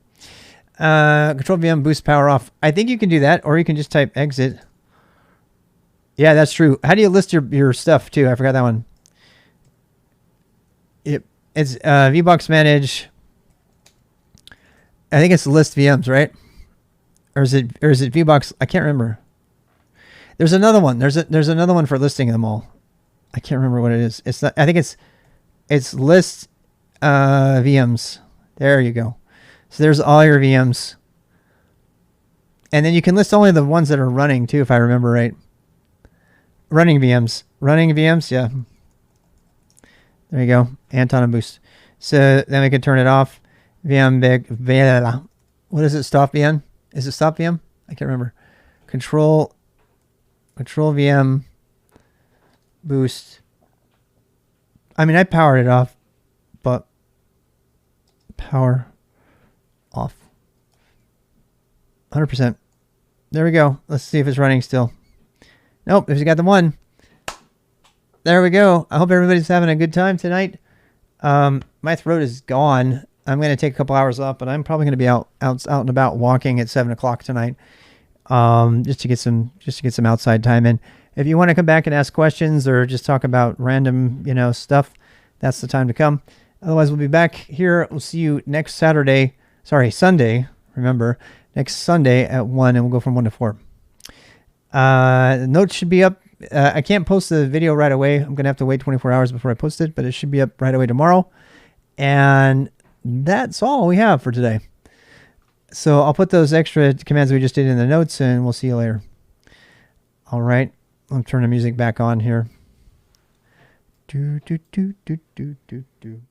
Control VM boost power off. I think you can do that, or you can just type exit. Yeah, that's true. How do you list your stuff too? I forgot that one. It's VBox manage. I think it's list VMs, right? Or is it VBox? I can't remember. There's another one. There's another one for listing them all. I can't remember what it is. It's not, I think it's list VMs. There you go. So there's all your VMs. And then you can list only the ones that are running too, if I remember right. Running VMs. Running VMs, yeah. There you go. Anton and boost. So then we can turn it off. VM big. What is it? Stop VM? Is it stop VM? I can't remember. Control VM boost. I mean, I powered it off, but power off. 100%. There we go. Let's see if it's running still. Nope. If you got the one. There we go. I hope everybody's having a good time tonight. My throat is gone. I'm going to take a couple hours off, but I'm probably going to be out and about walking at 7 o'clock tonight, just to get some outside time in. If you want to come back and ask questions or just talk about random, stuff, that's the time to come. Otherwise, we'll be back here. We'll see you next Sunday. Remember, next Sunday at 1, and we'll go from 1 to 4. The notes should be up. I can't post the video right away. I'm going to have to wait 24 hours before I post it, but it should be up right away tomorrow. And that's all we have for today. So I'll put those extra commands we just did in the notes, and we'll see you later. All right. I'll turn the music back on here. Do, do, do, do, do, do, do.